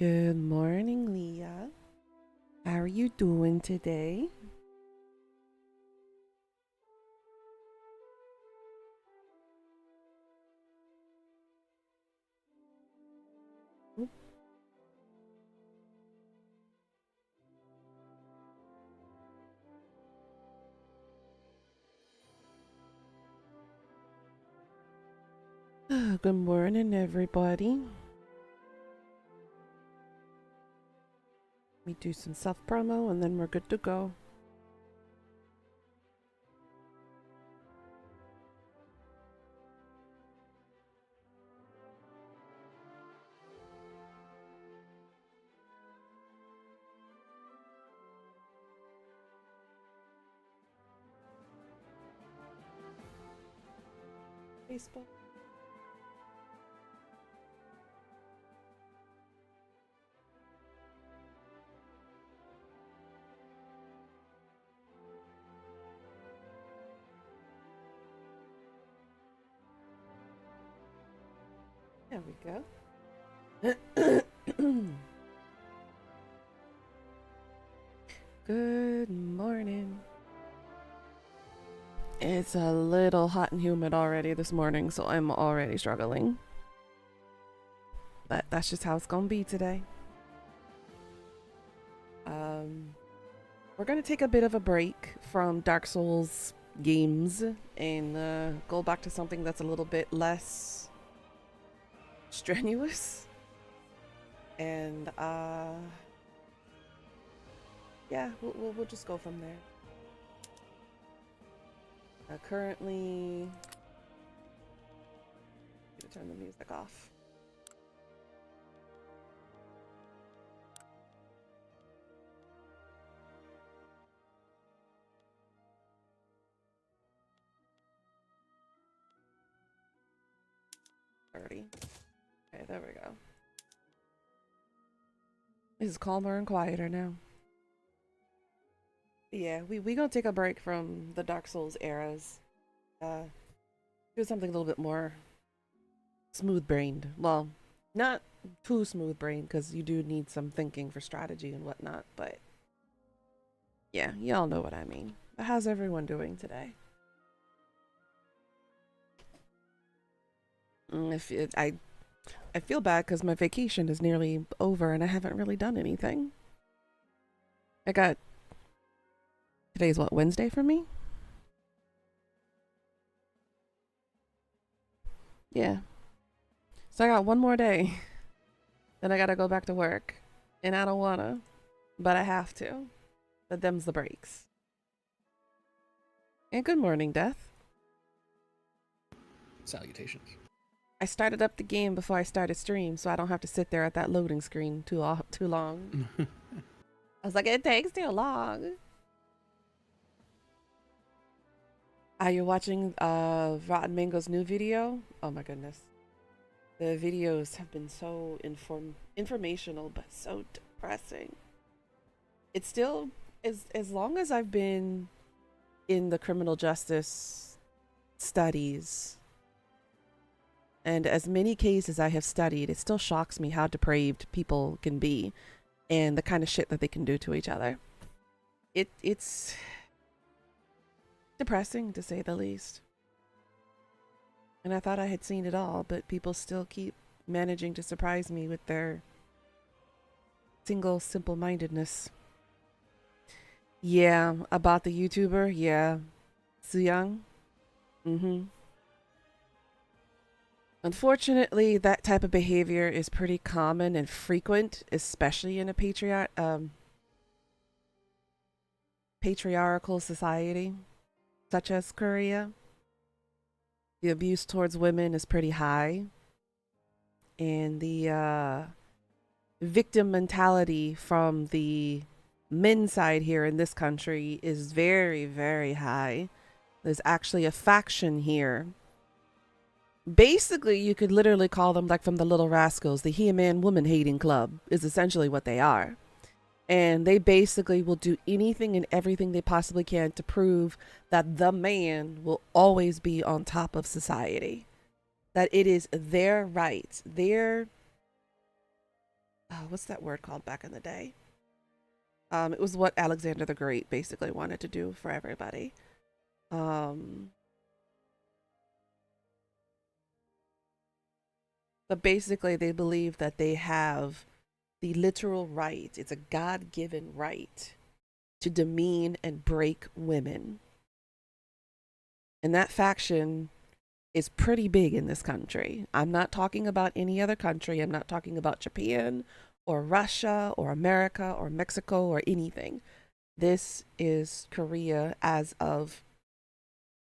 Good morning, Leah. How are you doing today? Good morning, everybody. We do some self promo and then we're good to go. Facebook. There we go. Good morning. It's a little hot and humid already this morning, so I'm already struggling. But that's just how it's gonna be today. We're gonna take a bit of a break from Dark Souls games and go back to something that's a little bit less strenuous. And yeah, we'll just go from there. Currently, I'm gonna turn the music off. Okay, there we go. It's calmer and quieter now. Yeah, we gonna take a break from the Dark Souls eras. Do something a little bit more smooth brained. Well, not too smooth brained because you do need some thinking for strategy and whatnot. But yeah, y'all know what I mean. But how's everyone doing today? If it, I feel bad because my vacation is nearly over and I haven't really done anything. I got today's what, Wednesday for me? Yeah. So I got one more day. Then I gotta go back to work. And I don't wanna, but I have to. But them's the breaks. And good morning, Death. Salutations. I started up the game before I started stream, so I don't have to sit there at that loading screen too long. I was like, it takes too long. Are you watching Rotten Mango's new video? Oh my goodness. The videos have been so informational but so depressing. It's still as long as I've been in the criminal justice studies and as many cases I have studied, it still shocks me how depraved people can be and the kind of shit that they can do to each other. It's depressing to say the least. And I thought I had seen it all, but people still keep managing to surprise me with their simple mindedness. Yeah, about the YouTuber, yeah. Suyang. Mm-hmm. Unfortunately, that type of behavior is pretty common and frequent, especially in a patriarchal society such as Korea. The abuse towards women is pretty high, and the victim mentality from the men's side here in this country is very, very high. There's actually a faction here. Basically, you could literally call them like from the Little Rascals, the He-Man Woman Hating Club is essentially what they are. And they basically will do anything and everything they possibly can to prove that the man will always be on top of society. That it is their right, what's that word called back in the day? It was what Alexander the Great basically wanted to do for everybody. Um, but basically, they believe that they have the literal right, it's a God given right to demean and break women. And that faction is pretty big in this country. I'm not talking about any other country. I'm not talking about Japan or Russia or America or Mexico or anything. This is Korea as of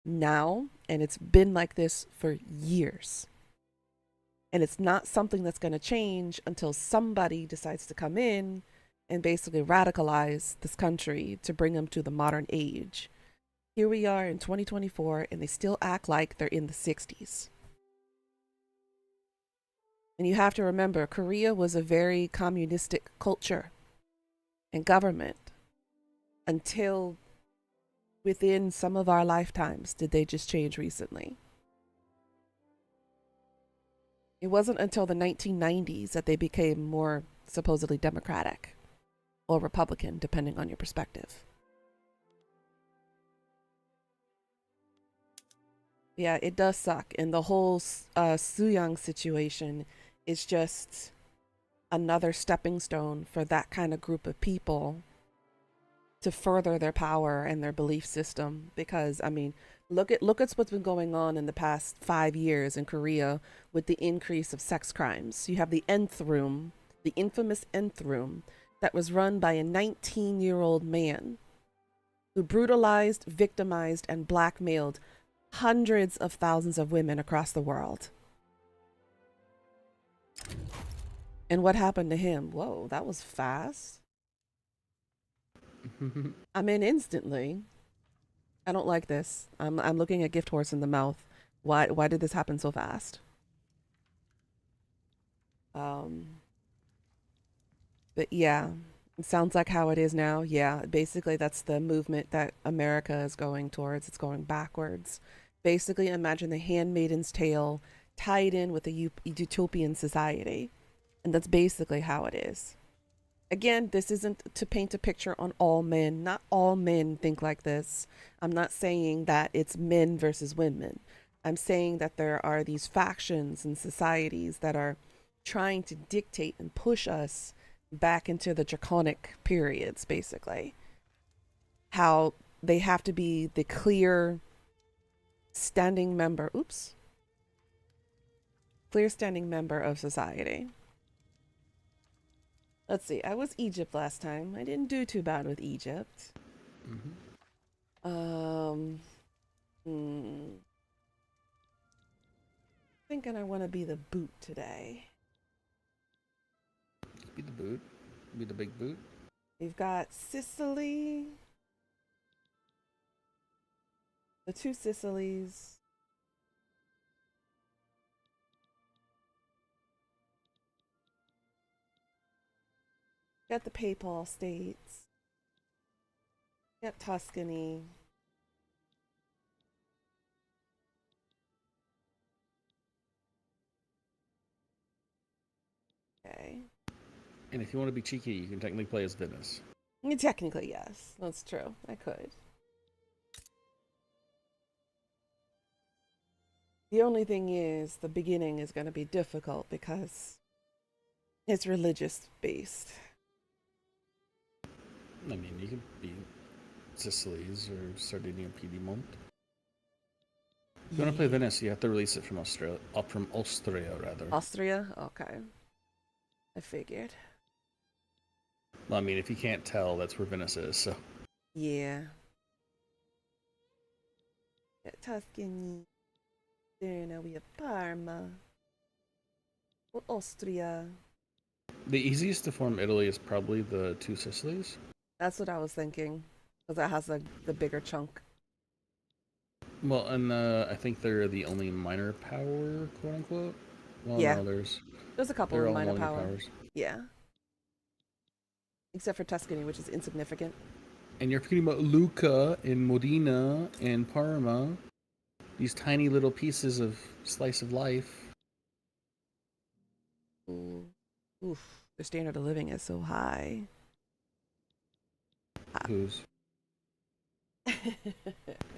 now, and it's been like this for years. And it's not something that's going to change until somebody decides to come in and basically radicalize this country to bring them to the modern age. Here we are in 2024, and they still act like they're in the 60s. And you have to remember, Korea was a very communistic culture and government until within some of our lifetimes did they just change recently. It wasn't until the 1990s that they became more supposedly democratic or Republican, depending on your perspective. Yeah, it does suck. And the whole Suyang situation is just another stepping stone for that kind of group of people to further their power and their belief system. Because I mean, look at what's been going on in the past 5 years in Korea with the increase of sex crimes. You have the nth room, the infamous nth room, that was run by a 19-year-old man who brutalized, victimized, and blackmailed hundreds of thousands of women across the world. And what happened to him? Whoa, that was fast. I mean, instantly. I don't like this. I'm looking at Gift Horse in the mouth. Why did this happen so fast? Um, but yeah, it sounds like how it is now. Yeah, basically that's the movement that America is going towards. It's going backwards. Basically, imagine the Handmaid's Tale tied in with a utopian society, and that's basically how it is. Again, this isn't to paint a picture on all men. Not all men think like this. I'm not saying that it's men versus women. I'm saying that there are these factions and societies that are trying to dictate and push us back into the draconic periods, basically. How they have to be the clear standing member, clear standing member of society. Let's see. I was Egypt last time. I didn't do too bad with Egypt. Um, hmm. Thinking I want to be the boot today. Be the boot. Be the big boot. We've got Sicily, the two Sicilies. Got the Papal States. Got Tuscany. Okay. And if you want to be cheeky, you can technically play as Venice. I mean, technically, yes. That's true. I could. The only thing is, the beginning is going to be difficult because it's religious based. I mean, you could be Sicily's or Sardinia Piedmont. If you want to play Venice, you have to release it from Australia. From Austria, rather. Austria? Okay. I figured. Well, I mean, if you can't tell, that's where Venice is. So. Yeah. Tuscany. There now we have Parma. Austria. The easiest to form Italy is probably the two Sicilies. That's what I was thinking. Because that has the bigger chunk. Well, and I think they're the only minor power, quote unquote. Well, Yeah. no, There's a couple they're of all minor minor power. powers. Yeah. Except for Tuscany, which is insignificant. And you're forgetting about Lucca and Modena and Parma. These tiny little pieces of slice of life. Ooh. Oof. The standard of living is so high. Who's?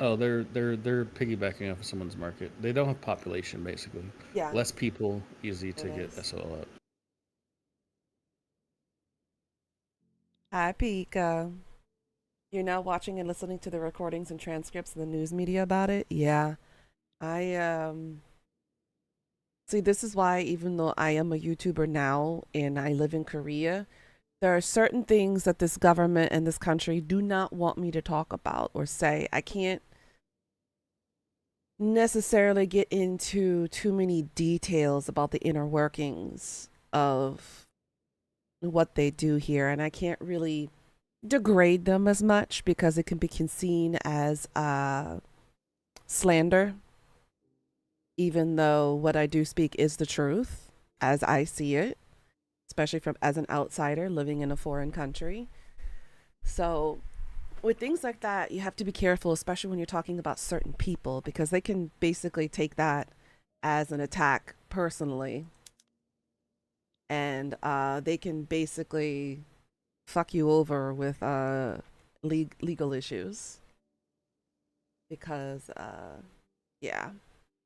Oh, they're piggybacking off of someone's market. They don't have population, basically. Yeah, Less people, easy it to get is. SOL up. Hi, Pika. You're now watching and listening to the recordings and transcripts of the news media about it? Yeah. I see, this is why even though I am a YouTuber now and I live in Korea, there are certain things that this government and this country do not want me to talk about or say. I can't necessarily get into too many details about the inner workings of what they do here, and I can't really degrade them as much because it can be seen as slander, even though what I do speak is the truth as I see it, especially from as an outsider living in a foreign country. So with things like that, you have to be careful, especially when you're talking about certain people, because they can basically take that as an attack personally, and they can basically fuck you over with legal issues because yeah,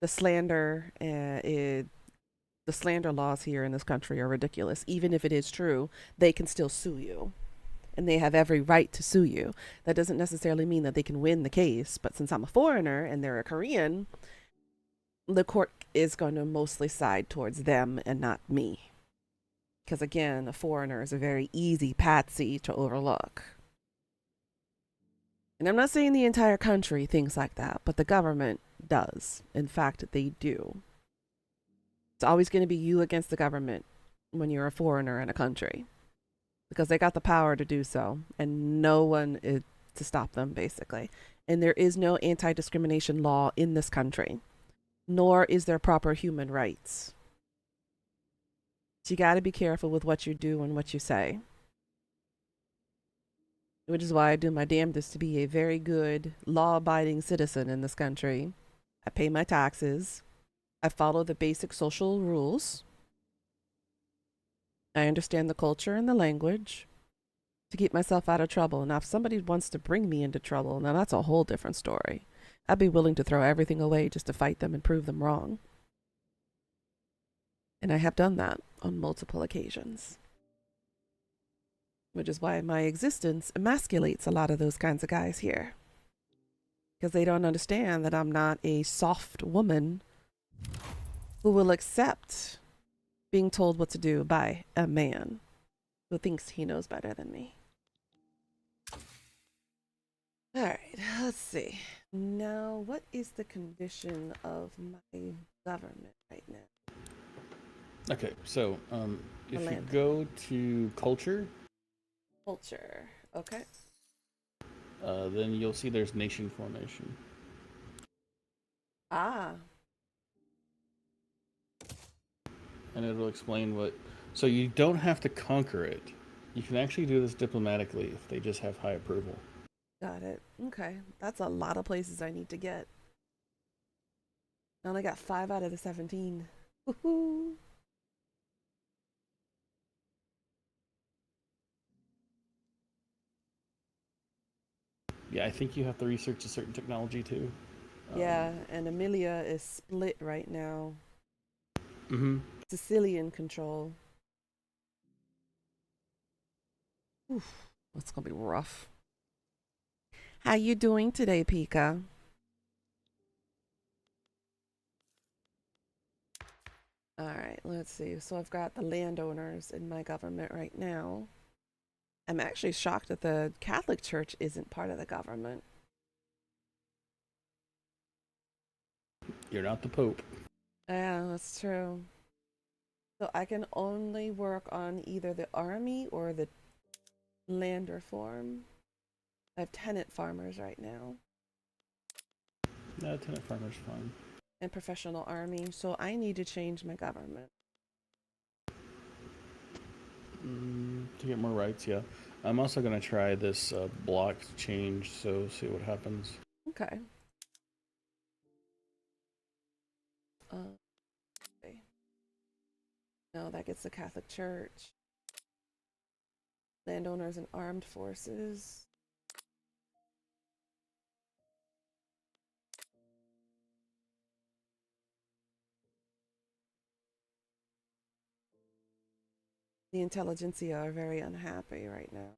the slander the slander laws here in this country are ridiculous. Even if it is true, they can still sue you. And they have every right to sue you. That doesn't necessarily mean that they can win the case, but since I'm a foreigner and they're a Korean, the court is going to mostly side towards them and not me. Because again, a foreigner is a very easy patsy to overlook. And I'm not saying the entire country thinks like that, but the government does. In fact, they do. It's always going to be you against the government when you're a foreigner in a country because they got the power to do so, and no one is to stop them, basically. And there is no anti discrimination law in this country, nor is there proper human rights. So you got to be careful with what you do and what you say. Which is why I do my damnedest to be a very good, law abiding citizen in this country. I pay my taxes. I follow the basic social rules. I understand the culture and the language to keep myself out of trouble. Now, if somebody wants to bring me into trouble, now that's a whole different story. I'd be willing to throw everything away just to fight them and prove them wrong. And I have done that on multiple occasions. Which is why my existence emasculates a lot of those kinds of guys here. Because they don't understand that I'm not a soft woman who will accept being told what to do by a man who thinks he knows better than me. All right, let's see. Now, what is the condition of my government right now? Okay, so if you Orlando. go to culture, Culture. Okay. then you'll see there's nation formation. Ah, And it'll explain what. So you don't have to conquer it. You can actually do this diplomatically if they just have high approval. got it. Okay. That's a lot of places I need to get. I only got 5 out of the 17. Woohoo. Yeah, I think you have to research a certain technology too. Yeah, and Amelia is split right now. Mm-hmm. Sicilian control. Oof, that's gonna be rough. How you doing today, Pika? All right, let's see. So I've got the landowners in my government right now. I'm actually shocked that the Catholic Church isn't part of the government. You're not the Pope. Yeah, that's true. So I can only work on either the army or the land reform. I have tenant farmers right now No, tenant farmer's fine. and professional army, so I need to change my government. To get more rights, yeah. I'm also going to try this block change, so see what happens. Okay. Okay. No, that gets the Catholic Church. Landowners and armed forces. The intelligentsia are very unhappy right now.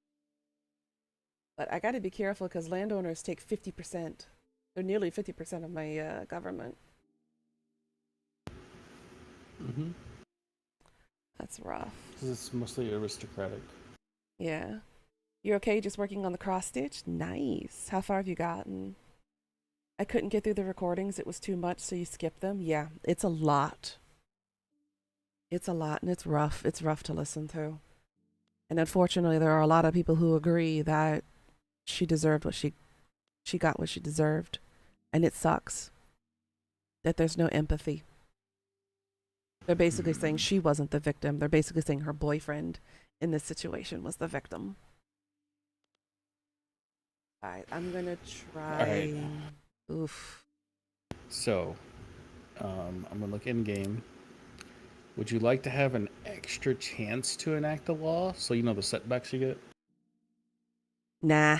But I got to be careful because landowners take 50%. They're nearly 50% of my government. Mm-hmm. That's rough. Because it's mostly aristocratic. Yeah. You're okay just working on the cross stitch? Nice. How far have you gotten? I couldn't get through the recordings. It was too much, so you skipped them? Yeah, it's a lot. It's a lot, and it's rough. It's rough to listen to. And unfortunately, there are a lot of people who agree that she deserved what she got what she deserved. And it sucks that there's no empathy. They're basically saying she wasn't the victim. They're basically saying her boyfriend in this situation was the victim. All right, I'm going to try. All right. Oof. So, I'm going to look in game. Would you like to have an extra chance to enact a law so you know the setbacks you get? Nah.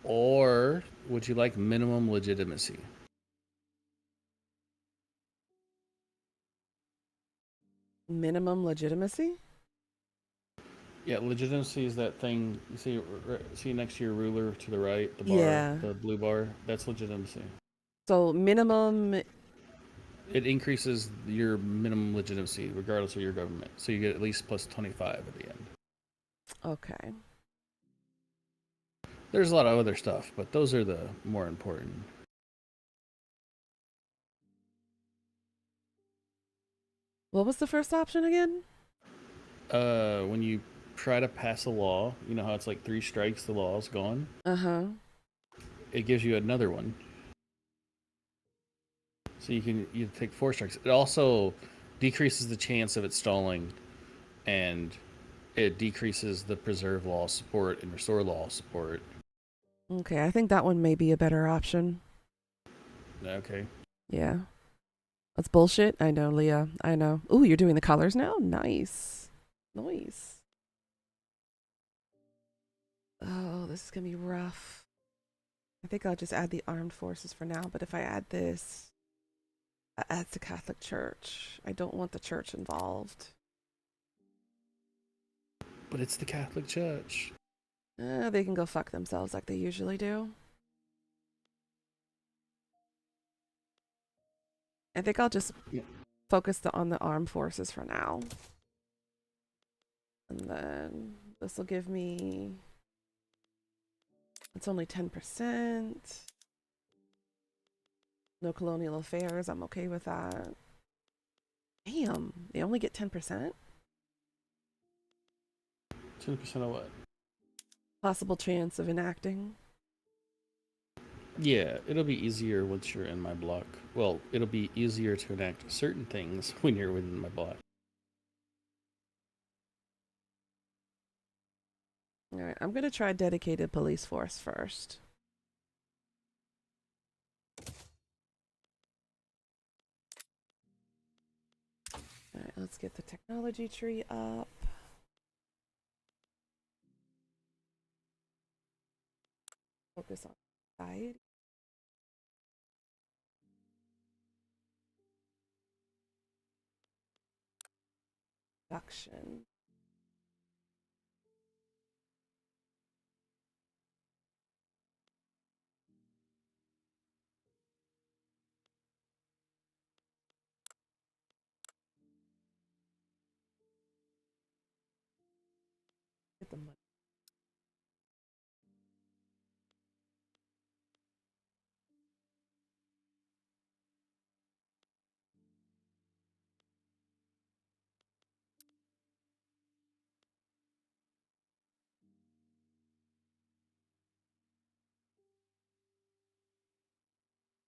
Or would you like minimum legitimacy? Minimum legitimacy? Yeah, legitimacy is that thing you see next to your ruler to the right, the bar, Yeah. the blue bar. That's legitimacy. So minimum. It increases your minimum legitimacy regardless of your government. So you get at least plus 25 at the end. Okay. There's a lot of other stuff, but those are the more important. What was the first option again? When you try to pass a law, you know how it's like 3 strikes, the law's gone? Uh-huh. It gives you another one. So you take 4 strikes. It also decreases the chance of it stalling, and it decreases the preserve law support and restore law support. Okay, I think that one may be a better option. Okay. Yeah. That's bullshit. I know, Leah. I know. Ooh, you're doing the colors now? Nice. Nice. Oh, this is going to be rough. I think I'll just add the armed forces for now, but if I add this, that adds the Catholic Church. I don't want the church involved. But it's the Catholic Church. They can go fuck themselves like they usually do. I think I'll just focus on the armed forces for now. And then this will give me... It's only 10%. No colonial affairs. I'm okay with that. Damn, they only get 10%? 10% of what? Possible chance of enacting. Yeah, it'll be easier once you're in my block. Well, it'll be easier to enact certain things when you're within my block. Alright, I'm gonna try dedicated police force first. Alright, let's get the technology tree up. Focus on society. Production. Get the money.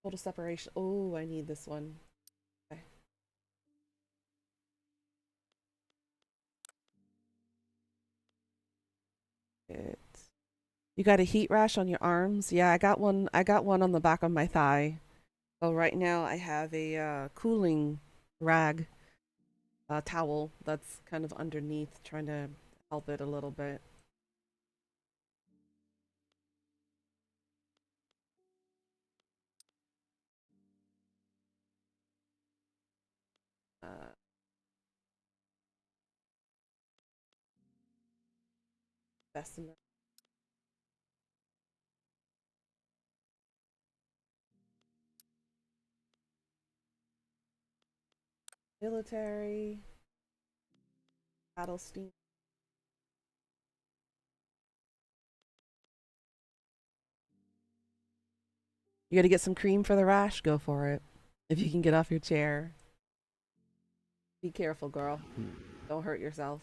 Total separation. Oh, I need this one. Okay. It. You got a heat rash on your arms? Yeah, I got one. I got one on the back of my thigh. So right now I have a cooling rag, towel that's kind of underneath, trying to help it a little bit. Uh, Bessemer. Military. Battle steam. You gotta get some cream for the rash? Go for it. If you can get off your chair. Be careful, girl. Don't hurt yourself.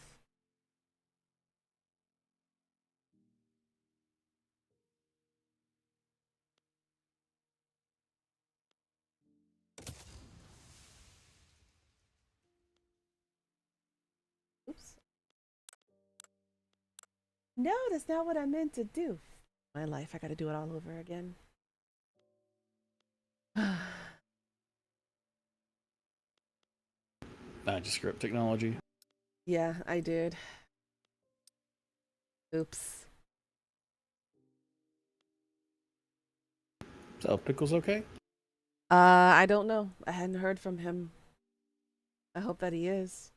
Oops. No, that's not what I meant to do. My life, I gotta do it all over again. Script technology. Yeah, I did. Oops. So Pickle's okay? I don't know. I hadn't heard from him. I hope that he is.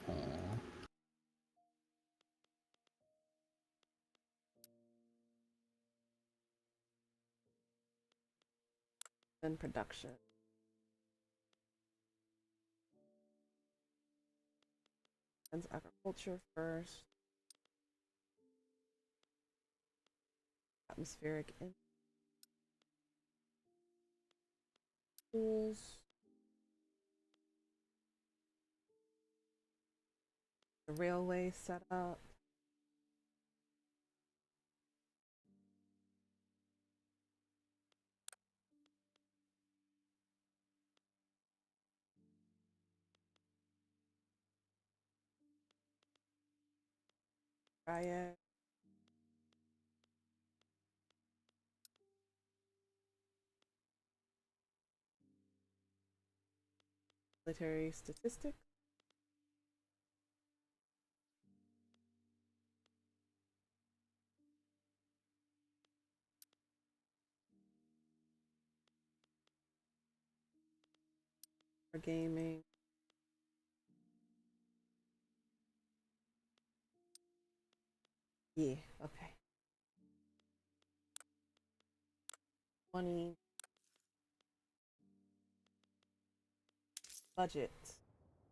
Aw. In production. Sends agriculture first. Atmospheric tools. The railway setup. Riot. Military statistics. For gaming. Yeah, okay. 20 budget.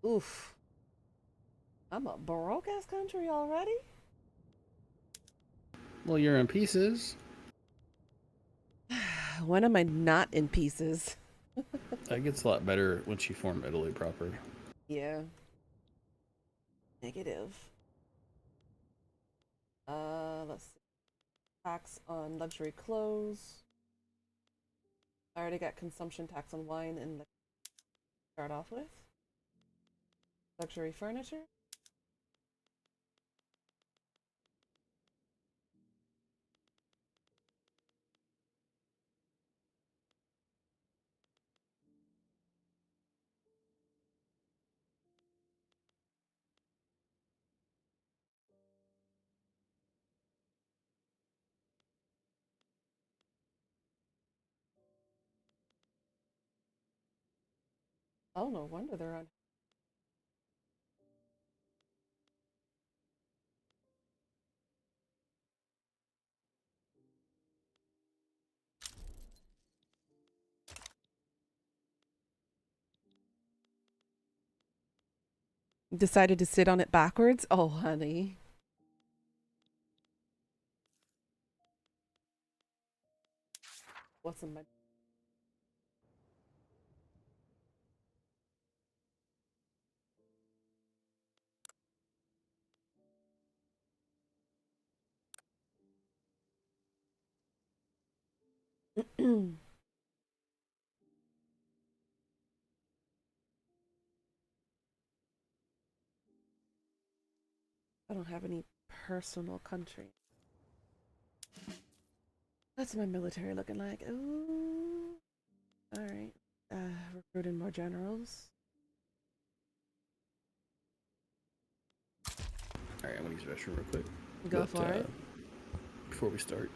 Oof. I'm a broke ass country already? Well, you're in pieces. When am I not in pieces? That gets a lot better once you form Italy proper. Yeah. Negative. Let's see. Tax on luxury clothes. I already got consumption tax on wine and the start off with. Luxury furniture. Oh, no wonder they're on. Decided to sit on it backwards? Oh, honey. What's in my. I don't have any personal country. That's my military looking like. Ooh. All right. Recruiting more generals. All right, I'm gonna use the restroom real quick. Go for it. Before we start.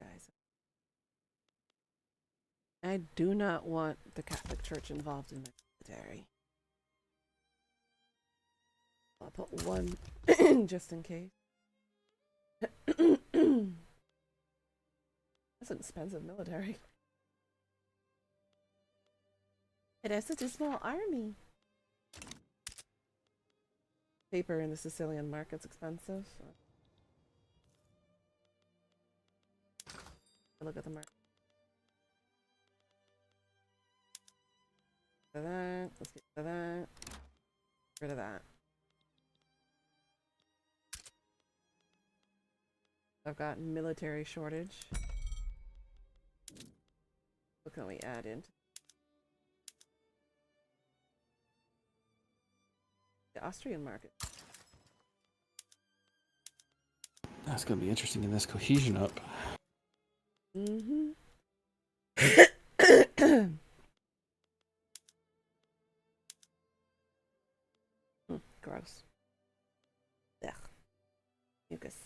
Guys. I do not want the Catholic Church involved in my military. I'll put one just in case. That's an expensive military. It has such a small army. Paper in the Sicilian market's expensive. Look at the market. That. Let's get rid of that. Get rid of that. I've got military shortage. What can we add in? The Austrian market. That's gonna be interesting in this cohesion up. Mm-hmm. Gross. Ugh. Mucus.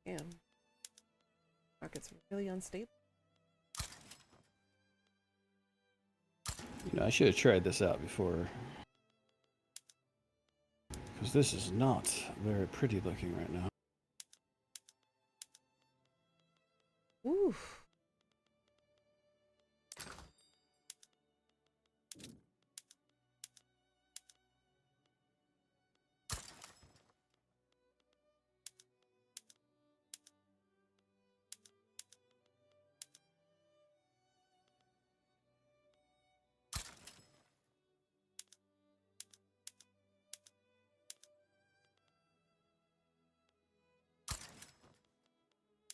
Damn. Market's really unstable. You know, I should have tried this out before. Because this is not very pretty looking right now. Oof.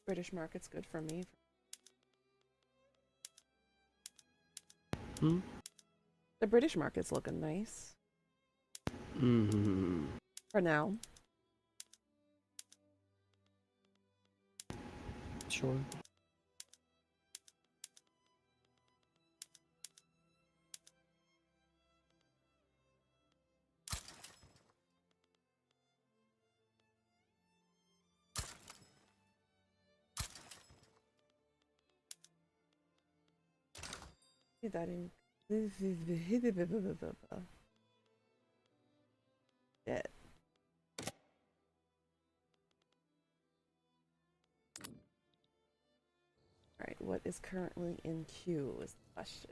British market's good for me. Hmm? The British market's looking nice. Mm-hmm. For now. Sure. Get that in. Shit. Alright, what is currently in queue is the question.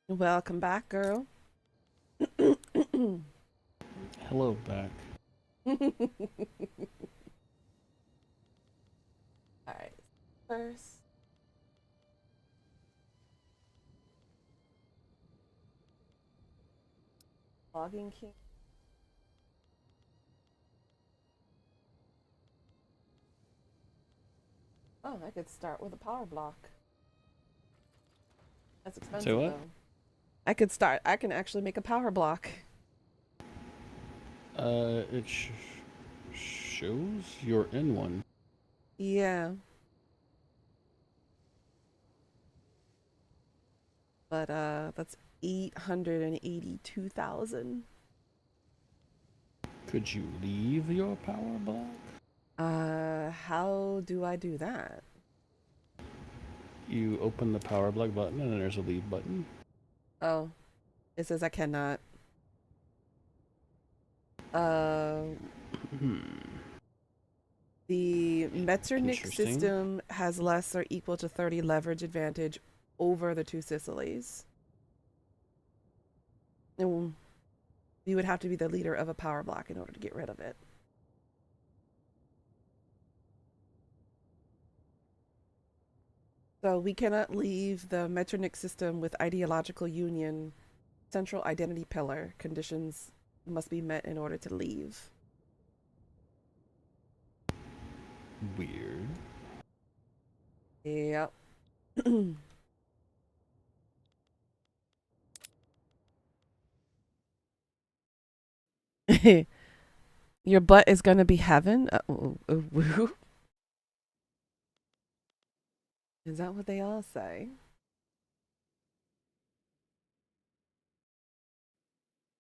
Welcome back, girl. Hello, back. Alright, first. Logging key. Oh, I could start with a power block. That's expensive, Say what? though. I can actually make a power block. It shows you're in one. Yeah. But, that's 882,000. Could you leave your power block? How do I do that? You open the power block button and then there's a leave button. Oh, it says I cannot. The Metternich Interesting. system has less or equal to 30 leverage advantage over the two Sicilies. And you would have to be the leader of a power block in order to get rid of it. So we cannot leave the Metternich system with ideological union Central identity pillar. Conditions must be met in order to leave. Weird. Yep. Your butt is gonna be heaven? Is that what they all say?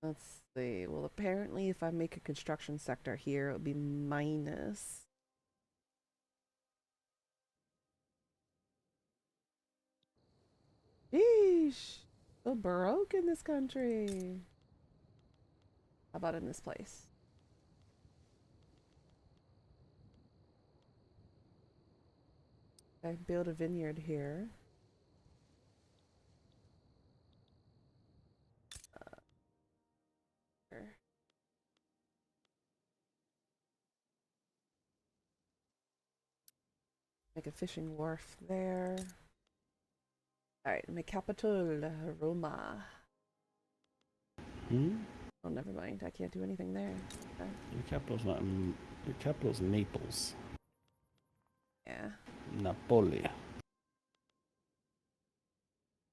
Let's see. Well, apparently, if I make a construction sector here, it would be minus. Sheesh. So broke in this country. How about in this place? I build a vineyard here. Here. Make a fishing wharf there. Alright, make capital Roma. Hmm? Oh, never mind. I can't do anything there. Okay. Your capital's not. Your capital's Naples. Yeah. Napoli.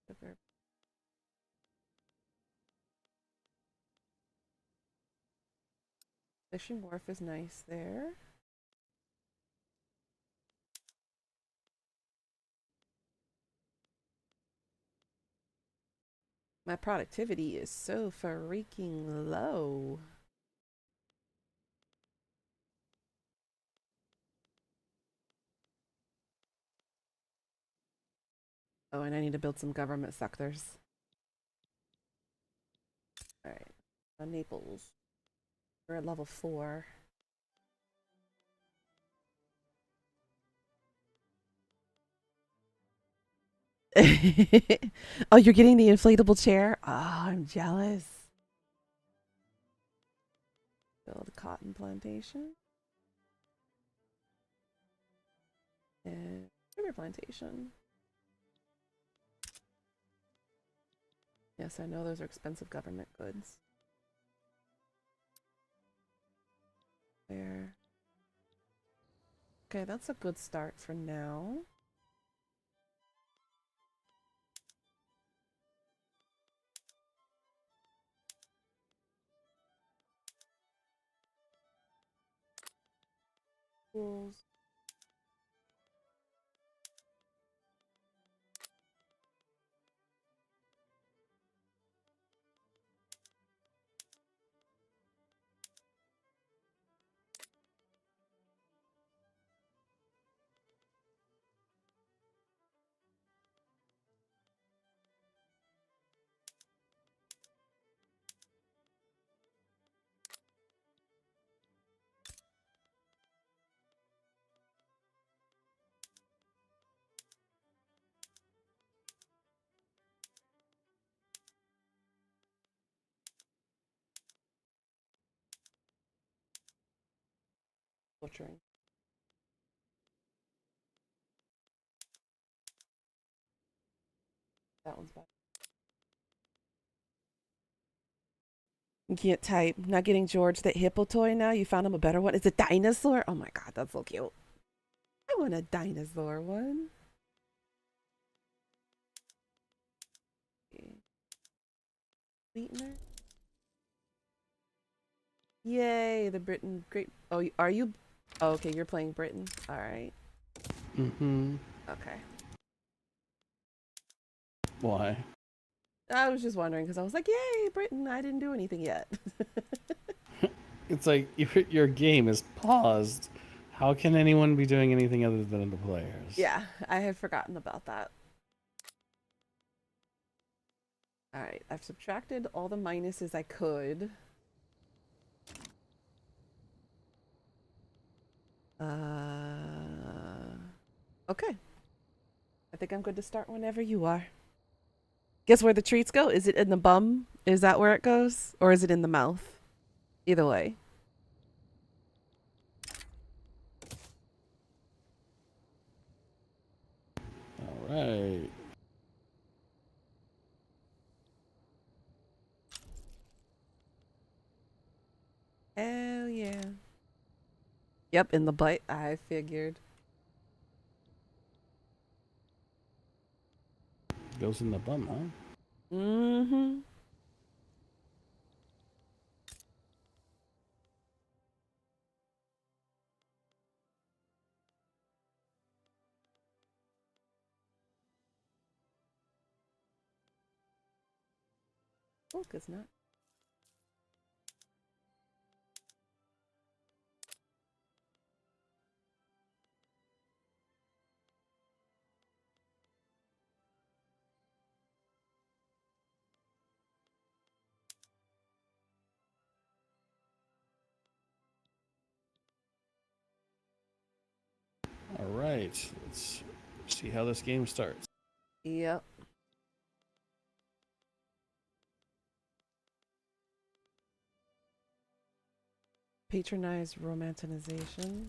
Sugar. Fishing wharf is nice there. My productivity is so freaking low. Oh, and I need to build some government sectors. Alright. Naples. We're at level 4. Oh, you're getting the inflatable chair? Oh, I'm jealous. Build a cotton plantation. And sugar plantation. Yes, I know those are expensive government goods. There. Okay, that's a good start for now. Schools. Butchering. That one's bad. You can't type. Not getting George that hippo toy now. You found him a better one. It's a dinosaur. Oh my god, that's so cute. I want a dinosaur one. Sweetener. Yay, the Britain great. Oh, are you? Oh, okay, you're playing Britain. All right. Mm-hmm. Okay. Why? I was just wondering because I was like, yay, Britain. I didn't do anything yet. It's like your game is paused. How can anyone be doing anything other than the players? Yeah, I had forgotten about that. All right, I've subtracted all the minuses I could. Okay. I think I'm good to start whenever you are. Guess where the treats go? Is it in the bum? Is that where it goes? Or is it in the mouth? Either way. All right. yeah. Yep, in the butt. I figured. Goes in the bum, huh? Mm-hmm. Focus not. All right, let's see how this game starts. Yep. Patronized romanticization.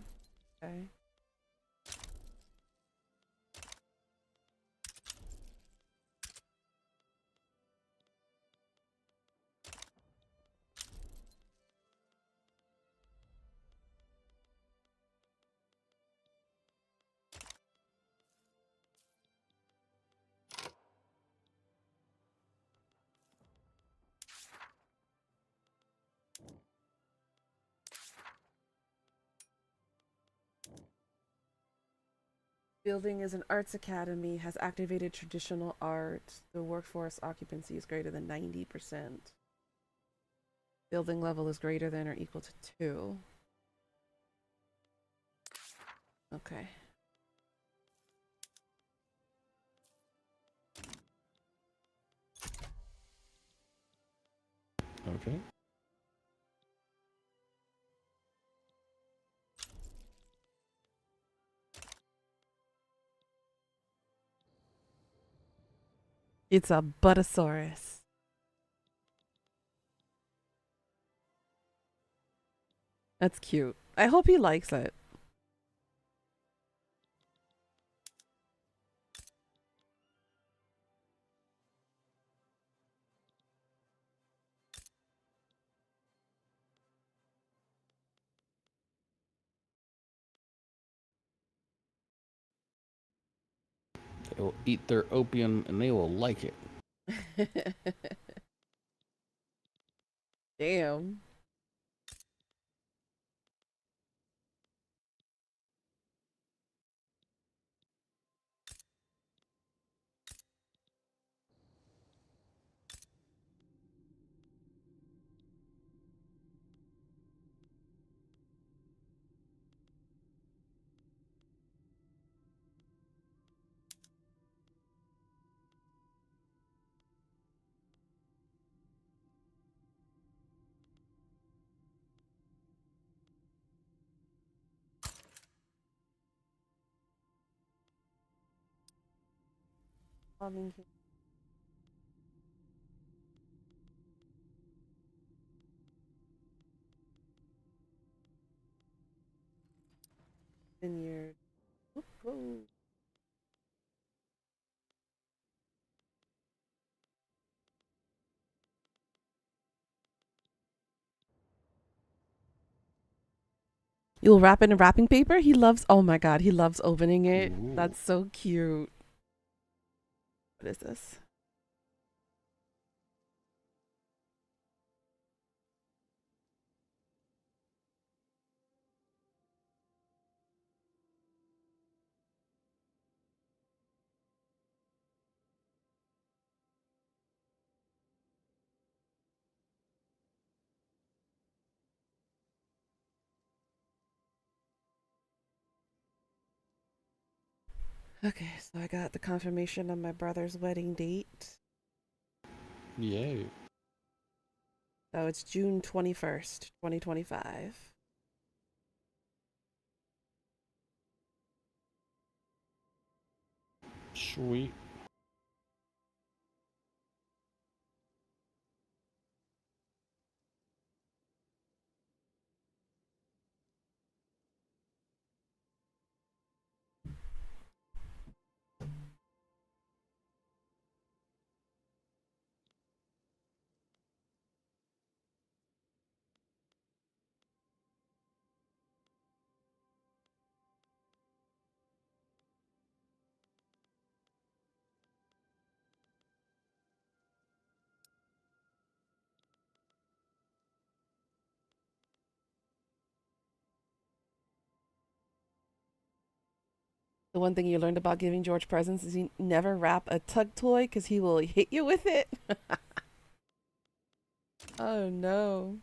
Okay. Building is an arts academy, has activated traditional art. The workforce occupancy is greater than 90%. Building level is greater than or equal to 2. Okay. Okay. It's a Buttosaurus. That's cute. I hope he likes it. They will eat their opium and they will like it. Damn. Vineyard. Whoa. You'll wrap it in wrapping paper? He loves, oh my god, he loves opening it. Ooh. That's so cute. What is this? Okay, so I got the confirmation of my brother's wedding date. Yay. So it's June 21st, 2025. Sweet. The one thing you learned about giving George presents is you never wrap a tug toy because he will hit you with it. Oh no.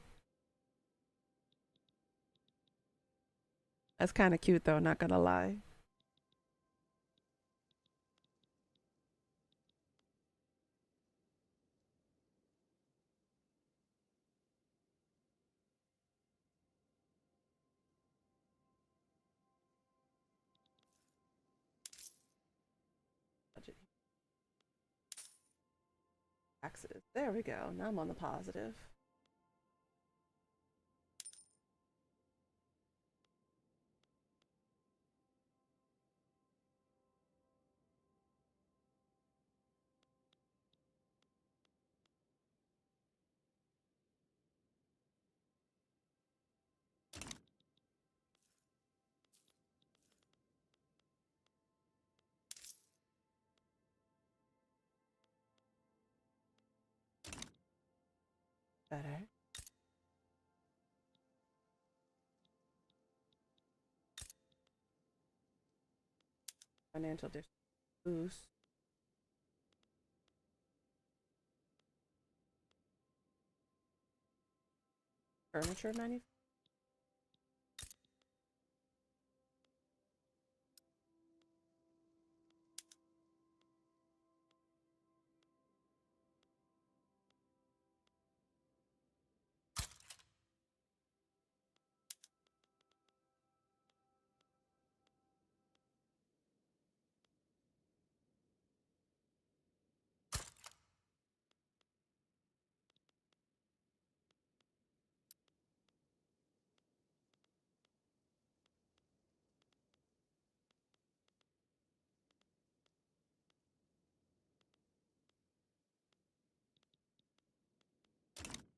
That's kind of cute though, not gonna lie. Taxes. There we go. Now I'm on the positive. Better. Financial boost. Furniture manufacturer.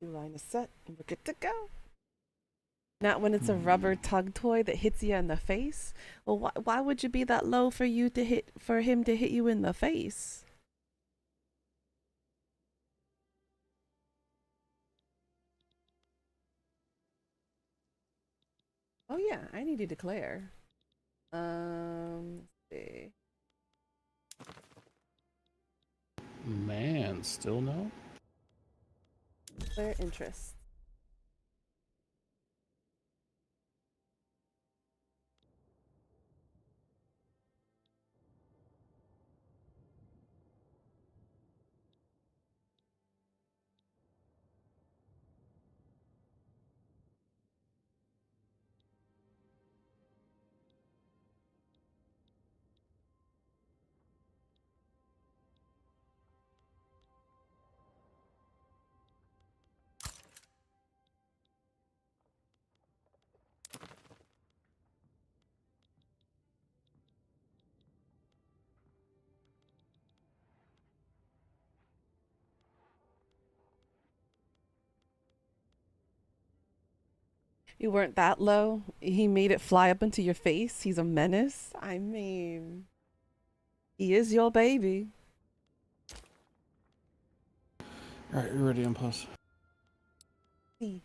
New line is set and we're good to go. Not when it's a rubber tug toy that hits you in the face. Well, why would you be that low for him to hit you in the face? Oh yeah, I need to declare. Let's see. Man, still no? Declare interest. You weren't that low. He made it fly up into your face. He's a menace. I mean, he is your baby. All right, you're ready on pause. See.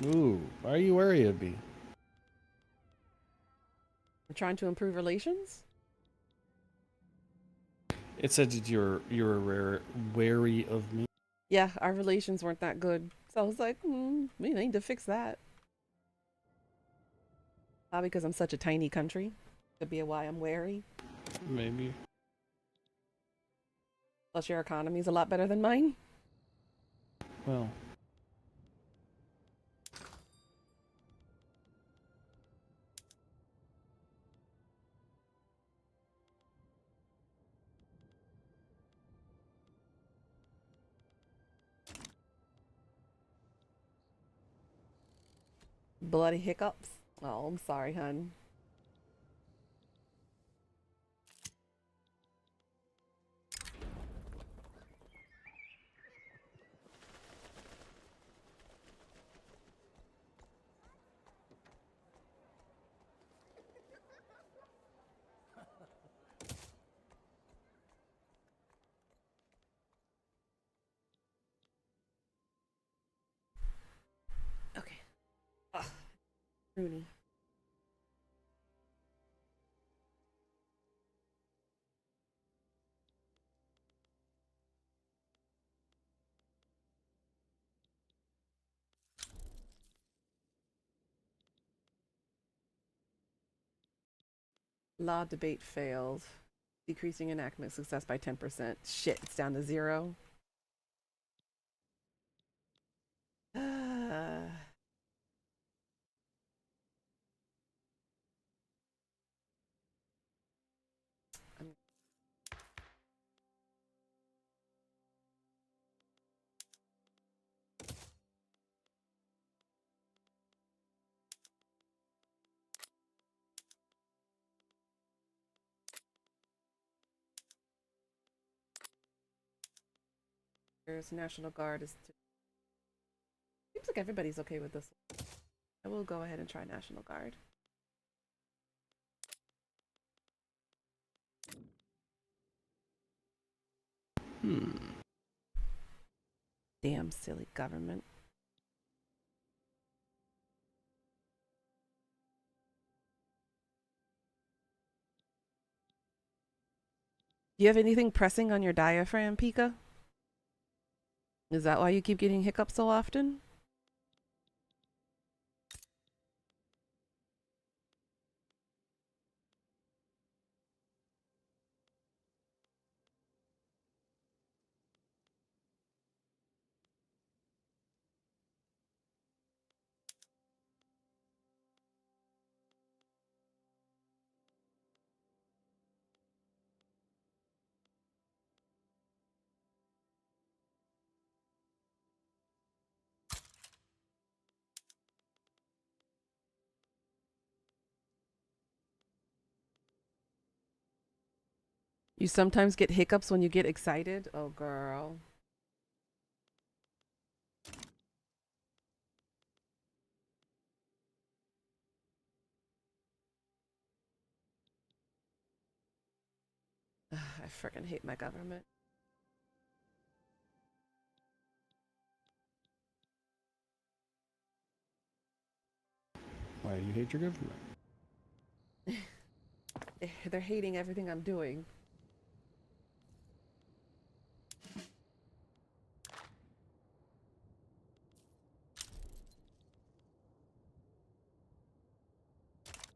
Ooh, why are you worried of me? We're trying to improve relations. It said that you're wary of me. Yeah, our relations weren't that good. So I was like, we need to fix that. Probably because I'm such a tiny country. Could be why I'm wary. Maybe. Plus, your economy's a lot better than mine. Well. Bloody hiccups. Oh, I'm sorry, hun. Rooney. Law debate failed. Decreasing enactment success by 10%. Shit, it's down to 0. There's National Guard is. Seems like everybody's okay with this. I will go ahead and try National Guard. Damn silly government. Do you have anything pressing on your diaphragm, Pika? Is that why you keep getting hiccups so often? You sometimes get hiccups when you get excited? Oh, girl. I freaking hate my government. Why do you hate your government? They're hating everything I'm doing.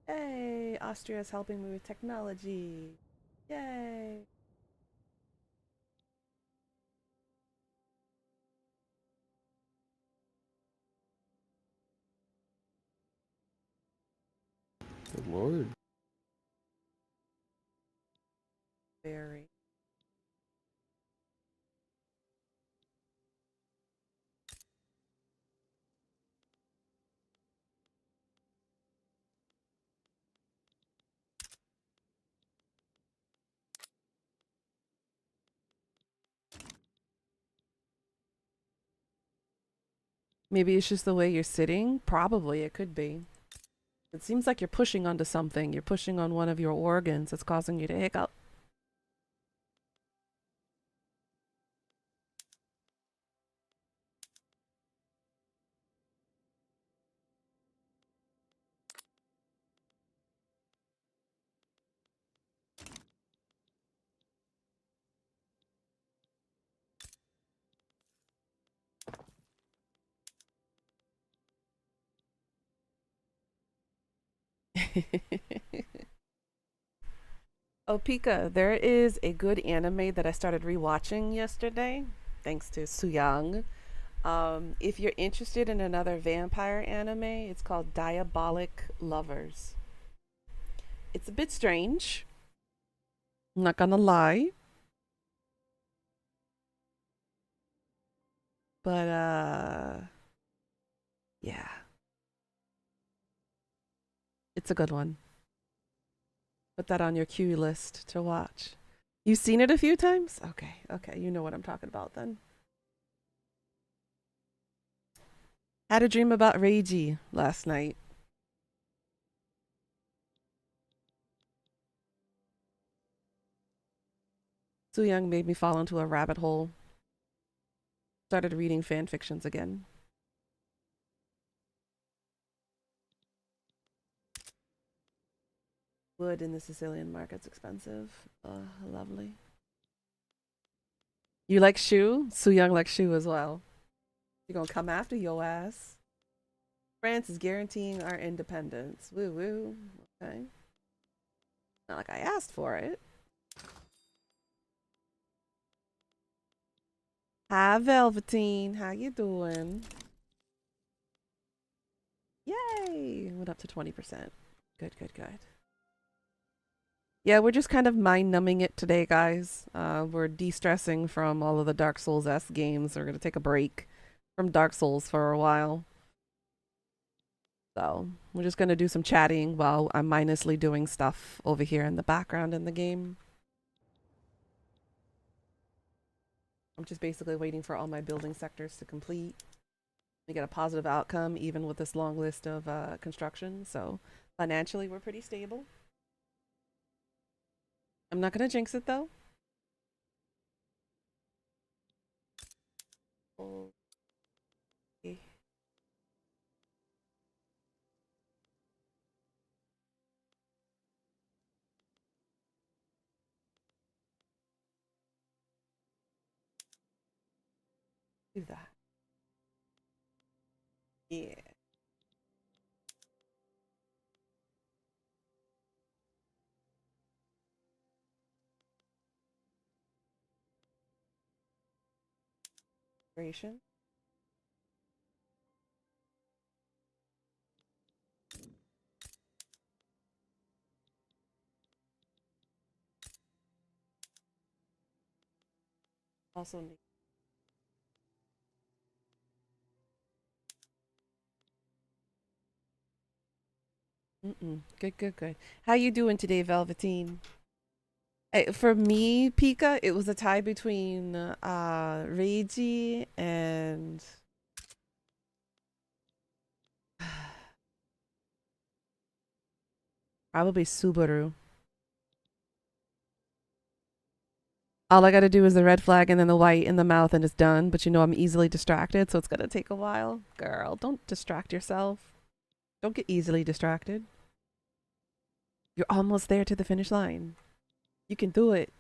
Hey, Austria's helping me with technology. Yay. Good lord. Very. Maybe it's just the way you're sitting. Probably it could be. It seems like you're pushing onto something. You're pushing on one of your organs that's causing you to hiccup. Oh, Pika, there is a good anime that I started rewatching yesterday, thanks to Suyang. If you're interested in another vampire anime, it's called Diabolic Lovers. It's a bit strange. I'm not gonna lie. But yeah. It's a good one. Put that on your queue list to watch. You've seen it a few times? Okay, okay, you know what I'm talking about then. Had a dream about Reiji last night. Soo-young made me fall into a rabbit hole. Started reading fan fictions again. Wood in the Sicilian market's expensive. Lovely. You like Shu? Su Young likes Shu as well. You're gonna come after your ass. France is guaranteeing our independence. Woo woo. Okay. Not like I asked for it. Hi, Velveteen. How you doing? Yay! Went up to 20%. Good, good, good. Yeah, we're just kind of mind numbing it today, guys. We're de-stressing from all of the Dark Souls-esque games. We're gonna take a break from Dark Souls for a while. So we're just gonna do some chatting while I'm mindlessly doing stuff over here in the background in the game. I'm just basically waiting for all my building sectors to complete. We get a positive outcome even with this long list of construction. So financially, we're pretty stable. I'm not gonna jinx it though. Okay. Do that. Yeah. Ration. Also need. Good, good, good. How you doing today, Velveteen? For me, Pika, it was a tie between Reiji and probably Subaru. All I gotta do is the red flag and then the white in the mouth and it's done. But you know I'm easily distracted, so it's gonna take a while. Girl, don't distract yourself. Don't get easily distracted. You're almost there to the finish line. You can do it.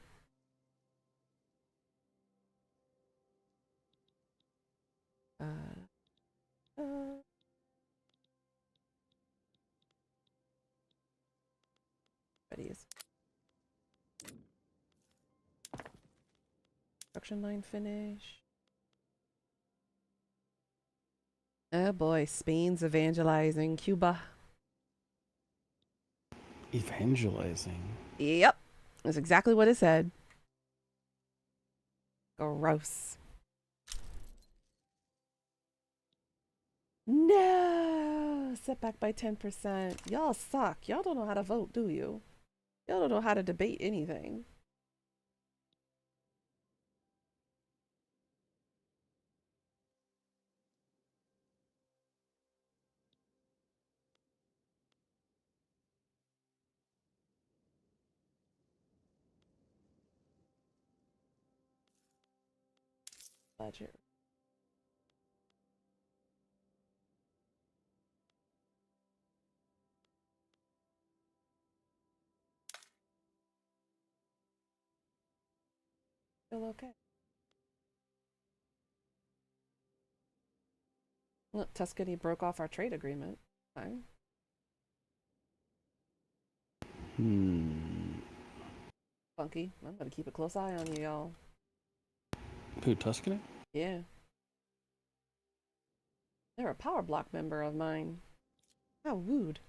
Uh, uh, ready is production line finish. Oh boy, Spain's evangelizing Cuba. Evangelizing. Yep, that's exactly what it said. Gross. No, set back by 10%. Y'all suck. Y'all don't know how to vote, do you? Y'all don't know how to debate anything. Budget. Still okay. Look, Tuscany broke off our trade agreement. Fine. Funky. I'm gonna keep a close eye on you, y'all. Who, Tuscany? Yeah. They're a power block member of mine. How rude.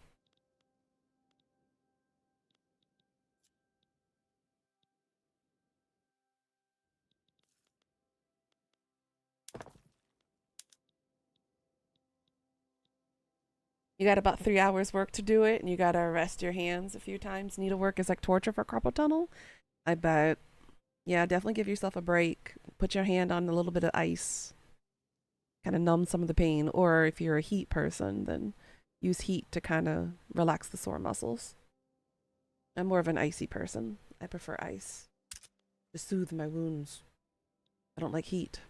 You got about 3 hours work to do it, and you gotta rest your hands a few times. Needlework is like torture for carpal tunnel. I bet. Yeah, definitely give yourself a break. Put your hand on a little bit of ice. Kind of numb some of the pain. Or if you're a heat person, then use heat to kind of relax the sore muscles. I'm more of an icy person. I prefer ice to soothe my wounds. I don't like heat.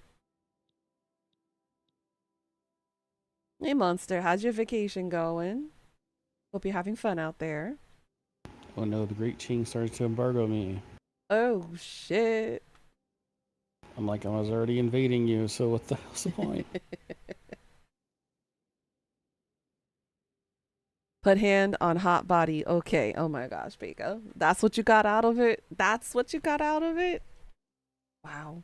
Hey, Monster, how's your vacation going? Hope you're having fun out there. Oh no, the Great Ching started to embargo me. Oh shit. I'm like, I was already invading you, so what the hell's the point? Put hand on hot body. Okay. Oh my gosh, Baker. That's what you got out of it? That's what you got out of it? Wow.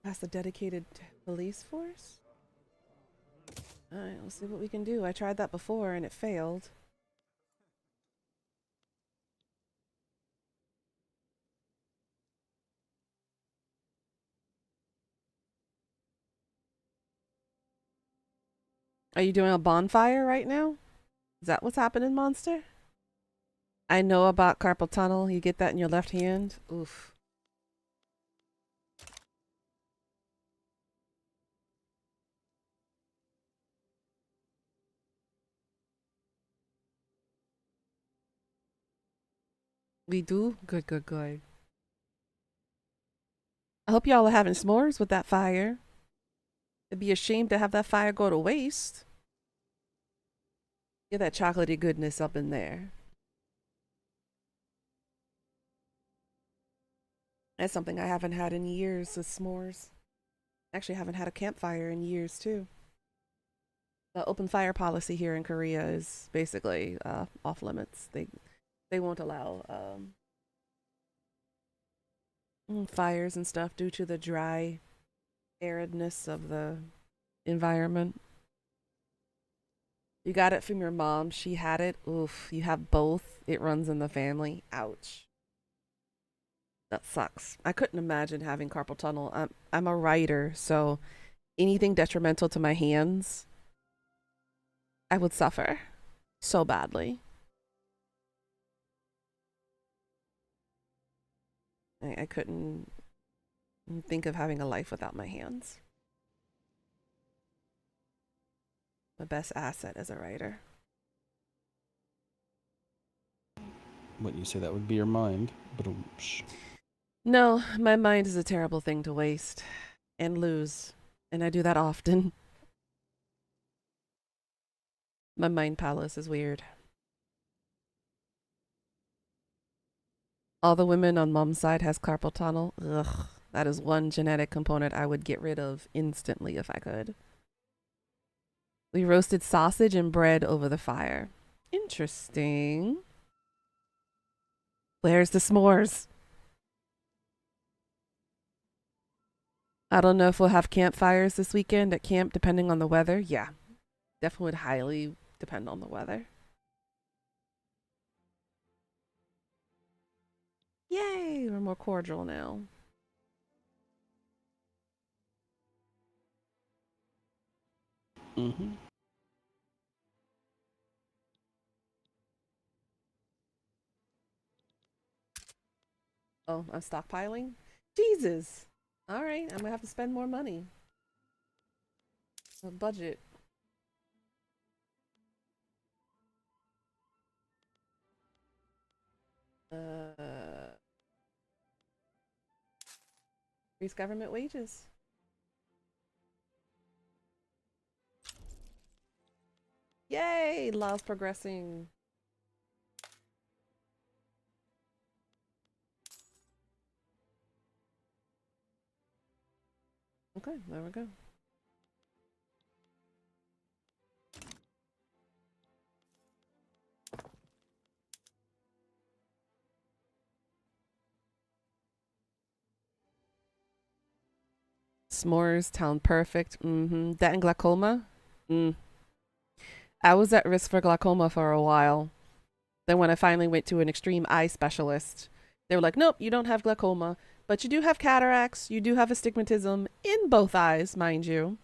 That's a dedicated police force? Alright, let's see what we can do. I tried that before and it failed. Are you doing a bonfire right now? Is that what's happening, Monster? I know about carpal tunnel. You get that in your left hand. Oof. We do? Good, good, good. I hope y'all are having s'mores with that fire. It'd be a shame to have that fire go to waste. Get that chocolatey goodness up in there. That's something I haven't had in years, is s'mores. Actually, I haven't had a campfire in years, too. The open fire policy here in Korea is basically off limits. They won't allow fires and stuff due to the dry aridness of the environment. You got it from your mom. She had it. Oof, you have both. It runs in the family. Ouch. That sucks. I couldn't imagine having carpal tunnel. I'm a writer, so anything detrimental to my hands, I would suffer so badly. I couldn't think of having a life without my hands. My best asset as a writer. Wouldn't you say that would be your mind? But No, my mind is a terrible thing to waste and lose, and I do that often. My mind palace is weird. All the women on mom's side has carpal tunnel. Ugh, that is one genetic component I would get rid of instantly if I could. We roasted sausage and bread over the fire. Interesting. Where's the s'mores? I don't know if we'll have campfires this weekend at camp, depending on the weather. Yeah, definitely would highly depend on the weather. Yay, we're more cordial now. Mm-hmm. Oh, I'm stockpiling? Jesus. All right, I'm gonna have to spend more money. A budget. Increase government wages. Yay, laws progressing. Okay, there we go. S'mores, Town Perfect. That and glaucoma. I was at risk for glaucoma for a while. Then when I finally went to an extreme eye specialist, they were like, nope, you don't have glaucoma, but you do have cataracts. You do have astigmatism in both eyes, mind you.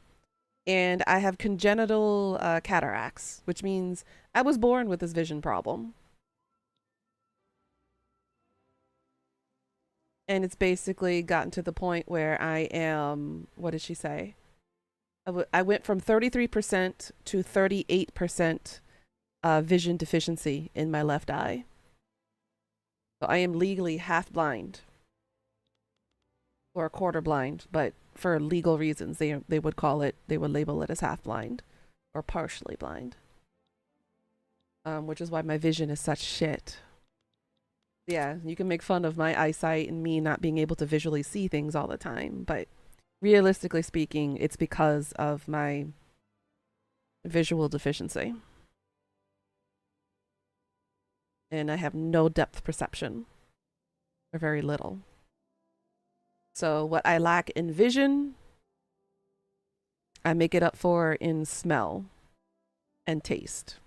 And I have congenital cataracts, which means I was born with this vision problem. And it's basically gotten to the point where I am, what did she say? I went from 33% to 38% vision deficiency in my left eye. So I am legally half blind. or a quarter blind, but for legal reasons, they would label it as half blind or partially blind. Which is why my vision is such shit. Yeah, you can make fun of my eyesight and me not being able to visually see things all the time, but realistically speaking, it's because of my visual deficiency. And I have no depth perception, or very little. So what I lack in vision, I make it up for in smell and taste.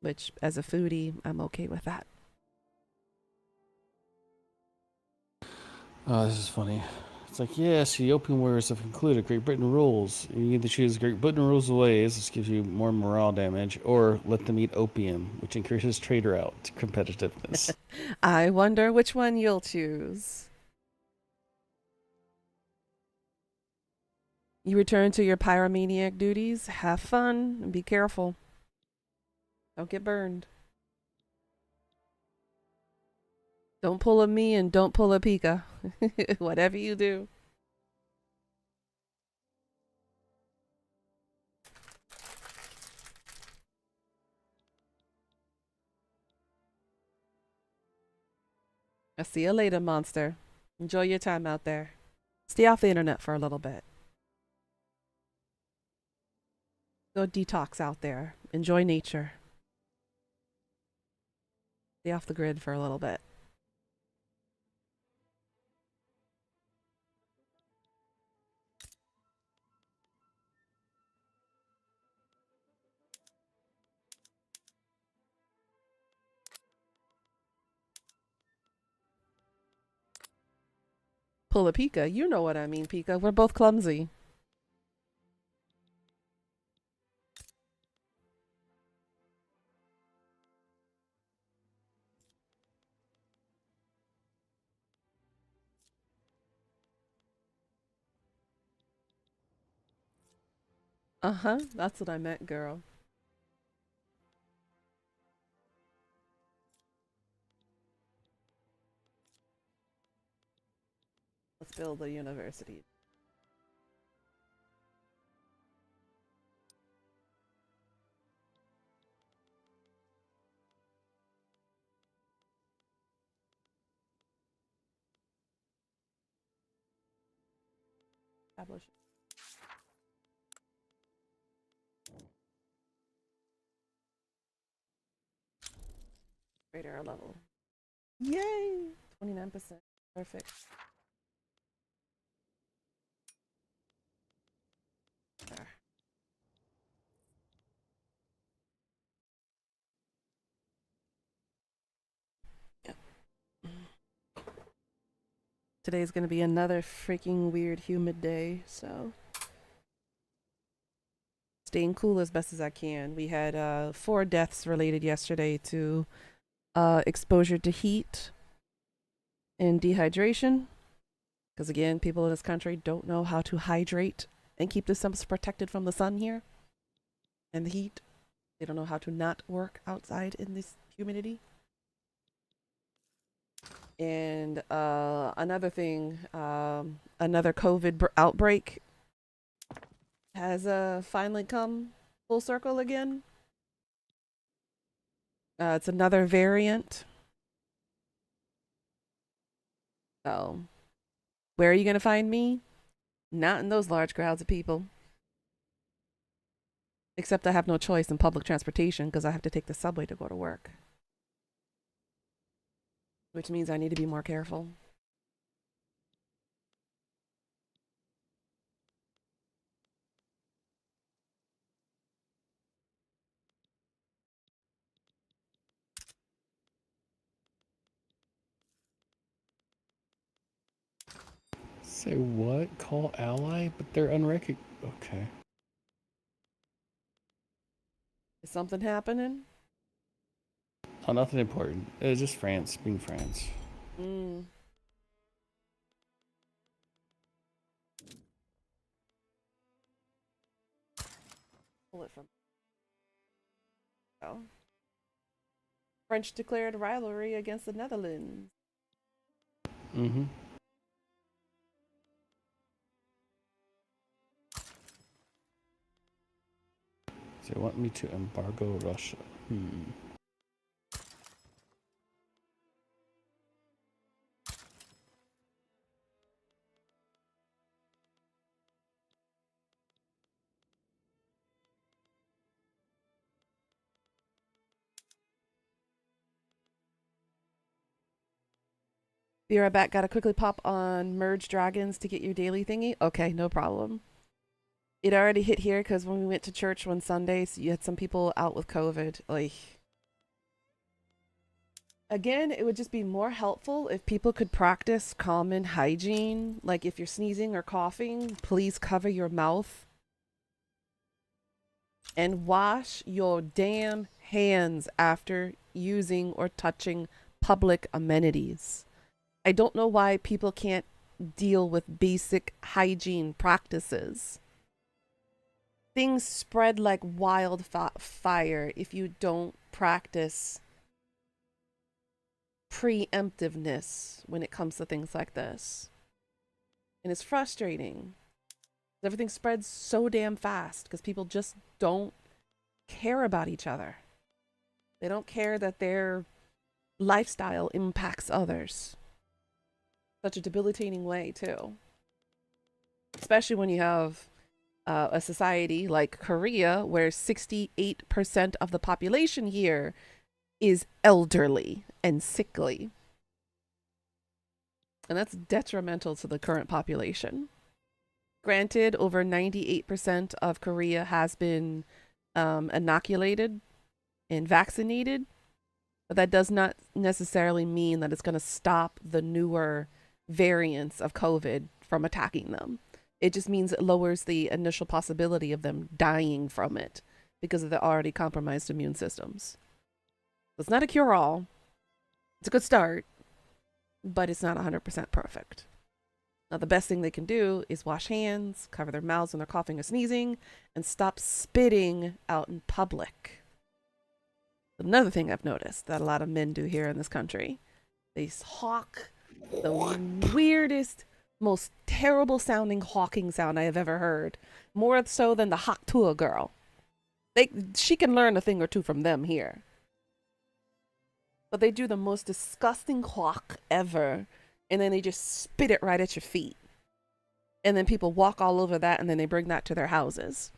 Which, as a foodie, I'm okay with that. Oh, this is funny. It's like, yes, the opium wars have concluded. Great Britain rules. You need to choose Great Britain rules ways. This gives you more morale damage, or let them eat opium, which increases trade route competitiveness. I wonder which one you'll choose. You return to your pyromaniac duties. Have fun and be careful. Don't get burned. Don't pull a me and don't pull a Pika. Whatever you do. I'll see you later, monster. Enjoy your time out there. Stay off the internet for a little bit. Go detox out there. Enjoy nature. Stay off the grid for a little bit. Pull a Pika. You know what I mean, Pika. We're both clumsy. Uh-huh. That's what I meant, girl. Let's build a university. Establish. Greater level. Yay! 29%. Perfect. There. Yep. Today's gonna be another freaking weird humid day, so staying cool as best as I can. We had 4 deaths related yesterday to exposure to heat and dehydration. Because again, people in this country don't know how to hydrate and keep themselves protected from the sun here and the heat. They don't know how to not work outside in this humidity. And another thing, another COVID outbreak has finally come full circle again. It's another variant. So, where are you going to find me? Not in those large crowds of people. Except I have no choice in public transportation because I have to take the subway to go to work. Which means I need to be more careful. Say what? Call ally? But they're unrecognized. Okay. Is something happening? Oh, nothing important. It was just France being France. Mm. Pull it from. Oh. French declared rivalry against the Netherlands. Mm-hmm. They want me to embargo Russia. Be right back. Gotta quickly pop on Merge Dragons to get your daily thingy. Okay, no problem. It already hit here because when we went to church one Sunday, so you had some people out with COVID. Like, again, it would just be more helpful if people could practice common hygiene. Like, if you're sneezing or coughing, please cover your mouth and wash your damn hands after using or touching public amenities. I don't know why people can't deal with basic hygiene practices. Things spread like wildfire if you don't practice preemptiveness when it comes to things like this. And it's frustrating. Everything spreads so damn fast because people just don't care about each other. They don't care that their lifestyle impacts others. Such a debilitating way, too. Especially when you have a society like Korea, where 68% of the population here is elderly and sickly. And that's detrimental to the current population. Granted, over 98% of Korea has been inoculated and vaccinated, but that does not necessarily mean that it's going to stop the newer variants of COVID from attacking them. It just means it lowers the initial possibility of them dying from it because of the already compromised immune systems. It's not a cure-all. It's a good start, but it's not 100% perfect. Now, the best thing they can do is wash hands, cover their mouths when they're coughing or sneezing, and stop spitting out in public. Another thing I've noticed that a lot of men do here in this country, they hawk the weirdest, most terrible sounding hawking sound I have ever heard. More so than the Hak Tua girl. She can learn a thing or two from them here. But they do the most disgusting hawk ever, and then they just spit it right at your feet. And then people walk all over that, and then they bring that to their houses.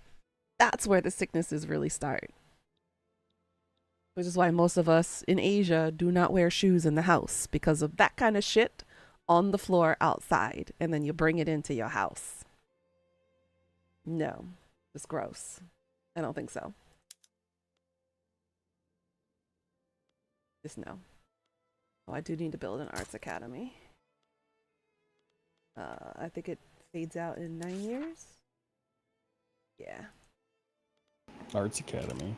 That's where the sicknesses really start. Which is why most of us in Asia do not wear shoes in the house, because of that kind of shit on the floor outside, and then you bring it into your house. No, it's gross. I don't think so. Just no. Oh, I do need to build an arts academy. I think it fades out in 9 years. Yeah. Arts Academy.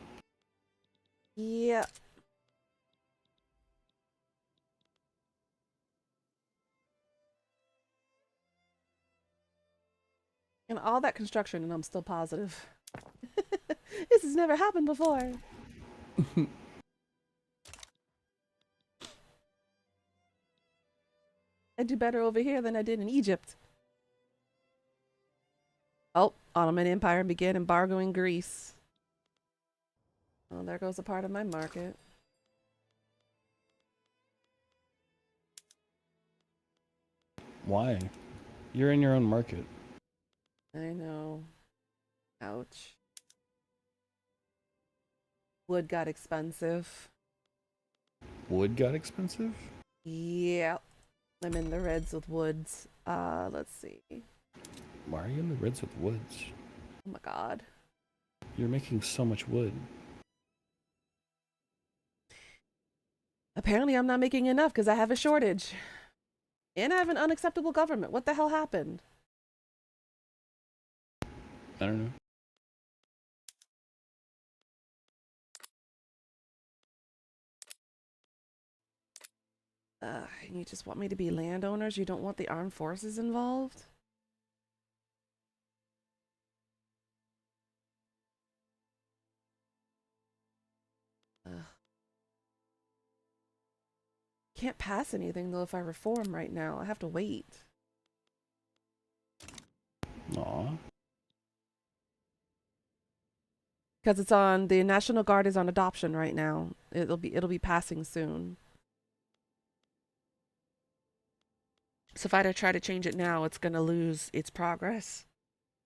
Yeah. And all that construction, and I'm still positive. This has never happened before. I do better over here than I did in Egypt. Oh, Ottoman Empire began embargoing Greece. Oh, there goes a part of my market. Why? You're in your own market. I know. Ouch. Wood got expensive. Wood got expensive? Yep. I'm in the reds with woods. Let's see. Why are you in the reds with woods? Oh my god. You're making so much wood. Apparently I'm not making enough because I have a shortage. And I have an unacceptable government. What the hell happened? I don't know. You just want me to be landowners? You don't want the armed forces involved? Can't pass anything though if I reform right now. I have to wait. Aw. because it's on the National Guard is on adoption right now. It'll be passing soon. So if I try to change it now, it's gonna lose its progress,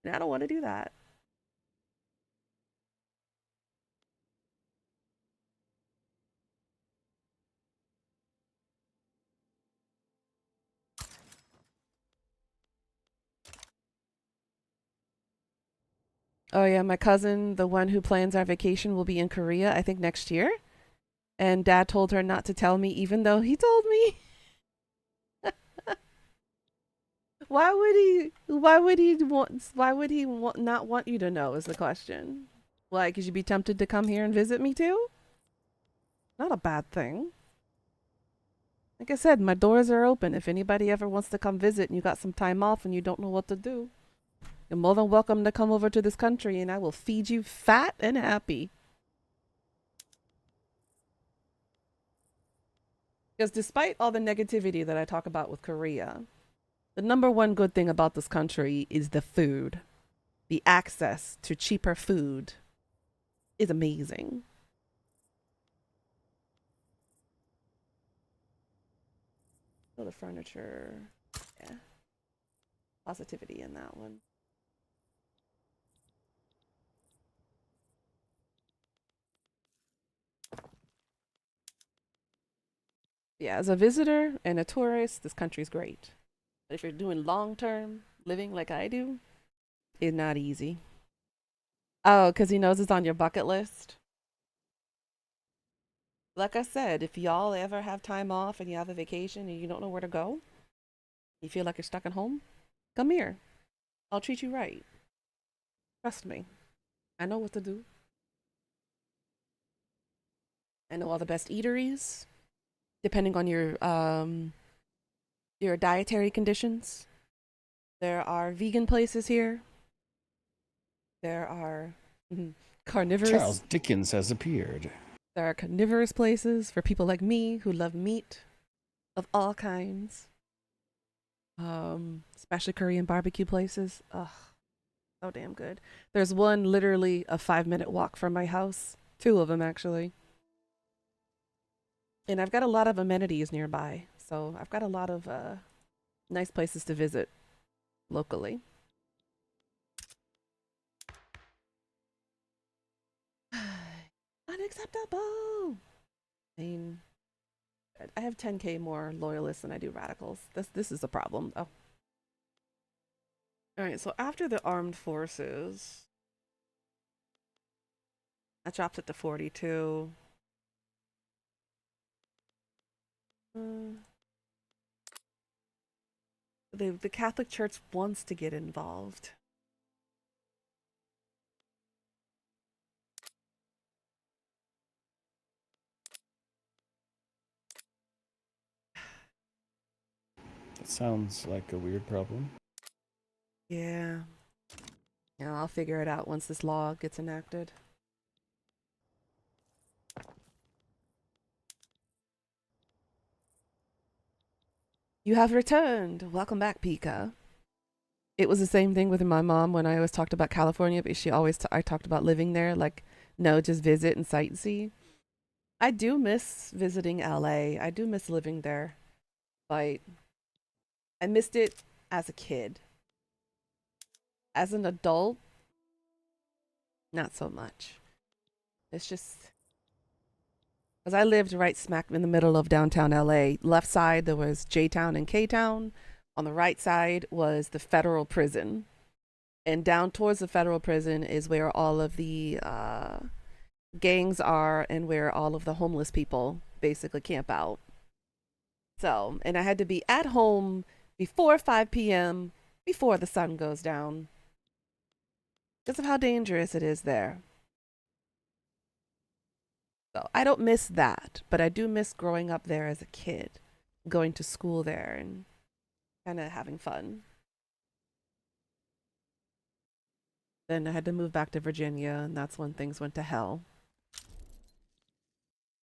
and I don't want to do that. Oh yeah, my cousin, the one who plans our vacation, will be in Korea, I think next year. And Dad told her not to tell me, even though he told me. Why would he? Why would he want? Why would he not want you to know? Is the question. Why? Because you'd be tempted to come here and visit me too. Not a bad thing. Like I said, my doors are open. If anybody ever wants to come visit and you got some time off and you don't know what to do, you're more than welcome to come over to this country and I will feed you fat and happy. Because despite all the negativity that I talk about with Korea, the number one good thing about this country is the food. The access to cheaper food is amazing. Oh, the furniture. Yeah. Positivity in that one. Yeah, as a visitor and a tourist, this country's great. But if you're doing long term living like I do, it's not easy. Oh, because he knows it's on your bucket list. Like I said, if y'all ever have time off and you have a vacation and you don't know where to go, you feel like you're stuck at home, come here. I'll treat you right. Trust me. I know what to do. I know all the best eateries, depending on your dietary conditions. There are vegan places here. There are carnivorous. Charles Dickens has appeared. There are carnivorous places for people like me who love meat of all kinds. Especially Korean barbecue places. Ugh, so damn good. There's one literally a 5-minute walk from my house. 2 of them actually. And I've got a lot of amenities nearby, so I've got a lot of nice places to visit locally. Unacceptable. I mean, I have 10K more loyalists than I do radicals. This is a problem. Oh. All right, so after the armed forces, that drops it to 42. The Catholic Church wants to get involved. That sounds like a weird problem. Yeah. Yeah, I'll figure it out once this law gets enacted. You have returned. Welcome back, Pika. It was the same thing with my mom when I always talked about California, but she always I talked about living there. Like, no, just visit and sightsee. I do miss visiting LA. I do miss living there. But I missed it as a kid. As an adult, not so much. It's just because I lived right smack in the middle of downtown LA. Left side, there was J Town and K Town. On the right side was the federal prison. And down towards the federal prison is where all of the gangs are and where all of the homeless people basically camp out. So, and I had to be at home before 5 p.m., before the sun goes down, because of how dangerous it is there. So I don't miss that, but I do miss growing up there as a kid, going to school there and kind of having fun. Then I had to move back to Virginia, and that's when things went to hell.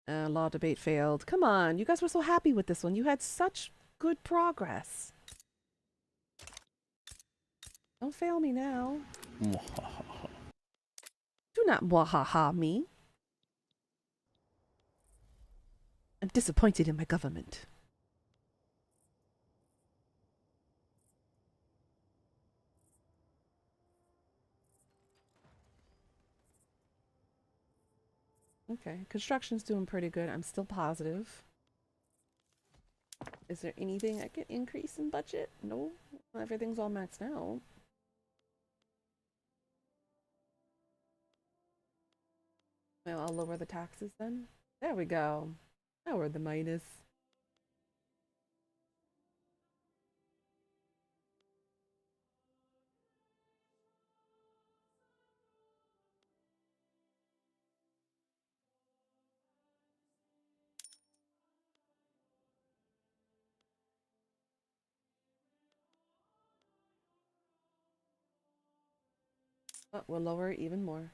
Law debate failed. Come on, you guys were so happy with this one. You had such good progress. Don't fail me now. Do not mwahaha me. I'm disappointed in my government. Okay, construction's doing pretty good. I'm still positive. Is there anything I can increase in budget? No, everything's all maxed out. Well, I'll lower the taxes then. There we go. Lower the minus. Oh, we'll lower it even more.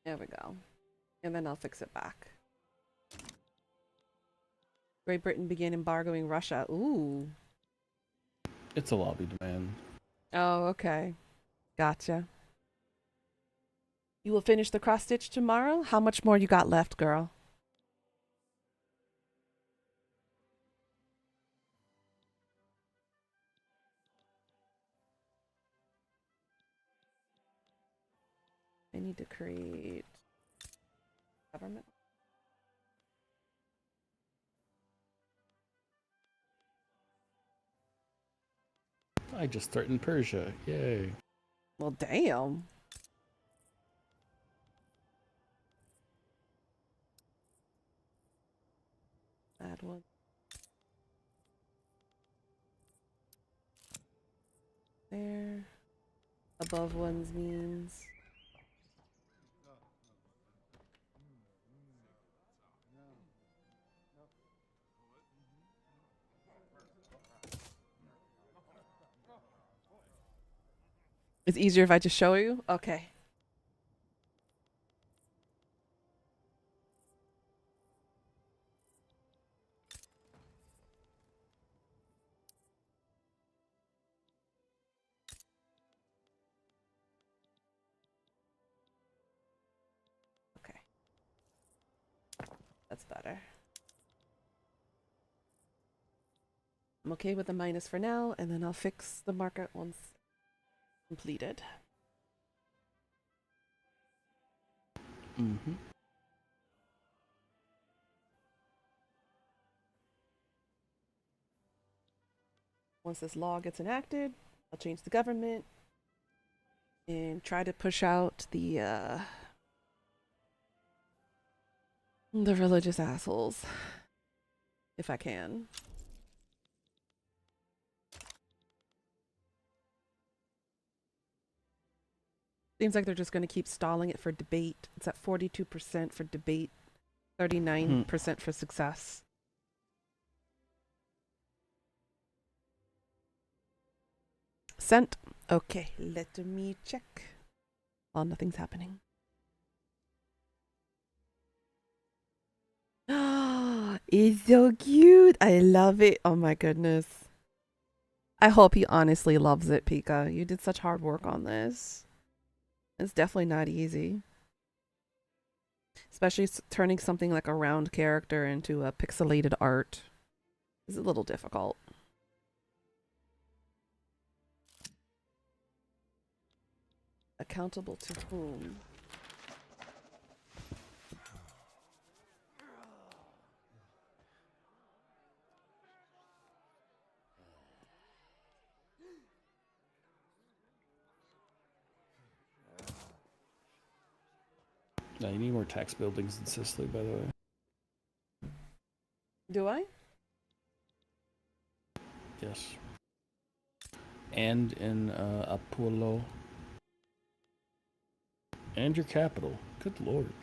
There we go. And then I'll fix it back. Great Britain began embargoing Russia. Ooh. It's a lobby demand. Oh, okay. Gotcha. You will finish the cross stitch tomorrow? How much more you got left, girl? I need to create government. I just threatened Persia. Yay. Well, damn. Add one. There. Above ones means. It's easier if I just show you? Okay. Okay. That's better. I'm okay with the minus for now, and then I'll fix the market once completed. Mm-hmm. Once this law gets enacted, I'll change the government and try to push out the religious assholes if I can. Seems like they're just going to keep stalling it for debate. It's at 42% for debate, 39% for success. Sent. Okay, let me check. Oh, nothing's happening. It's so cute. I love it. Oh my goodness. I hope he honestly loves it, Pika. You did such hard work on this. It's definitely not easy. Especially turning something like a round character into a pixelated art is a little difficult. Accountable to whom? Now you need more tax buildings in Sicily, by the way. Do I? Yes. And in Apollo. And your capital. Good lord.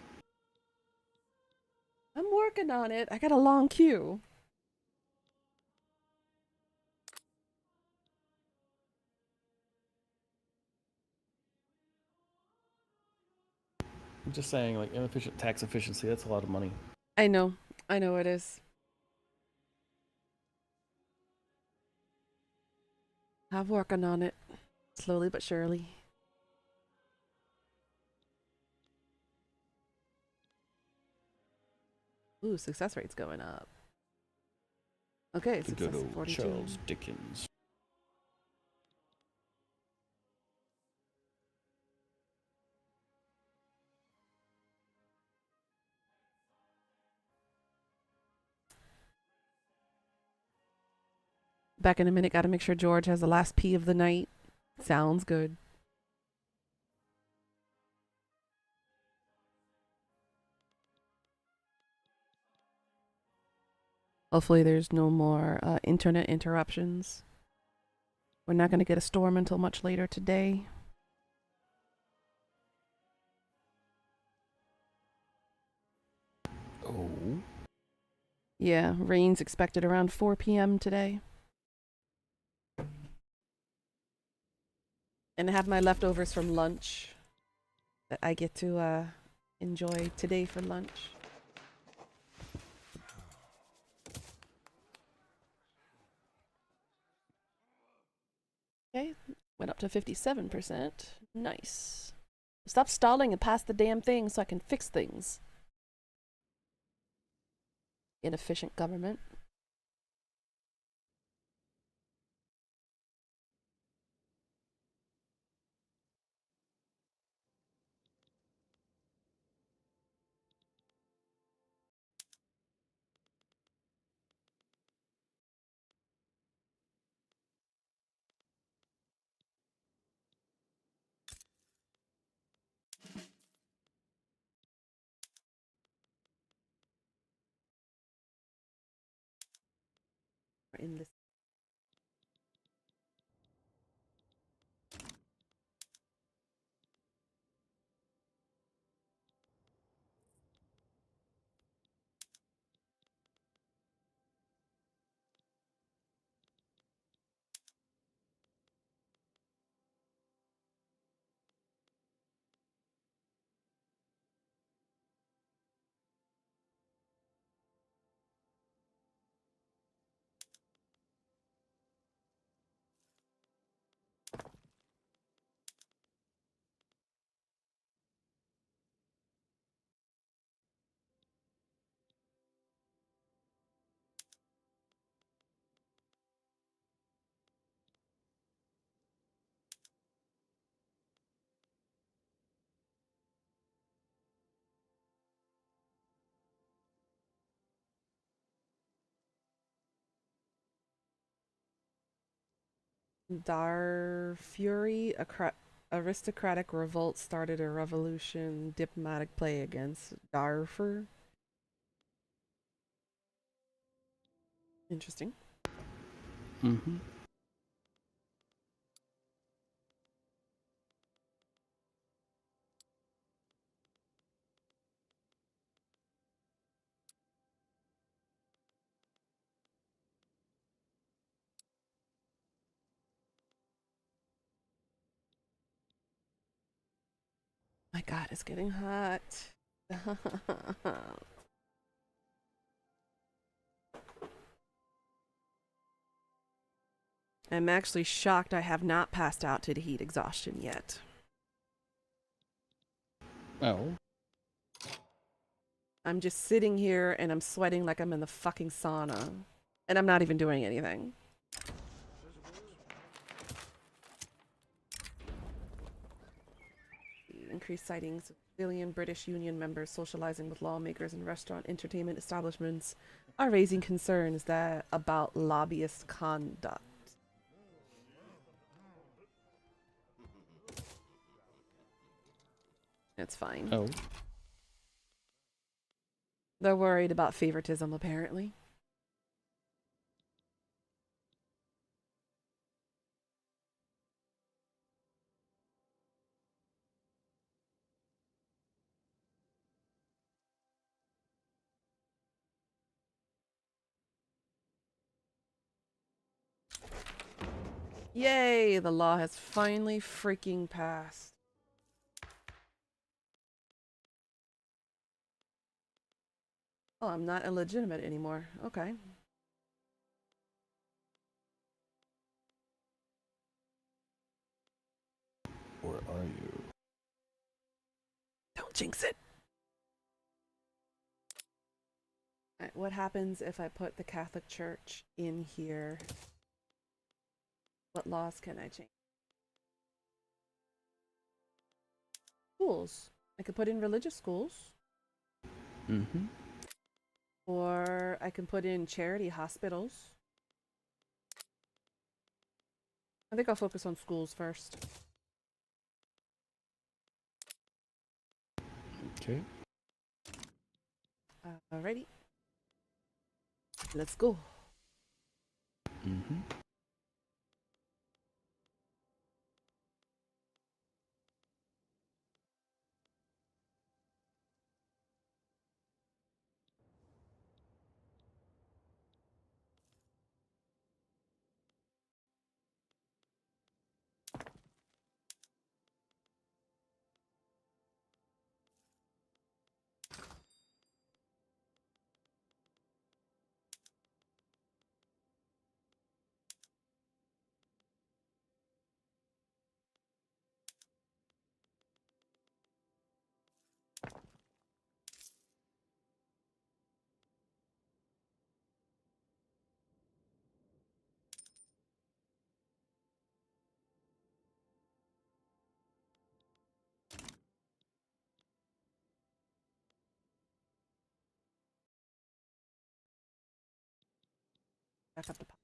I'm working on it. I got a long queue. I'm just saying, like, inefficient tax efficiency, that's a lot of money. I know it is. I'm working on it. Slowly but surely. Ooh, success rate's going up. Okay, The good success at old 42. Charles Dickens. Back in a minute, gotta make sure George has the last pee of the night. Sounds good. Hopefully there's no more internet interruptions. We're not gonna get a storm until much later today. Oh. Yeah, rain's expected around 4 p.m. today. And I have my leftovers from lunch that I get to enjoy today for lunch. Okay, went up to 57%. Nice. Stop stalling and pass the damn thing so I can fix things. Inefficient government. In this. Darfury, aristocratic revolt started a revolution, diplomatic play against Darfur. Interesting. Mm-hmm. My God, it's getting hot. I'm actually shocked I have not passed out to the heat exhaustion yet. Oh. I'm just sitting here and I'm sweating like I'm in the fucking sauna. And I'm not even doing anything. Increased sightings of civilian British Union members socializing with lawmakers and restaurant entertainment establishments are raising concerns that about lobbyist conduct. It's fine. Oh. They're worried about favoritism, apparently. Yay, the law has finally freaking passed. Oh, I'm not illegitimate anymore. Okay. Or are you? Don't jinx it. Alright, what happens if I put the Catholic Church in here? What laws can I change? Schools. I could put in religious schools. Mm-hmm. Or I can put in charity hospitals. I think I'll focus on schools first. Okay. Alrighty. Let's go. Mm-hmm. Back up the pot.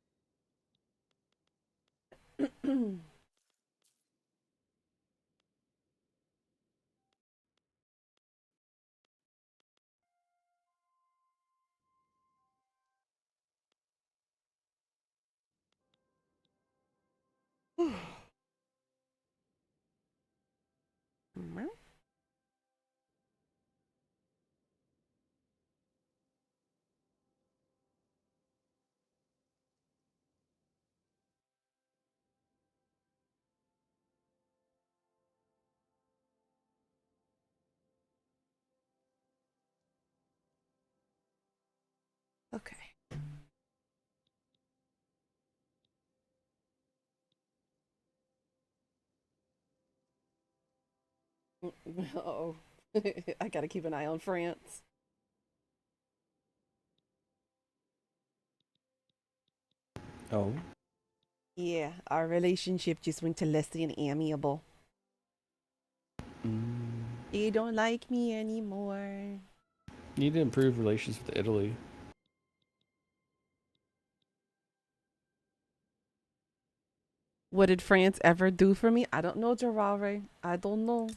Okay. Oh, I gotta keep an eye on France. Oh. Yeah, our relationship just went to less than amiable. Mm. You don't like me anymore. Need to improve relations with Italy. What did France ever do for me? I don't know, Gerare. I don't know.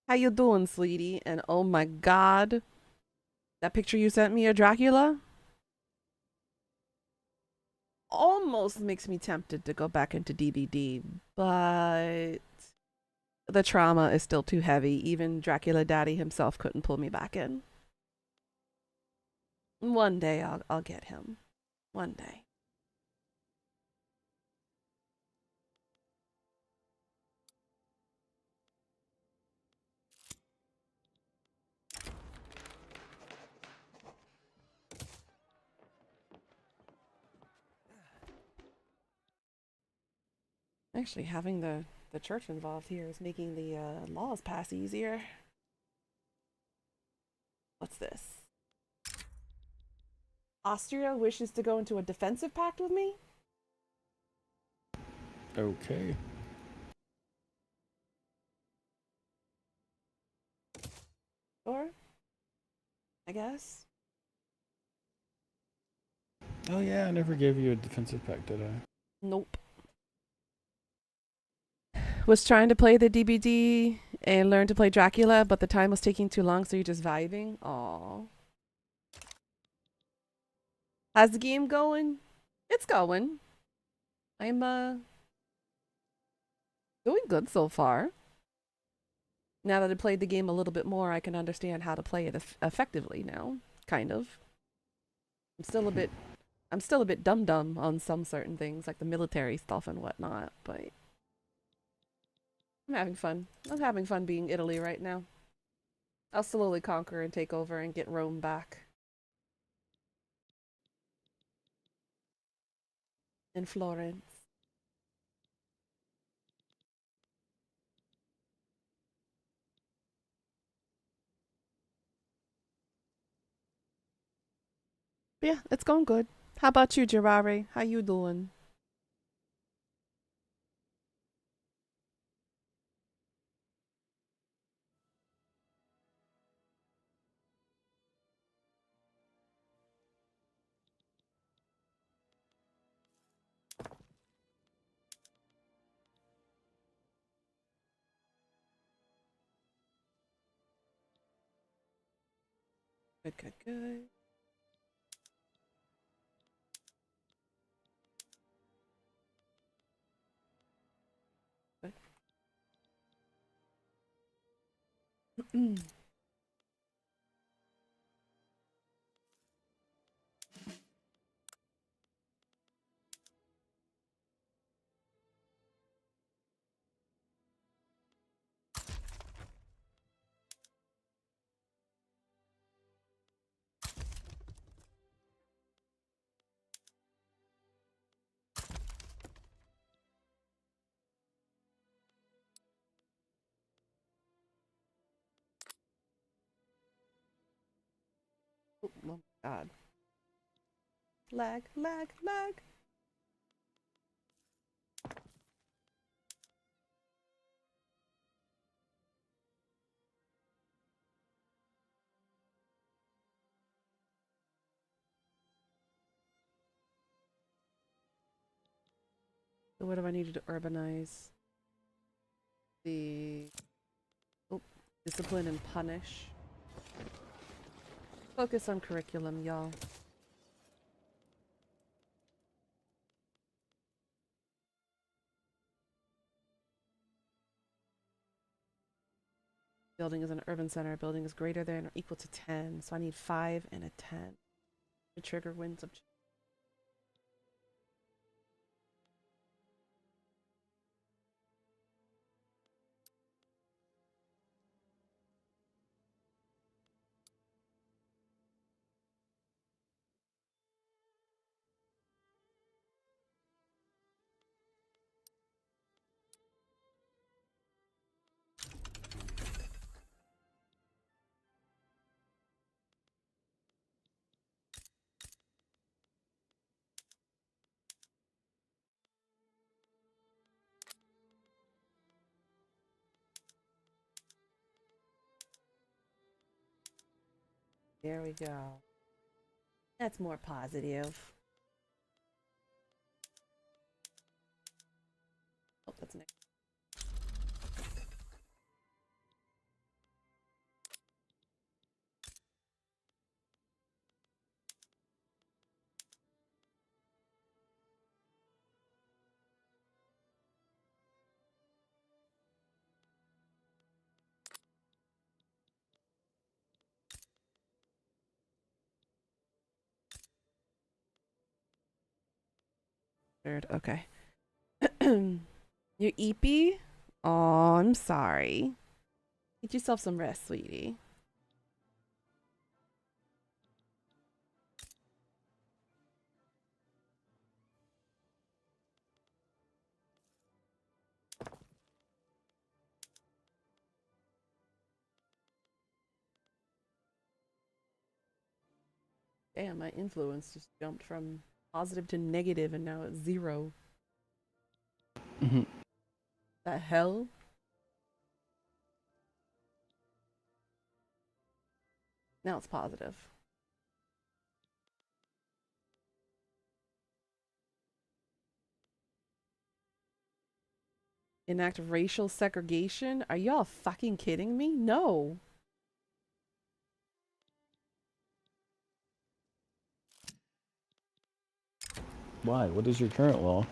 How you doing, sweetie? And oh my god, that picture you sent me of Dracula almost makes me tempted to go back into DDD, but the trauma is still too heavy. Even Dracula Daddy himself couldn't pull me back in. One day I'll get him. One day. Actually, having the church involved here is making the laws pass easier. What's this? Austria wishes to go into a defensive pact with me? Okay. Or, I guess. Oh yeah, I never gave you a defensive pack, did I? Nope. Was trying to play the DBD and learn to play Dracula, but the time was taking too long, so you're just vibing. Aw. How's the game going? It's going. I'm doing good so far. Now that I played the game a little bit more, I can understand how to play it effectively now. Kind of. I'm still a bit dumb dumb on some certain things, like the military stuff and whatnot, but I'm having fun. I'm having fun being Italy right now. I'll slowly conquer and take over and get Rome back. In Florence. But yeah, it's going good. How about you, Jirari? How you doing? Good, good, good. Good. Oh my god. Lag, lag, lag. So what do I need to urbanize? The oh, discipline and punish. Focus on curriculum, y'all. Building is an urban center. Building is greater than or equal to 10. So I need 5 and a 10 to trigger winds of. There we go. That's more positive. Oh, that's next. Third. Okay. You eepy? Oh, I'm sorry. Get yourself some rest, sweetie. Damn, my influence just jumped from positive to negative and now it's 0. Hmm. The hell? Now it's positive. Enact racial segregation? Are y'all fucking kidding me? No. Why? What is your current law?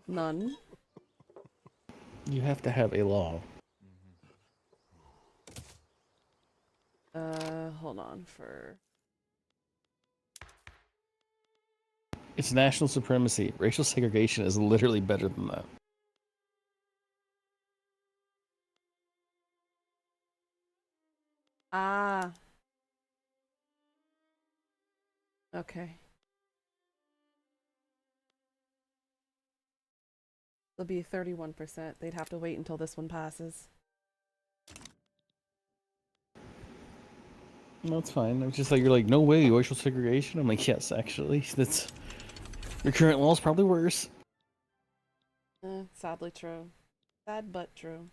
None. You have to have a law. Hold on for. It's national supremacy. Racial segregation is literally better than that. Ah. Okay. It'll be 31%. They'd have to wait until this one passes. No, it's fine. I'm just like, you're like, no way, racial segregation? I'm like, yes, actually. That's your current law's probably worse. Sadly true. Sad but true.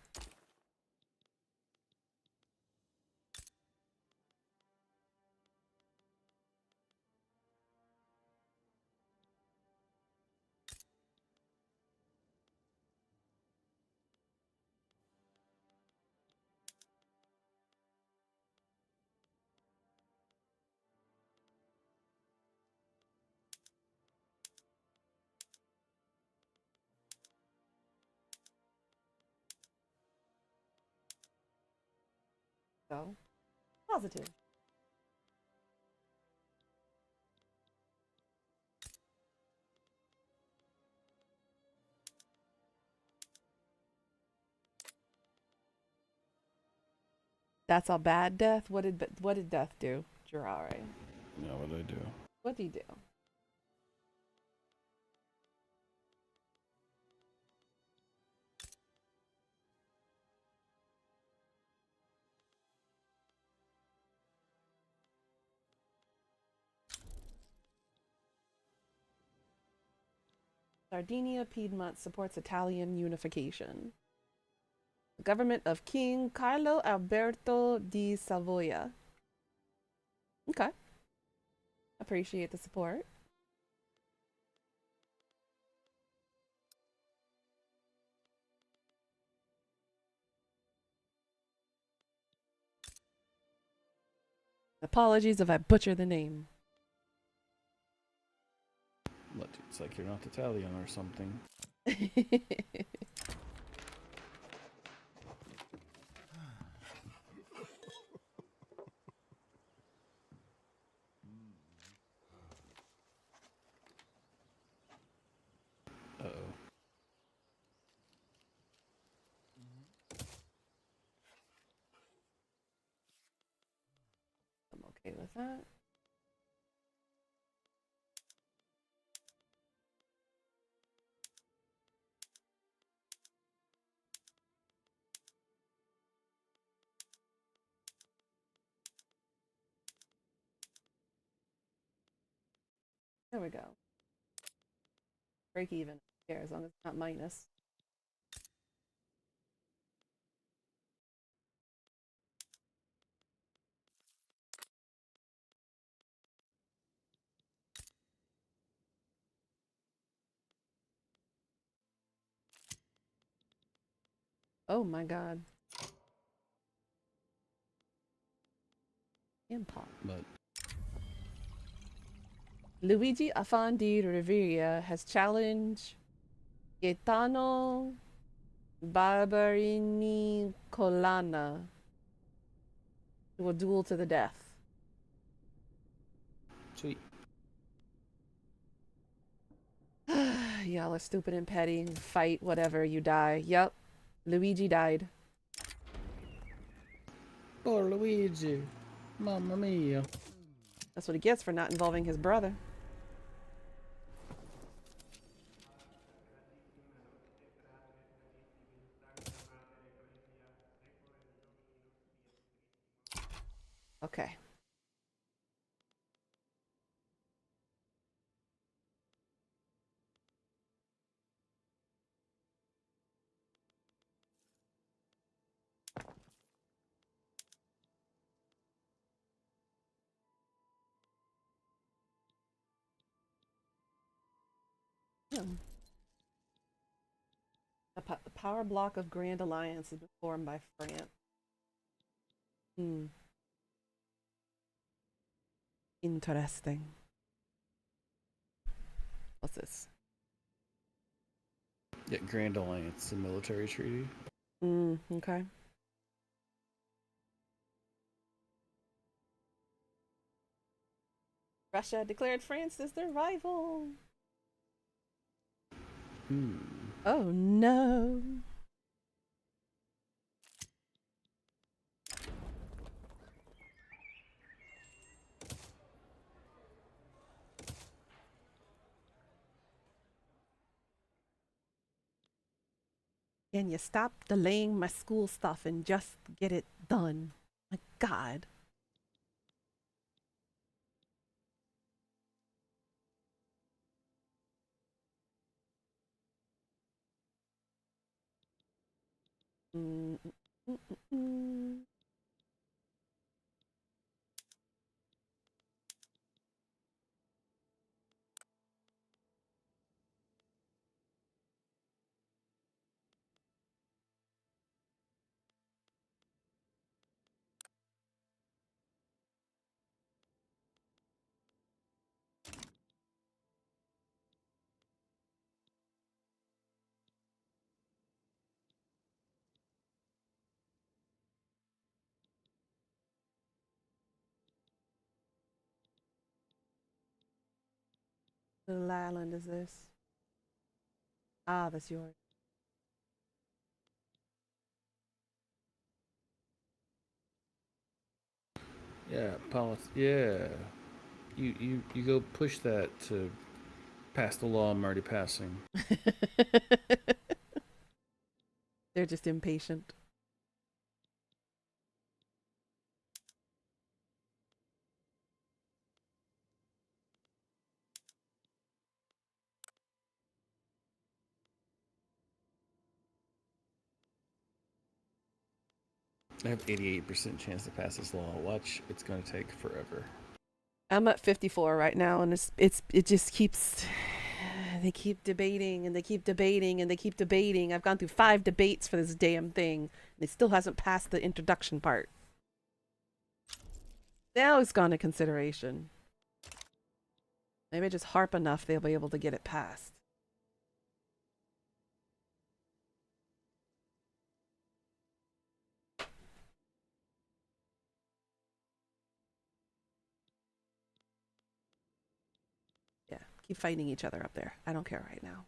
So, positive. That's a bad death. What did death do, Jirare? Yeah, what did I do? What did he do? Sardinia Piedmont supports Italian unification. The government of King Carlo Alberto di Savoia. Okay. Appreciate the support. Apologies if I butcher the name. What, it's like you're not Italian or something. Uh-oh. I'm okay with that. There we go. Break even. Here, as long as it's not minus. Oh my god. Impop. But Luigi Affandi Riviera has challenged Gaetano Barberini Colana to a duel to the death. sweet. Y'all are stupid and petty. Fight, whatever, you die. Yep. Luigi died. Poor Luigi. Mamma mia. That's what he gets for not involving his brother. Okay. Hmm. The power block of Grand Alliance has been formed by France. Hmm. Interesting. What's this? Yeah, Grand Alliance, the military treaty. Okay. Russia declared France as their rival. Hmm. Oh no. Can you stop delaying my school stuff and just get it done? My God. Mm, mm, mm, mm, mm. Little island is this? Ah, that's yours. Yeah, yeah. You go push that to pass the law I'm already passing. They're just impatient. I have 88% chance to pass this law. Watch, it's going to take forever. I'm at 54 right now, and it just keeps. They keep debating and they keep debating and they keep debating. I've gone through 5 debates for this damn thing, and it still hasn't passed the introduction part. Now it's gone to consideration. Maybe I just harp enough, they'll be able to get it passed. Yeah, keep fighting each other up there. I don't care right now.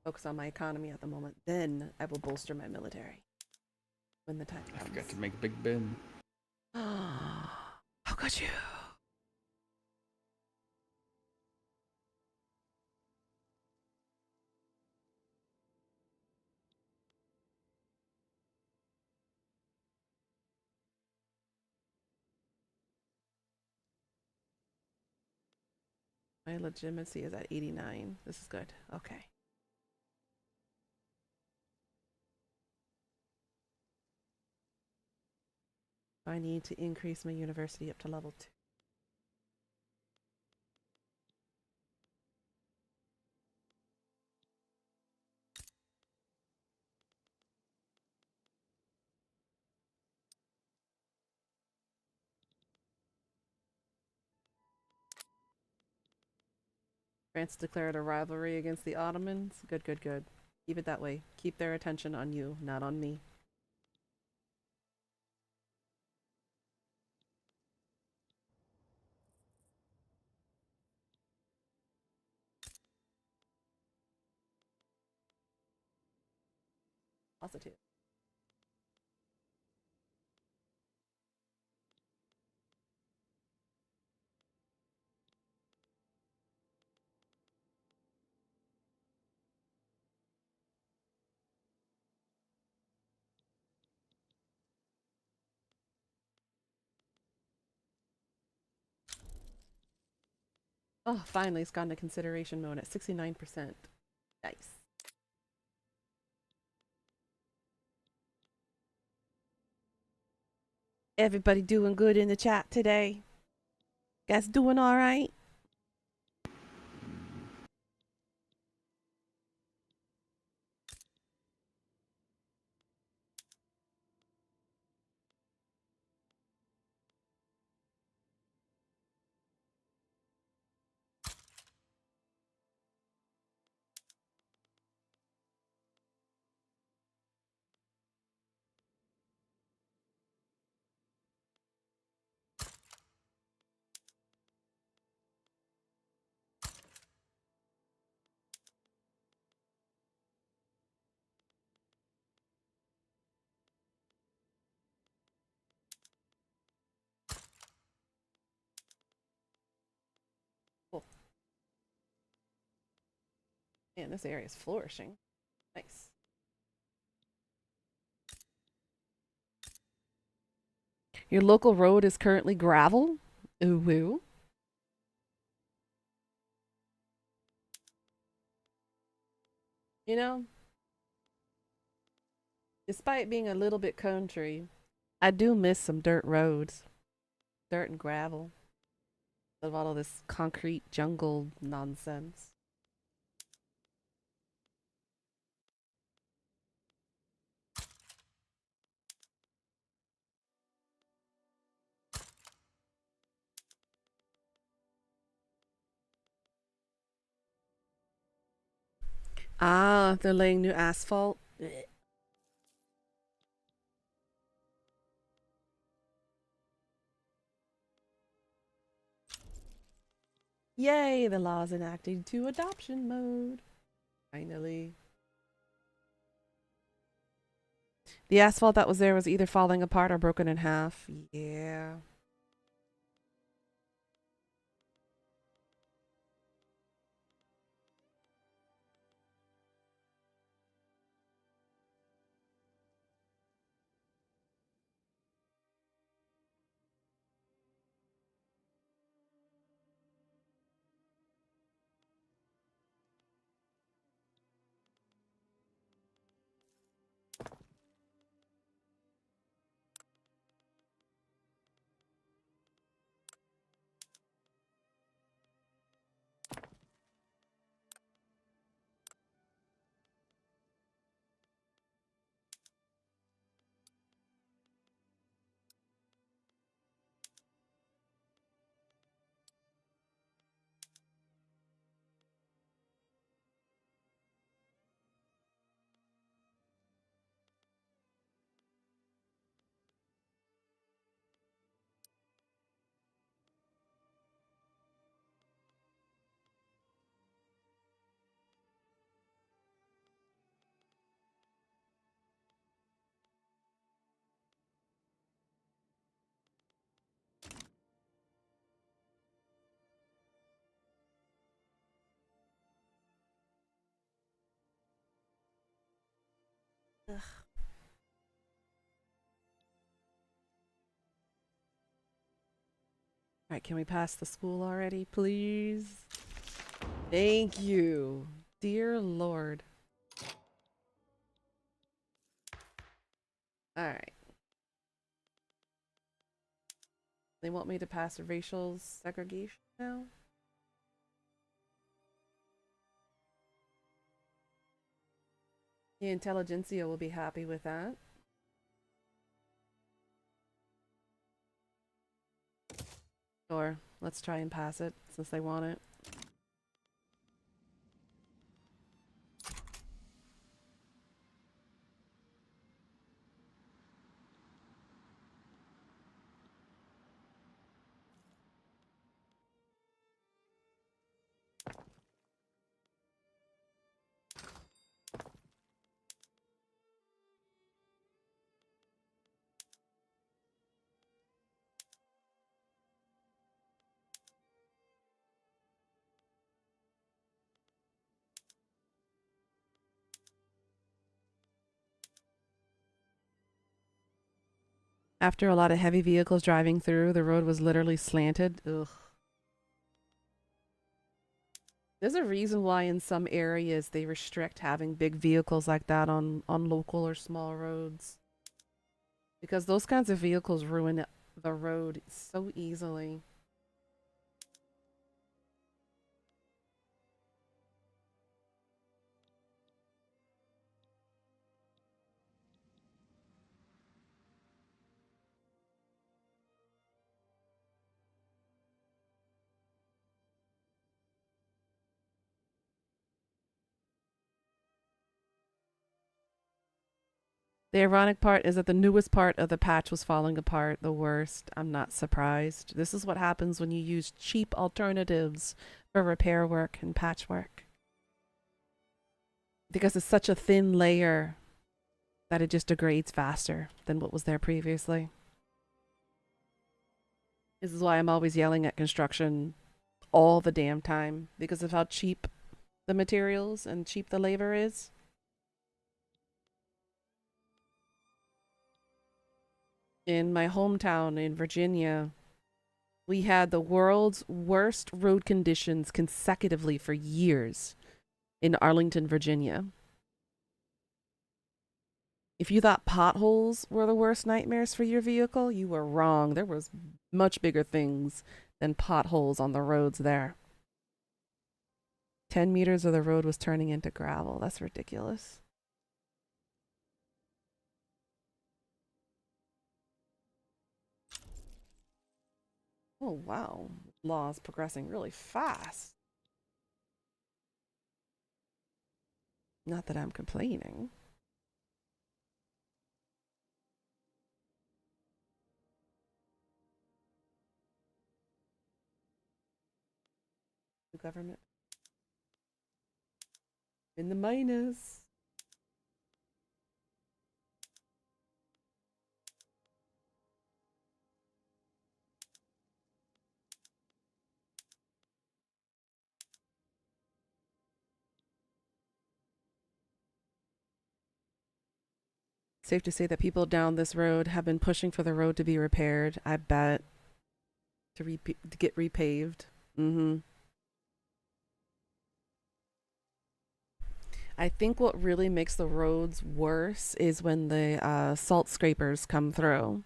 Focus on my economy at the moment. Then I will bolster my military when the time comes. I forgot to make Big Ben. How could you? My legitimacy is at 89. This is good. Okay. I need to increase my university up to level 2. France declared a rivalry against the Ottomans. Good, good, good. Keep it that way. Keep their attention on you, not on me. Positive. Oh, finally, it's gone to consideration mode at 69%. Nice. Everybody doing good in the chat today? Guys doing all right? Cool. Man, this area is flourishing. Nice. Your local road is currently gravel? Ooh, woo. You know, Despite being a little bit country, I do miss some dirt roads, dirt and gravel, of all of this concrete jungle nonsense. Ah, they're laying new asphalt. Blech. Yay, the law's enacted to adoption mode. Finally. The asphalt that was there was either falling apart or broken in half. Yeah. Ugh. All right, can we pass the school already, please? Thank you. Dear Lord. All right. They want me to pass racial segregation now? The intelligentsia will be happy with that. Or let's try and pass it since they want it. After a lot of heavy vehicles driving through, the road was literally slanted. Ugh. There's a reason why in some areas they restrict having big vehicles like that on local or small roads. Because those kinds of vehicles ruin the road so easily. The ironic part is that the newest part of the patch was falling apart the worst. I'm not surprised. This is what happens when you use cheap alternatives for repair work and patchwork. Because it's such a thin layer that it just degrades faster than what was there previously. This is why I'm always yelling at construction all the damn time because of how cheap the materials and cheap the labor is. In my hometown in Virginia, we had the world's worst road conditions consecutively for years in Arlington, Virginia. If you thought potholes were the worst nightmares for your vehicle, you were wrong. There was much bigger things than potholes on the roads there. 10 meters of the road was turning into gravel. That's ridiculous. Oh, wow. Law is progressing really fast. Not that I'm complaining. The government in the minus. Safe to say that people down this road have been pushing for the road to be repaired. I bet to get repaved. Mm-hmm. I think what really makes the roads worse is when the salt scrapers come through.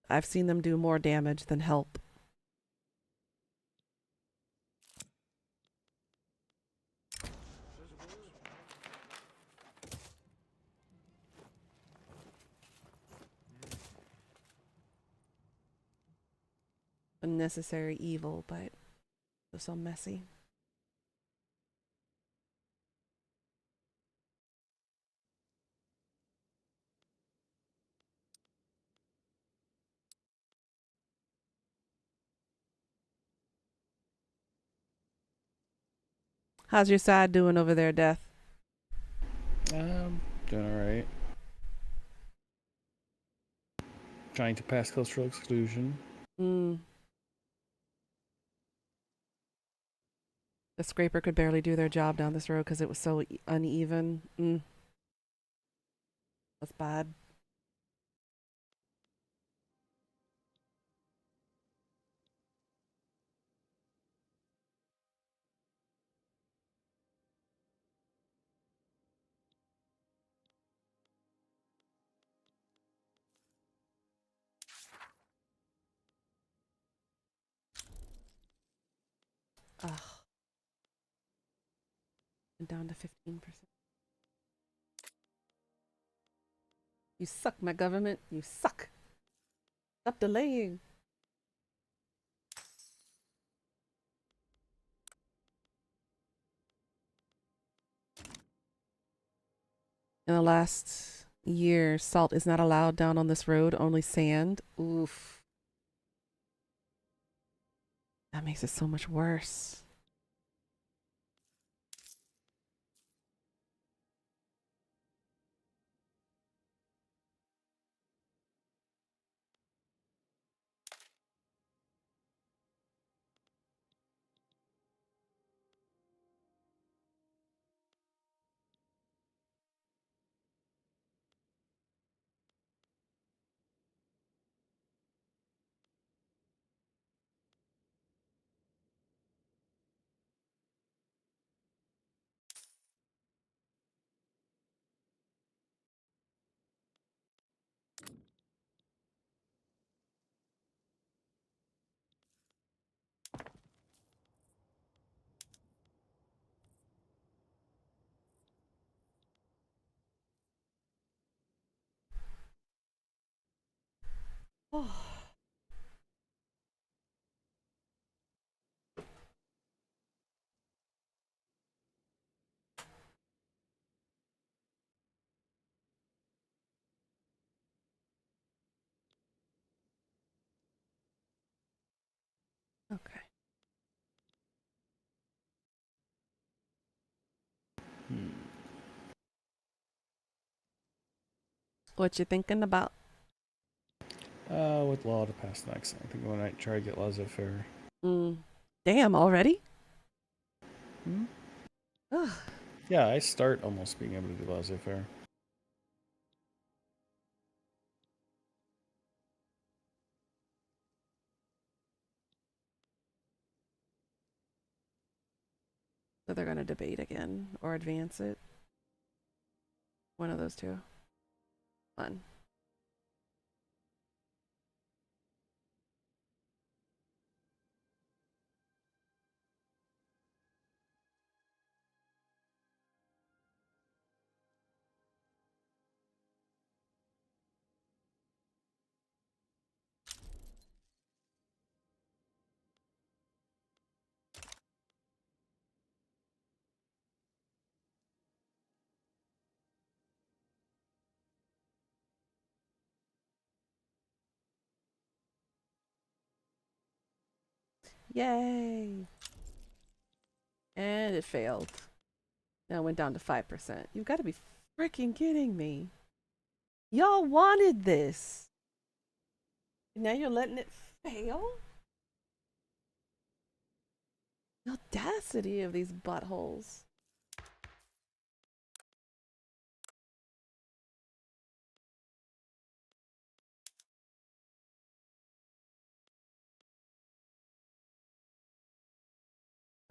I've seen them do more damage than help. Unnecessary evil, but so messy. How's your side doing over there, Death? Doing all right. Trying to pass cultural exclusion. Mm. The scraper could barely do their job down this road because it was so uneven. That's bad. Ugh. And down to 15%. You suck, my government. You suck. Stop delaying. In the last year, salt is not allowed down on this road, only sand. Oof. That makes it so much worse. Oh. Okay. What you thinking about? What law to pass next? I think I might try to get laissez-faire. Damn, already? Hmm? Ugh. Yeah, I start almost being able to do laissez-faire. So they're gonna debate again or advance it. One of those two. Fun. Yay! And it failed. Now it went down to 5%. You've got to be freaking kidding me. Y'all wanted this. Now you're letting it fail? The audacity of these buttholes.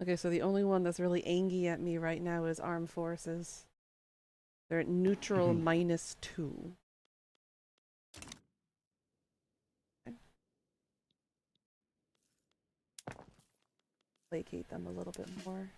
Okay, so the only one that's really angry at me right now is Armed Forces. They're at neutral -2. Placate them a little bit more.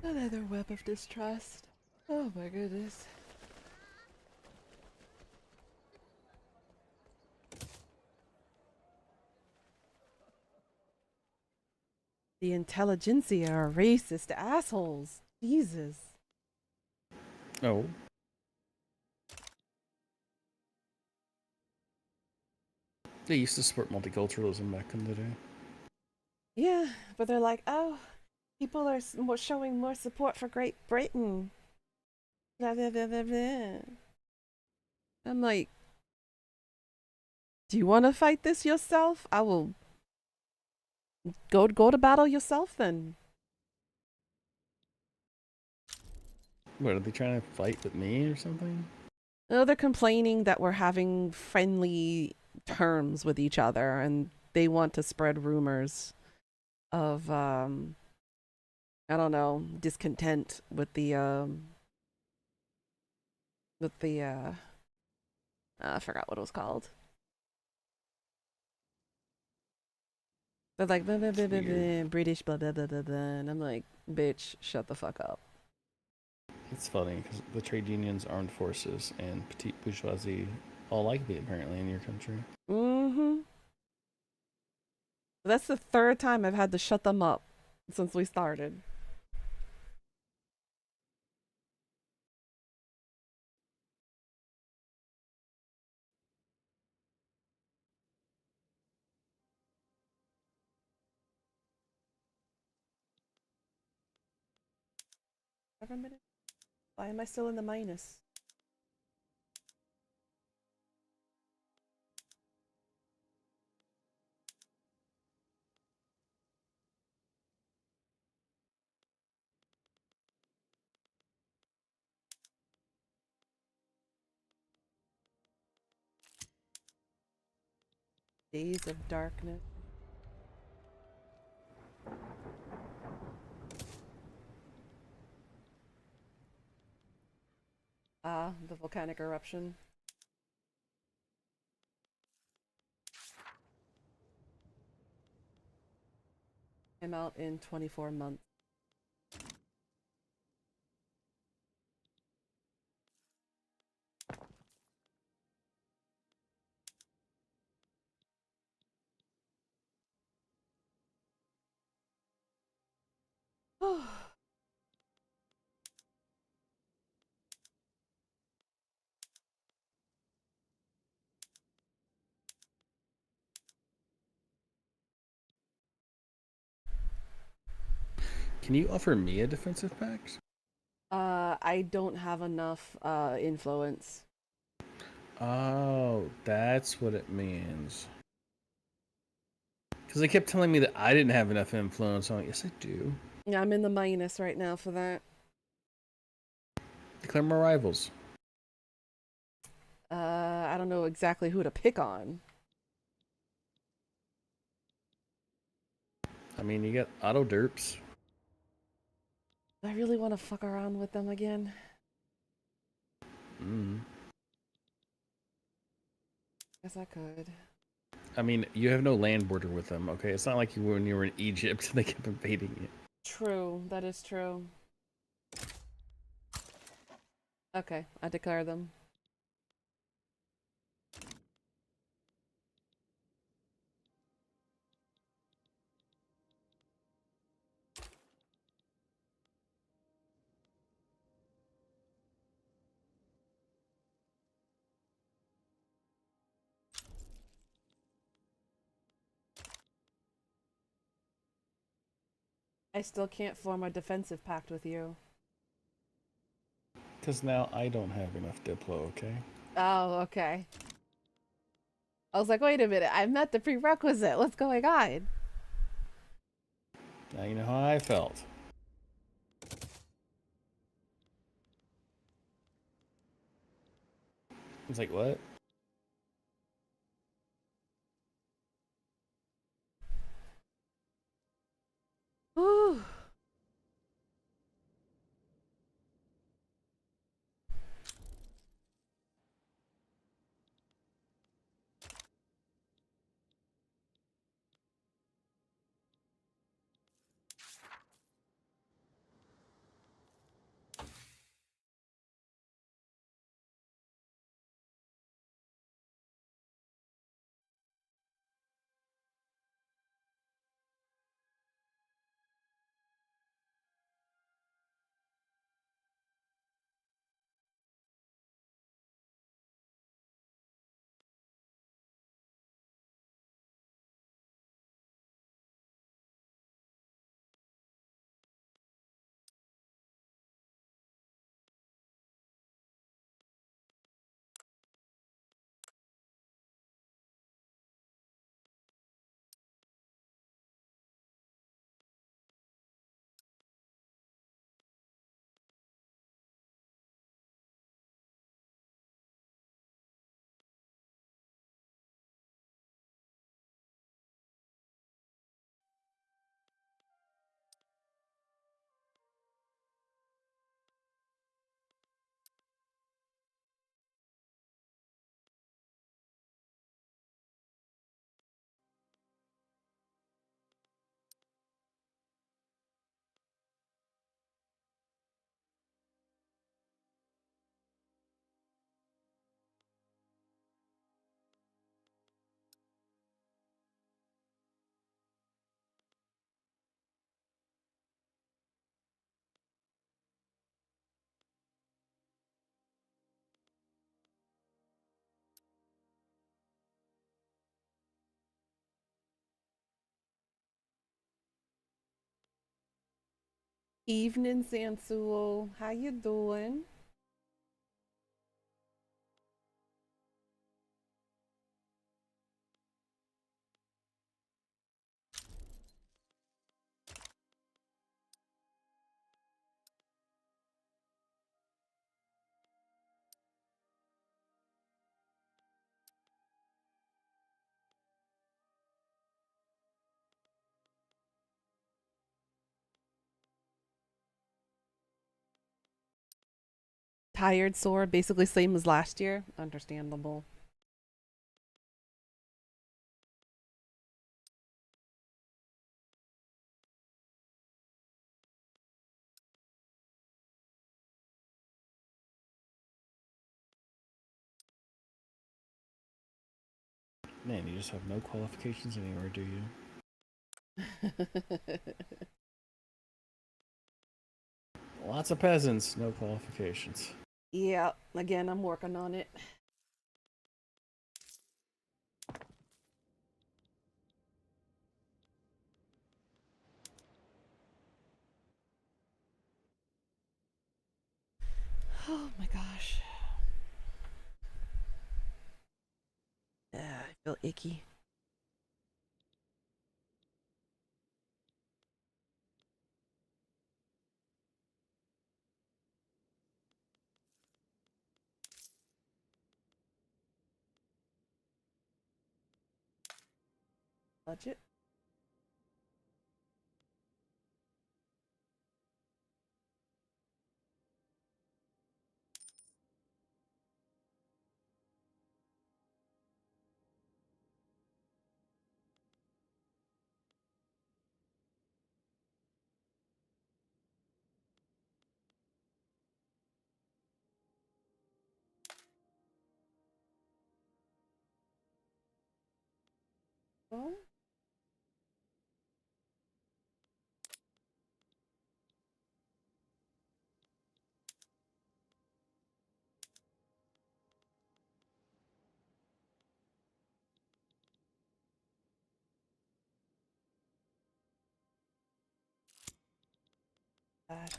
Another web of distrust. Oh my goodness. The intelligentsia are racist assholes. Jesus. Oh. They used to support multiculturalism back in the day. Yeah, but they're like, oh, people are showing more support for Great Britain. Blah, blah, blah, blah, blah. I'm like, do you want to fight this yourself? I will go to battle yourself then. What, are they trying to fight with me or something? No, they're complaining that we're having friendly terms with each other and they want to spread rumors of I don't know, discontent with the I forgot what it was called. They're like blah, blah, blah, blah, blah, British blah blah blah blah blah, and I'm like, bitch, shut the fuck up. It's funny because the trade unions, armed forces, and petite bourgeoisie all like me apparently in your country. Mm-hmm. That's the third time I've had to shut them up since we started. Minutes? Why am I still in the minus? Days of Darkness. Ah, the volcanic eruption. Came out in 24 months. Can you offer me a defensive pact? I don't have enough influence. Oh, that's what it means. Because they kept telling me that I didn't have enough influence. I'm like, yes, I do. Yeah, I'm in the minus right now for that. Declare more rivals. I don't know exactly who to pick on. I mean, you got auto derps. Do I really want to fuck around with them again? Mm. Guess I could. I mean, you have no land border with them, okay? It's not like you were when you were in Egypt and they kept invading you. True, that is true. Okay, I declare them. I still can't form a defensive pact with you. Because now I don't have enough Diplo, okay? Oh, okay. I was like, wait a minute, I met the prerequisite. What's going on? Now you know how I felt. It's like, what? Whew. Evening, Sansul. How you doing? Tired, sore, basically same as last year. Understandable. Man, you just have no qualifications anywhere, do you? Lots of peasants, no qualifications. Yeah, again, I'm working on it. Oh my gosh. I feel icky. Budget. Oh. God.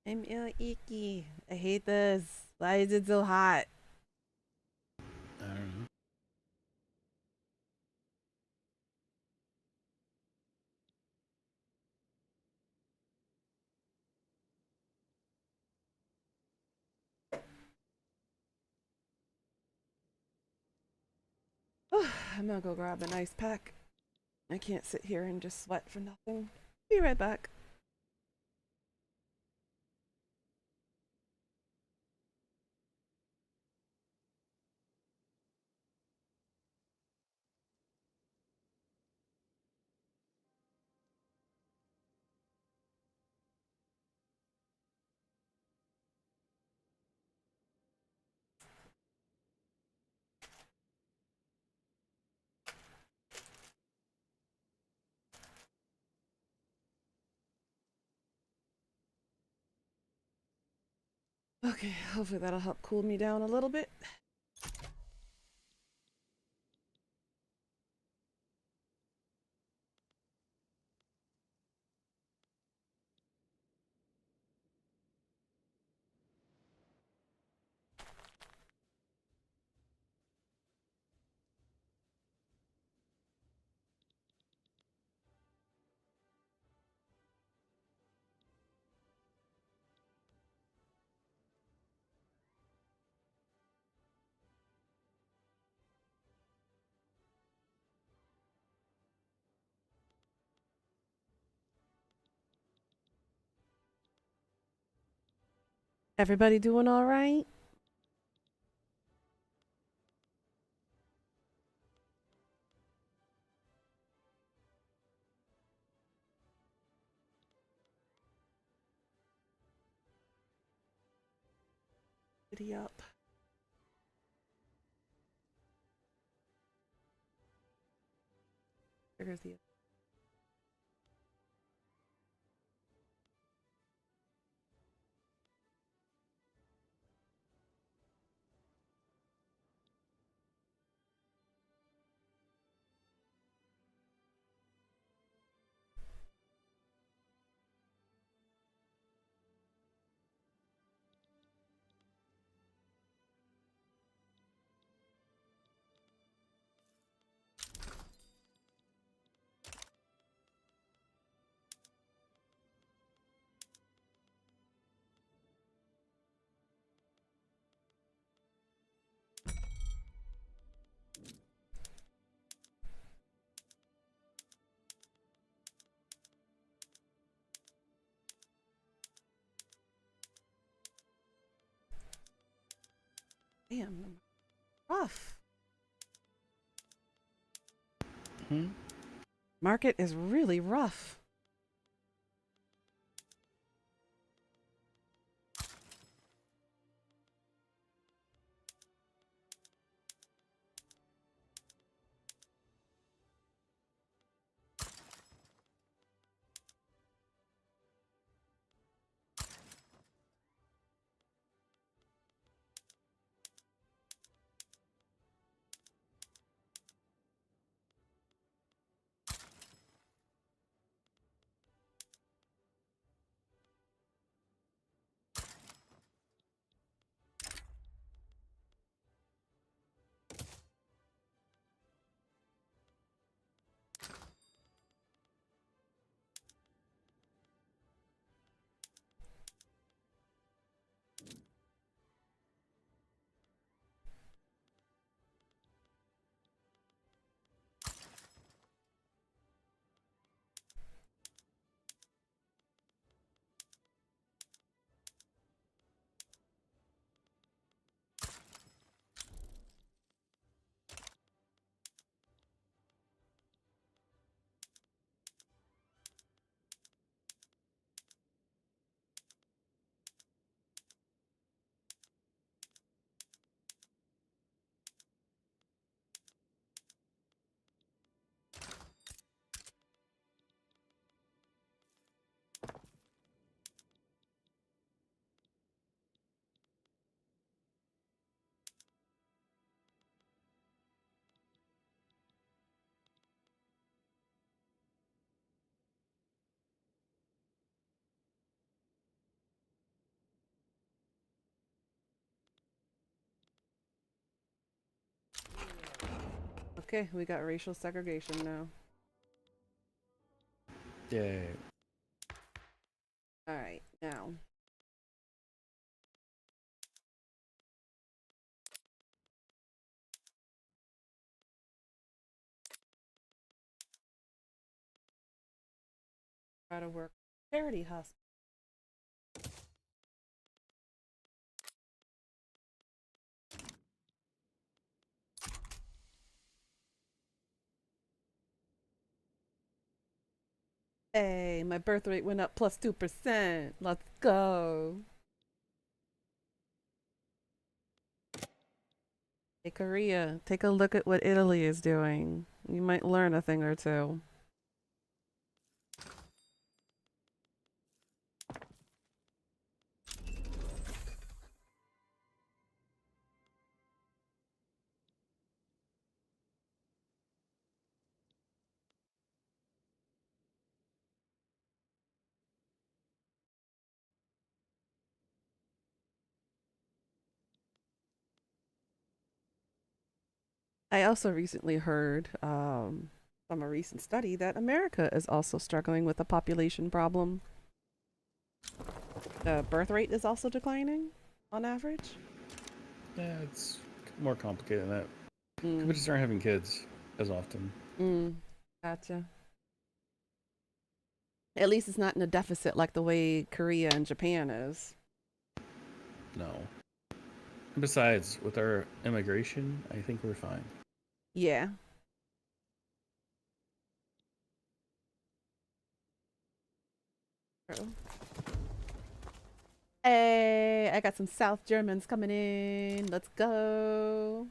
I'm ill icky. I hate this. Why is it so hot? I don't know. I'm gonna go grab an ice pack. I can't sit here and just sweat for nothing. Be right back. Okay, hopefully that'll help cool me down a little bit. Everybody doing all right? Giddy up. There's the. Damn, rough. Hmm? Market is really rough. Okay, we got racial segregation now. Yay. All right, now. Try to work charity hospital. Hey, my birth rate went up plus 2%. Let's go. Hey, Korea, take a look at what Italy is doing. You might learn a thing or two. I also recently heard from a recent study that America is also struggling with a population problem. The birth rate is also declining on average. Yeah, it's more complicated than that. People Mm, just aren't having kids as often. mm, gotcha. At least it's not in a deficit like the way Korea and Japan is. No. And besides, with our immigration, I think we're fine. Yeah. True. Hey, I got some South Germans coming in. Let's go.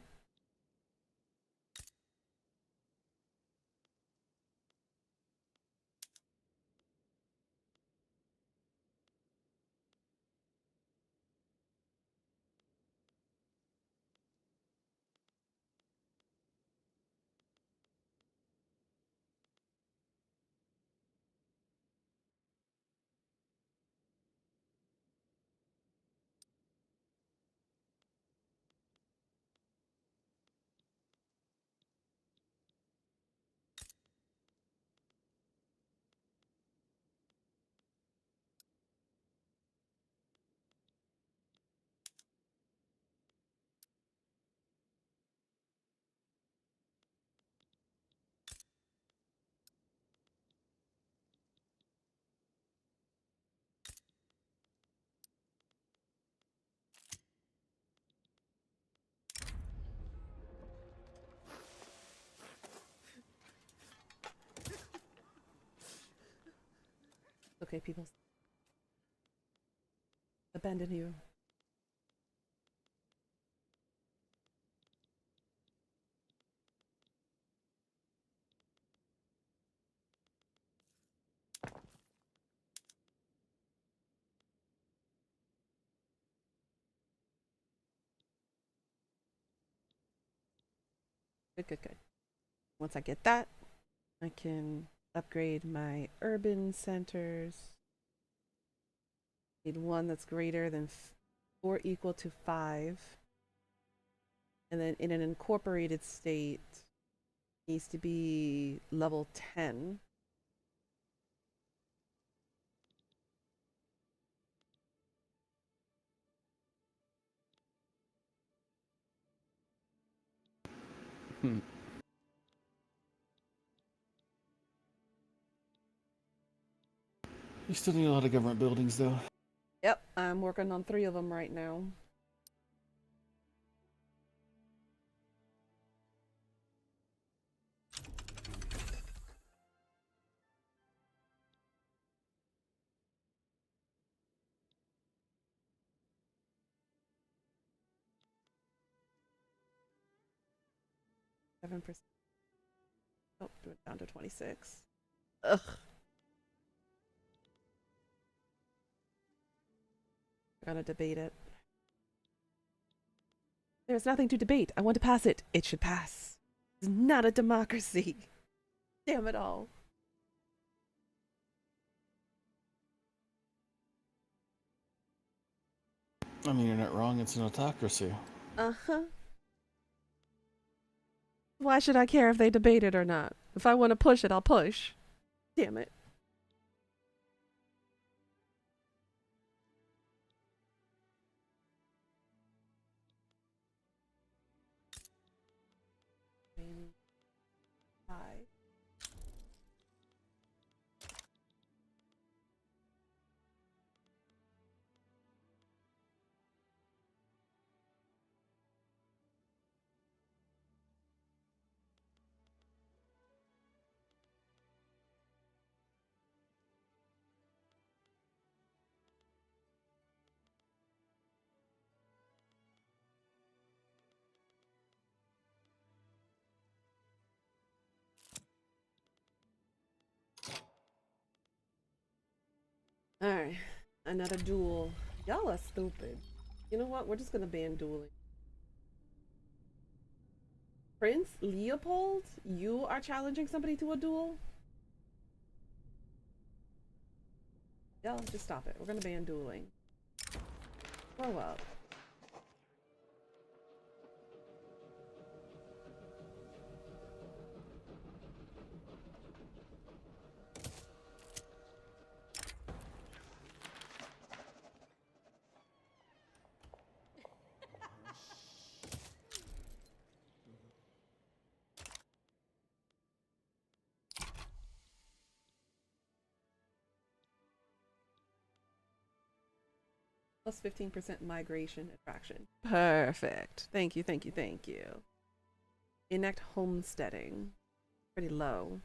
Okay, people. Abandon you. Good, good, good. Once I get that, I can upgrade my urban centers. Need one that's greater than or equal to 5. And then in an incorporated state, needs to be level 10. Hmm. You still need a lot of government buildings, though. Yep, I'm working on 3 of them right now. $7%. Oh, do it down to 26. Ugh. We're gonna debate it. There's nothing to debate. I want to pass it. It should pass. It's not a democracy. Damn it all. I mean, you're not wrong. It's an autocracy. Uh-huh. Why should I care if they debate it or not? If I want to push it, I'll push. Damn it. Hi. Alright. Another duel. Y'all are stupid. You know what? We're just gonna ban dueling. Prince Leopold? You are challenging somebody to a duel? Y'all, just stop it. We're gonna ban dueling. Grow up. Plus 15% migration attraction. Perfect. Thank you, thank you, thank you. Enact homesteading. Pretty low.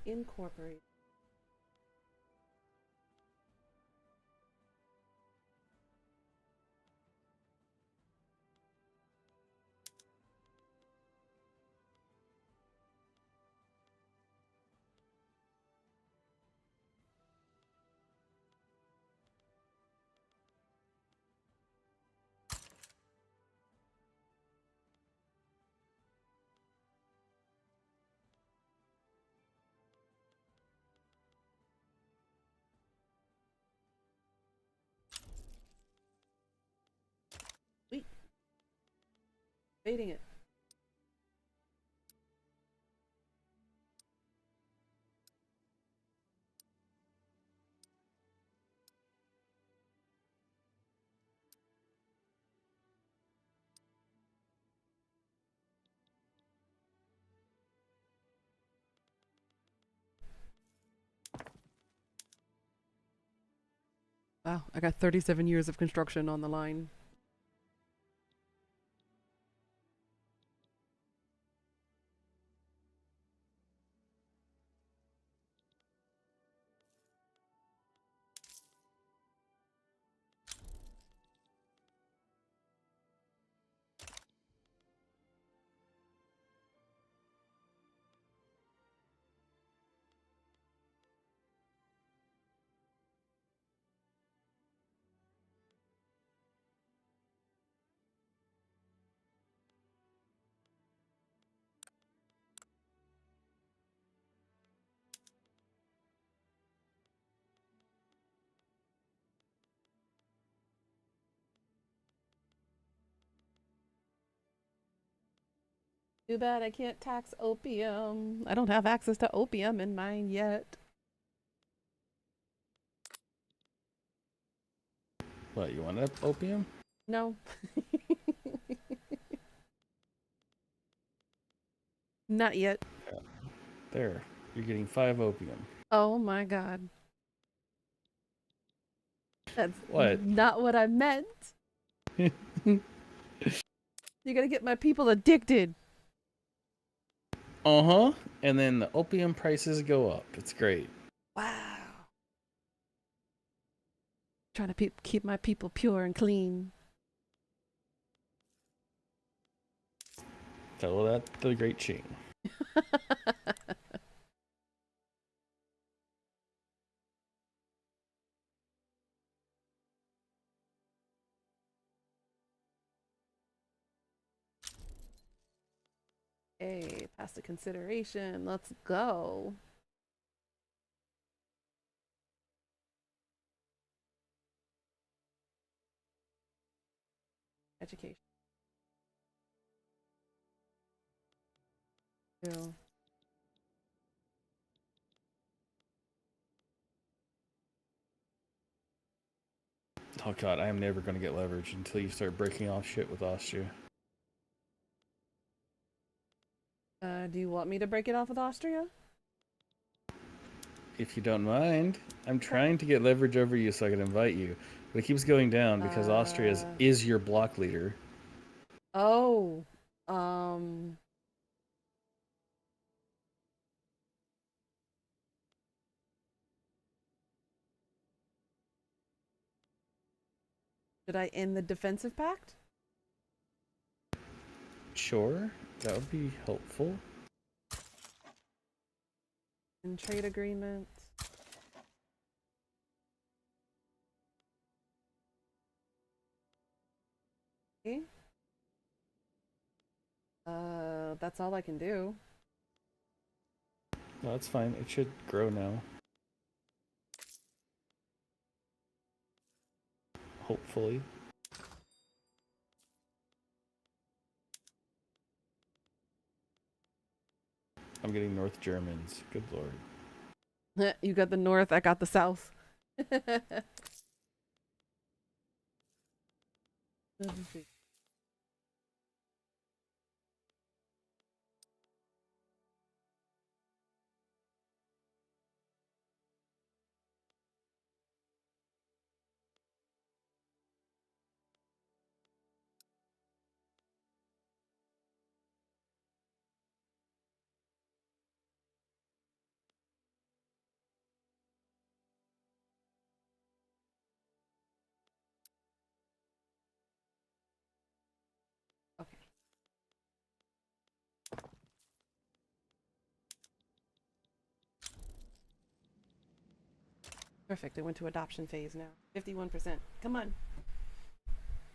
Incorporate. Debating it. Wow, I got 37 years of construction on the line. Too bad I can't tax opium. I don't have access to opium in mine yet. What, you want opium? No. Not yet. Yeah. There. You're getting 5 opium. Oh my god. That's What? not what I meant. You gotta get my people addicted. Uh-huh. And then the opium prices go up. It's great. Wow. Trying to keep my people pure and clean. Tell that the great Ching. Hey, past the consideration. Let's go. Education. Ew. Oh god, I am never going to get leverage until you start breaking off shit with Austria. Do you want me to break it off with Austria? If you don't mind, I'm trying to get leverage over you so I can invite you. But it keeps going down because Austria is your block leader. Oh. Should I end the defensive pact? Sure, that would be helpful. And trade agreement. Okay. That's all I can do. No, that's fine. It should grow now. Hopefully. I'm getting North Germans. Good lord. You got the north, I got the south. Let me see. Okay. Perfect. It went to adoption phase now. 51%. Come on.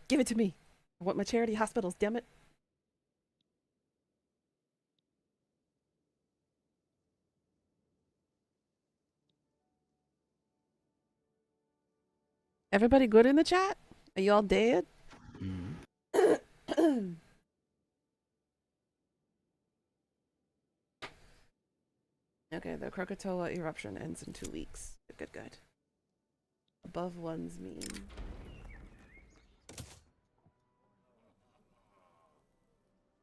Give it to me. I want my charity hospitals, damn it. Everybody good in the chat? Are you all dead? Mm. Okay, the Krakatoa eruption ends in 2 weeks. Good, good. Above one's mean.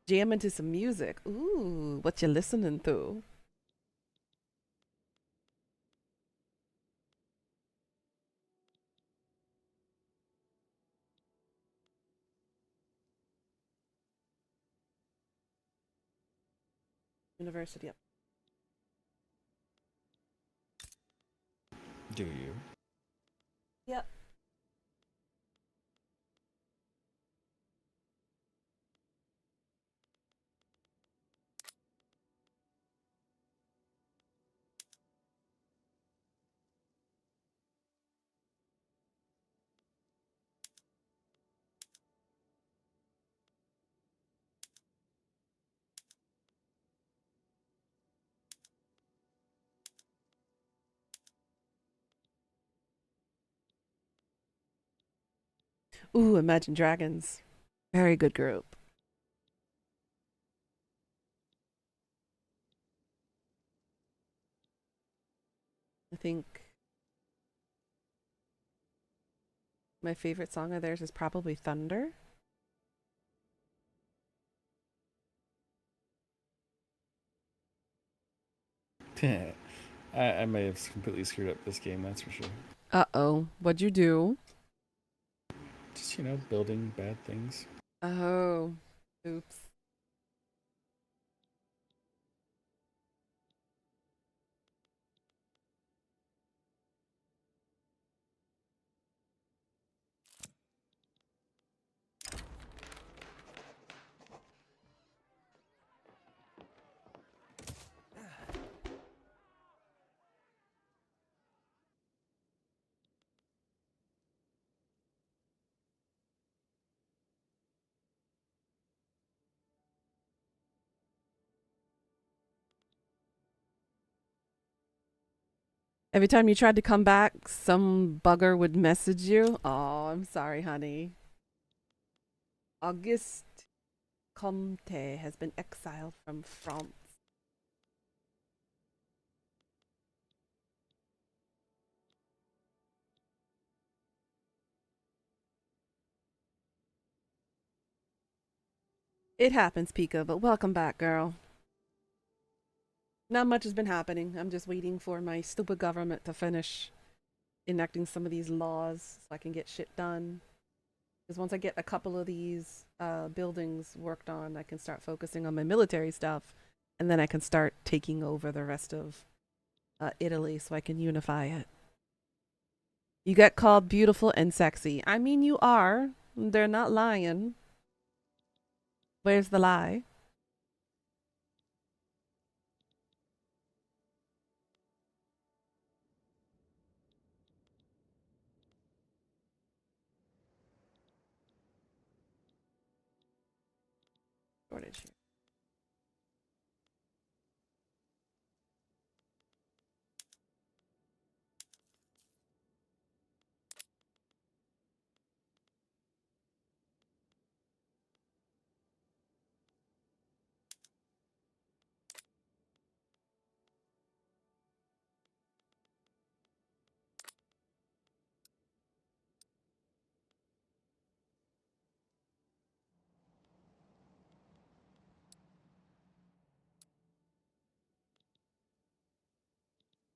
Jam into some music. Ooh, what you listening to? University up. Do you? Yep. Ooh, Imagine Dragons. Very good group. I think my favorite song of theirs is probably Thunder. I may have completely screwed up this game, that's for sure. Uh-oh. What'd you do? Just, building bad things. Oh. Oops. Every time you tried to come back, some bugger would message you. Oh, I'm sorry, honey. Auguste Comte has been exiled from France. It happens, Pika, but welcome back, girl. Not much has been happening. I'm just waiting for my stupid government to finish enacting some of these laws so I can get shit done. Because once I get a couple of these buildings worked on, I can start focusing on my military stuff, and then I can start taking over the rest of Italy so I can unify it. You get called beautiful and sexy. I mean, you are. They're not lying. Where's the lie? Shortage here.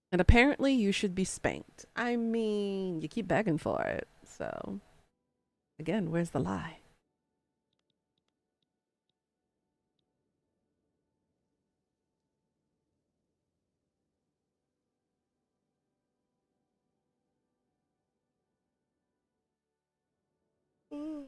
And apparently, you should be spanked. I mean, you keep begging for it. So, again, where's the lie? Hmm.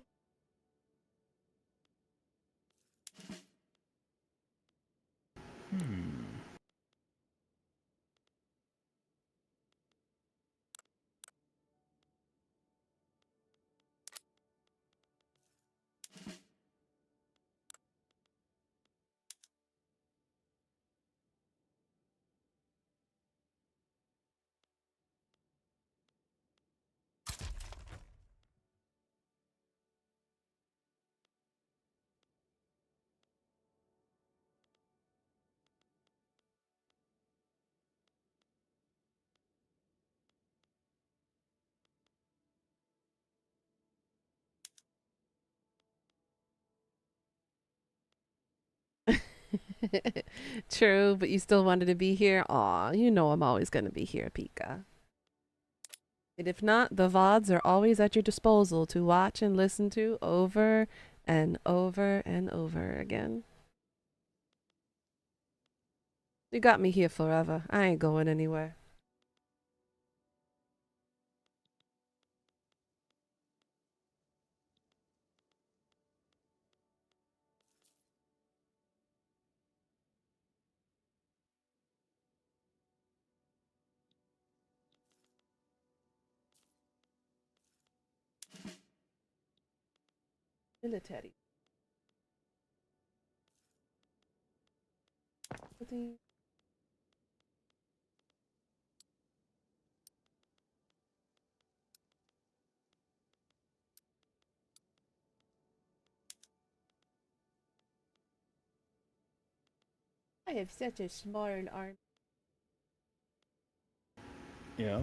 True, but you still wanted to be here? Aw, you know I'm always gonna be here, Pika. And if not, the VODs are always at your disposal to watch and listen to over and over and over again. You got me here forever. I ain't going anywhere. Military. I have such a small arm. Yeah.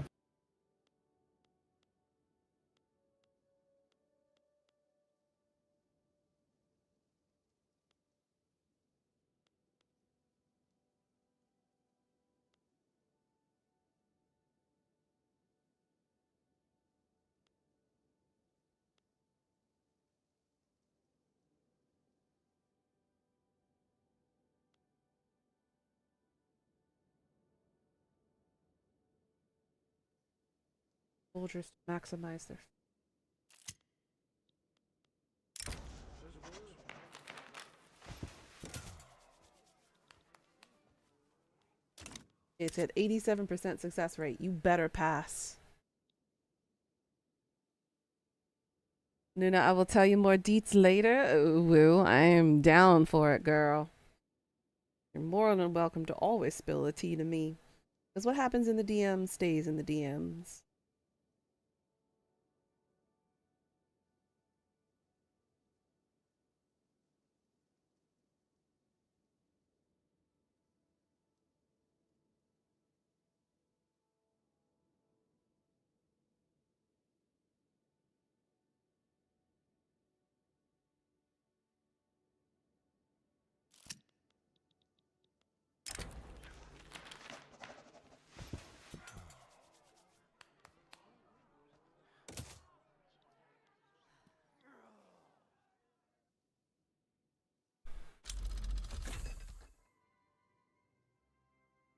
Soldiers to maximize their. It's at 87% success rate. You better pass. Nuna, I will tell you more deets later. Ooh, woo, I am down for it, girl. You're more than welcome to always spill the tea to me. Because what happens in the DMs stays in the DMs.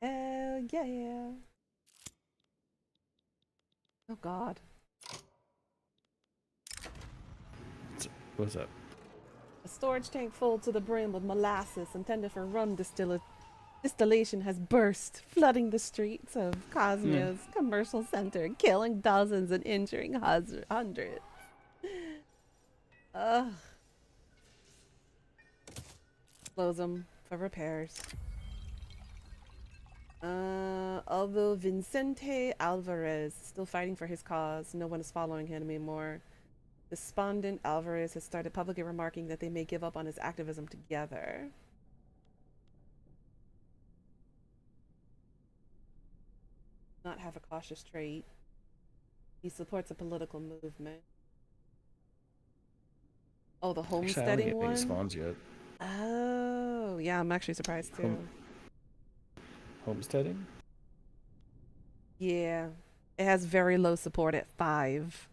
Hell yeah. Oh god. What's up? A storage tank full to the brim with molasses intended for rum distillation has burst, flooding the streets of Cosmia's commercial center, killing dozens and injuring hundreds. Ugh. Close them for repairs. Although Vicente Alvarez is still fighting for his cause, no one is following him anymore. Despondent Alvarez has started publicly remarking that they may give up on his activism together. Not have a cautious trait. He supports a political movement. Oh, the Actually, I haven't homesteading get any one? spawns yet. Oh, yeah, I'm actually surprised too. Homesteading? Yeah. It has very low support at 5.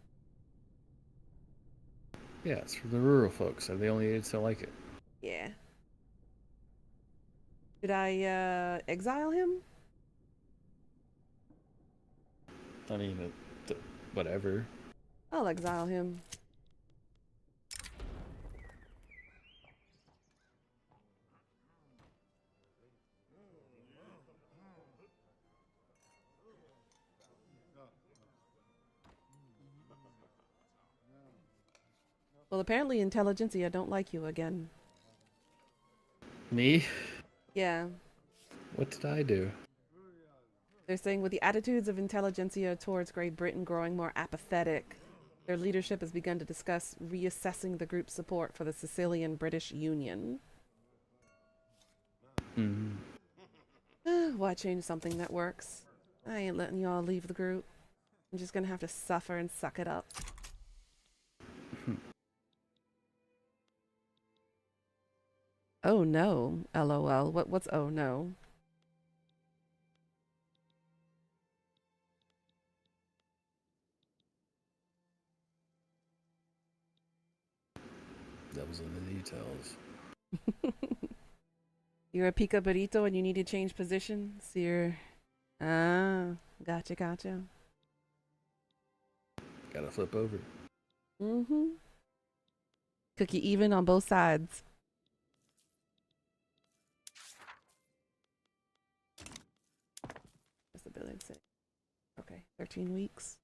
Yeah, it's for the rural folks. They're the only idiots that like it. Yeah. Should I exile him? I mean, whatever. I'll exile him. Well, apparently Intelligentsia don't like you again. Me? Yeah. What did I do? They're saying with the attitudes of Intelligentsia towards Great Britain growing more apathetic, their leadership has begun to discuss reassessing the group's support for the Sicilian British Union. Why change something that works? I ain't letting y'all leave the group. I'm just gonna have to suffer and suck it up. Oh no, LOL. What's oh no? That was in the details. You're a pica burrito and you need to change positions. You're gotcha, gotcha. Gotta flip over. Mm-hmm. Cookie even on both sides. What's the billing say? Okay, 13 weeks.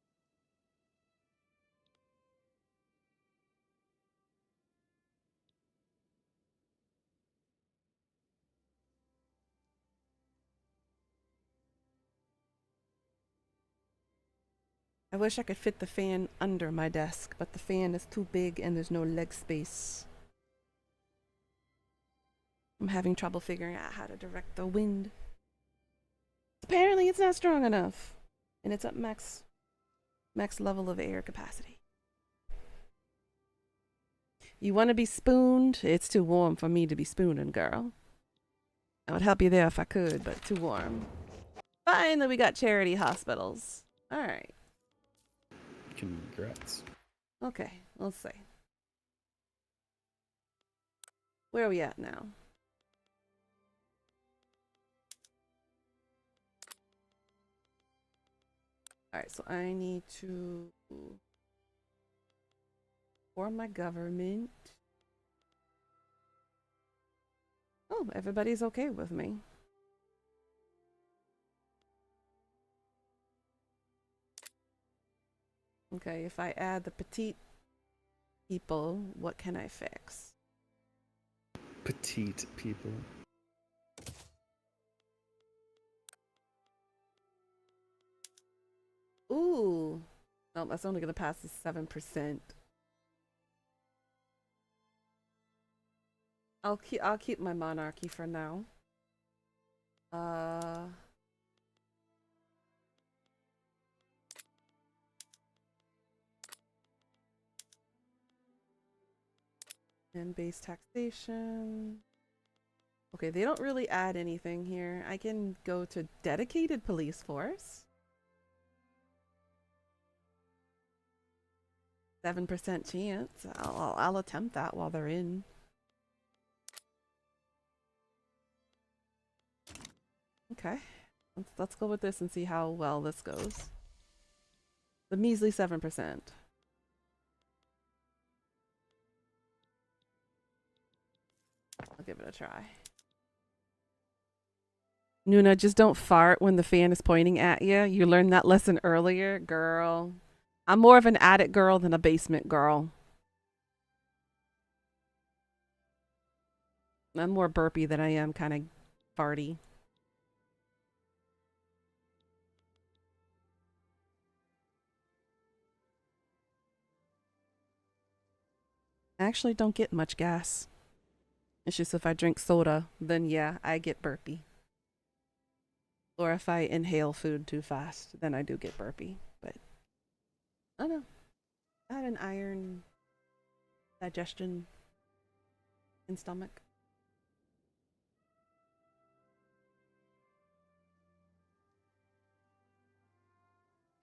I wish I could fit the fan under my desk, but the fan is too big and there's no leg space. I'm having trouble figuring out how to direct the wind. Apparently it's not strong enough. And it's at max level of air capacity. You want to be spooned? It's too warm for me to be spooning, girl. I would help you there if I could, but too warm. Finally, we got charity hospitals. All right. Congrats. Okay, let's see. Where are we at now? All right, so I need to form my government. Oh, everybody's okay with me. Okay, if I add the petite people, what can I fix? Petite people. Ooh. No, that's only gonna pass the 7%. I'll keep my monarchy for now. And base taxation. Okay, they don't really add anything here. I can go to dedicated police force. 7% chance. I'll attempt that while they're in. Okay, let's go with this and see how well this goes. The measly 7%. I'll give it a try. Nuna, just don't fart when the fan is pointing at you. You learned that lesson earlier, girl. I'm more of an attic girl than a basement girl. I'm more burpy than I am kind of farty. I actually don't get much gas. It's just if I drink soda, then yeah, I get burpy. Or if I inhale food too fast, then I do get burpy. But I don't know. I had an iron digestion and stomach.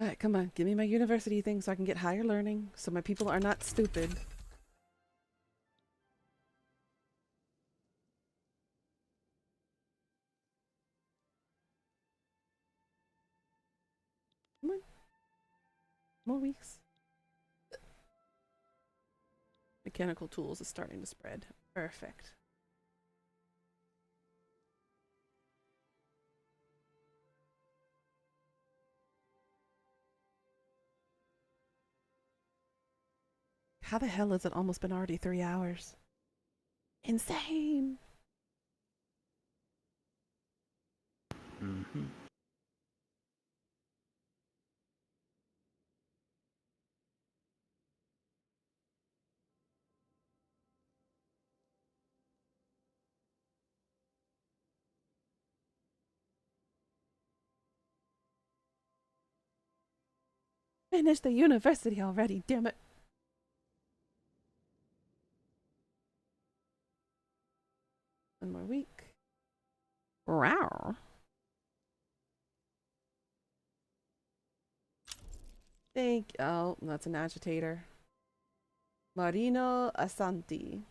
All right, come on, give me my university thing so I can get higher learning, so my people are not stupid. Come on. More weeks. Mechanical tools is starting to spread. Perfect. How the hell has it almost been already 3 hours? Insane. Mm-hmm. Finished the university already, damn it. One more Rawr. Oh, that's an agitator. Marino Asanti.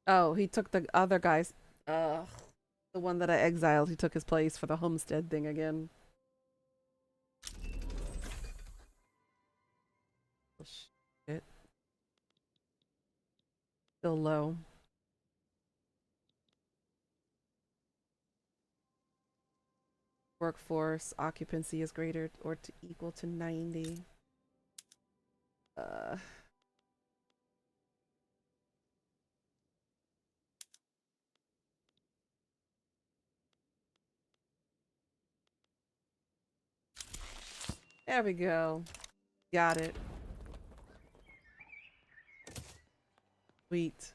Oh, he took the other guy's. Ugh. The one that I exiled, he took his place for the homestead thing again. Oh, shit. Still low. Workforce occupancy is greater or to equal to 90. Uh. There we go. Got it. Sweet.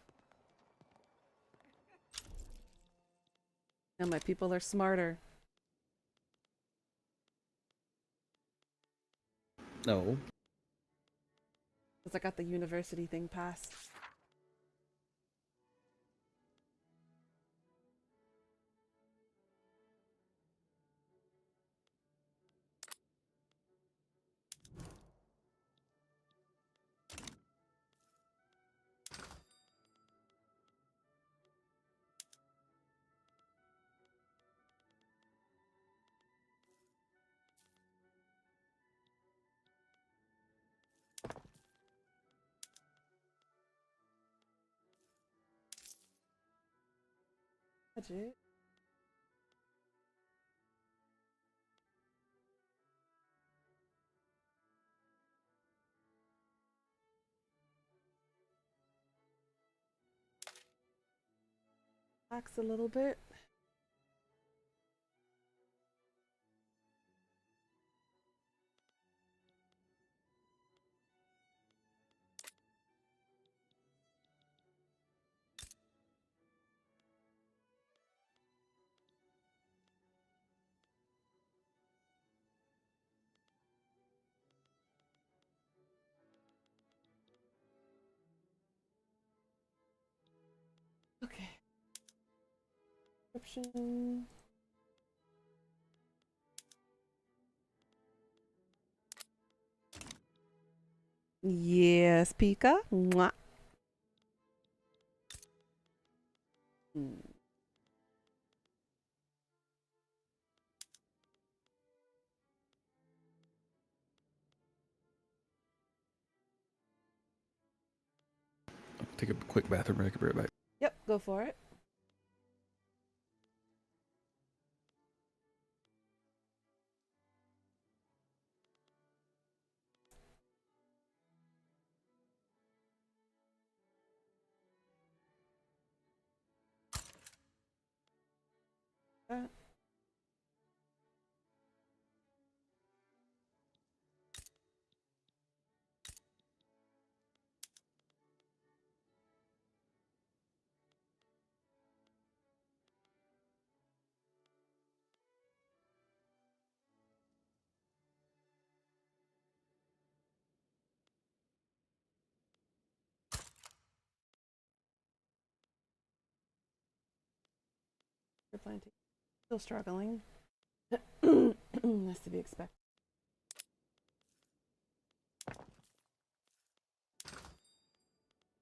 Now my people are smarter. No. Because I got the university thing passed. Budget. Tax a little bit. Okay. Description. Yes, Pika. Mwah. Hmm. Take a quick bathroom break. I'll be right back. Yep, go for it. Uh, You're planting. Still struggling. That's to be expected.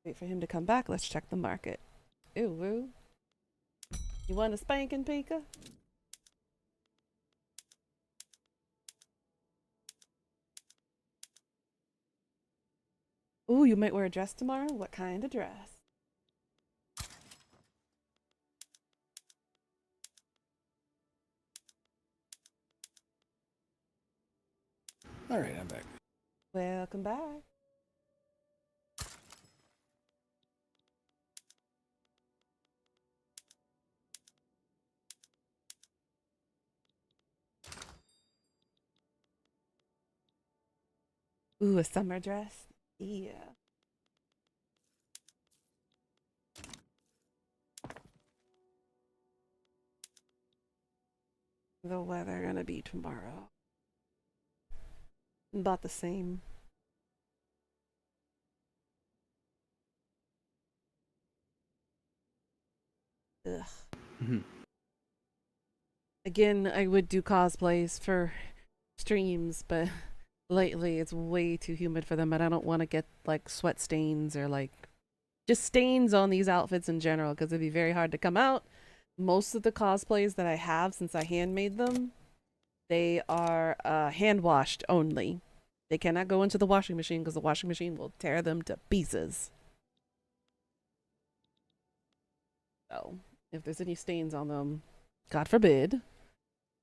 Wait for him to come back. Let's check the market. Ooh, woo. You want a spanking, Pika? Ooh, you might wear a dress tomorrow? What kind of dress? All right, I'm back. Welcome back. Ooh, a summer dress? Yeah. The weather gonna be tomorrow. About the same. Ugh. Mhm. Again, I would do cosplays for streams, but lately it's way too humid for them, and I don't want to get like sweat stains or like just stains on these outfits in general because it'd be very hard to come out. Most of the cosplays that I have since I handmade them, they are hand washed only. They cannot go into the washing machine because the washing machine will tear them to pieces. So, if there's any stains on them, God forbid,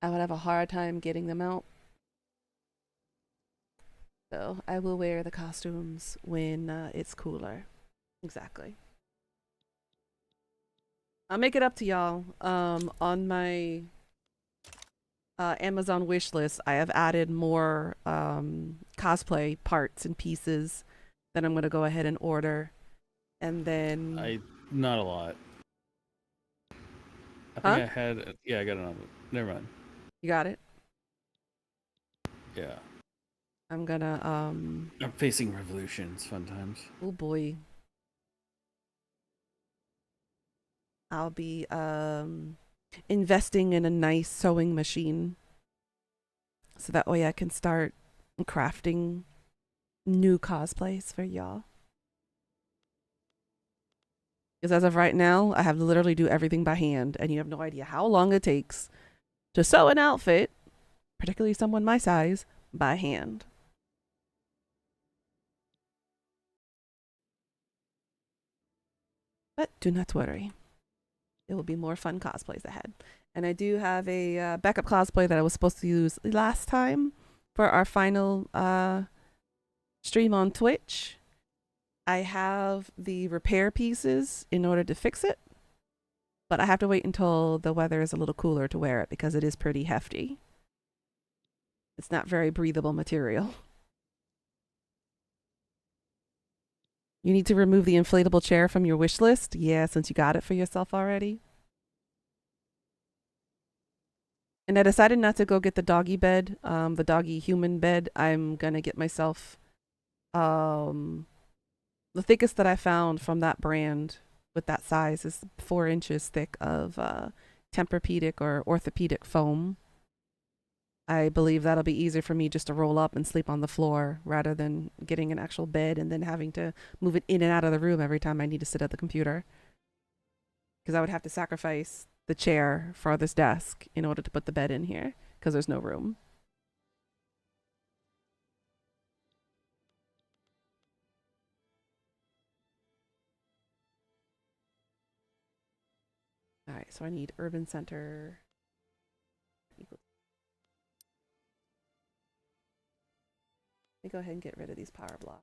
I would have a hard time getting them out. So, I will wear the costumes when it's cooler. Exactly. I'll make it up to y'all. On my Amazon wish list, I have added more cosplay parts and pieces that I'm going to go ahead and order. And then... Not a lot. I think I had... Yeah, I got it on. Never mind. You got it? Yeah. I'm gonna... I'm facing revolutions. Fun times. Oh boy. I'll be investing in a nice sewing machine. So that way I can start crafting new cosplays for y'all. Because as of right now, I have to literally do everything by hand, and you have no idea how long it takes to sew an outfit, particularly someone my size, by hand. But do not worry. There will be more fun cosplays ahead. And I do have a backup cosplay that I was supposed to use last time for our final stream on Twitch. I have the repair pieces in order to fix it, but I have to wait until the weather is a little cooler to wear it because it is pretty hefty. It's not very breathable material. You need to remove the inflatable chair from your wish list? Yeah, since you got it for yourself already. And I decided not to go get the doggy bed, the doggy human bed. I'm gonna get myself the thickest that I found from that brand with that size is 4 inches thick of Tempur-Pedic or orthopedic foam. I believe that'll be easier for me just to roll up and sleep on the floor rather than getting an actual bed and then having to move it in and out of the room every time I need to sit at the computer. Because I would have to sacrifice the chair for this desk in order to put the bed in here because there's no room. All right, so I need Urban Center. Let me go ahead and get rid of these power blocks.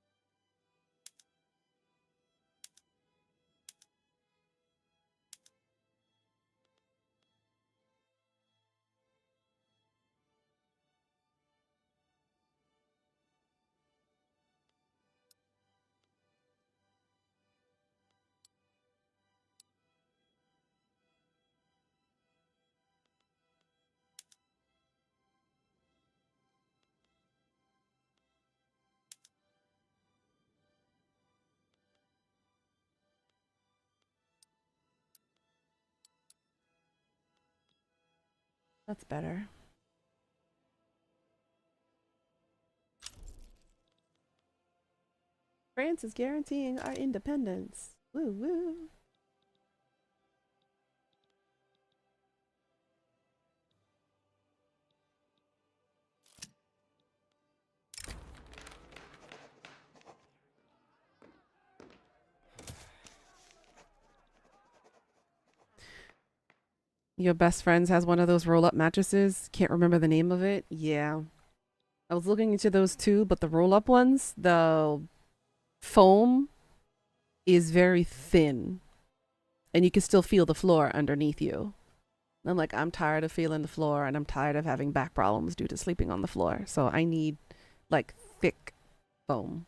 That's better. France is guaranteeing our independence. Woo woo. Your best friends has one of those roll-up mattresses. Can't remember the name of it. Yeah. I was looking into those too, but the roll-up ones, the foam is very thin. And you can still feel the floor underneath you. And I'm like, I'm tired of feeling the floor and I'm tired of having back problems due to sleeping on the floor. So I need like thick foam.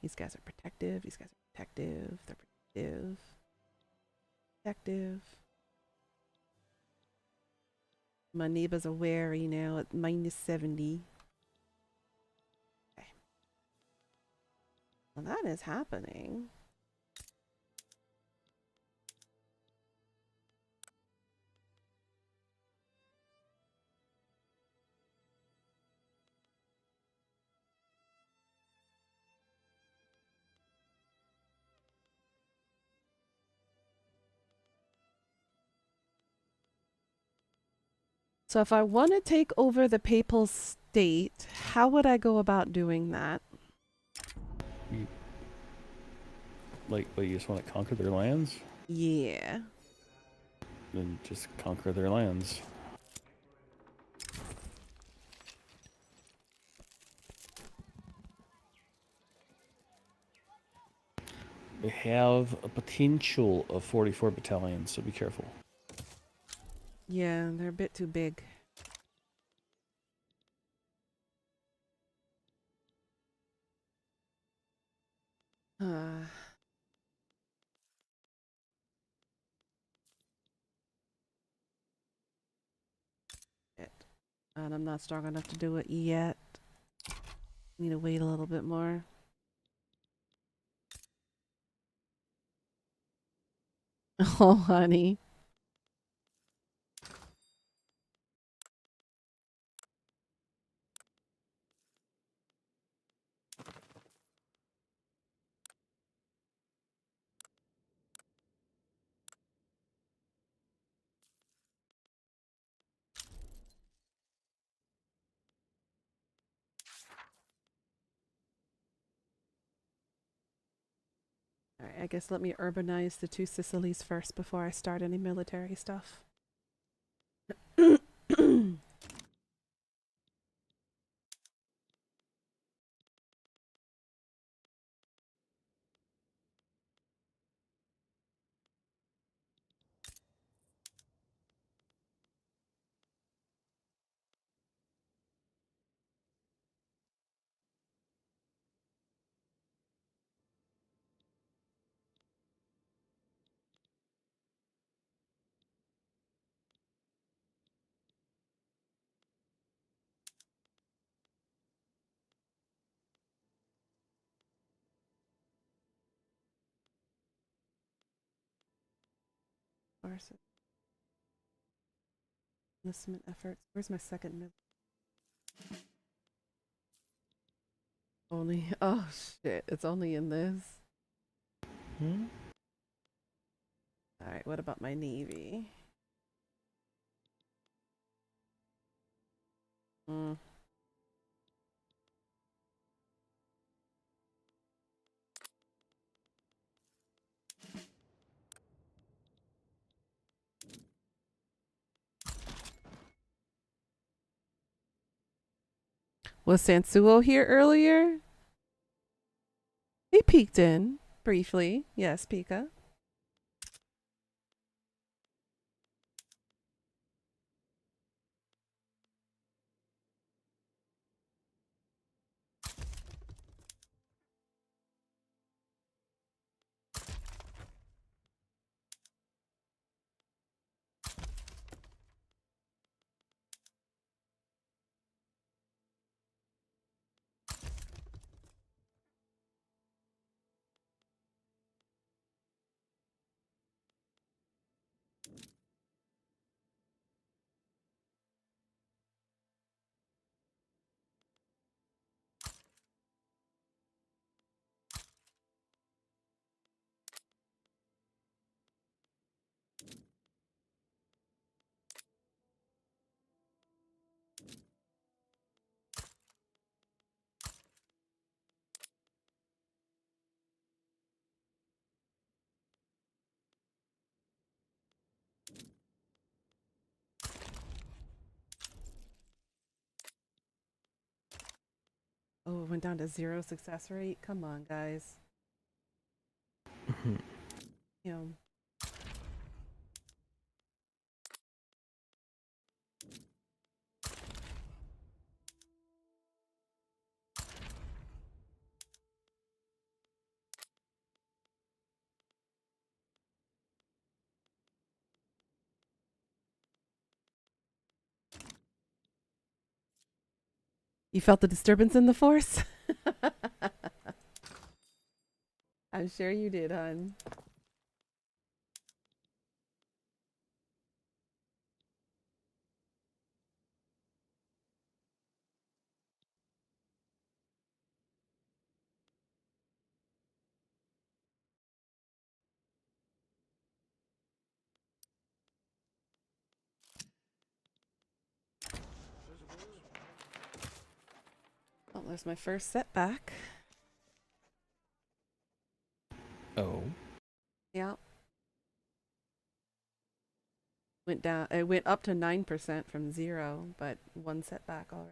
These guys are protective. These guys are protective. They're protective. Protective. My neighbors are wary now at -70. Okay. Well, that is happening. So if I want to take over the Papal State, how would I go about doing that? You, like, what, you just want to conquer their lands? Yeah. Then just conquer their lands. They have a potential of 44 battalions, so be careful. Yeah, they're a bit too big. Uh, Shit. And I'm not strong enough to do it yet. Need to wait a little bit more. Oh, honey. All right, I guess let me urbanize the two Sicilies first before I start any military stuff. Forces. Enlistment efforts. Where's my second mil? Only. Oh, shit. It's only in this. Hmm? All right, what about my Navy? Mm. Was Sansuo here earlier? He peeked in briefly. Yes, Pika. Oh, it went down to 0 success rate. Come on, guys. You know, you felt the disturbance in the force? I'm sure you did, hon. That's my first setback. Oh. Yeah. Went down. It went up to 9% from 0, but one setback already.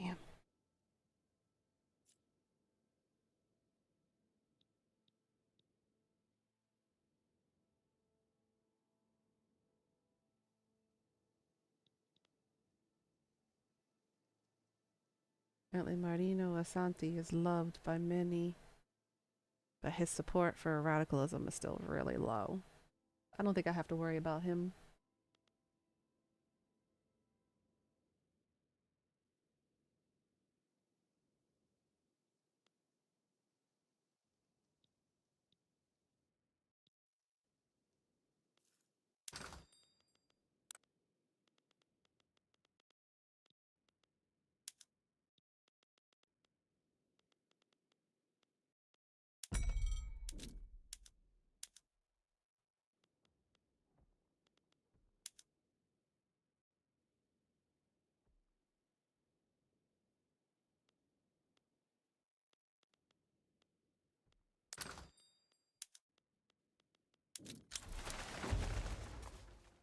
Damn. Apparently, Marino Assanti is loved by many, but his support for radicalism is still really low. I don't think I have to worry about him.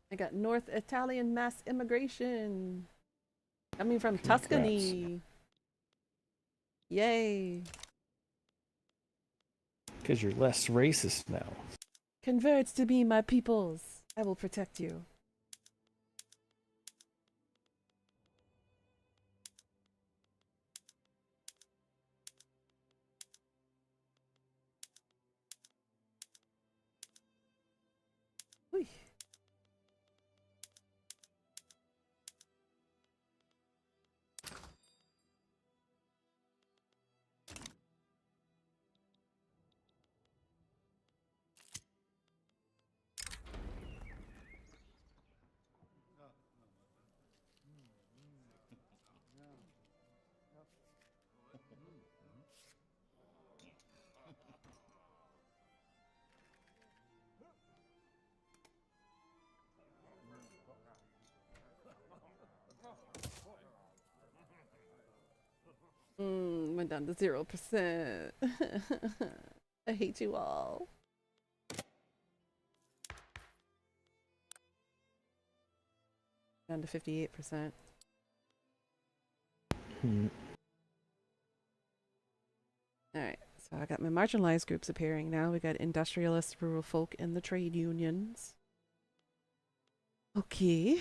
I got North Italian mass immigration coming from Congrats. Tuscany. Yay. Because you're less racist now. Converts to be my peoples. I will protect you. Whee. Went down to 0%. I hate you all. Down to 58%. Alright, so I got my marginalized groups appearing now. We got industrialists, rural folk, and the trade unions. Okay.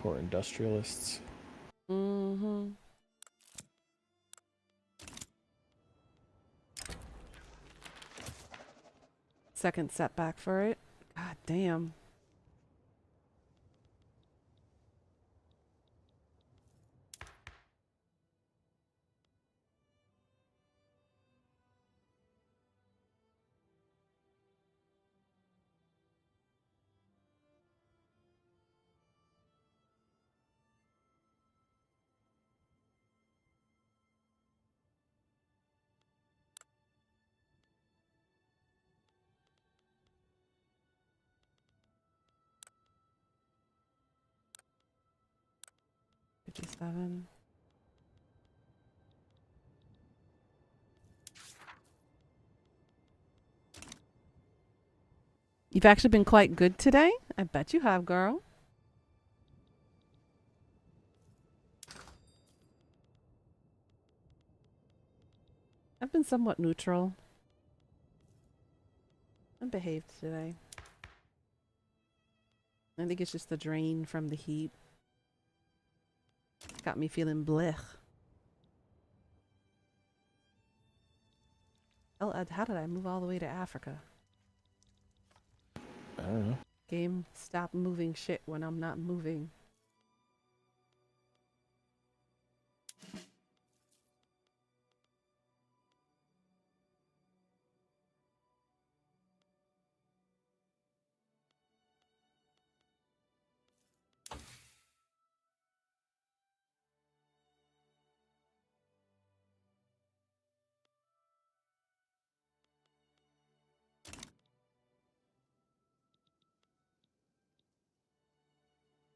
Poor industrialists. Mm-hmm. Second setback for it. God damn. $57. You've actually been quite good today. I bet you have, girl. I've been somewhat neutral. I behaved today. I think it's just the drain from the heat. got me feeling blech. Oh, how did I move all the way to Africa? I don't know. Game, stop moving shit when I'm not moving.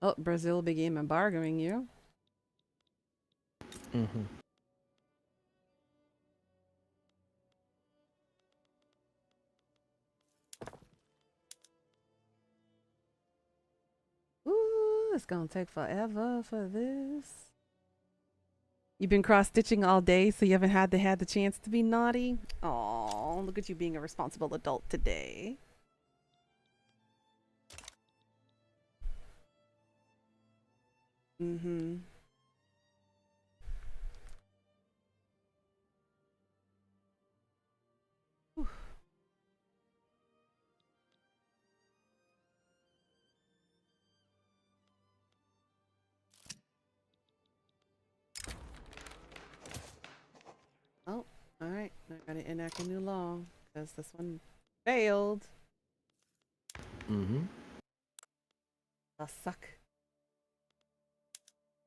Oh, Brazil began embargoing you. Mm-hmm. Ooh, it's gonna take forever for this. You've been cross-stitching all day, so you haven't had the chance to be naughty? Oh, look at you being a responsible adult today. Mm-hmm. Whew. Oh, alright. I gotta enact a new law, because this one failed. Mm-hmm. I'll suck.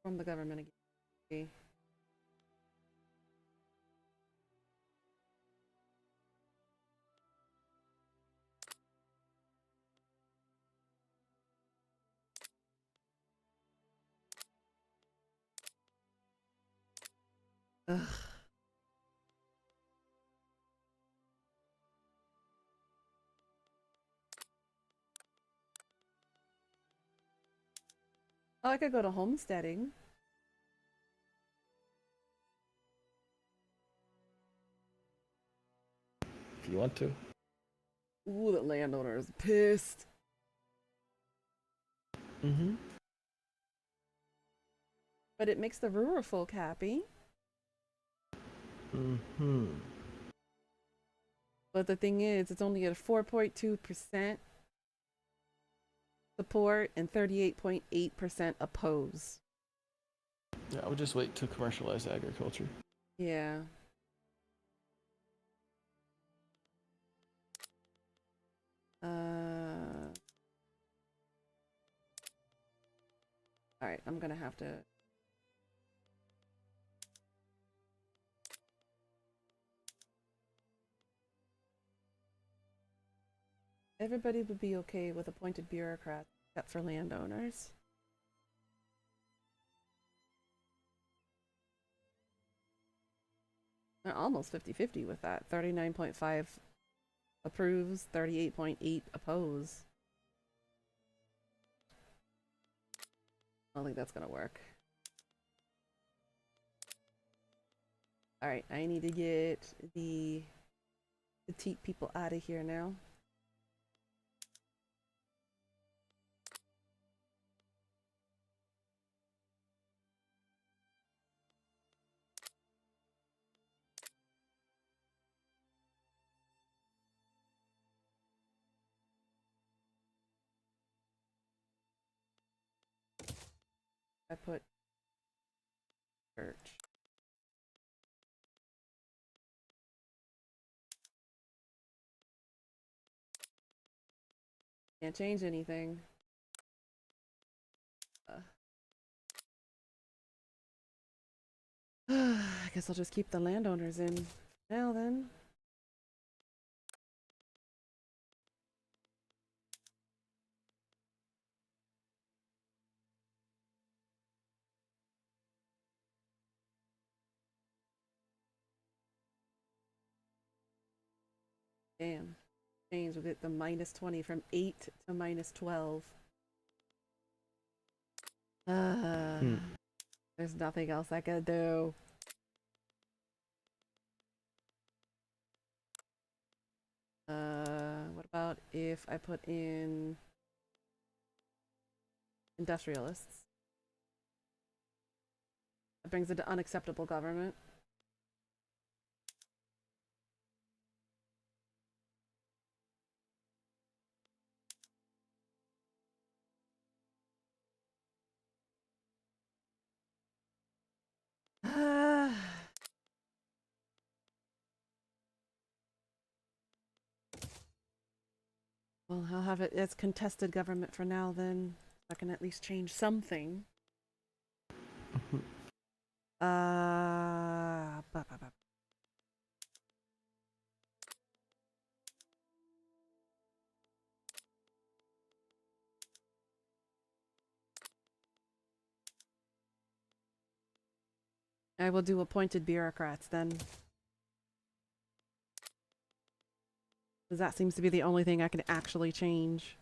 From the government again. Okay. Ugh. Oh, I could go to homesteading. If you want to. Ooh, the landowner is pissed. Mm-hmm. But it makes the rural folk happy. Mm-hmm. But the thing is, it's only at a 4.2% support and 38.8% oppose. Yeah, I would just wait to commercialize agriculture. Yeah. All right, I'm gonna have to. Everybody would be okay with appointed bureaucrats, except for landowners. They're almost 50-50 with that. 39.5 approves, 38.8 oppose. I don't think that's gonna work. All right, I need to get the petite people out of here now. I put church. Can't change anything. I guess I'll just keep the landowners in now then. Damn. Change with it the -20 from 8 to -12. There's nothing else I could do. What about if I put in industrialists? That brings it to unacceptable government. Well, I'll have it as contested government for now then. I can at least change something. Ba, ba, ba. I will do appointed bureaucrats then. Because that seems to be the only thing I can actually change.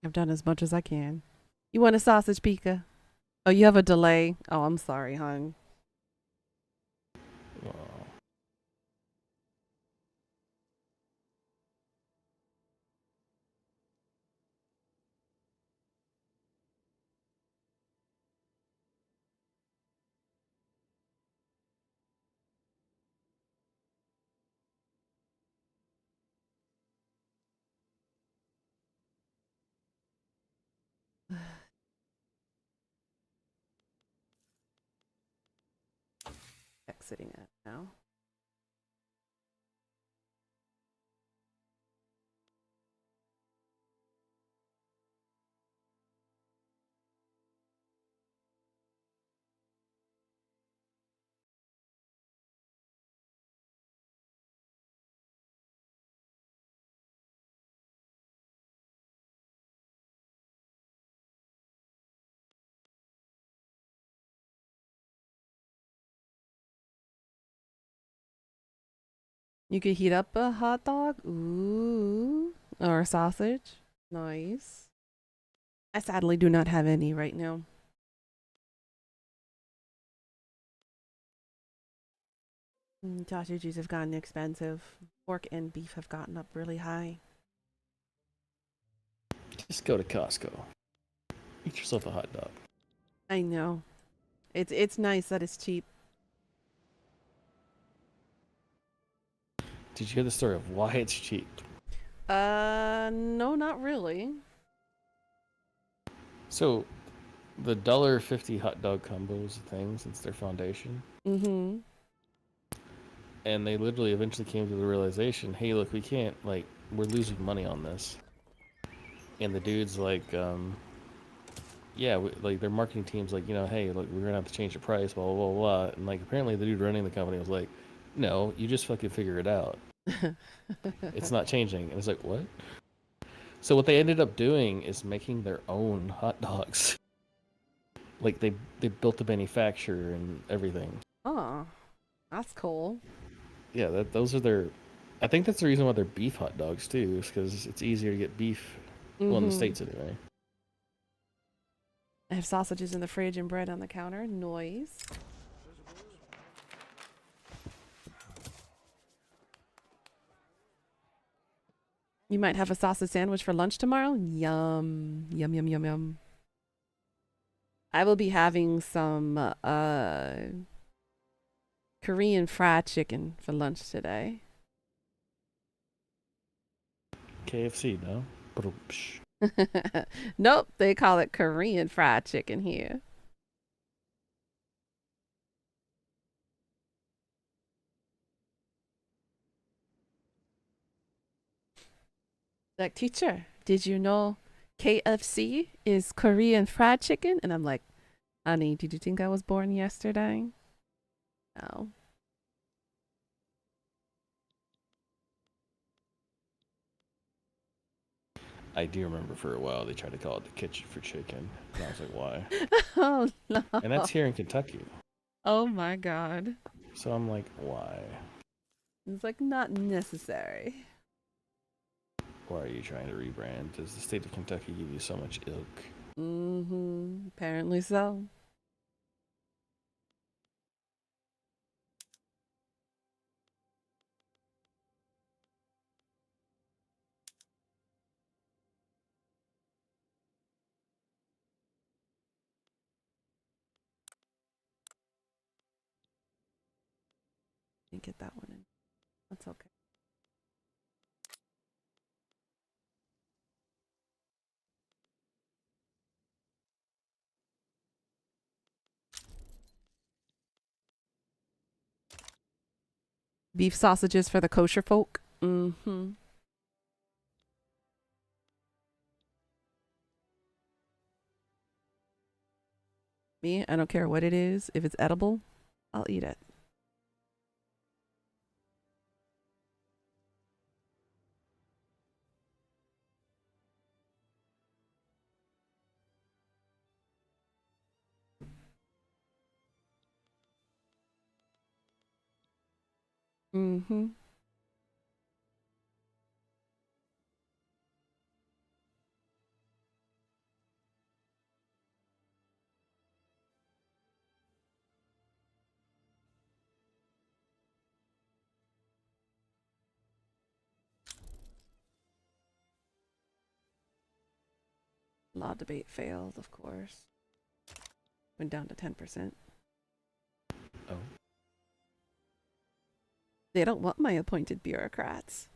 I've done as much as I can. You want a sausage, Pika? Oh, you have a delay. Oh, I'm sorry, hon. Exiting it now. You could heat up a hot dog. Ooh. Or a sausage. Nice. I sadly do not have any right now. Sausages have gotten expensive. Pork and beef have gotten up really high. Just go to Costco. Eat yourself a hot dog. I know. It's nice that it's cheap. Did you hear the story of why it's cheap? No, not really. So, the $1.50 hot dog combo is a thing since their foundation. Mm-hmm. And they literally eventually came to the realization, hey, look, we can't, we're losing money on this. And the dude's like, yeah, their marketing team's like, hey, look, we're gonna have to change the price, blah, blah, blah, blah. And, apparently the dude running the company was like, no, you just fucking figure it out. It's not changing. And it's like, what? So what they ended up doing is making their own hot dogs. They built the manufacturer and everything. Oh, that's cool. Yeah, those are their. I think that's the reason why they're beef hot dogs too, is because it's easier to get beef. Well, in the States anyway. I have sausages in the fridge and bread on the counter. Noise. You might have a sausage sandwich for lunch tomorrow? Yum. Yum, yum, yum, yum. I will be having some Korean fried chicken for lunch today. KFC, no? Nope, they call it Korean fried chicken here. Like, teacher, did you know KFC is Korean fried chicken? And I'm like, Honey, did you think I was born yesterday? No. I do remember for a while they tried to call it the kitchen for chicken. And I was like, why? Oh no. And that's here in Kentucky. Oh my god. So I'm like, why? It's like not necessary. Why are you trying to rebrand? Does the state of Kentucky give you so much ilk? Mm-hmm. Apparently so. Didn't get that one in. That's okay. Beef sausages for the kosher folk. Mm-hmm. Me, I don't care what it is. If it's edible, I'll eat it. Mm-hmm. Law debate failed, of course. Went down to 10%. Oh. They don't want my appointed bureaucrats.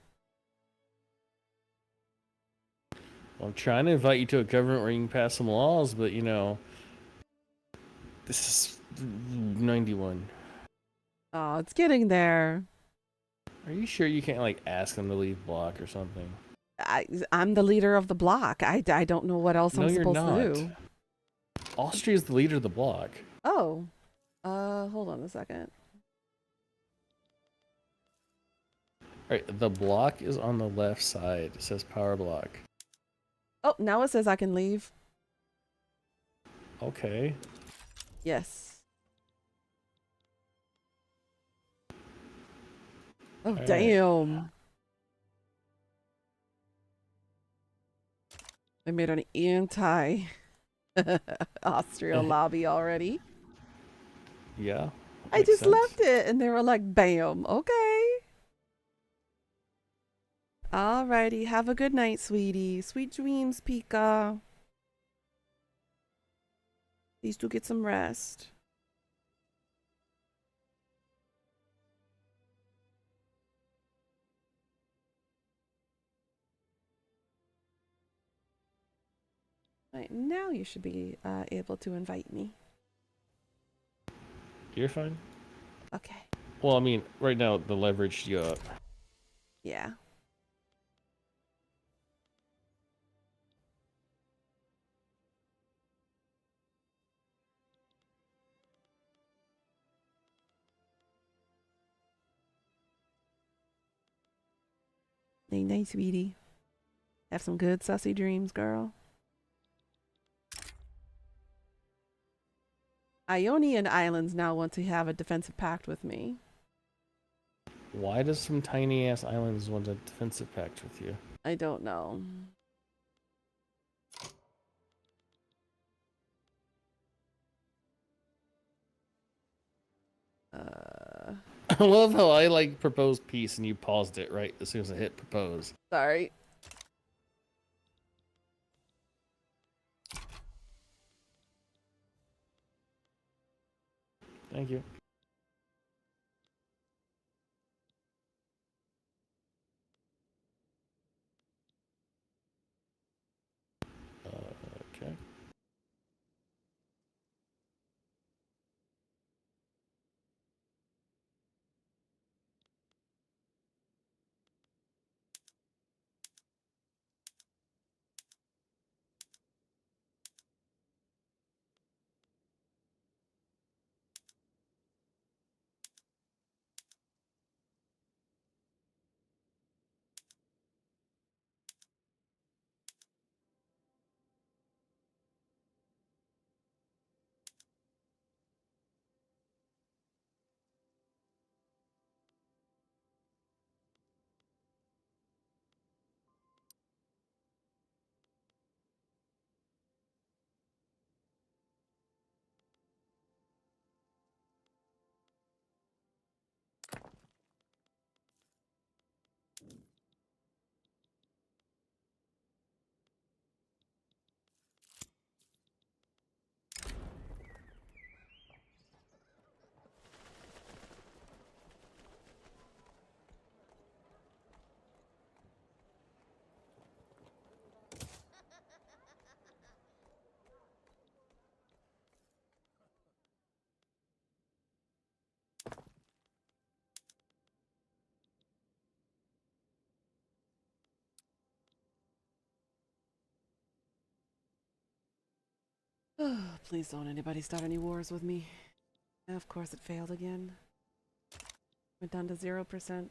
Well, I'm trying to invite you to a government where you can pass some laws, but you know, this is 91. Oh, it's getting there. Are you sure you can't like ask them to leave block or something? I'm the leader of the block. I don't know what else No, I'm you're supposed not. to do. Austria is the leader of the bloc. Oh. Hold on a second. All right, the block is on the left side. It says power block. Oh, now it says I can leave. Okay. Yes. Oh, right. damn. They made an anti Austria lobby already. Yeah. I just left it and they were like, bam, okay. Alrighty, have a good night, sweetie. Sweet dreams, Pika. Please do get some rest. Right, now you should be able to invite me. You're fine. Okay. Well, I mean, right now the leverage you up. Yeah. Night night, sweetie. Have some good sussy dreams, girl. Ionian Islands now want to have a defensive pact with me. Why does some tiny ass islands want a defensive pact with you? I don't know. I love how I like proposed peace and you paused it right as soon as I hit propose. Sorry. Thank you. Okay. Please don't anybody start any wars with me. Of course it failed again. Went down to 0%.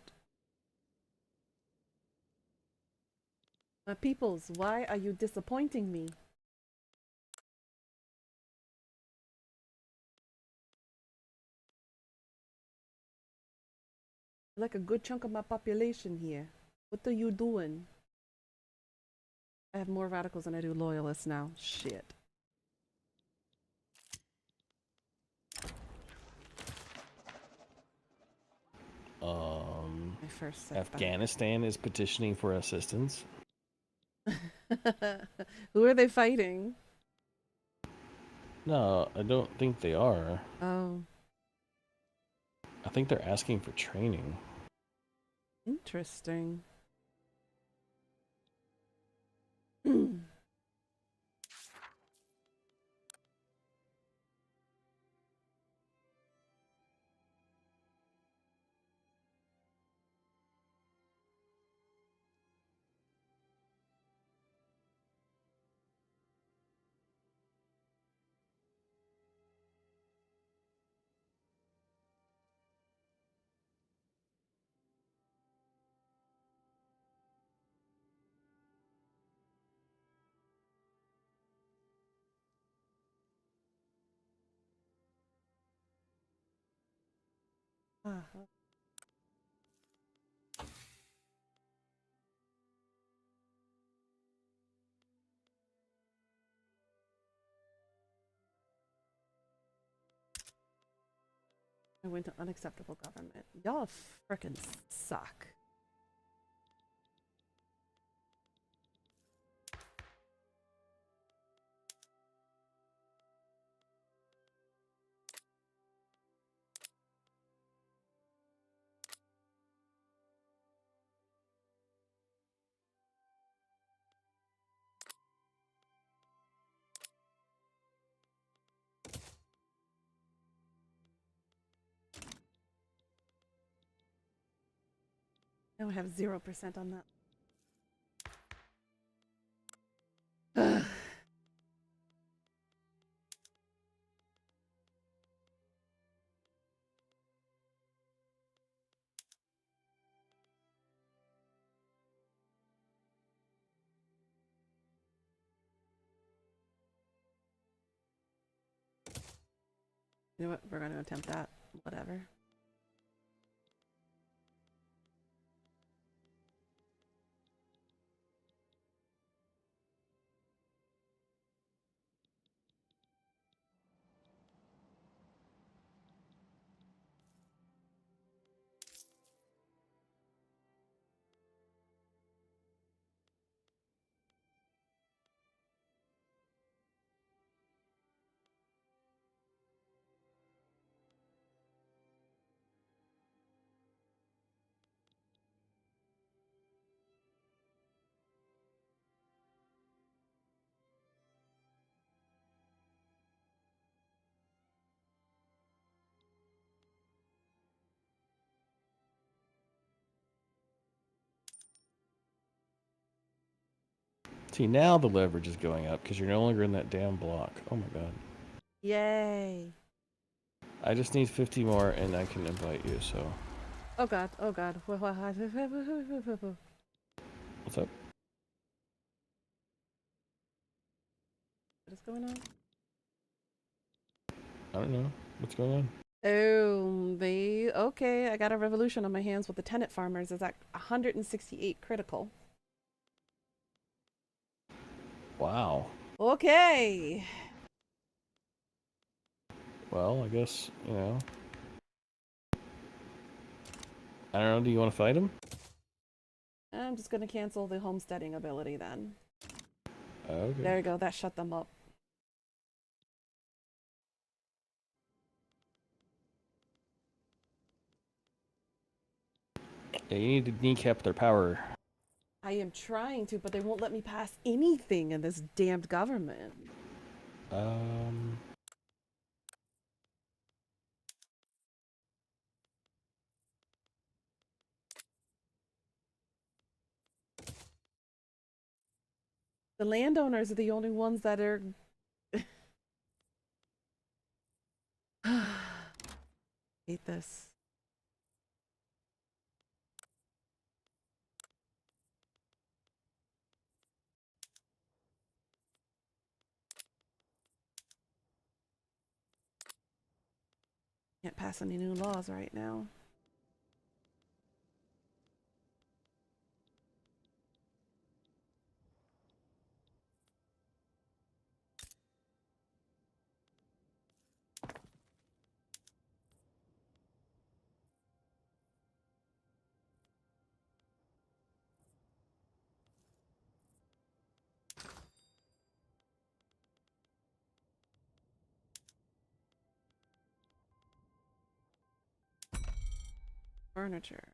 My peoples, why are you disappointing me? Like a good chunk of my population here. What are you doing? I have more radicals than I do loyalists now. Shit. My first setback. Afghanistan is petitioning for assistance. Who are they fighting? No, I don't think they are. Oh, I think they're asking for training. interesting. Ah, I went to unacceptable government. Y'all frickin' suck. Now I have 0% on that. Ugh. You know what? We're going to attempt that. Whatever. See, now the leverage is going up because you're no longer in that damn block. Oh my god. Yay. I just need 50 more and I can invite you, so. Oh god. Oh god. What What's up? is going on? I don't know. What's going on? Oh, okay. I got a revolution on my hands with the tenant farmers. Is at 168 critical. Wow. Okay. Well, I guess, you know. I don't know. Do you want to fight him? I'm just gonna cancel the homesteading ability then. Okay. There you go. That shut them up. Yeah, you need to kneecap their power. I am trying to, but they won't let me pass anything in this damned government. Um. The landowners are the only ones that are Hate this. Can't pass any new laws right now. Furniture.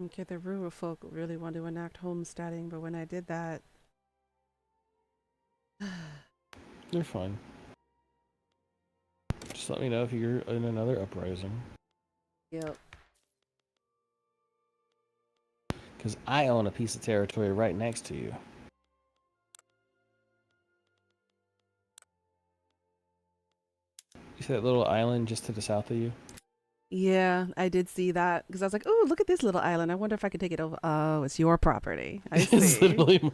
Okay, the rural folk really want to enact homesteading, but when I did that, They're fine. Just let me know if you're in another uprising. yep. Because I own a piece of territory right next to you. You see that little island just to the south of you? Yeah, I did see that because I was like, "Oh, look at this little island. I wonder if I could take it over." Oh, it's your property. I It's see. literally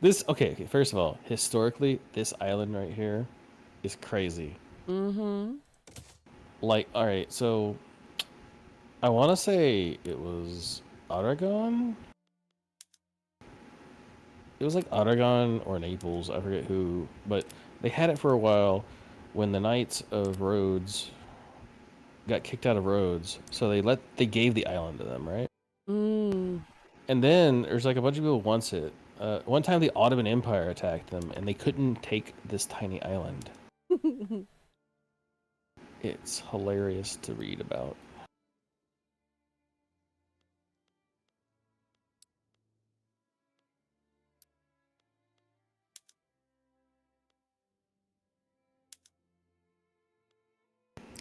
this. Okay, okay. First of all, historically, this island right here is crazy. Mm-hmm. Like, all right, so I want to say it was Aragon. It was like Aragon or Naples. I forget who, but they had it for a while when the Knights of Rhodes got kicked out of Rhodes. So they gave the island to them, right? Mm. And then there's like a bunch of people wants it. One time the Ottoman Empire attacked them, and they couldn't take this tiny island. It's hilarious to read about.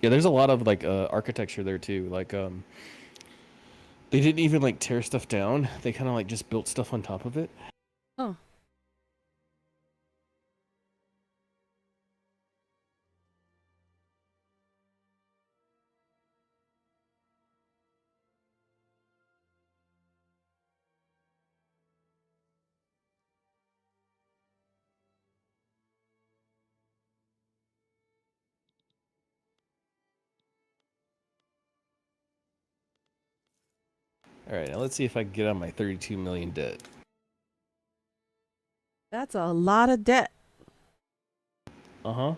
Yeah, there's a lot of like architecture there too. Like they didn't even like tear stuff down. They kind of like just built stuff on top of it. Oh, All right, now let's see if I can get on my 32 million debt. that's a lot of debt. Uh-huh.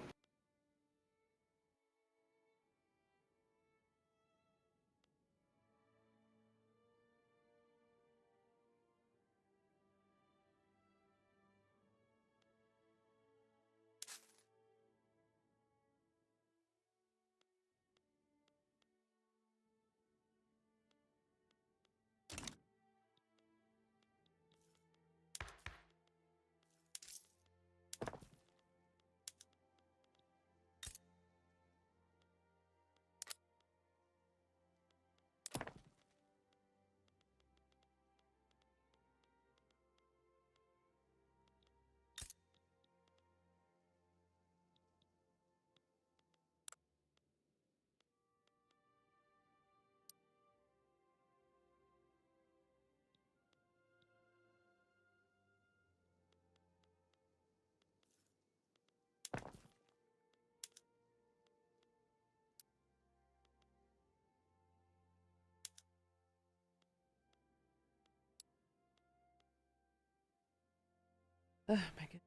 Oh my god.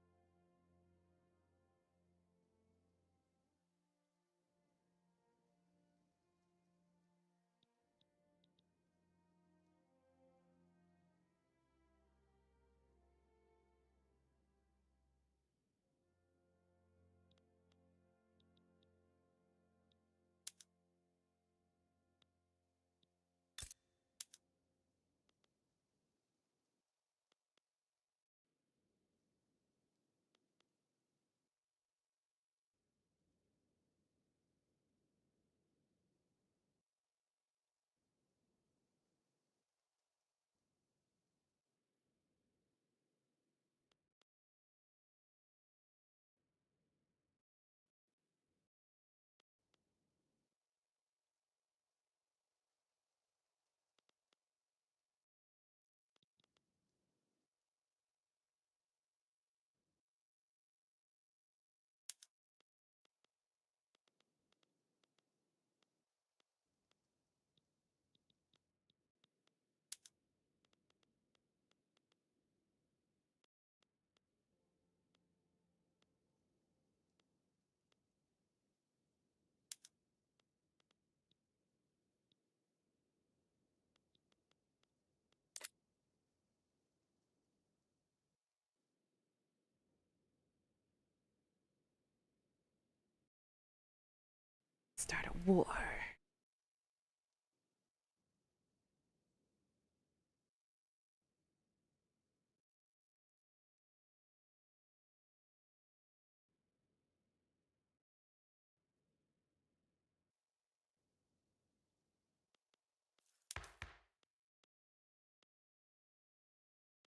Start a war.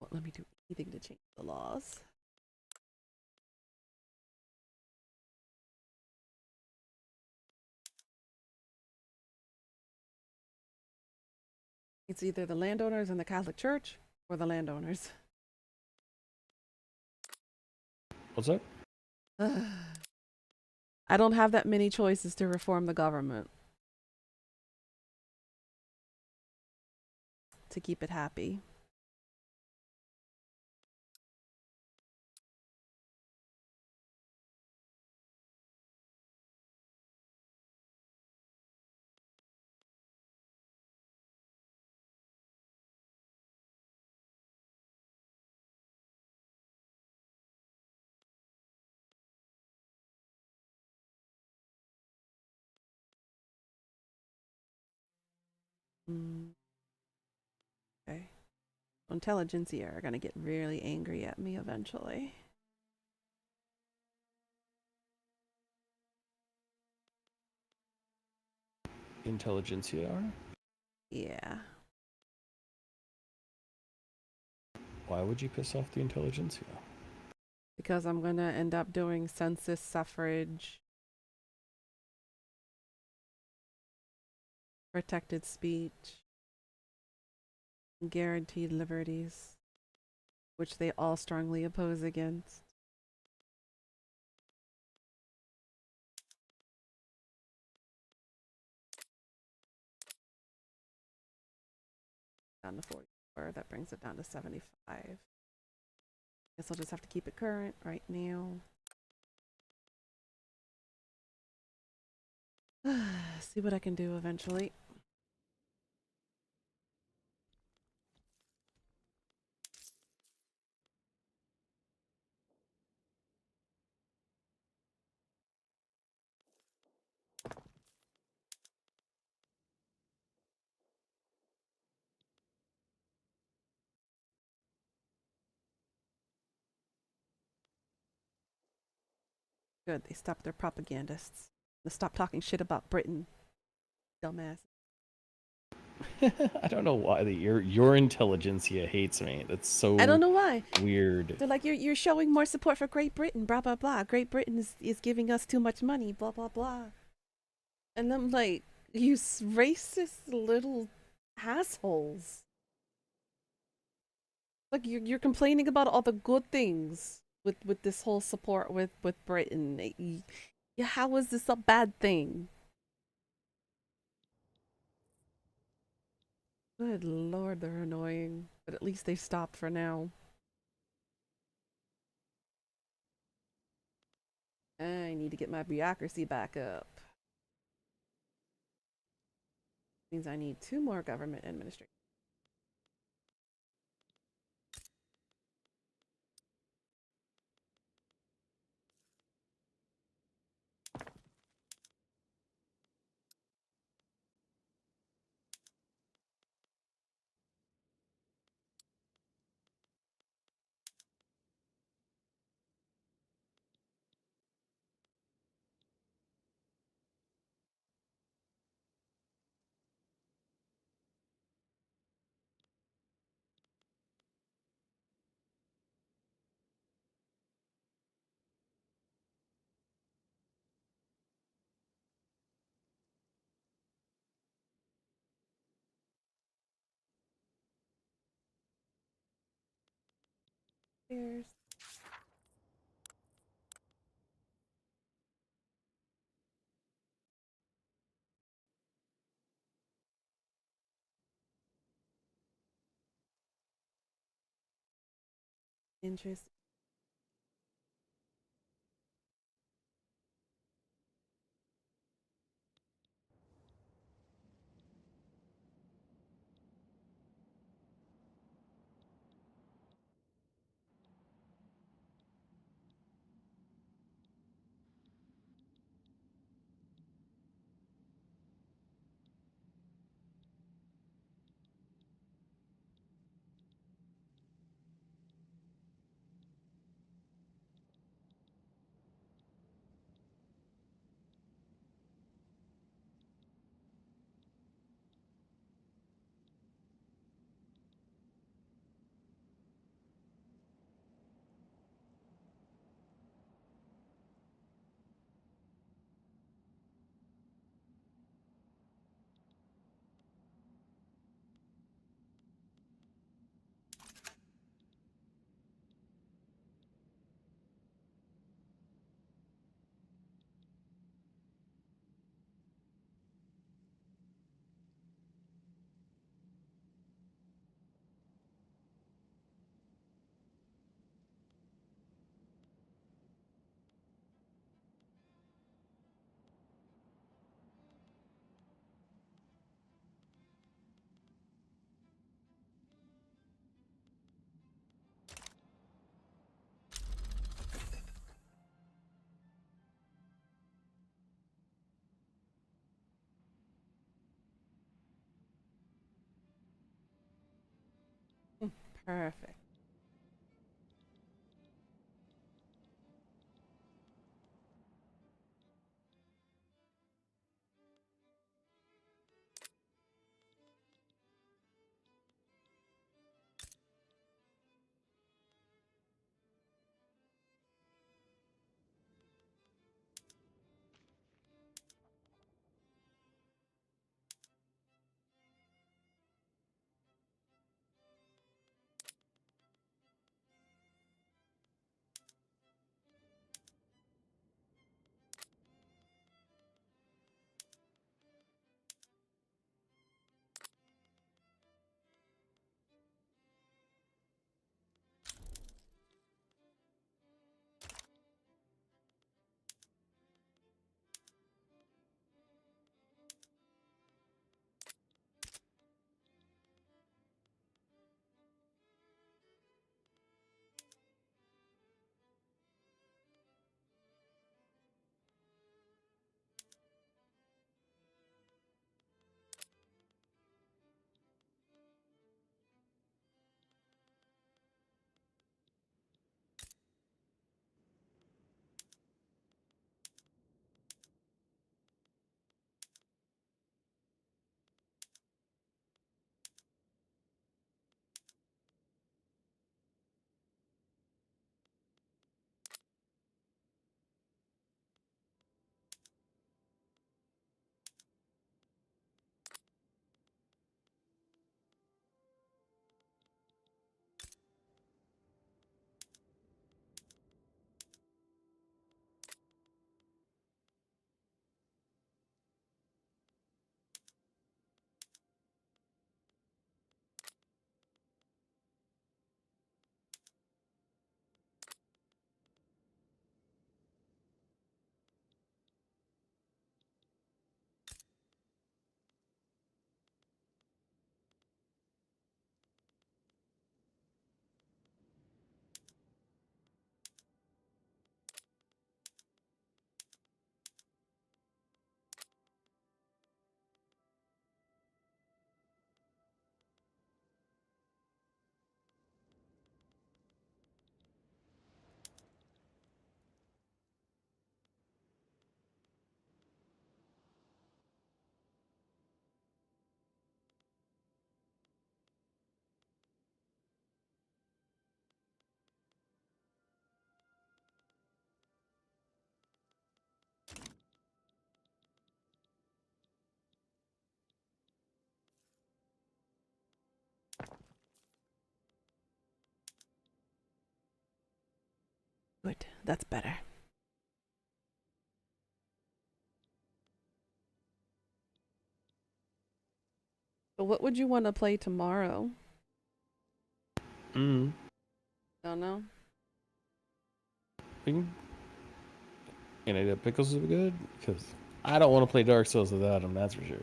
Won't let me do anything to change the laws. It's either the landowners and the Catholic Church or the landowners. What's up? I don't have that many choices to reform the government to keep it happy. Mm, okay. Intelligentsia are gonna get really angry at me eventually. Intelligentsia are? Yeah. Why would you piss off the intelligentsia? Because I'm gonna end up doing census suffrage, protected speech, guaranteed liberties, which they all strongly oppose against. Down to 44, that brings it down to 75. Guess I'll just have to keep it current right now. See what I can do eventually. Good, they stopped their propagandists. They stopped talking shit about Britain. Dumbass. I don't know why your intelligentsia hates me. That's so I don't know why. weird. They're like, you're showing more support for Great Britain, blah, blah, blah. Great Britain is giving us too much money, blah, blah, blah. And I'm like, you racist little assholes. Like, you're complaining about all the good things with this whole support with Britain. Yeah, how is this a bad thing? Good lord, they're annoying. But at least they stopped for now. need to get my bureaucracy back up. Means I need 2 more government administrators. Here's interest. Perfect. that's better. So what would you want to play tomorrow? Mm. Don't know. We can, that pickles would be good because I don't want to play Dark Souls without him. That's for sure.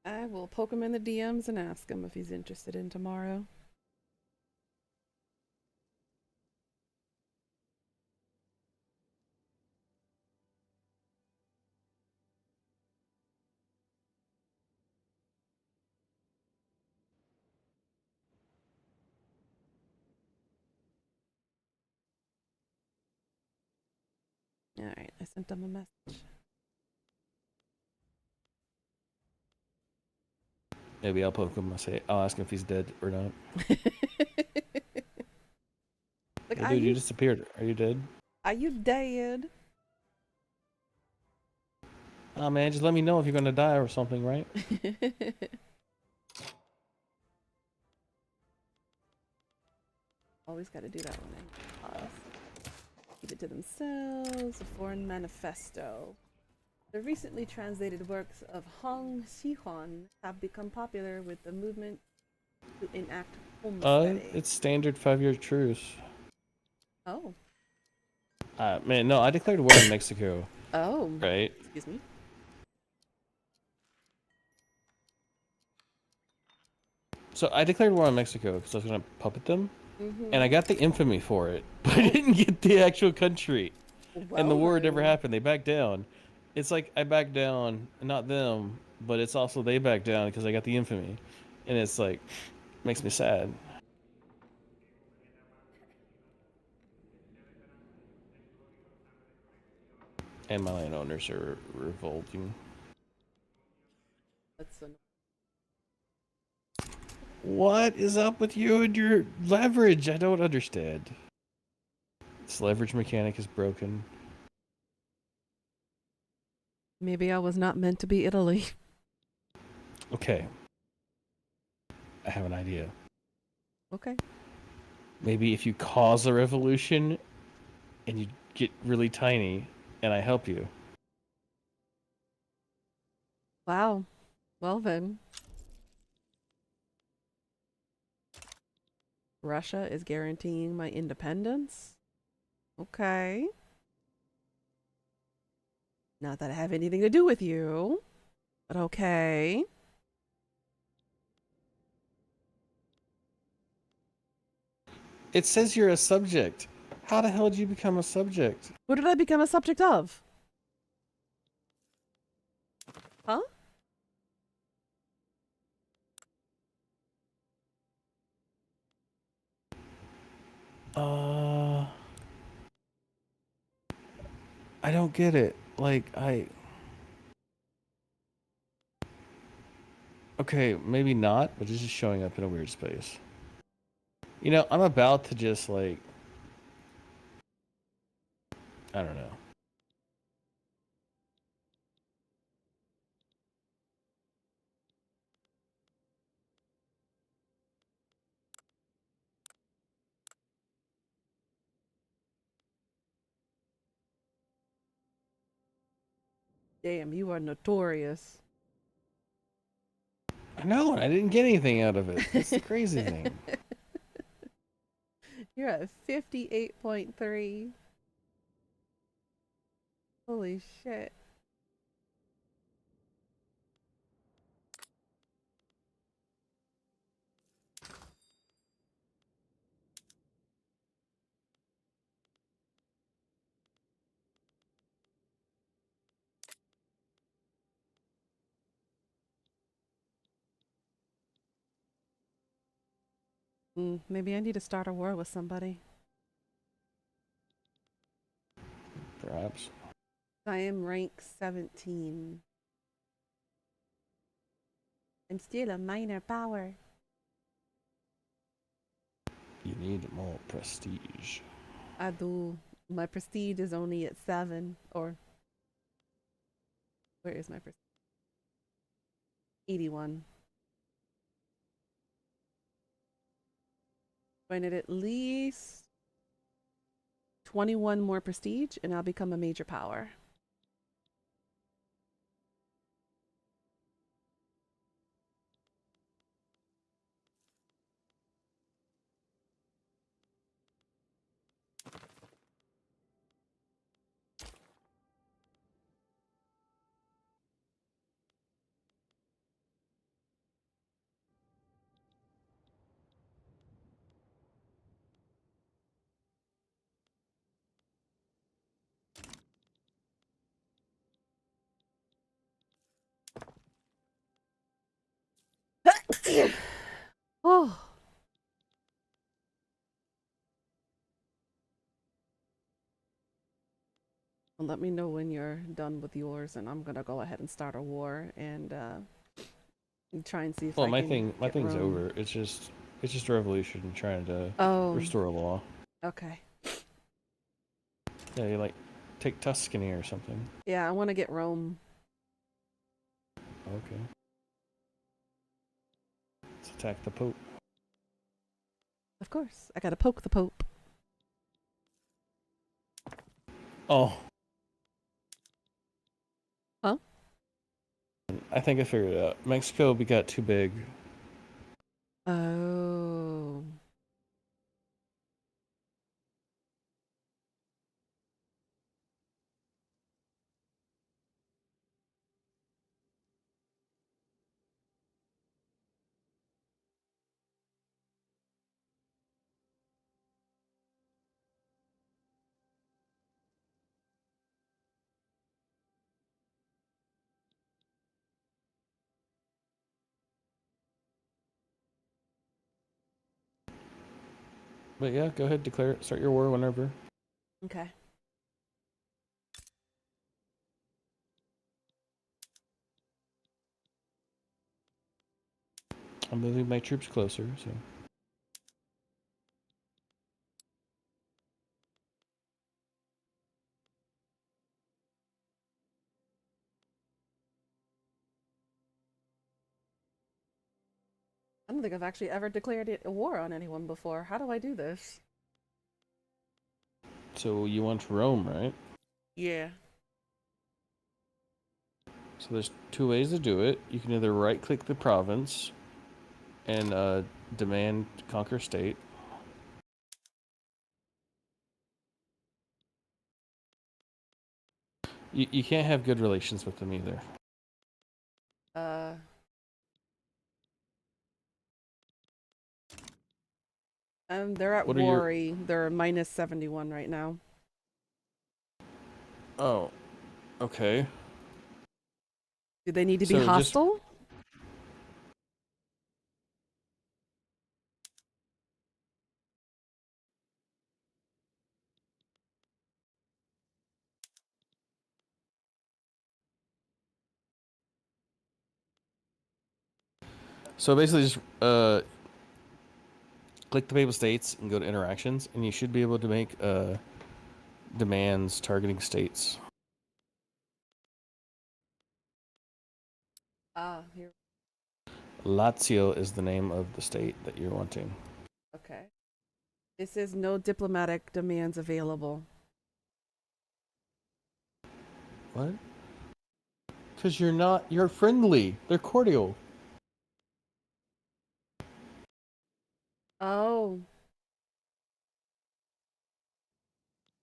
I will poke him in the DMs and ask him if he's interested in tomorrow. All right, I sent him a message. Maybe I'll poke him. I'll ask him if he's dead or not. Like, Hey, dude, you disappeared. Are you dead? Are you dead? Oh man, just let me know if you're gonna die or something, right? Always got to do that one. Pause. Keep it to themselves. A foreign manifesto. The recently translated works of Hong Xihuan have become popular with the movement to enact homesteading. It's standard 5-year truce. Oh. Man, no, I declared war on Mexico. Oh. Right. Excuse me. So I declared war on Mexico because I was gonna puppet them, Mm-hmm. and I got the infamy for it, but I didn't get the actual country. Well, And the war never happened. They backed down. It's like I backed down, not them, but it's also they backed down because I got the infamy, and it's like makes me sad. And my landowners are revolting. That's What is up with you and your leverage? I don't understand. This leverage mechanic is broken. Maybe I was not meant to be Italy. Okay. I have an idea. Okay. Maybe if you cause a revolution and you get really tiny and I help you. Wow. Well then. Russia is guaranteeing my independence? Okay. Not that I have anything to do with you, but okay. It says you're a subject. How the hell did you become a subject? What did I become a subject of? Huh? I don't get it. Okay, maybe not, but it's just showing up in a weird space. You know, I'm about to just I don't know. Damn, you are notorious. I know, and I didn't get anything out of it. That's the crazy thing. You're at 58.3. Holy shit. Maybe I need to start a war with somebody. Perhaps. I am rank 17. I'm still a minor power. You need more prestige. I do. My prestige is only at 7. Or, where is my prestige? 81. I need at least 21 more prestige, and I'll become a major power. Oh. Well, let me know when you're done with yours, and I'm gonna go ahead and start a war and try and see if Well, I can my get thing's Rome. over. It's just a revolution trying to Oh, restore a law. okay. Yeah, you like take Tuscany or something. Yeah, I want to get Rome. Okay. Let's attack the Pope. Of course, I gotta poke the Pope. Oh. Huh? I think I figured it out. Mexico got too big. Oh. But yeah, go ahead, declare it. Start your war whenever. Okay. I'm moving my troops closer, so. I don't think I've actually ever declared a war on anyone before. How do I do this? So you want Rome, right? Yeah. So there's two ways to do it. You can either right-click the province and demand conquer state. You can't have good relations with them either. Uh. They're at What are your... Worry. They're minus 71 right now. Oh, okay. Do they need to be So just... hostile? So basically just click the Papal States and go to interactions, and you should be able to make demands targeting states. Ah, here. Lazio is the name of the state that you're wanting. Okay. It says no diplomatic demands available. What? Because you're friendly. They're cordial. Oh.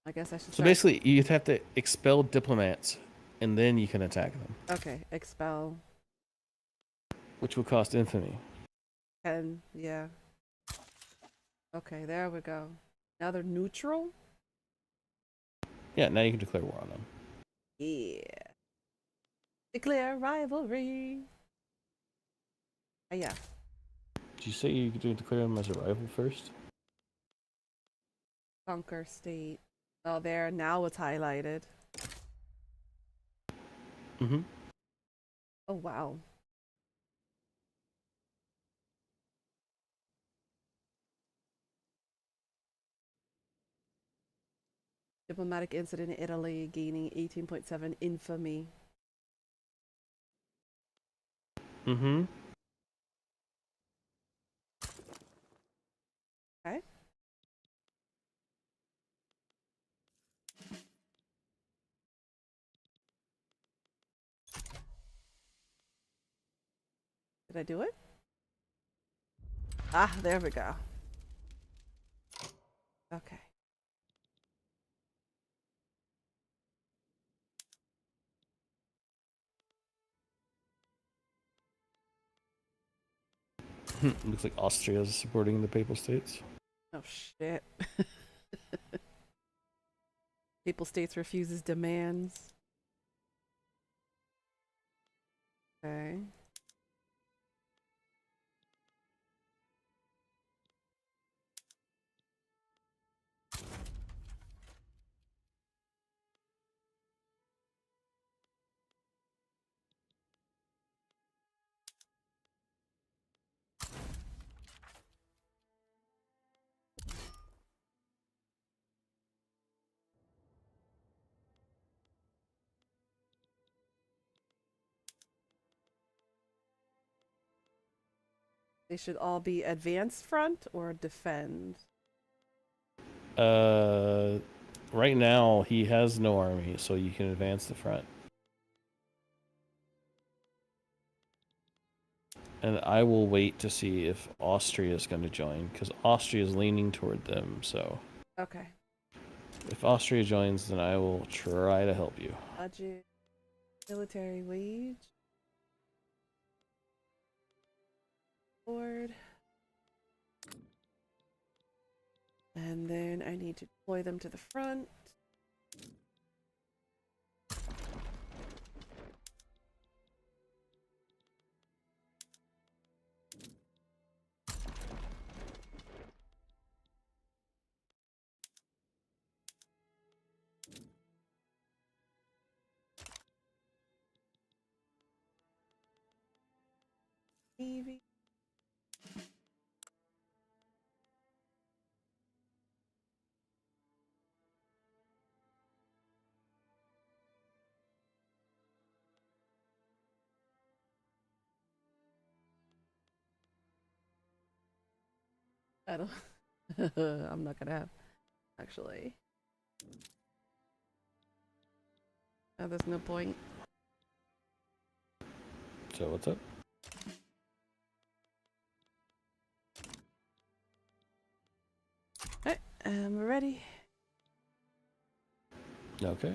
I guess I should So start. basically, you'd have to expel diplomats, and then you can attack them, Okay, expel. which will cost infamy. And yeah. Okay, there we go. Now they're neutral? Yeah, now you can declare war on them. Yeah. Declare rivalry. Yeah. Did you say you could declare them as a rival first? Conquer state. Oh, there. Now it's highlighted. Mm-hmm. Oh, wow. Diplomatic incident in Italy gaining 18.7 infamy. Mm-hmm. Okay. Did I do it? Ah, there we go. Okay. Looks like Austria is supporting the Papal States. Oh shit. Papal States refuses demands. Okay. They should all be advance front or defend. Right now he has no army, so you can advance the front. And I will wait to see if Austria is going to join, because Austria is leaning toward them. So Okay. if Austria joins, then I will try to help you. Budget, military wage, board. And then I need to deploy them to the front. Navy. I don't. I'm not gonna have. Actually. Oh, there's no point. So what's up? Alright, we're ready. Okay.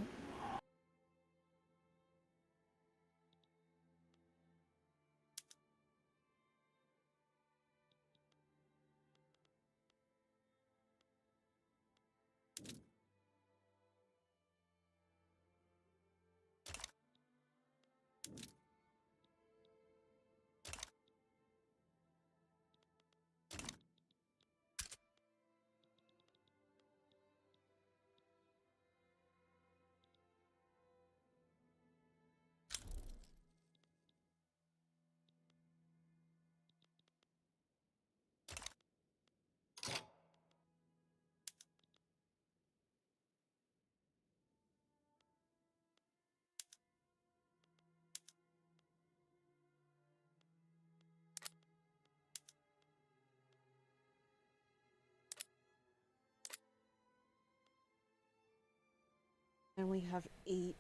And we have 8.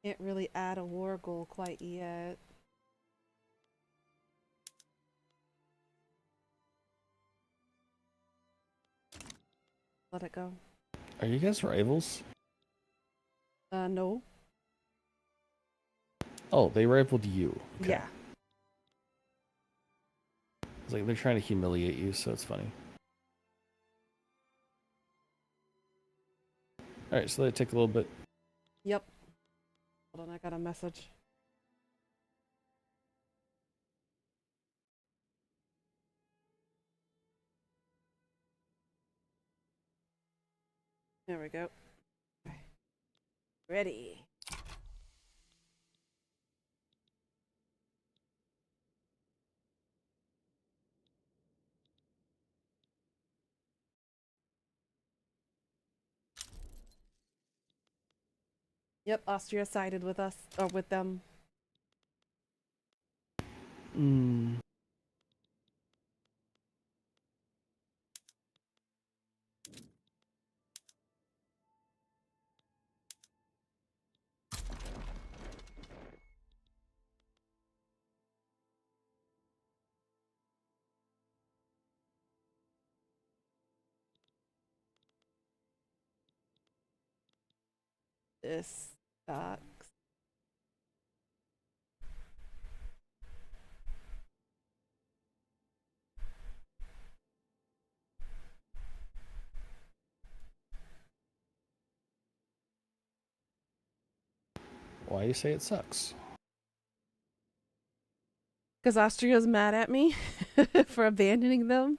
Can't really add a war goal quite yet. Let it go. Are you guys rivals? No. Oh, they rivaled you. Okay. Yeah. It's like they're trying to humiliate you, so it's funny. All right, so let it take a little bit. Yep. Hold on, I got a message. There we go. Okay. Ready. Yep, Austria sided with us, or with them. Mm. This sucks. Why you say it sucks? Because Austria's mad at me for abandoning them.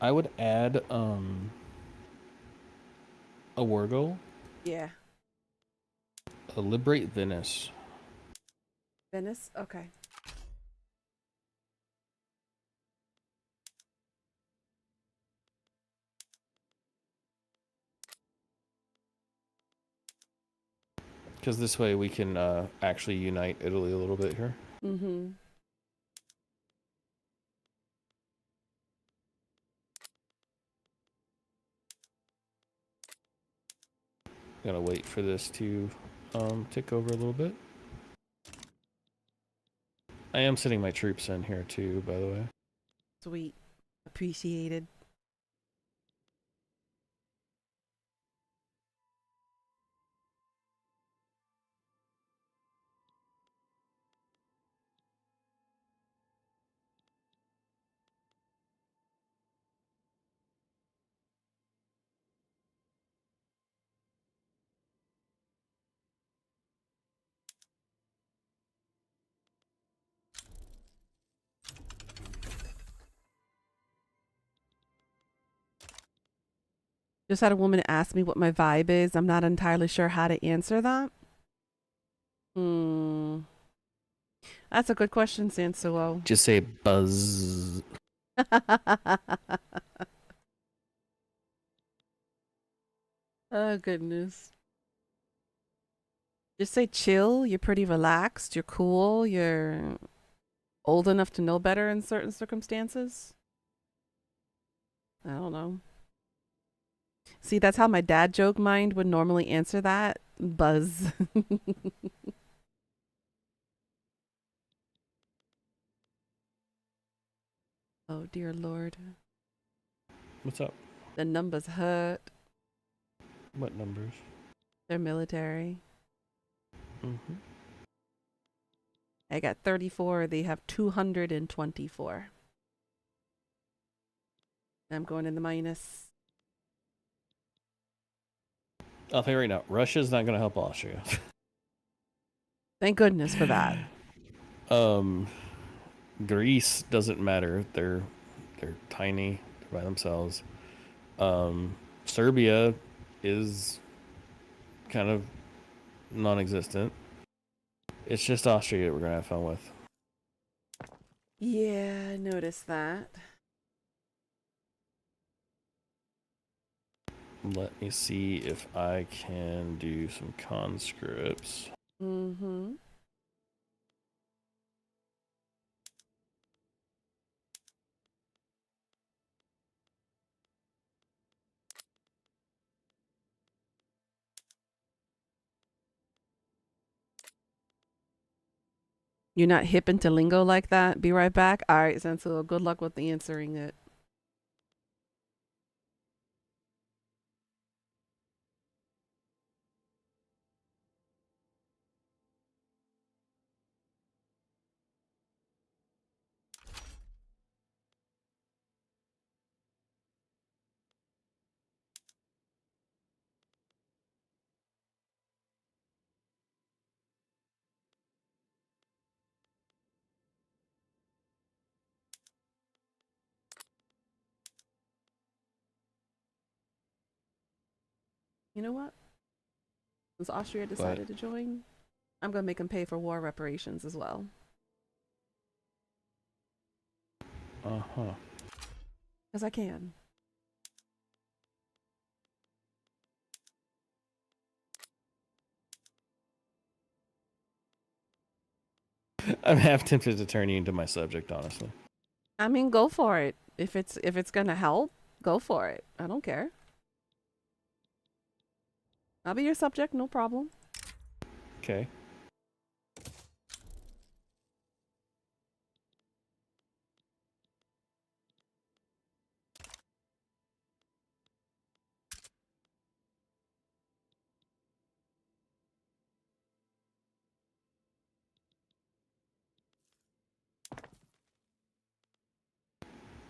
I would add a war goal. Yeah. Liberate Venice. Venice? Okay. Because this way we can actually unite Italy a little bit here. Mm-hmm. Gotta wait for this to tick over a little bit. I am sending my troops in here too, by the way. Sweet. Appreciated. Just had a woman ask me what my vibe is. I'm not entirely sure how to answer that. That's a good question, Sansuo. Just say buzz. Oh, goodness. Just say chill. You're pretty relaxed. You're cool. You're old enough to know better in certain circumstances. I don't know. See, that's how my dad joke mind would normally answer that. Buzz. Oh, dear Lord. What's up? The numbers hurt. What numbers? They're military. Mm-hmm. I got 34. They have 224. I'm going in the minus. I'll tell you right now, Russia's not going to help Austria. Thank goodness for that. Greece doesn't matter. They're tiny. They're by themselves. Serbia is kind of non-existent. It's just Austria we're going to have fun with. Yeah, I noticed that. Let me see if I can do some conscripts. Mm-hmm. You're not hip into lingo like that? Be right back. All right, Sensu, good luck with answering it. You know what? Since Austria decided to join, I'm going to make them pay for war reparations as well. Uh-huh. Because I can. I'm half tempted to turn you into my subject, honestly. I mean, go for it. If it's going to help, go for it. I don't care. I'll be your subject, no problem. Okay.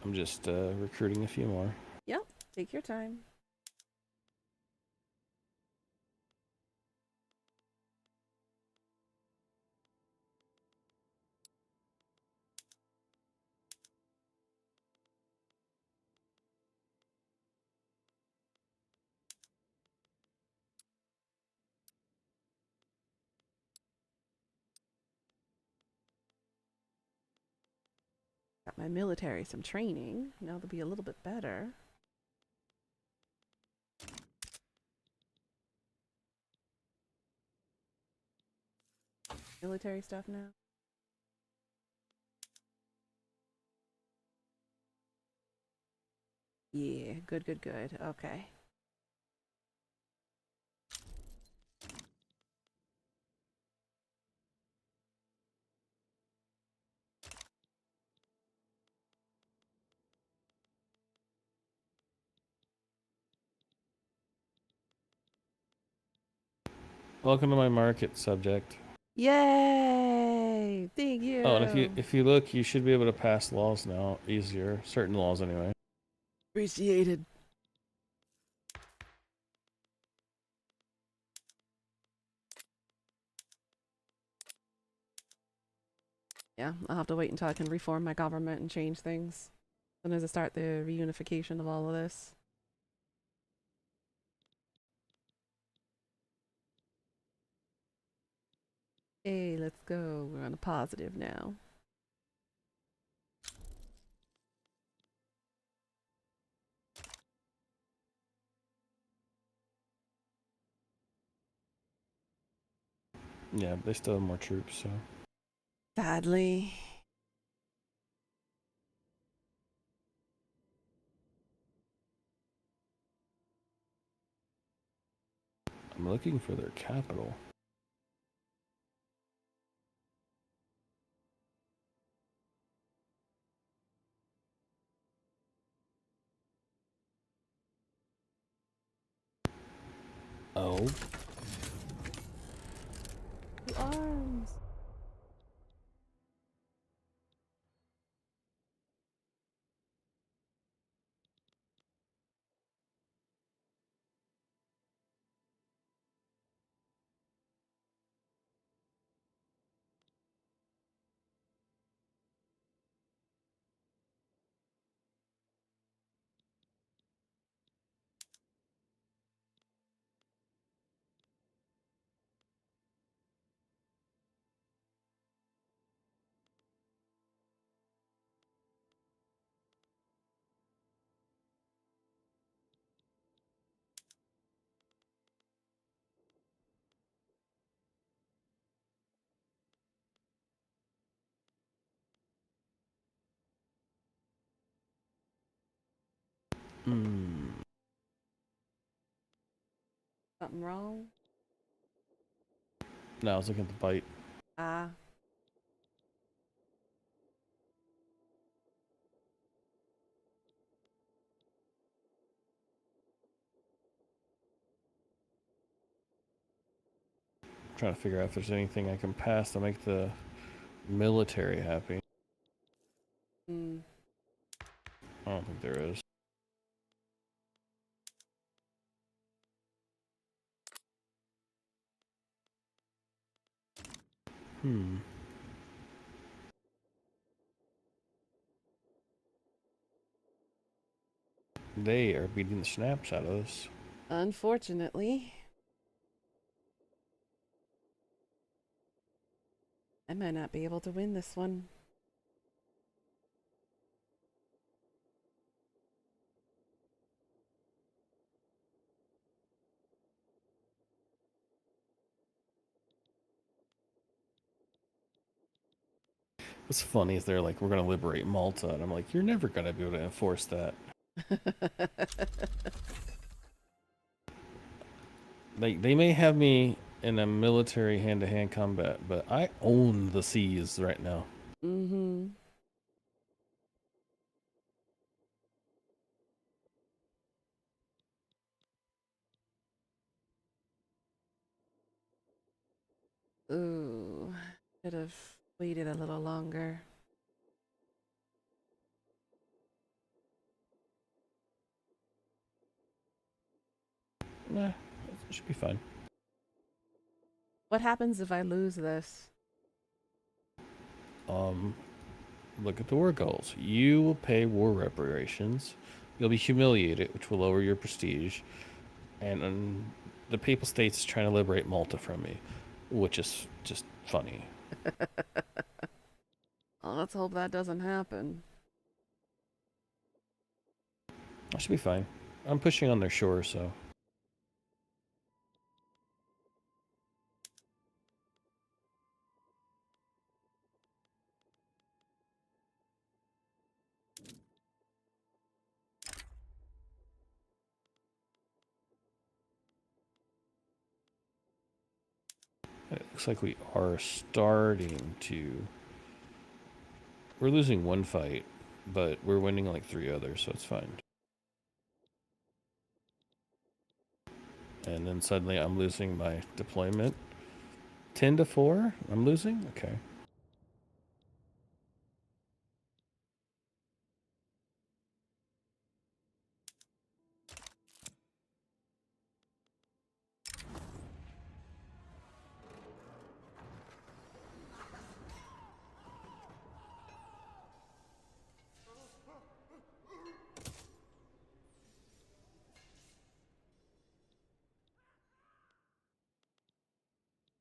I'm just recruiting a few more. Yep, take your time. Got my military some training. Now they'll be a little bit better. Military stuff now. Yeah, good, good, good. Okay. Welcome to my market, subject. Yay! Thank Oh, and you. if you look, you should be able to pass laws now easier. Certain laws, anyway. Appreciated. Yeah, I'll have to wait until I can reform my government and change things. As soon as I start the reunification of all of this. Hey, let's go. We're on a positive now. Yeah, they still have more troops, so. Sadly. I'm looking for their capital. Oh. The arms. Hmm. Something wrong? No, I was looking at the bite. Ah. Trying to figure out if there's anything I can pass to make the military happy. Hmm. I don't think there is. Hmm. They are beating the snaps out of us. Unfortunately. I might not be able to win this one. What's funny is they're like, we're going to liberate Malta. And I'm like, you're never going to be able to enforce that. They may have me in a military hand-to-hand combat, but I own the seas right now. Mm-hmm. Ooh. Should have waited a little longer. Nah, it should be fine. What happens if I lose this? Look at the war goals. You will pay war reparations. You'll be humiliated, which will lower your prestige. And the Papal States is trying to liberate Malta from me, which is just funny. Well, let's hope that doesn't happen. I should be fine. I'm pushing on their shore, so. It looks like we are starting to. We're losing one fight, but we're winning like 3 others, so it's fine. And then suddenly I'm losing my deployment. 10-4? I'm losing? Okay.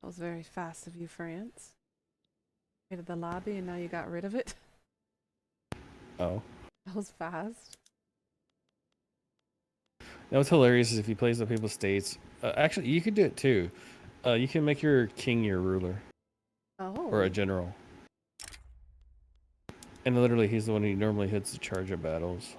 That was very fast of you, France. Created the lobby and now you got rid of it. Oh. That was fast. Now what's hilarious is if he plays the Papal States, actually you could do it too. You can make your king your ruler. Oh. Or a general. And literally he's the one who normally hits the charge of battles.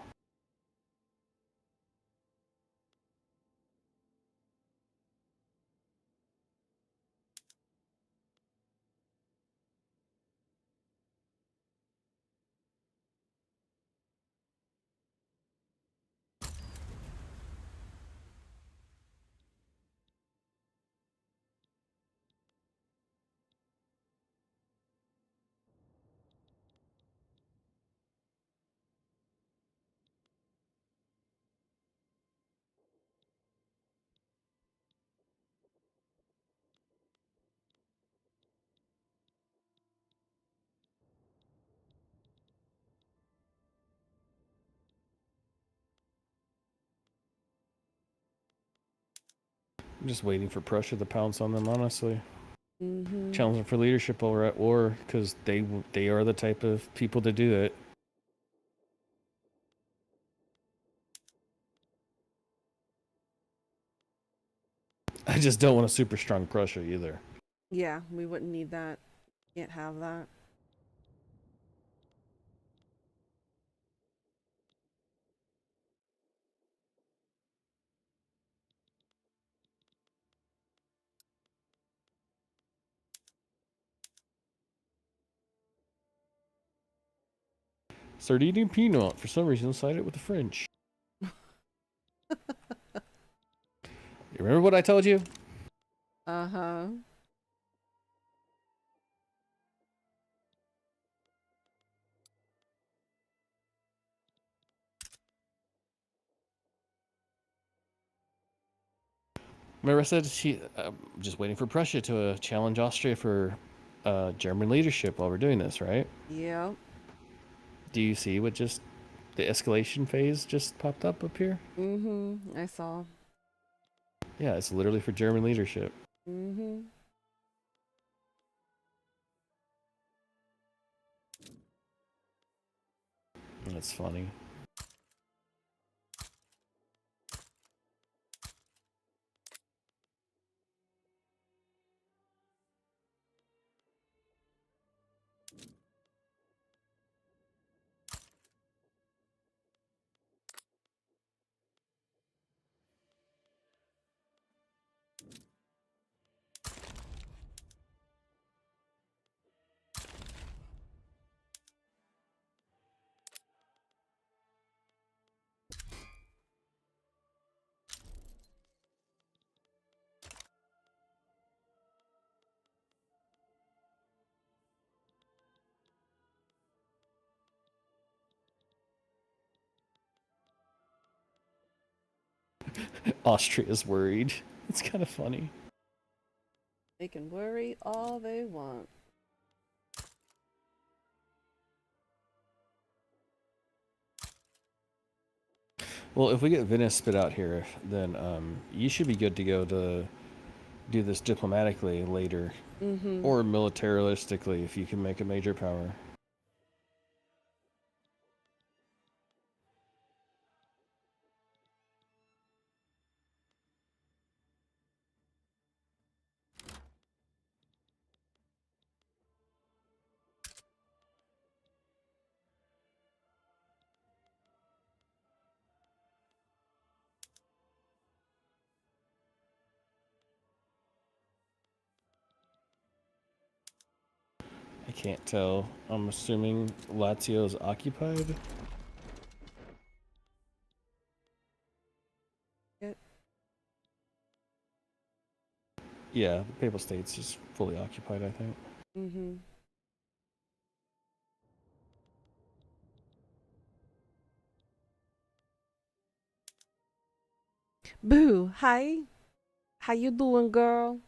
I'm just waiting for Prussia to pounce on them, honestly. Challenge them for leadership while we're at war, because they are the type of people to do it. I just don't want a super strong Prussia either. Yeah, we wouldn't need that. Can't have that. Sardinian Piedmont, for some reason, sided with the French. You remember what I told you? Uh-huh. Remember I said I'm just waiting for Prussia to challenge Austria for German leadership while we're doing this, right? Yep. Do you see what just the escalation phase just popped up here? I saw. Yeah, it's literally for German leadership. That's funny. Austria's worried. It's kind of funny. They can worry all they want. Well, if we get Venice spit out here, then you should be good to go to do this diplomatically later, Mm-hmm. or militaristically if you can make a major power. I can't tell. I'm assuming Lazio's occupied. It, Yeah, the Papal States is fully occupied, I think. mm-hmm. Boo, hi. How you doing, girl?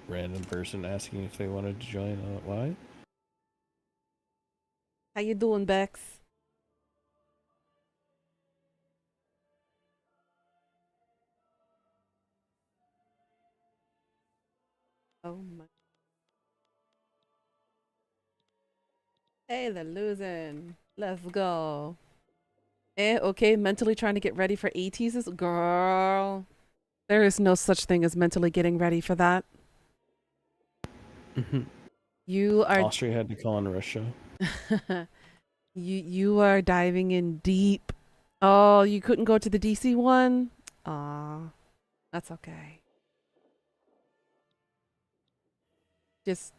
Random person asking if they wanted to join. Why? How you doing, Bex? Oh my. Hey, they're losing. Let's go. Okay, mentally trying to get ready for ATs? Girl. There is no such thing as mentally getting ready for that. You are Austria had to call in Russia. you are diving in deep. Oh, you couldn't go to the DC one? Aw, that's okay. Just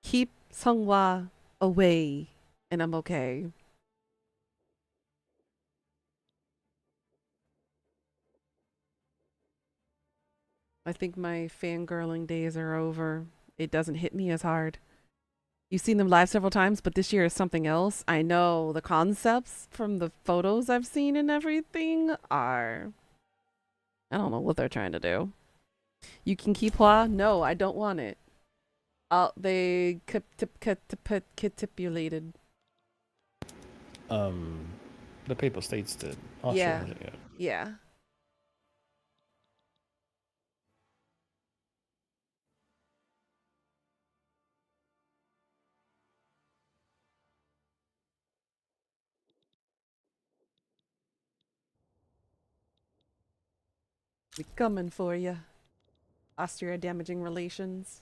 keep Songhwa away, and I'm okay. I think my fangirling days are over. It doesn't hit me as hard. You've seen them live several times, but this year is something else. I know the concepts from the photos I've seen and everything are. I don't know what they're trying to do. You can keep Hua? No, I don't want it. They capitulated. The Papal States did. Austria Yeah. hasn't yet. Yeah. We coming for you. Austria damaging relations.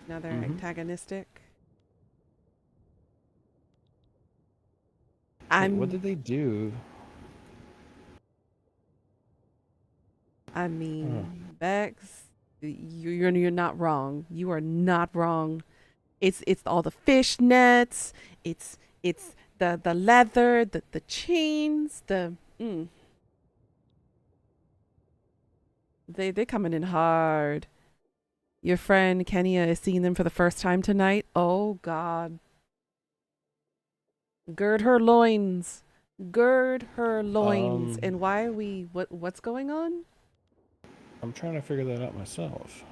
Now they're antagonistic. Wait, what did they do? I mean, Bex, you're not wrong. You are not wrong. It's all the fishnets. It's the leather, the chains, they coming in hard. Your friend Kenya is seeing them for the first time tonight. Oh God. Gird her loins. Gird her loins. And why are we what's going on? I'm trying to figure that out myself.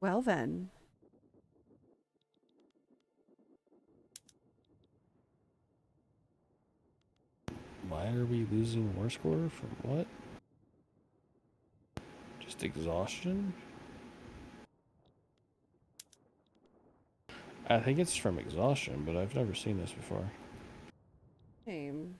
Well then. Why are we losing war score from what? Just exhaustion? I think it's from exhaustion, but I've never seen this before. Same.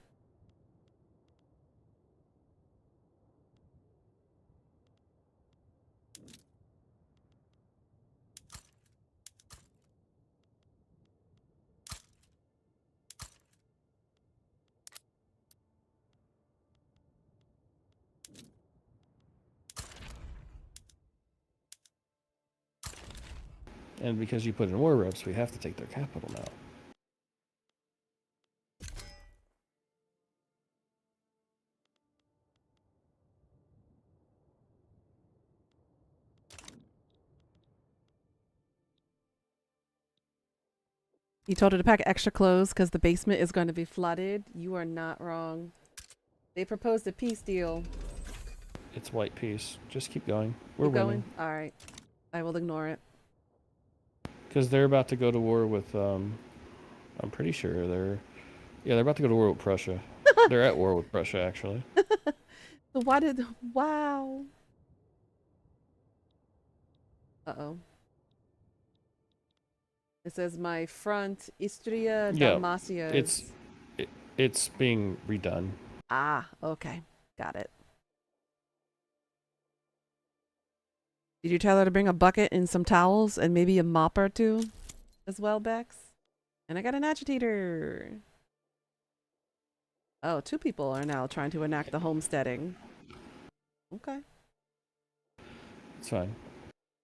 And because you put in war reps, we have to take their capital now. You told her to pack extra clothes because the basement is going to be flooded. You are not wrong. They proposed a peace deal. It's white peace. Just keep going. We're Keep winning. going? All right. I will ignore it. Because they're about to go to war with, I'm pretty sure they're about to go to war with Prussia. They're at war with Prussia, actually. So why did... Wow. Uh-oh. It says my front Istria Yeah, Dalmatia it's it's being redone. Ah, okay. Got it. Did you tell her to bring a bucket and some towels and maybe a mop or two as well, Bex? And I got an agitator. Oh, 2 people are now trying to enact the homesteading. Okay. It's fine.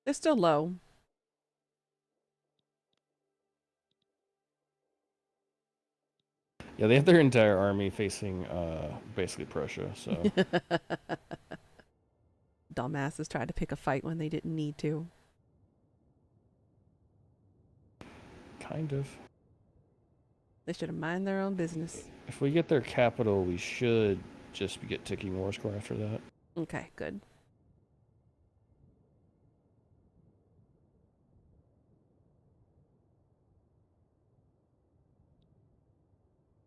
They're still low. Yeah, they have their entire army facing basically Prussia, so Dumbasses tried to pick a fight when they didn't need to. kind of. They should have mind their own business. If we get their capital, we should just get ticking war score after that. Okay, good.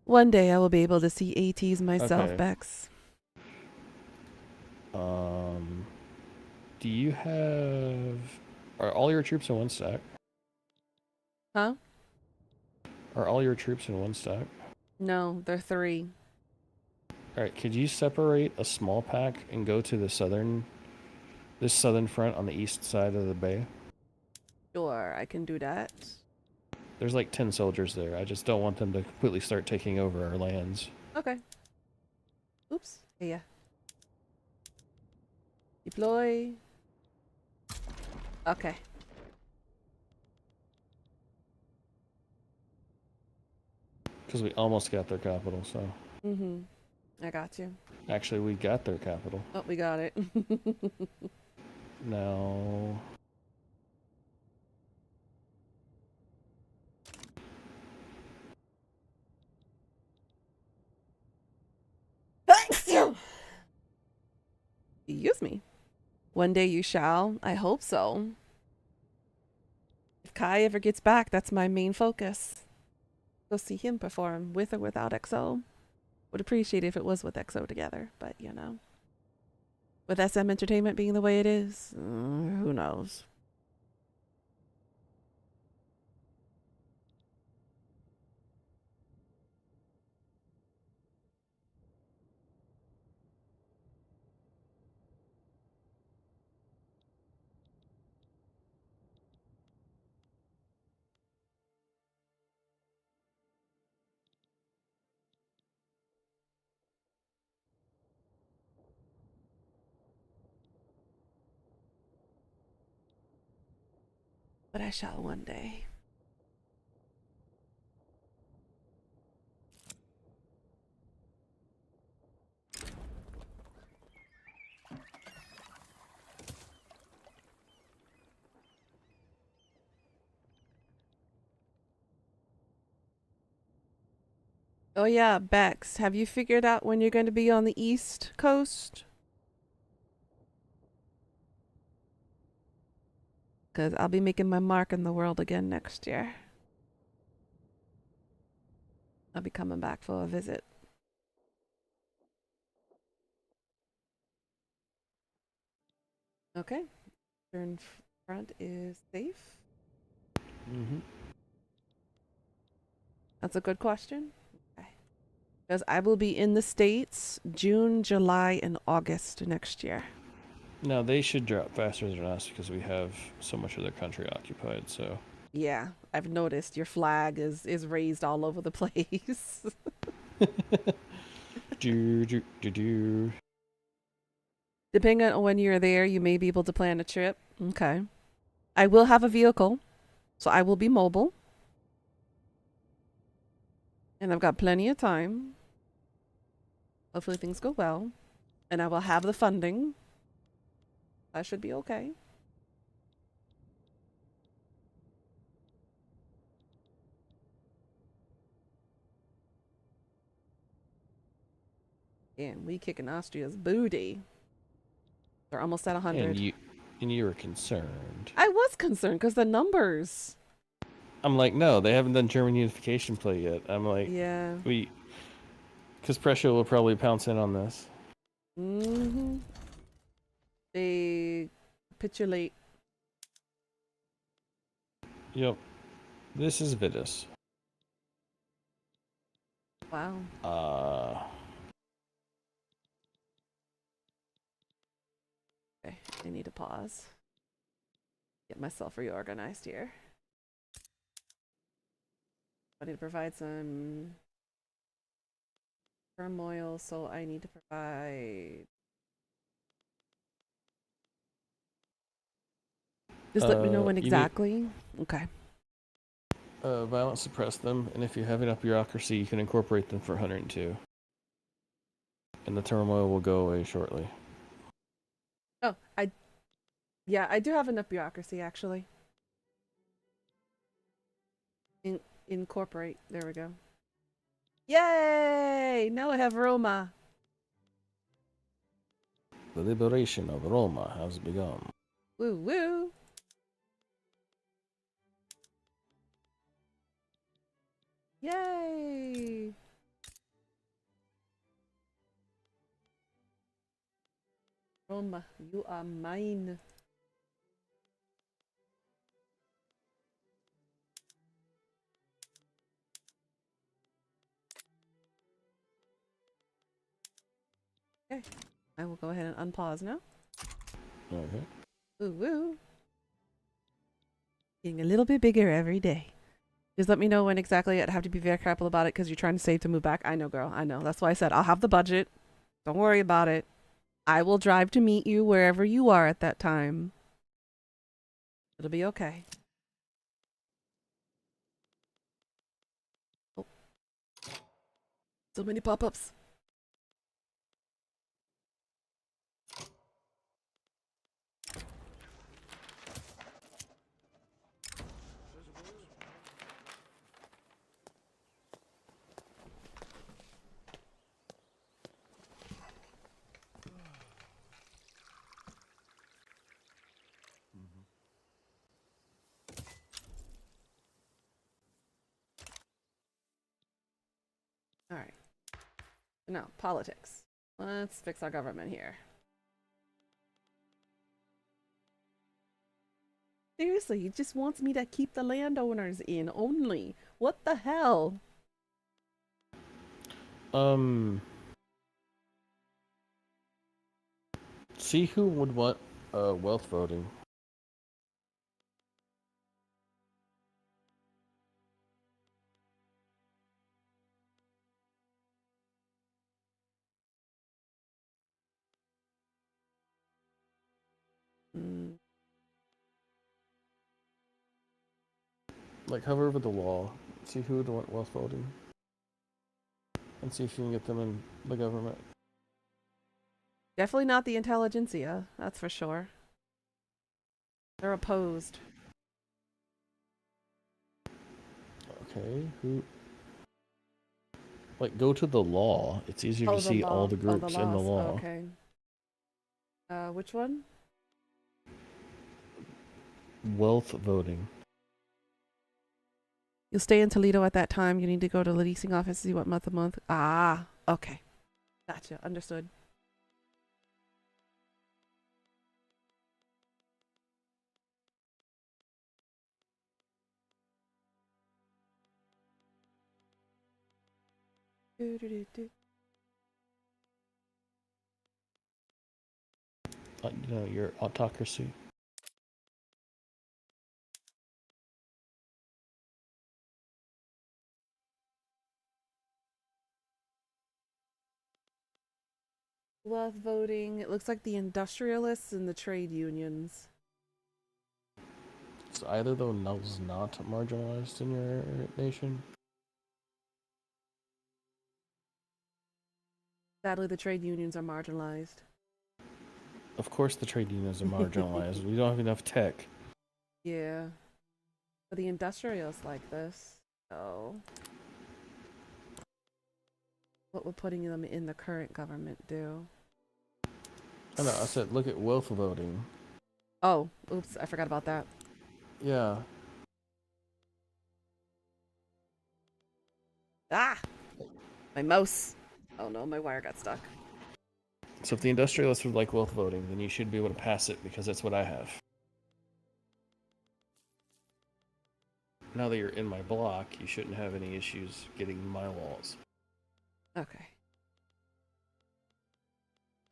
One day I will be able to see ATs myself, Okay. Bex. Do you have... Are all your troops in one stack? Huh? Are all your troops in one stack? No, they're 3. Alright, could you separate a small pack and go to this southern front on the east side of the bay? Sure, I can do that. There's like 10 soldiers there. I just don't want them to completely start taking over our lands. Okay. Oops. Yeah. Deploy. Okay. Because we almost got their capital, so... Mm-hmm. I got you. Actually, we got their capital. Oh, we got it. Now... Use me. One day you shall. I hope so. If Kai ever gets back, that's my main focus. Go see him perform with or without XO. Would appreciate it if it was with XO together, but you know. With SM Entertainment being the way it is, who knows? But I shall one day. Oh yeah, Bex, have you figured out when you're going to be on the East Coast? Because I'll be making my mark in the world again next year. I'll be coming back for a visit. Okay. Turn front is safe. Mm-hmm. That's a good question. Okay. Because I will be in the States June, July, and August next year. No, they should drop faster than us because we have so much of their country occupied, so... Yeah, I've noticed your flag is raised all over the place. Depending on when you're there, you may be able to plan a trip. Okay. I will have a vehicle, so I will be mobile. And I've got plenty of time. Hopefully things go well. And I will have the funding. I should be okay. And we kicking Austria's booty. They're almost at 100. And you were concerned. I was concerned because the numbers. I'm like, no, they haven't done German unification play yet. I'm like, Yeah. Because Prussia will probably pounce in on this. Mm-hmm. They capitulate. Yep. This is Vitus. Wow. Okay, I need to pause. Get myself reorganized here. I need to provide some turmoil, so I need to provide. Just let me know when exactly. Okay. Violence suppress them, and if you have enough bureaucracy, you can incorporate them for 102. And the turmoil will go away shortly. Oh, yeah, I do have enough bureaucracy actually. Incorporate. There we go. Yay! Now I have Roma. The liberation of Roma has begun. Woo woo. Yay! Roma, you are mine. Okay, I will go ahead and unpause now. Okay. Woo woo. Getting a little bit bigger every day. Just let me know when exactly. I'd have to be very careful about it because you're trying to save to move back. I know, girl. I know. That's why I said I'll have the budget. Don't worry about it. I will drive to meet you wherever you are at that time. It'll be okay. Oh. So many pop-ups. All right. Now, politics. Let's fix our government here. Seriously, he just wants me to keep the landowners in only. What the hell? See who would want wealth voting. Mm. Like, hover over the law. See who would want wealth voting. And see if you can get them in the government. Definitely not the intelligentsia, that's for sure. They're opposed. Okay, who? Like, go to the law. It's easier to see all the groups in the law. Okay. Which one? Wealth voting. You'll stay in Toledo at that time. You need to go to the leasing office to see what month. Ah, okay. Gotcha. Understood. Your autocracy. Wealth voting. It looks like the industrialists and the trade unions. So either though is not marginalized in your nation. Sadly, the trade unions are marginalized. Of course the trade unions are marginalized. We don't have enough tech. Yeah. But the industrialists like this, so... What would putting them in the current government do? I know. I said look at wealth voting. Oh, oops, I forgot about that. Yeah. Ah, my mouse. Oh no, my wire got stuck. So if the industrialists would like wealth voting, then you should be able to pass it because that's what I have. Now that you're in my block, you shouldn't have any issues getting my laws. Okay.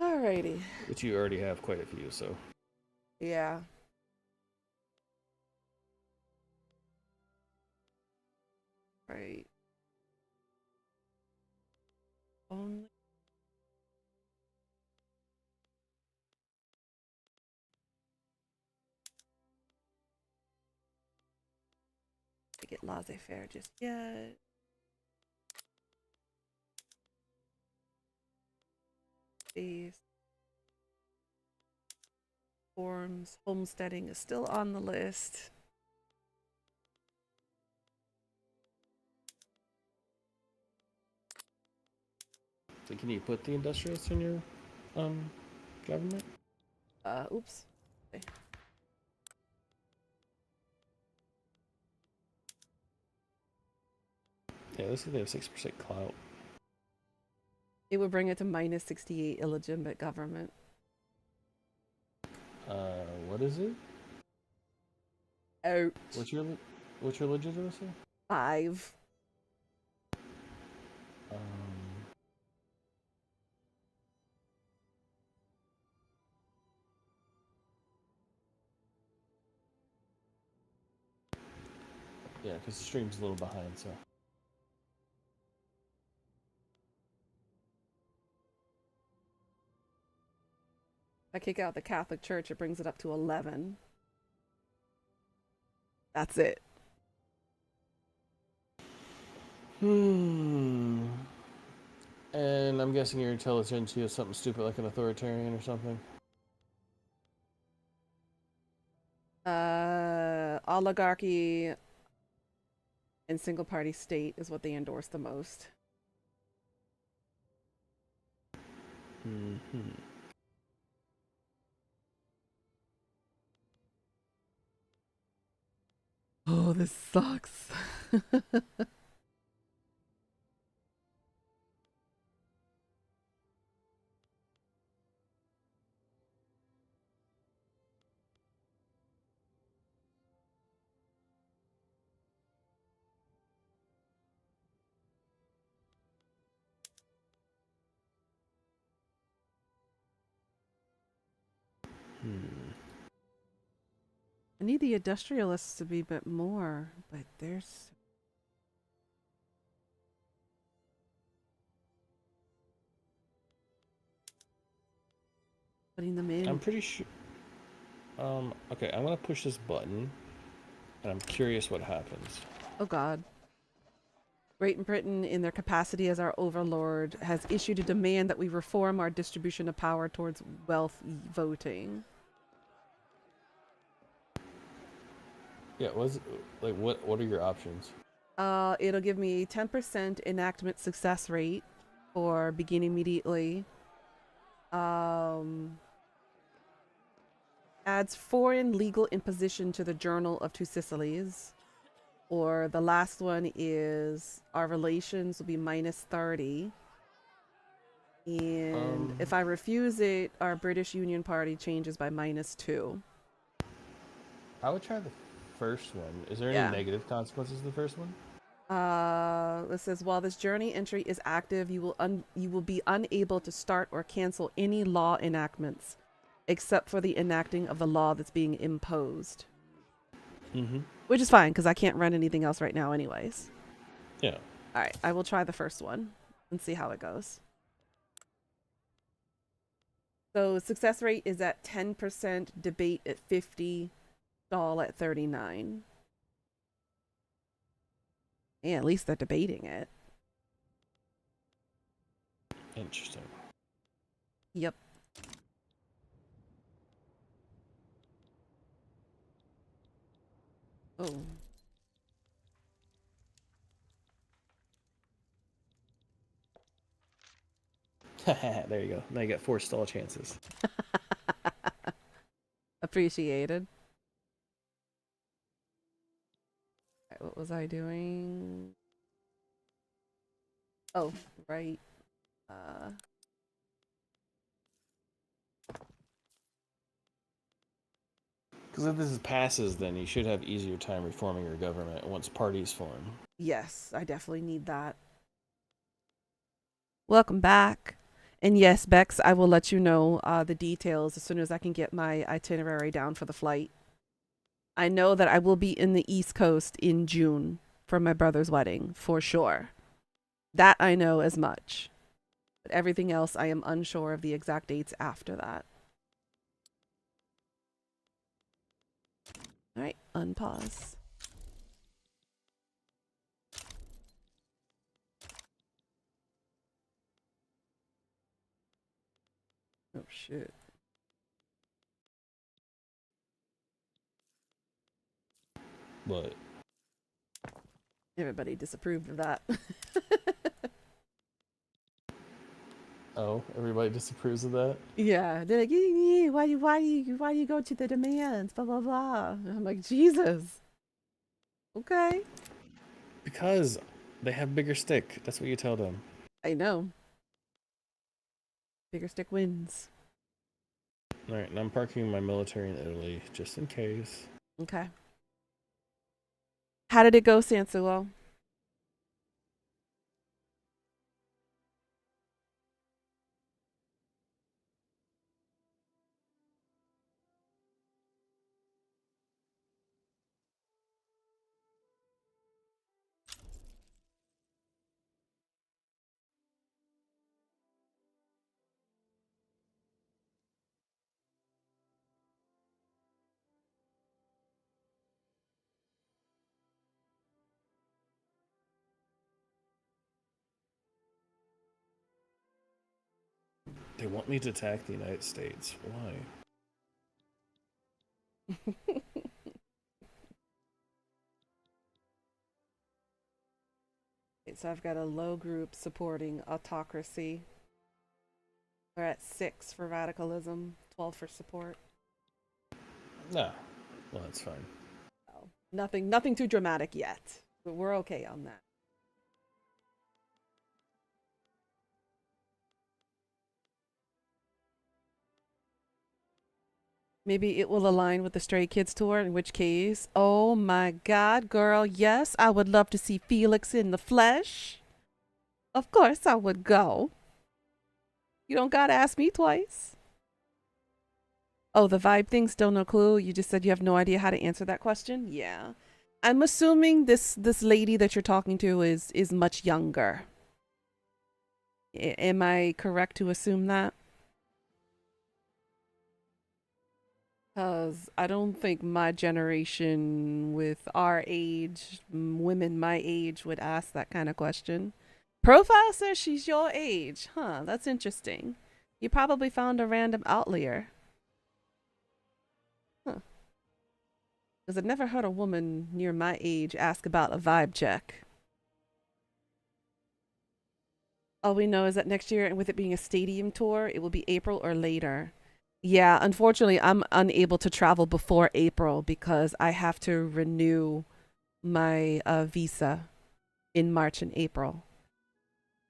Alrighty. Which you already have quite a few, so. Yeah. Right. Only. To get laissez-faire just yet. These forms, homesteading is still on the list. So can you put the industrialists in your government? Oops. Okay. Yeah, this is they have 6% clout. It would bring it to minus 68 illegitimate government. What is it? Ouch. What's your legitimacy? 5. Um, yeah, because the stream's a little behind, so. If I kick out the Catholic Church, it brings it up to 11. That's it. Hmm. And I'm guessing your intelligence is something stupid like an authoritarian or something. Oligarchy and single party state is what they endorse the most. Mm-hmm. Oh, this sucks. I need the industrialists to be a bit more, but there's putting them in. I'm pretty sure. Okay, I'm gonna push this button, and I'm curious what happens. Oh God. Great Britain, in their capacity as our overlord, has issued a demand that we reform our distribution of power towards wealth voting. Yeah, what are your options? It'll give me 10% enactment success rate for begin immediately. Adds foreign legal imposition to the Journal of Two Sicilies. Or the last one is our relations will be minus 30. And if I refuse it, our British Union Party changes by minus 2. I would try the first one. Is there any negative consequences to the first one? It says while this journey entry is active, you will be unable to start or cancel any law enactments, except for the enacting of the law that's being imposed. Mm-hmm. Which is fine because I can't run anything else right now, anyways. Yeah. All right, I will try the first one and see how it goes. So success rate is at 10%, debate at 50, stall at 39. Yeah, at least they're debating it. Interesting. Yep. Oh. There you go. Now you got 4 stall chances. Appreciated. Alright, what was I doing? Oh, right. Because if this passes, then you should have easier time reforming your government once parties form. Yes, I definitely need that. Welcome back. And yes, Bex, I will let you know the details as soon as I can get my itinerary down for the flight. I know that I will be in the East Coast in June for my brother's wedding, for sure. That I know as much. But everything else, I am unsure of the exact dates after that. All right, unpause. Oh, shit. But Everybody disapproved of that. oh, everybody disapproves of that? Yeah, they're like, why do you go to the demands? Blah blah blah. And I'm like, Jesus. Okay, Because they have bigger stick. That's what you tell them. I know. Bigger stick wins. Alright, and I'm parking my military in Italy, just in case. Okay. How did it go, Sansuo? They want me to attack the United States. Why? So I've got a low group supporting autocracy. We're at 6 for radicalism, 12 for support. Nah. Well, that's fine. So nothing too dramatic yet, but we're okay on that. Maybe it will align with the Stray Kids tour, in which case, oh my God, girl, yes, I would love to see Felix in the flesh. Of course I would go. You don't gotta ask me twice. Oh, the vibe thing, still no clue. You just said you have no idea how to answer that question? Yeah. I'm assuming this lady that you're talking to is much younger. Am I correct to assume that? Because I don't think my generation with our age, women my age, would ask that kind of question. Profile says she's your age. Huh, that's interesting. You probably found a random outlier. Huh. Because I've never heard a woman near my age ask about a vibe check. All we know is that next year, and with it being a stadium tour, it will be April or later. Yeah, unfortunately, I'm unable to travel before April because I have to renew my visa in March and April.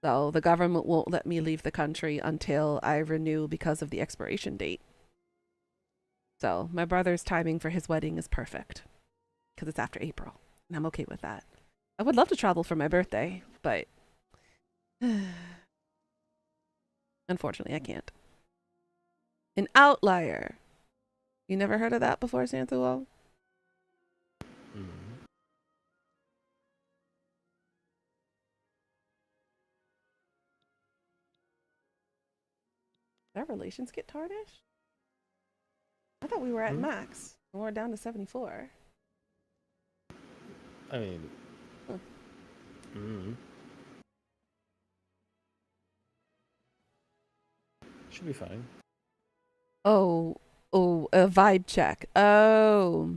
So the government won't let me leave the country until I renew because of the expiration date. So my brother's timing for his wedding is perfect because it's after April, and I'm okay with that. I would love to travel for my birthday, but unfortunately, I can't. An outlier. You never heard of that before, Santuo? Mm. Did our relations get tarnished? I thought we were at Hmm? max. And we're down to 74. I mean... Huh. Mm. Should be fine. Oh, a vibe check. Oh.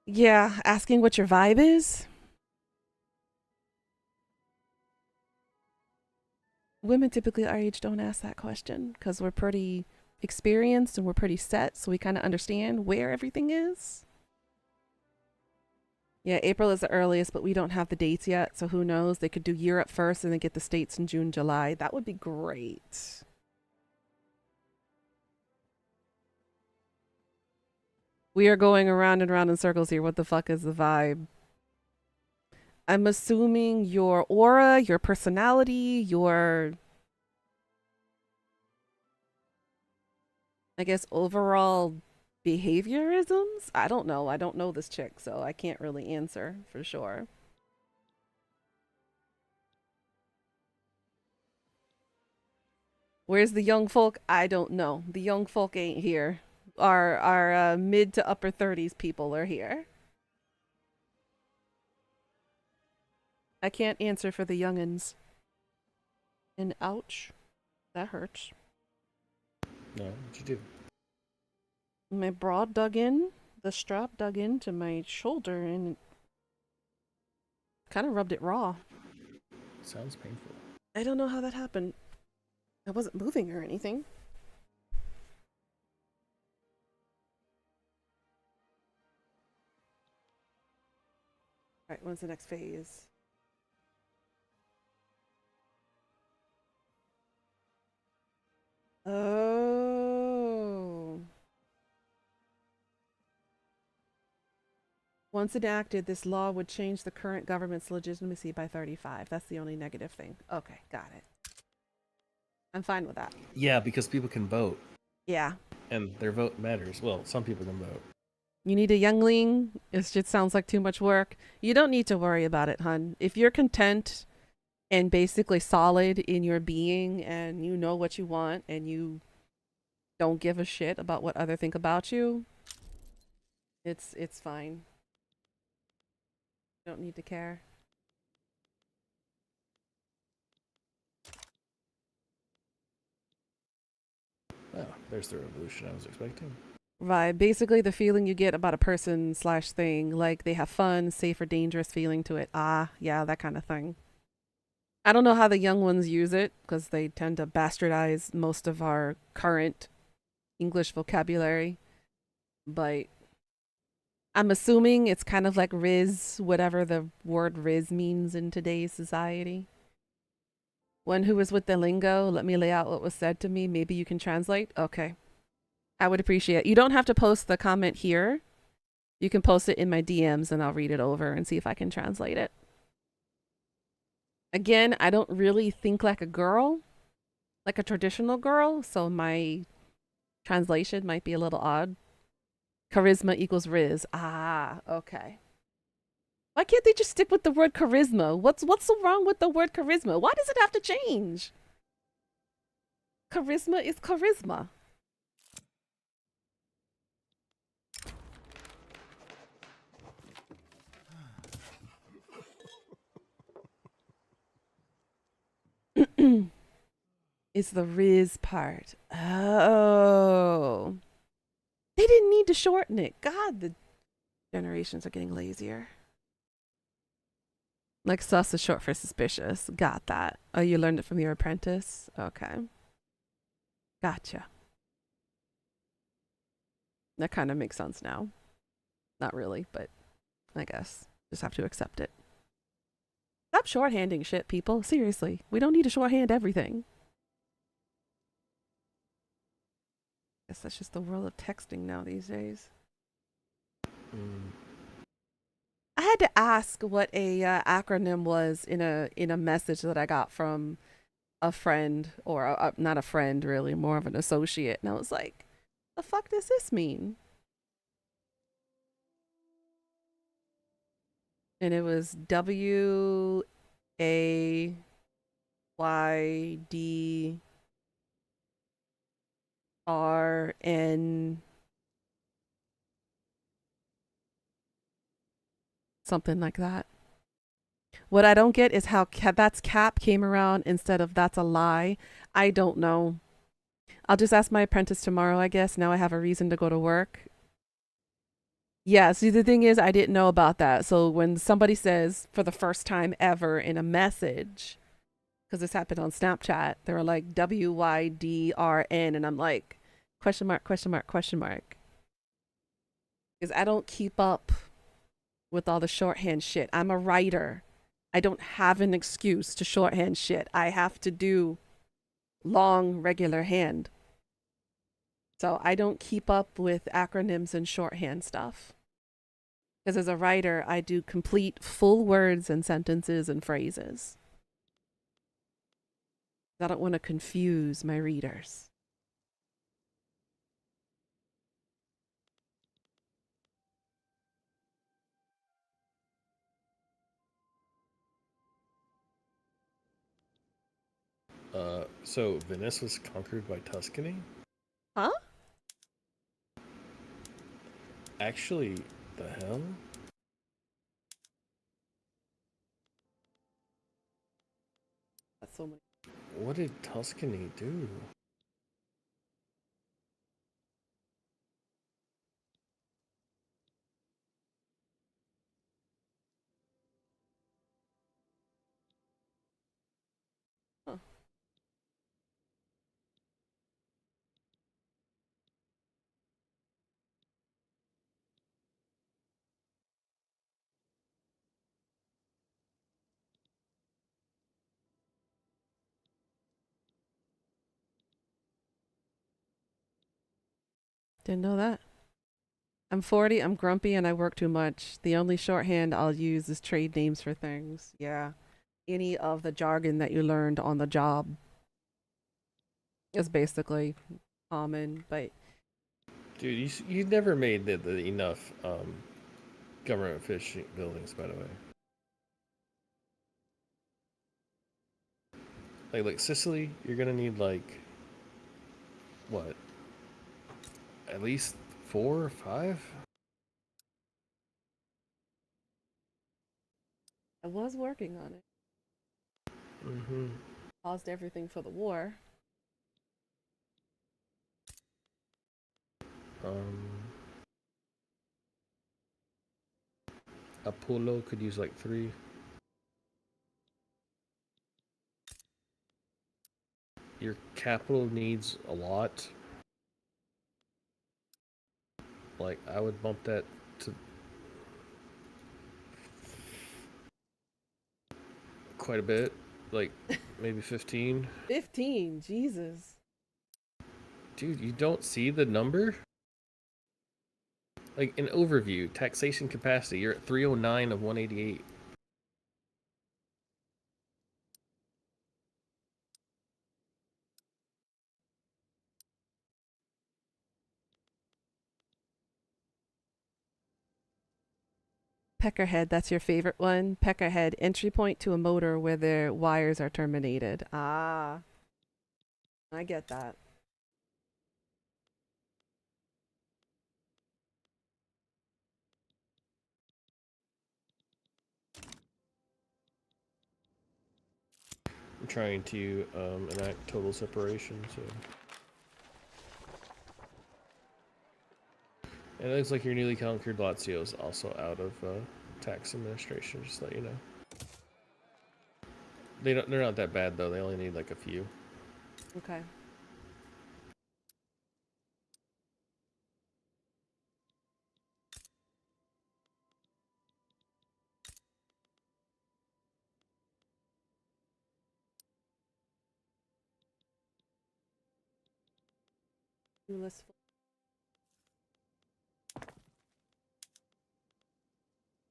Yeah, asking what your vibe is? Women typically our age don't ask that question because we're pretty experienced and we're pretty set, so we kind of understand where everything is. Yeah, April is the earliest, but we don't have the dates yet, so who knows? They could do Europe first and then get the States in June, July. That would be great. We are going around and around in circles here. What the fuck is the vibe? I'm assuming your aura, your personality, your, I guess, overall behaviorisms? I don't know. I don't know this chick, so I can't really answer for sure. Where's the young folk? I don't know. The young folk ain't here. Our mid to upper 30s people are here. I can't answer for the youngins. And ouch, that hurts. No, what you do? My bra dug in, the strap dug into my shoulder and kind of rubbed it raw. Sounds painful. I don't know how that happened. I wasn't moving or anything. All right, when's the next phase? Oh. Once enacted, this law would change the current government's legitimacy by 35. That's the only negative thing. Okay, got it. I'm fine with that. Yeah, because people can vote. Yeah. And their vote matters. Well, some people can vote. You need a youngling. It just sounds like too much work. You don't need to worry about it, hun. If you're content and basically solid in your being and you know what you want and you don't give a shit about what other think about you, it's fine. You don't need to care. Oh, there's the revolution I was expecting. Right. Basically the feeling you get about a person slash thing, like they have fun, safe or dangerous feeling to it. Ah, yeah, that kind of thing. I don't know how the young ones use it because they tend to bastardize most of our current English vocabulary, but I'm assuming it's kind of like Riz, whatever the word Riz means in today's society. One who was with the lingo, let me lay out what was said to me. Maybe you can translate. Okay. I would appreciate it. You don't have to post the comment here. You can post it in my DMs and I'll read it over and see if I can translate it. Again, I don't really think like a girl, like a traditional girl, so my translation might be a little odd. Charisma equals Riz. Ah, okay. Why can't they just stick with the word charisma? What's so wrong with the word charisma? Why does it have to change? Charisma is charisma. It's the Riz part. Oh. They didn't need to shorten it. God, the generations are getting lazier. Like sus is short for suspicious. Got that. Oh, you learned it from your apprentice? Okay. Gotcha. That kind of makes sense now. Not really, but I guess. Just have to accept it. Stop shorthanding shit, people. Seriously. We don't need to shorthand everything. Guess that's just the world of texting now these days. I had to ask what a acronym was in a message that I got from a friend, or not a friend really, more of an associate, and I was like, "The fuck does this mean?" And it was WAYDRN something like that. What I don't get is how that's cap came around instead of that's a lie. I don't know. I'll just ask my apprentice tomorrow, I guess. Now I have a reason to go to work. Yeah, see, the thing is, I didn't know about that. So when somebody says for the first time ever in a message, because this happened on Snapchat. They were like WYDRN, and I'm like, question mark, question mark, question mark. Because I don't keep up with all the shorthand shit. I'm a writer. I don't have an excuse to shorthand shit. I have to do long, regular hand. So I don't keep up with acronyms and shorthand stuff. Because as a writer, I do complete full words and sentences and phrases. I don't want to confuse my readers. So Venice was conquered by Tuscany? Huh? Actually, the hell? That's so many. What did Tuscany do? Huh. Didn't know that. I'm 40, I'm grumpy, and I work too much. The only shorthand I'll use is trade names for things. Yeah. Any of the jargon that you learned on the job is basically common, but Dude, you never made the enough government fish buildings, by the way. Like Sicily, you're gonna need like what? At least 4 or 5? I was working on it. Mm-hmm. Paused everything for the war. Um, Apollo could use like 3. Your capital needs a lot. Like I would bump that to quite a bit, like maybe 15. 15, Jesus. Dude, you don't see the number? Like an overview, taxation capacity, you're at 309 of 188. Peckerhead, that's your favorite one. Peckerhead, entry point to a motor where the wires are terminated. Ah, I get that. I'm trying to enact total separation, so. And it looks like your newly conquered Lazio is also out of tax administration, just to let you know. They're not that bad though, they only need like a few. Okay.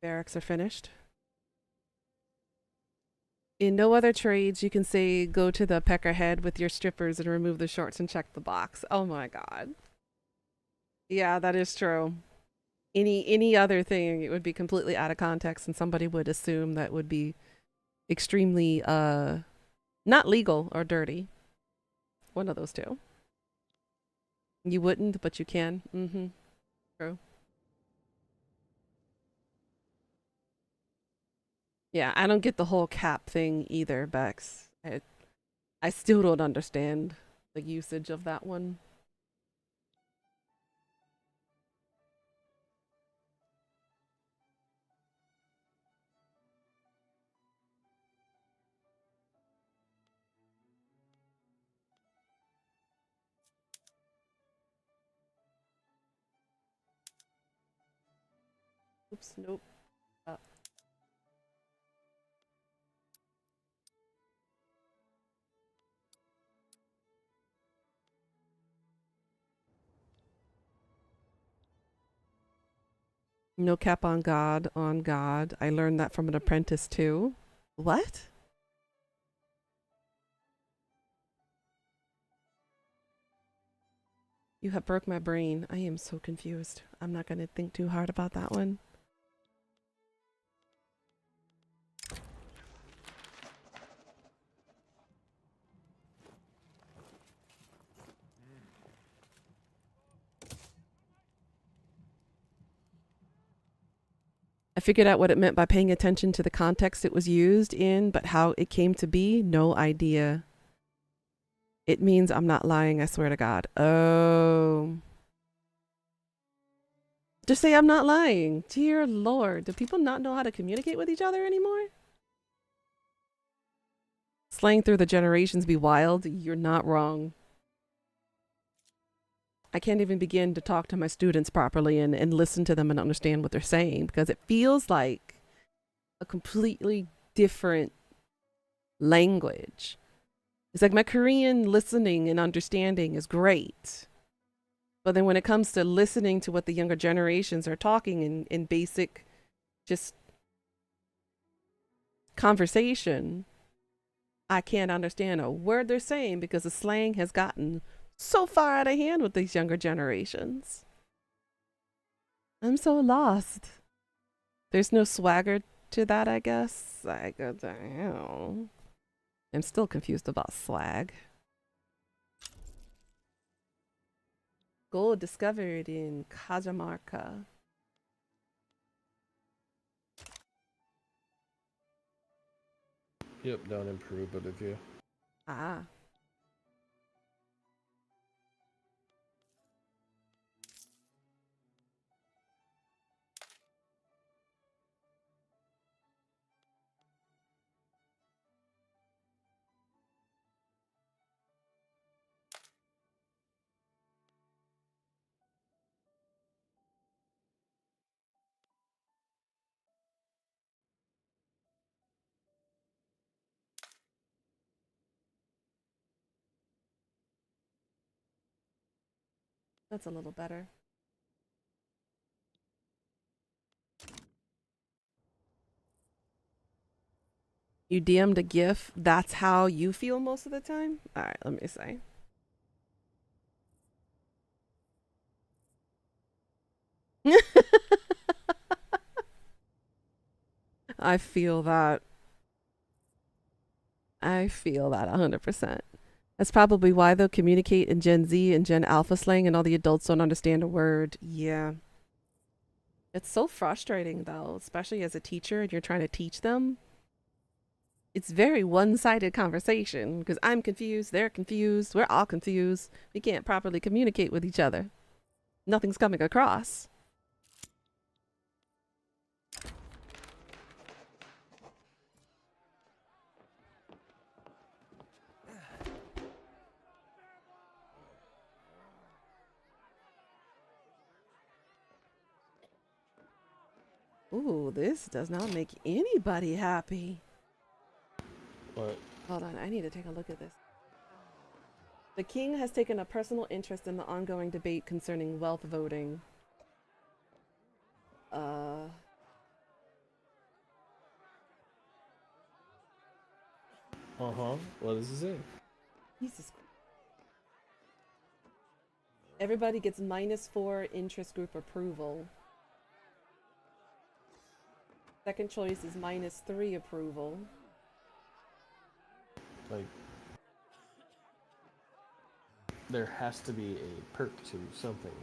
Barracks are finished. In no other trades, you can say go to the peckerhead with your strippers and remove the shorts and check the box. Oh my god. Yeah, that is true. Any other thing, it would be completely out of context, and somebody would assume that would be extremely not legal or dirty. One of those two. You wouldn't, but you can. Mm-hmm. True. Yeah, I don't get the whole cap thing either, Bex. I still don't understand the usage of that one. Oops, nope. Uh, no cap on God, on God. I learned that from an apprentice too. What? You have broke my brain. I am so confused. I'm not going to think too hard about that one. I figured out what it meant by paying attention to the context it was used in, but how it came to be, no idea. It means I'm not lying, I swear to God. Oh. Just say I'm not lying. Dear Lord, do people not know how to communicate with each other anymore? Slang through the generations be wild. You're not wrong. I can't even begin to talk to my students properly and listen to them and understand what they're saying because it feels like a completely different language. It's like my Korean listening and understanding is great. But then when it comes to listening to what the younger generations are talking in basic, just conversation, I can't understand a word they're saying because the slang has gotten so far out of hand with these younger generations. I'm so lost. There's no swagger to that, I guess. I go down. I'm still confused about swag. Gold discovered in Cajamarca. Yep, down in Peru, but if you. Ah. That's a little better. You DM'd a GIF. That's how you feel most of the time? All right, let me say. I feel that. I feel that 100%. That's probably why they'll communicate in Gen Z and Gen Alpha slang and all the adults don't understand a word. Yeah. It's so frustrating though, especially as a teacher and you're trying to teach them. It's very one-sided conversation because I'm confused, they're confused, we're all confused. We can't properly communicate with each other. Nothing's coming across. Ooh, this does not make anybody happy. What? Hold on, I need to take a look at this. The king has taken a personal interest in the ongoing debate concerning wealth voting. What does it say? Jesus. Everybody gets -4 interest group approval. Second choice is -3 approval. Like, there has to be a perk to something.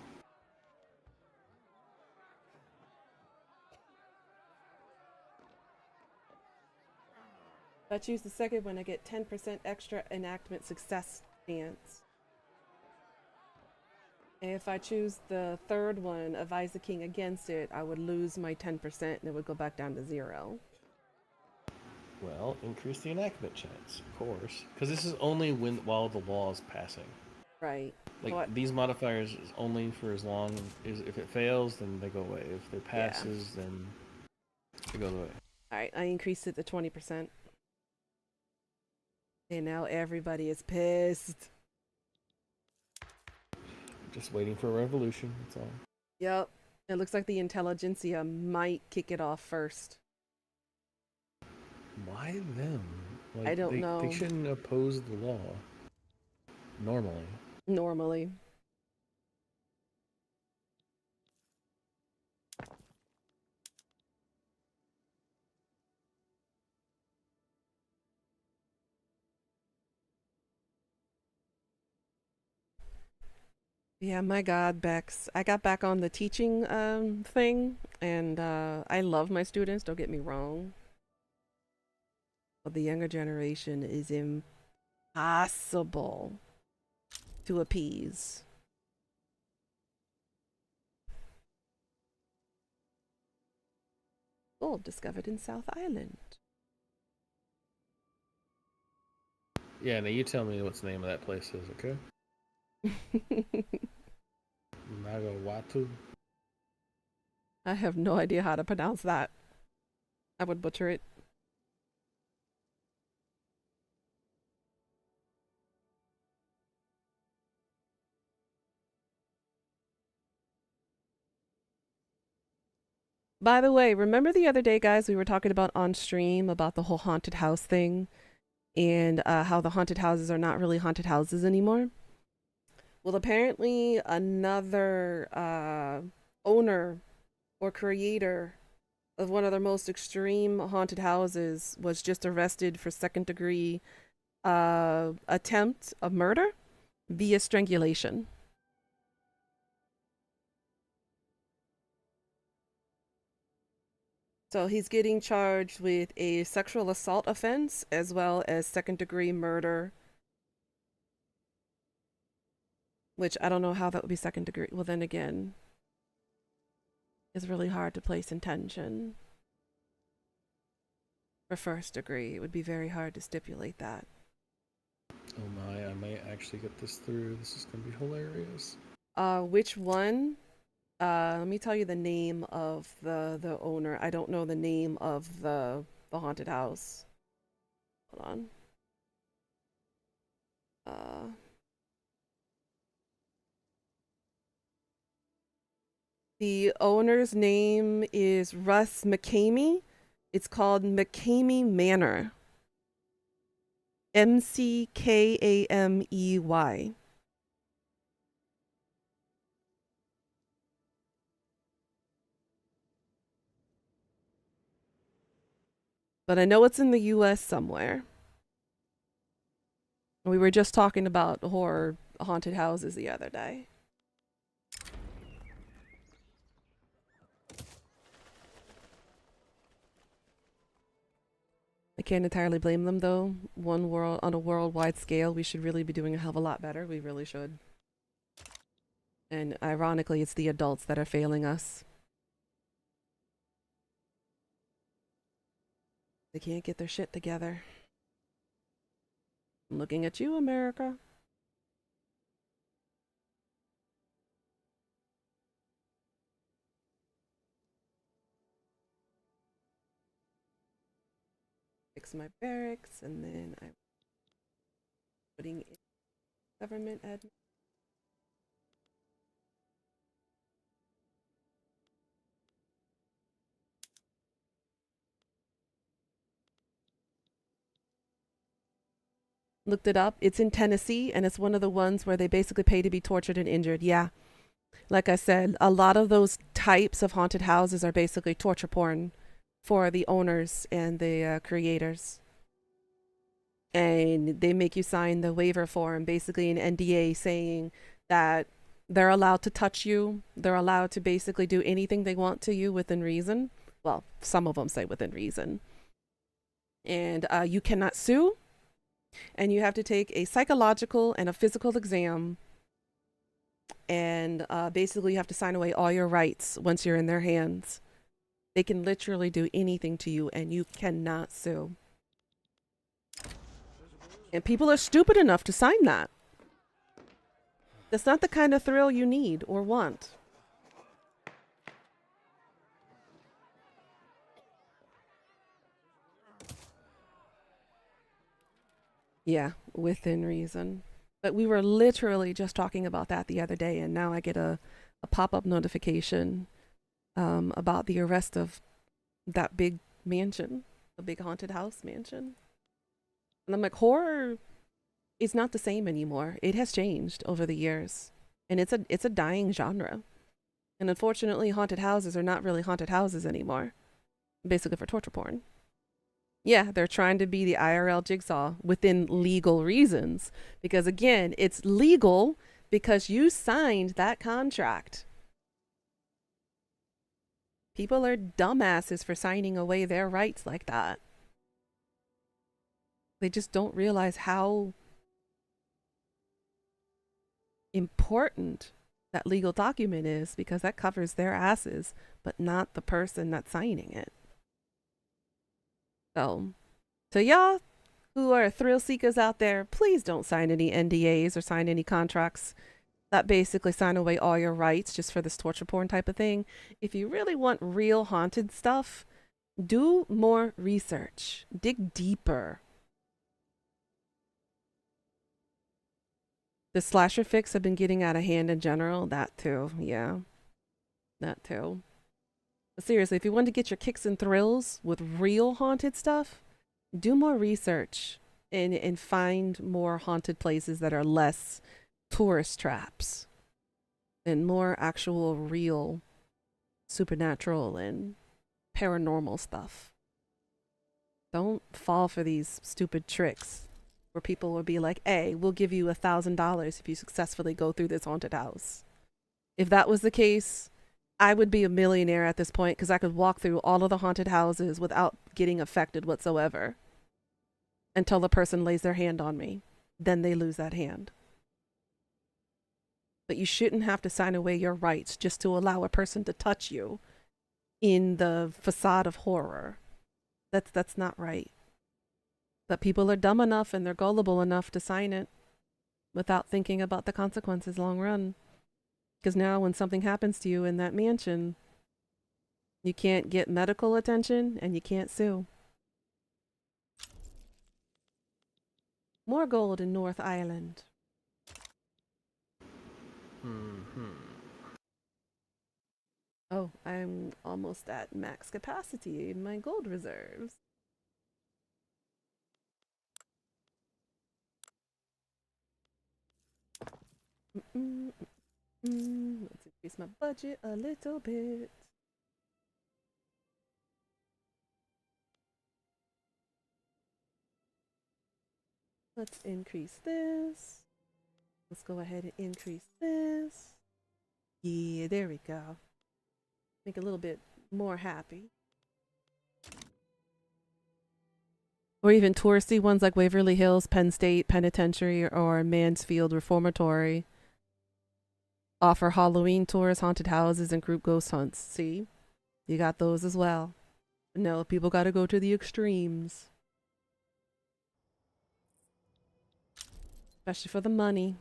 If I choose the second one, I get 10% extra enactment success chance. And if I choose the third one, advise the king against it, I would lose my 10% and it would go back down to 0. Well, increase the enactment chance, of course, because this is only while the law is passing. Right. Like What? these modifiers is only for as long as if it fails, then they go away. If it Yeah. passes, then it goes away. All right. I increased it to 20%. And now everybody is pissed. Just waiting for a revolution. That's all. Yep. It looks like the intelligentsia might kick it off first. Why them? Like, I don't know. They shouldn't oppose the law. Normally. Normally. Yeah, my God, Bex. I got back on the teaching thing, and I love my students, don't get me wrong. But the younger generation is impossible to appease. Gold discovered in South Island. Yeah, now you tell me what the name of that place is, okay? Nagawatu? I have no idea how to pronounce that. I would butcher it. By the way, remember the other day, guys, we were talking about on stream about the whole haunted house thing and how the haunted houses are not really haunted houses anymore? Well, apparently another owner or creator of one of the most extreme haunted houses was just arrested for second-degree attempt of murder via strangulation. So he's getting charged with a sexual assault offense as well as second-degree murder, which I don't know how that would be second degree. Well, then again, it's really hard to place intention. For first degree, it would be very hard to stipulate that. Oh my, I may actually get this through. This is gonna be hilarious. Which one? Let me tell you the name of the owner. I don't know the name of the haunted house. Hold on. The owner's name is Russ McCamey. It's called McCamey Manor. McKamey. But I know it's in the US somewhere. We were just talking about horror haunted houses the other day. I can't entirely blame them though. On a worldwide scale, we should really be doing a hell of a lot better. We really should. And ironically, it's the adults that are failing us. They can't get their shit together. I'm looking at you, America. Fix my barracks, and then I'm putting in government admin. Looked it up. It's in Tennessee, and it's one of the ones where they basically pay to be tortured and injured. Yeah. Like I said, a lot of those types of haunted houses are basically torture porn for the owners and the creators. And they make you sign the waiver form, basically an NDA saying that they're allowed to touch you. They're allowed to basically do anything they want to you within reason. Well, some of them say within reason. And you cannot sue. And you have to take a psychological and a physical exam. And basically you have to sign away all your rights once you're in their hands. They can literally do anything to you and you cannot sue. And people are stupid enough to sign that. That's not the kind of thrill you need or want. Yeah, within reason. But we were literally just talking about that the other day, and now I get a pop up notification about the arrest of that big mansion, the big haunted house mansion. And I'm like, horror is not the same anymore. It has changed over the years, and it's a dying genre. And unfortunately, haunted houses are not really haunted houses anymore, basically for torture porn. Yeah, they're trying to be the IRL jigsaw within legal reasons. Because again, it's legal because you signed that contract. People are dumbasses for signing away their rights like that. They just don't realize how important that legal document is because that covers their asses, but not the person that's signing it. So, to y'all who are thrill seekers out there, please don't sign any NDAs or sign any contracts that basically sign away all your rights just for this torture porn type of thing. If you really want real haunted stuff, do more research, dig deeper. The slasher fics have been getting out of hand in general. That too, yeah, that too. But seriously, if you want to get your kicks and thrills with real haunted stuff, do more research and find more haunted places that are less tourist traps and more actual real supernatural and paranormal stuff. Don't fall for these stupid tricks where people will be like, hey, we'll give you $1,000 if you successfully go through this haunted house. If that was the case, I would be a millionaire at this point because I could walk through all of the haunted houses without getting affected whatsoever until the person lays their hand on me. Then they lose that hand. But you shouldn't have to sign away your rights just to allow a person to touch you in the facade of horror. That's not right. But people are dumb enough and they're gullible enough to sign it without thinking about the consequences long run. Because now when something happens to you in that mansion, you can't get medical attention and you can't sue. More gold in North Island. Oh, I'm almost at max capacity in my gold reserves. Let's increase my budget a little bit. Let's increase this. Let's go ahead and increase this. Yeah, there we go. Make a little bit more happy. Or even touristy ones like Waverly Hills, Penn State Penitentiary, or Mansfield Reformatory offer Halloween tours, haunted houses, and group ghost hunts. See? You got those as well. No, people gotta go to the extremes. Especially for the money.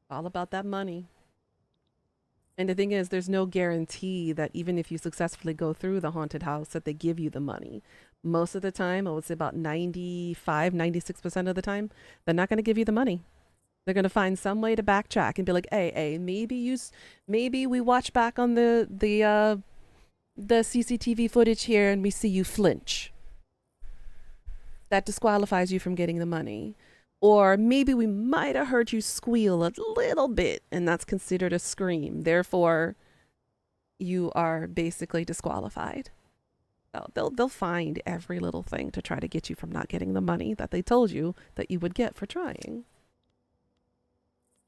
All about that money. And the thing is, there's no guarantee that even if you successfully go through the haunted house, that they give you the money. Most of the time, I would say about 95, 96% of the time, they're not going to give you the money. They're going to find some way to backtrack and be like, hey, maybe we watch back on the CCTV footage here and we see you flinch. That disqualifies you from getting the money. Or maybe we might have heard you squeal a little bit, and that's considered a scream. Therefore, you are basically disqualified. So they'll find every little thing to try to get you from not getting the money that they told you that you would get for trying.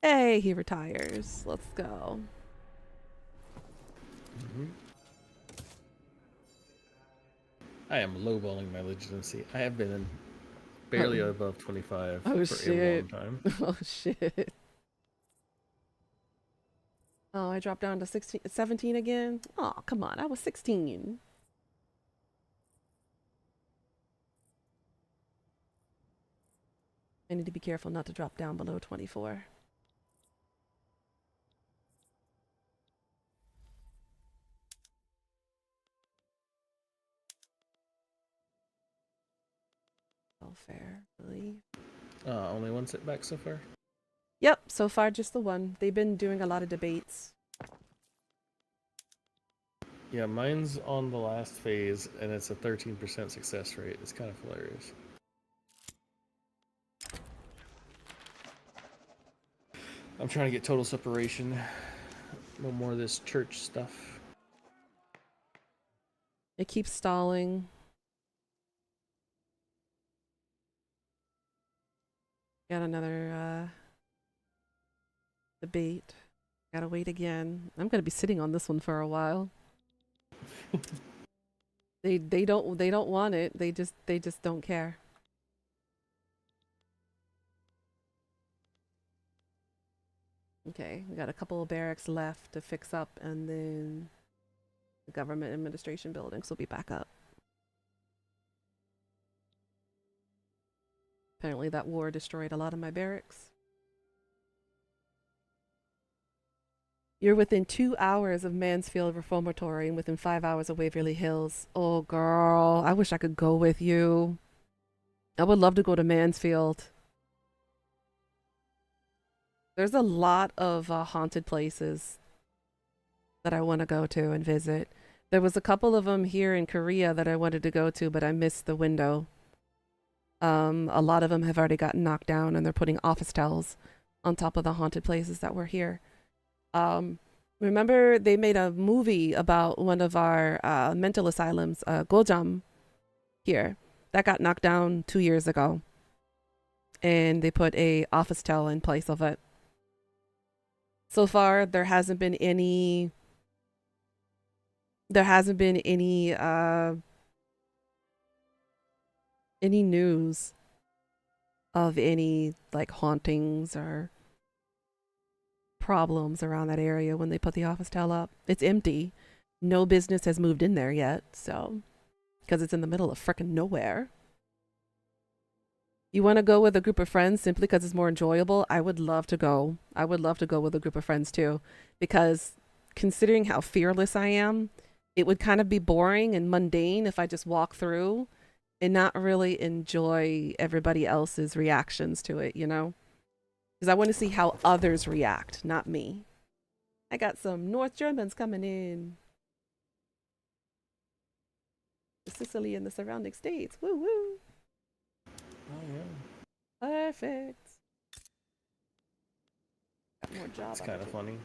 Hey, he retires. Let's go. I am lowballing my legitimacy. I have been barely above 25 Oh, for shit. a long time. Oh, shit. Oh, I dropped down to 17 again? Oh, come on. I was 16. I need to be careful not to drop down below 24. Welfare, really? Only one setback so far? Yep, so far just the one. They've been doing a lot of debates. Yeah, mine's on the last phase, and it's a 13% success rate. It's kind of hilarious. I'm trying to get total separation. No more of this church stuff. It keeps stalling. Got another debate. Gotta wait again. I'm gonna be sitting on this one for a while. They don't want it. They just don't care. Okay, we got a couple of barracks left to fix up, and then the government administration buildings will be back up. Apparently that war destroyed a lot of my barracks. You're within 2 hours of Mansfield Reformatory and within 5 hours of Waverly Hills. Oh, girl, I wish I could go with you. I would love to go to Mansfield. There's a lot of haunted places that I want to go to and visit. There was a couple of them here in Korea that I wanted to go to, but I missed the window. A lot of them have already gotten knocked down, and they're putting office towels on top of the haunted places that were here. Remember they made a movie about one of our mental asylums, Gojam, here. That got knocked down 2 years ago. And they put a office towel in place of it. So far, there hasn't been any news of any like hauntings or problems around that area when they put the office towel up. It's empty. No business has moved in there yet, so because it's in the middle of frickin' nowhere. You want to go with a group of friends simply because it's more enjoyable? I would love to go. I would love to go with a group of friends too, because considering how fearless I am, it would kind of be boring and mundane if I just walk through and not really enjoy everybody else's reactions to it, you know? Because I want to see how others react, not me. I got some North Germans coming in. Sicily and the surrounding states. Woo woo. Oh, yeah. Perfect. Got more job. It's kind of funny.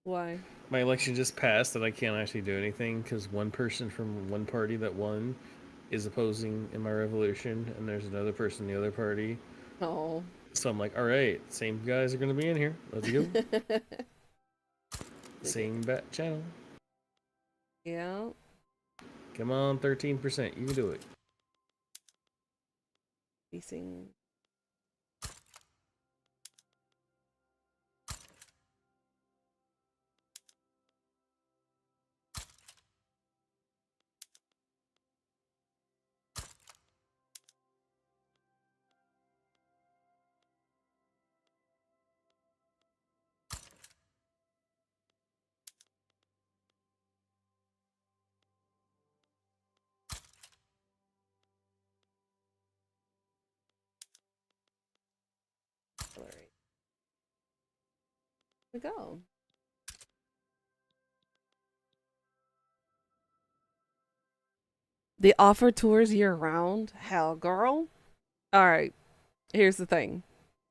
Why? My election just passed, and I can't actually do anything because one person from one party that won is opposing in my revolution, and there's another person in the other party. Oh. So I'm like, all right, same guys are going to be in here. Let's go. Same bat channel. Yeah. Come on, 13%. You can do it. Facing. All right. Here we go. They offer tours year round. Hell, girl. All right. Here's the thing.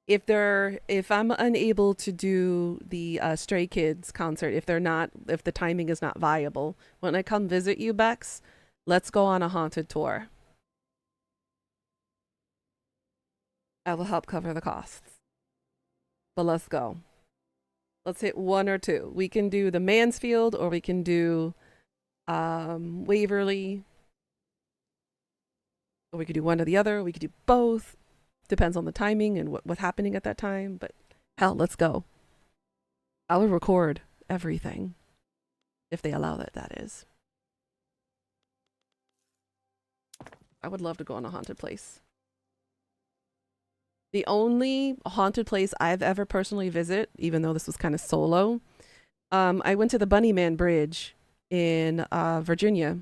If I'm unable to do the Stray Kids concert, if the timing is not viable, when I come visit you, Bex, let's go on a haunted tour. I will help cover the costs. But let's go. Let's hit one or two. We can do the Mansfield, or we can do Waverly, or we could do one or the other. We could do both. Depends on the timing and what's happening at that time. But hell, let's go. I will record everything if they allow that. That is. I would love to go on a haunted place. The only haunted place I've ever personally visited, even though this was kind of solo, I went to the Bunnyman Bridge in Virginia.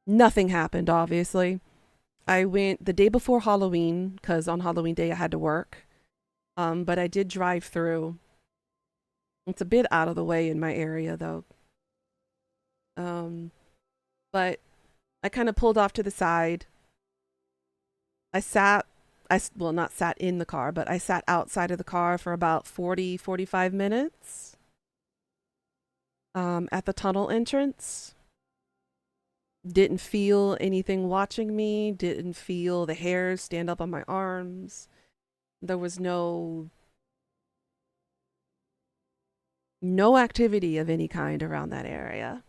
Nothing happened, obviously. I went the day before Halloween because on Halloween day I had to work. But I did drive through. It's a bit out of the way in my area though. Um, but I kind of pulled off to the side. I sat, well, not sat in the car, but I sat outside of the car for about 45 minutes at the tunnel entrance. Didn't feel anything watching me, didn't feel the hairs stand up on my arms. There was no activity of any kind around that area.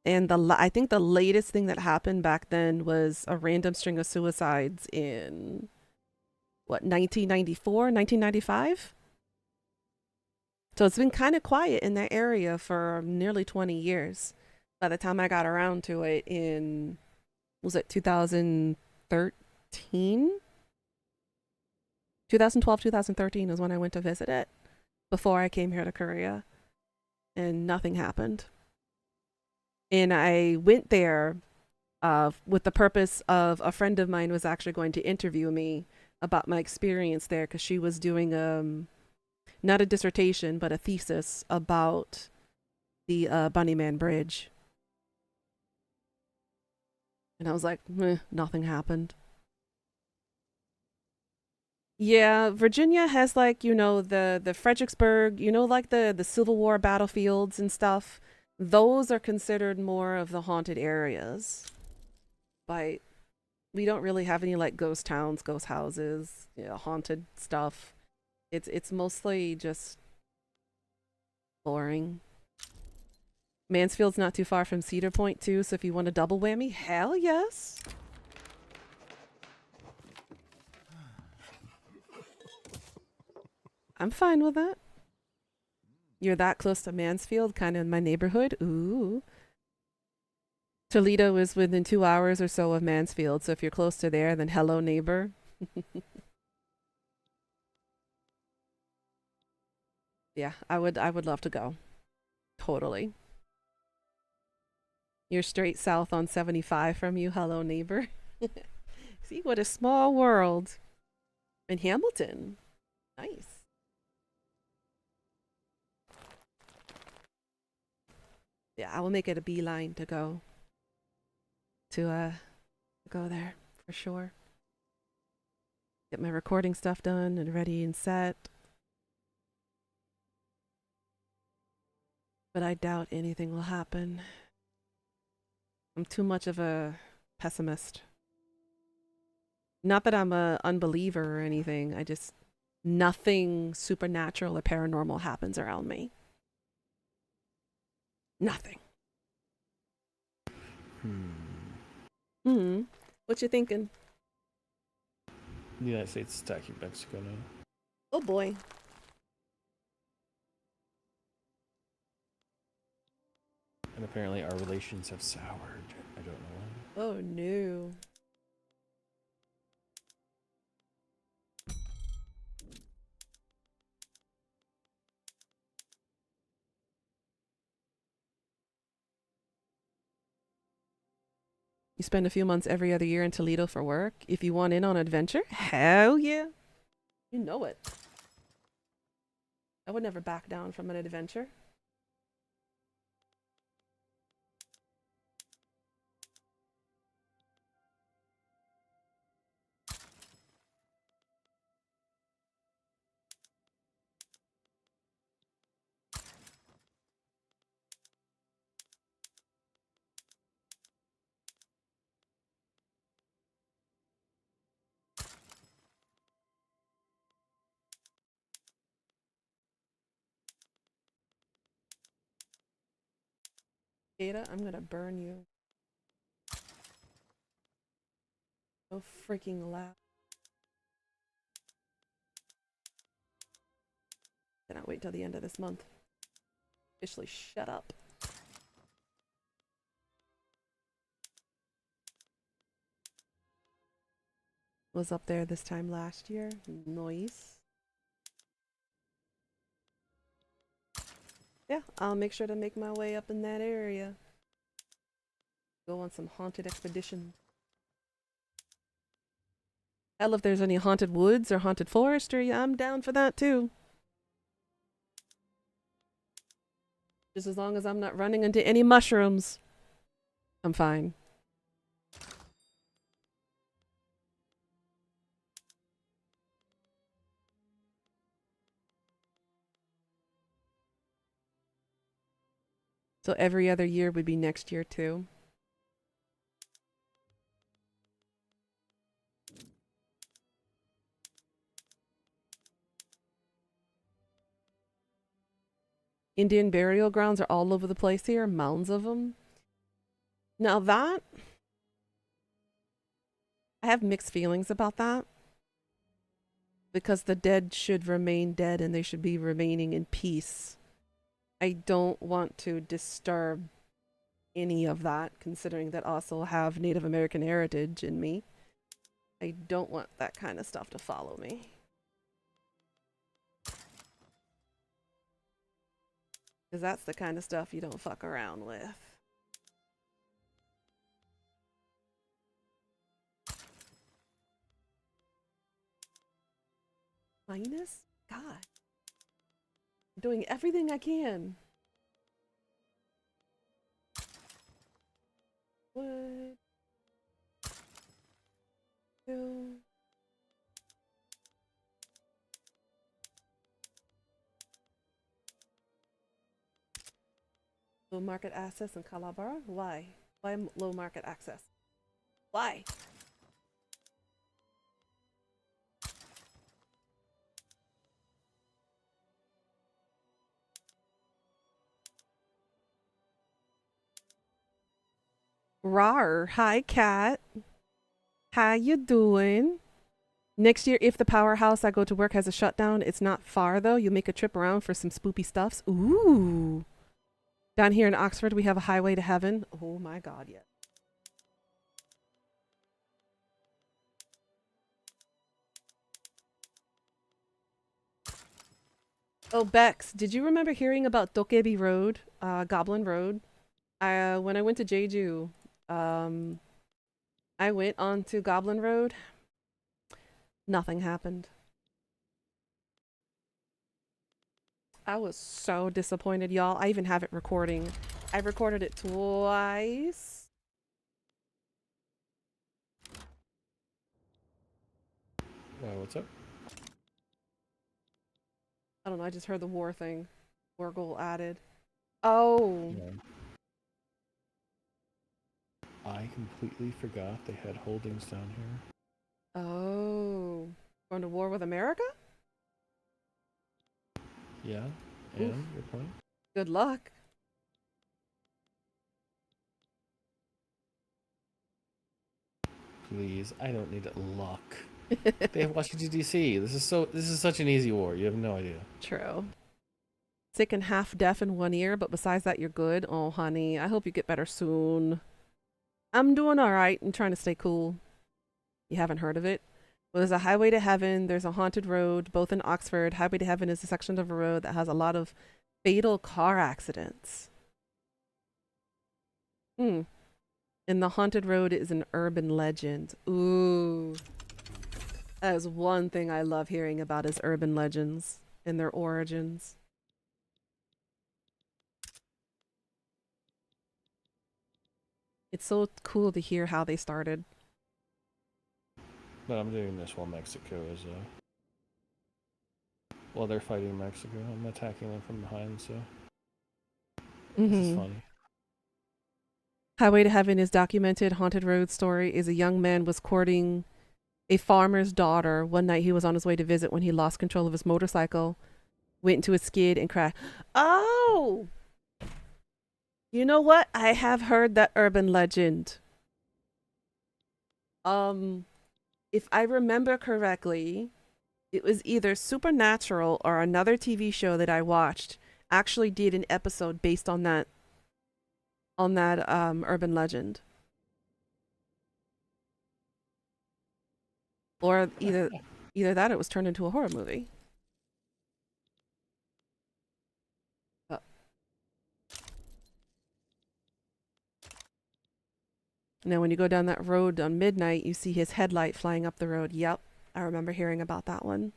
And I think the latest thing that happened back then was a random string of suicides in what, 1994, 1995? So it's been kind of quiet in that area for nearly 20 years. By the time I got around to it in, was it 2013? 2012, 2013 is when I went to visit it before I came here to Korea, and nothing happened. And I went there with the purpose of a friend of mine was actually going to interview me about my experience there because she was doing not a dissertation but a thesis about the Bunnyman Bridge. And I was like, nothing happened. Yeah, Virginia has like, the Fredericksburg, like the Civil War battlefields and stuff. Those are considered more of the haunted areas. But we don't really have any like ghost towns, ghost houses, haunted stuff. It's mostly just boring. Mansfield's not too far from Cedar Point too, so if you want a double whammy, hell yes. I'm fine with that. You're that close to Mansfield, kind of in my neighborhood. Ooh. Toledo is within 2 hours or so of Mansfield, so if you're close to there, then hello, neighbor. Yeah, I would love to go. Totally. You're straight south on 75 from you, hello, neighbor. See, what a small world. In Hamilton. Nice. Yeah, I will make it a beeline to go there for sure. Get my recording stuff done and ready and set. But I doubt anything will happen. I'm too much of a pessimist. Not that I'm a unbeliever or anything. Nothing supernatural or paranormal happens around me. Nothing. What you thinking? The United States is attacking Mexico now. Oh boy. And apparently our relations have soured. I don't know why. Oh no. You spend a few months every other year in Toledo for work. If you want in on an adventure, hell yeah. You know it. I would never back down from an adventure. Ada, I'm gonna burn you. So freaking loud. Cannot wait till the end of this month. Officially shut up. Was up there this time last year. Nice. Yeah, I'll make sure to make my way up in that area. Go on some haunted expeditions. Hell, if there's any haunted woods or haunted forestry, I'm down for that too. Just as long as I'm not running into any mushrooms, I'm fine. So every other year would be next year too. Indian burial grounds are all over the place here, mounds of them. Now that, I have mixed feelings about that. Because the dead should remain dead and they should be remaining in peace. I don't want to disturb any of that, considering that I also have Native American heritage in me. I don't want that kind of stuff to follow me. Because that's the kind of stuff you don't fuck around with. Minus? God. I'm doing everything I can. Wood. Two. Low market access in Calabar? Why? Why low market access? Why? Rar, hi Kat. How you doing? Next year, if the powerhouse I go to work has a shutdown, it's not far though. You make a trip around for some spoopy stuffs. Ooh. Down here in Oxford, we have a highway to heaven. Oh my god, yeah. Oh, Bex, did you remember hearing about Dokebi Road, Goblin Road? When I went to Jeju, I went on to Goblin Road. Nothing happened. I was so disappointed, y'all. I even have it recording. I recorded it twice. What's up? I don't know, I just heard the war thing. War goal added. Oh. Yeah. I completely forgot they had holdings down here. Oh. Going to war with America? Yeah, Oof. and your point? Good luck. Please, I don't need luck. They have Washington D.C. This is such an easy war. You have no idea. True. Sick and half deaf in one ear, but besides that, you're good. Oh, honey, I hope you get better soon. I'm doing all right and trying to stay cool. You haven't heard of it? Well, there's a highway to heaven. There's a haunted road, both in Oxford. Highway to heaven is a section of a road that has a lot of fatal car accidents. Hmm. And the haunted road is an urban legend. Ooh. That is one thing I love hearing about is urban legends and their origins. It's so cool to hear how they started. But I'm doing this while Mexico is while they're fighting Mexico. I'm attacking them from behind, so this is funny. Highway to Heaven is documented. Haunted Road story is a young man was courting a farmer's daughter. One night he was on his way to visit when he lost control of his motorcycle, went into a skid and crashed. Oh! You know what? I have heard that urban legend. If I remember correctly, it was either Supernatural or another TV show that I watched actually did an episode based on that urban legend. Or either that or it was turned into a horror movie. Now, when you go down that road on midnight, you see his headlight flying up the road. Yep, I remember hearing about that one.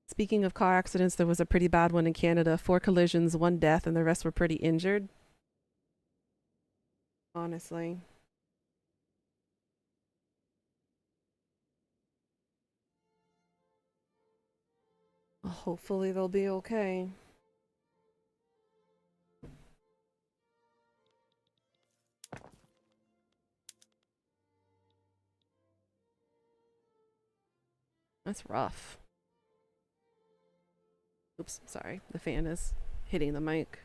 Speaking of car accidents, there was a pretty bad one in Canada. 4 collisions, 1 death, and the rest were pretty injured. Honestly. Hopefully they'll be okay. That's rough. Oops, sorry. The fan is hitting the mic.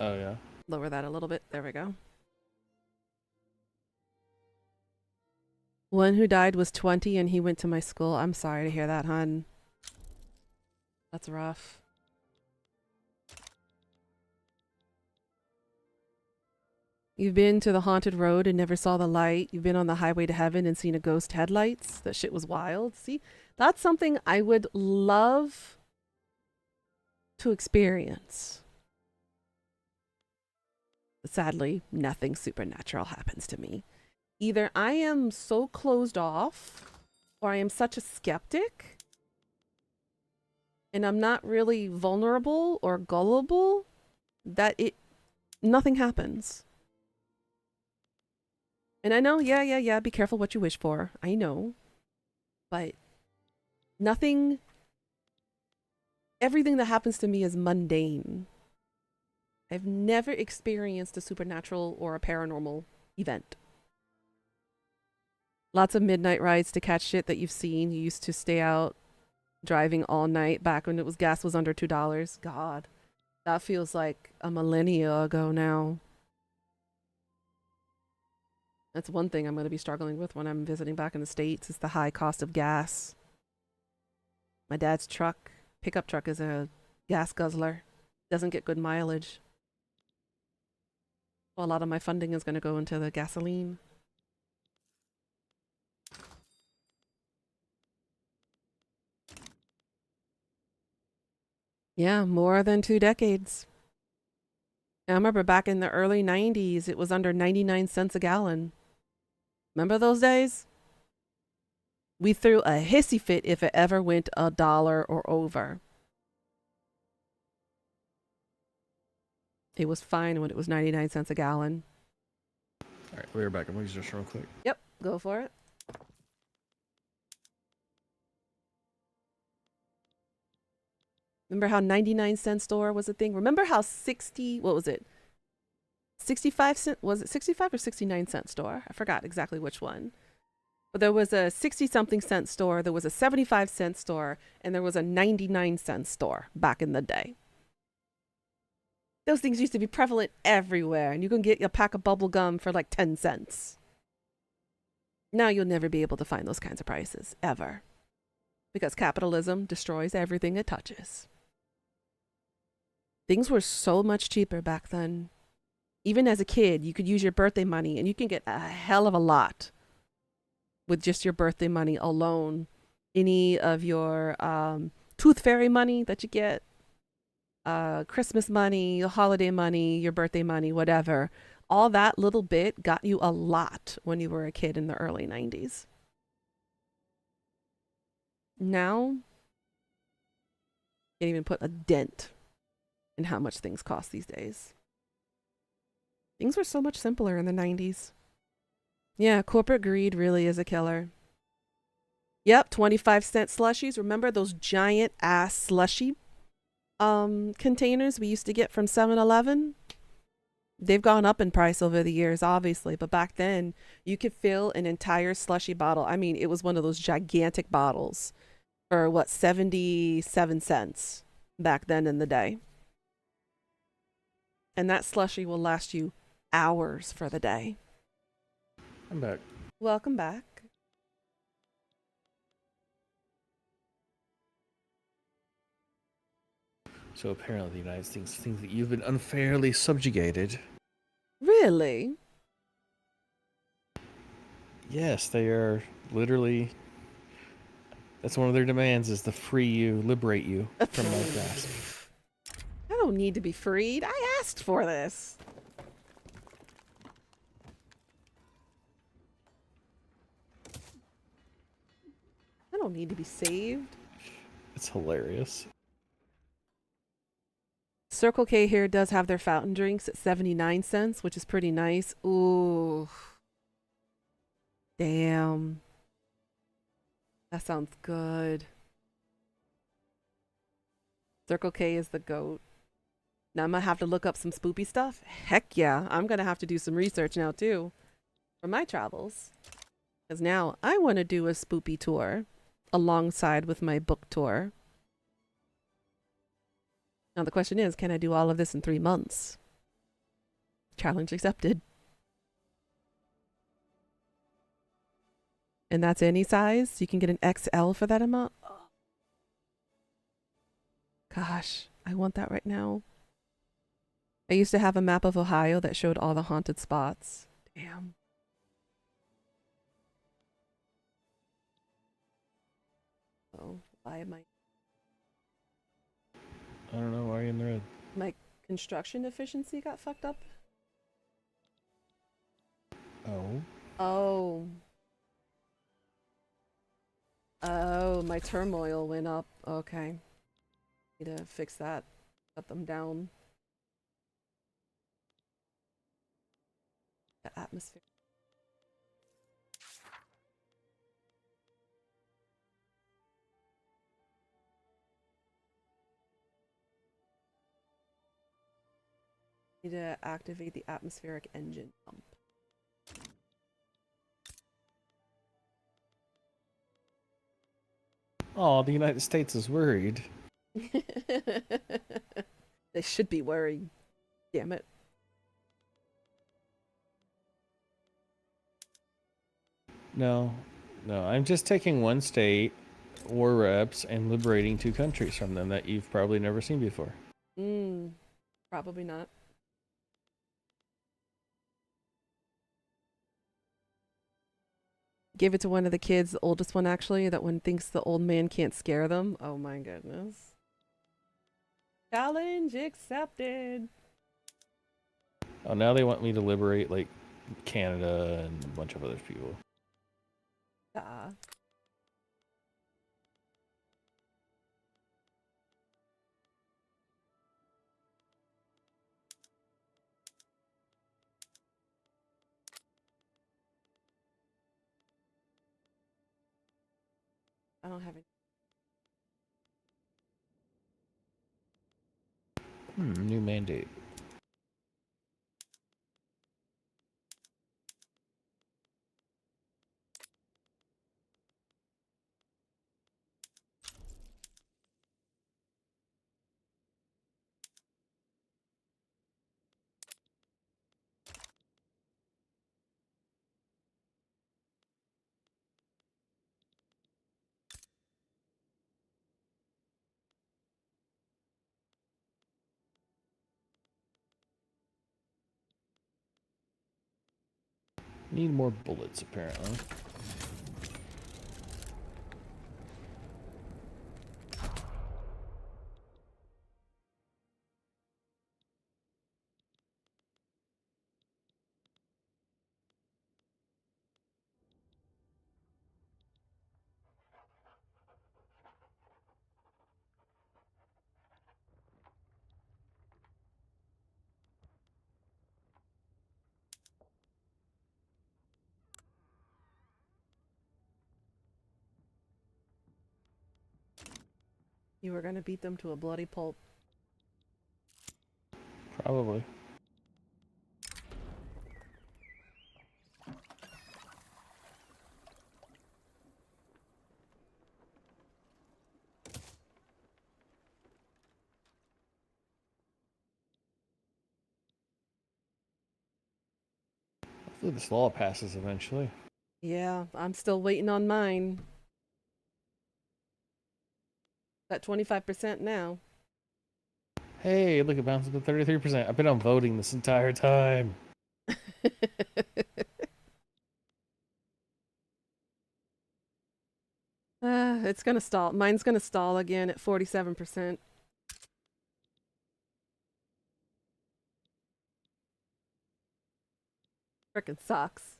Oh, yeah. Lower that a little bit. There we go. One who died was 20 and he went to my school. I'm sorry to hear that, hon. That's rough. You've been to the haunted road and never saw the light. You've been on the highway to heaven and seen a ghost headlights. That shit was wild. See, that's something I would love to experience. Sadly, nothing supernatural happens to me. Either I am so closed off or I am such a skeptic and I'm not really vulnerable or gullible that nothing happens. And I know, yeah, be careful what you wish for. I know. But nothing, everything that happens to me is mundane. I've never experienced a supernatural or a paranormal event. Lots of midnight rides to catch shit that you've seen. You used to stay out driving all night back when gas was under $2. God, that feels like a millennia ago now. That's one thing I'm going to be struggling with when I'm visiting back in the States is the high cost of gas. My dad's pickup truck is a gas guzzler. Doesn't get good mileage. So a lot of my funding is going to go into the gasoline. Yeah, more than 2 decades. I remember back in the early 90s, it was under 99 cents a gallon. Remember those days? We threw a hissy fit if it ever went $1 or over. It was fine when it was 99 cents a gallon. All right, we're back. I'm going to use this real quick. Yep, go for it. Remember how 99-cent store was a thing? Remember how 65 cent, was it 65 or 69-cent store? I forgot exactly which one. But there was a 60-something cent store, there was a 75-cent store, and there was a 99-cent store back in the day. Those things used to be prevalent everywhere, and you can get a pack of bubble gum for like 10 cents. Now you'll never be able to find those kinds of prices, ever. Because capitalism destroys everything it touches. Things were so much cheaper back then. Even as a kid, you could use your birthday money and you can get a hell of a lot with just your birthday money alone. Any of your tooth fairy money that you get, Christmas money, holiday money, your birthday money, whatever. All that little bit got you a lot when you were a kid in the early 90s. Now, can't even put a dent in how much things cost these days. Things were so much simpler in the 90s. Yeah, corporate greed really is a killer. Yep, 25-cent slushies. Remember those giant ass slushy containers we used to get from 7-Eleven? They've gone up in price over the years, obviously, but back then you could fill an entire slushy bottle. I mean, it was one of those gigantic bottles for what, 77 cents back then in the day. And that slushy will last you hours for the day. I'm back. Welcome back. So apparently the United States thinks that you've been unfairly subjugated. Really? Yes, they are literally... That's one of their demands, is to free you, liberate you from my grasp. I don't need to be freed. I asked for this. don't need to be saved. It's hilarious. Circle K here does have their fountain drinks at 79 cents, which is pretty nice. Ooh. Damn. That sounds good. Circle K is the GOAT. Now I'm gonna have to look up some spoopy stuff. Heck yeah. I'm gonna have to do some research now too for my travels. Because now I want to do a spoopy tour alongside with my book tour. Now the question is, can I do all of this in 3 months? Challenge accepted. And that's any size? You can get an XL for that amount? Oh. Gosh, I want that right now. I used to have a map of Ohio that showed all the haunted spots. Damn. Oh, why am I don't know. Why are you in the red? my construction efficiency got fucked up? Oh. Oh. Oh, my turmoil went up. Okay. Need to fix that. Cut them down. The atmosphere. Need to activate the atmospheric engine pump. Oh, the United States is worried. They should be worried. Damn it. No, no. I'm just taking one state, war reps, and liberating 2 countries from them that you've probably never seen before. Probably not. Give it to one of the kids, the oldest one actually, that one thinks the old man can't scare them. Oh my goodness. Challenge accepted. Oh, now they want me to liberate, like, Canada and a bunch of other people. Ah. I don't have any. New mandate. Need more bullets, apparently. You were gonna beat them to a bloody pulp. Probably. Hopefully this law passes eventually. Yeah, I'm still waiting on mine. At 25% now. Hey, look, it bounced up to 33%. I've been on voting this entire time. It's gonna stall. Mine's gonna stall again at 47%. Frickin' sucks.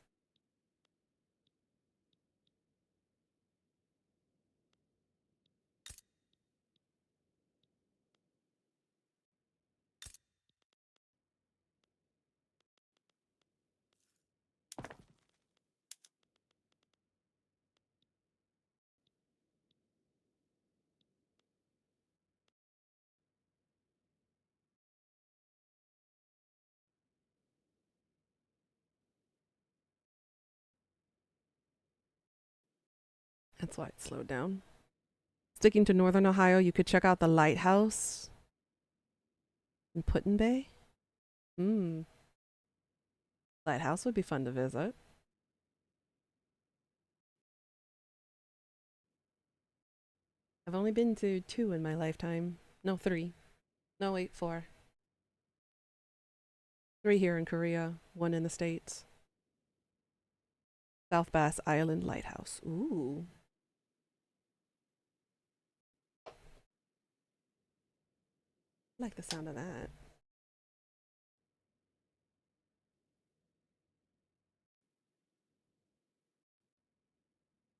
That's why it slowed down. Sticking to Northern Ohio, you could check out the lighthouse in Put-in Bay. Lighthouse would be fun to visit. I've only been to 2 in my lifetime. No, 3. No, wait, 4. 3 here in Korea, 1 in the States. South Bass Island Lighthouse. Ooh. I like the sound of that.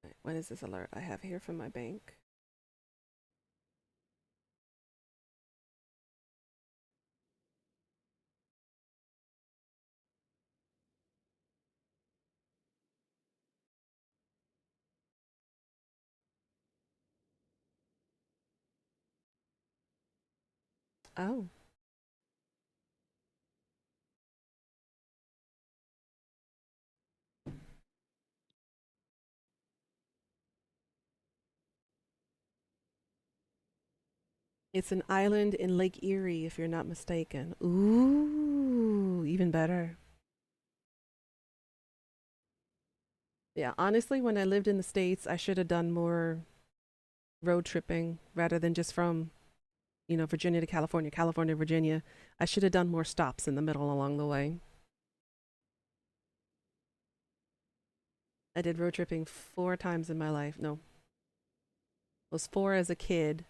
Right, what is this alert I have here from my bank? Oh. It's an island in Lake Erie, if you're not mistaken. Ooh, even better. Yeah, honestly, when I lived in the States, I should have done more road tripping rather than just from, Virginia to California, California to Virginia. I should have done more stops in the middle along the way. I did road tripping 4 times in my life. No, it was 4 as a kid.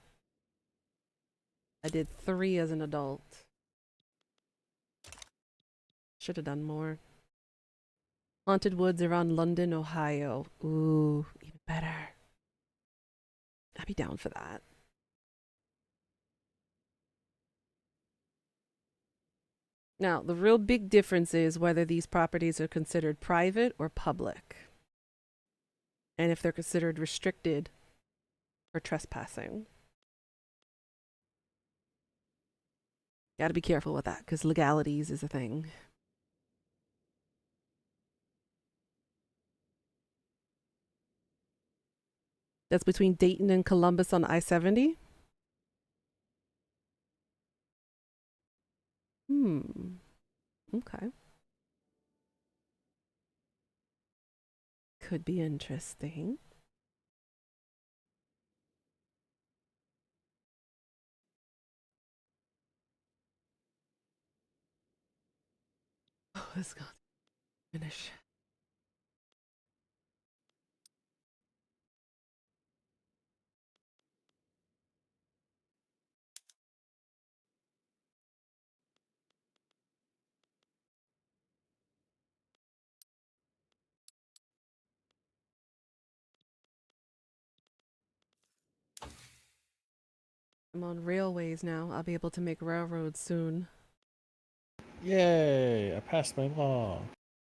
I did 3 as an adult. Should have done more. Haunted woods around London, Ohio. Ooh, even better. I'd be down for that. Now, the real big difference is whether these properties are considered private or public, and if they're considered restricted or trespassing. Gotta be careful with that, because legalities is a thing. That's between Dayton and Columbus on I-70. Okay. Could be interesting. Oh, this got to finish. I'm on railways now. I'll be able to make railroads soon. Yay! I passed my law.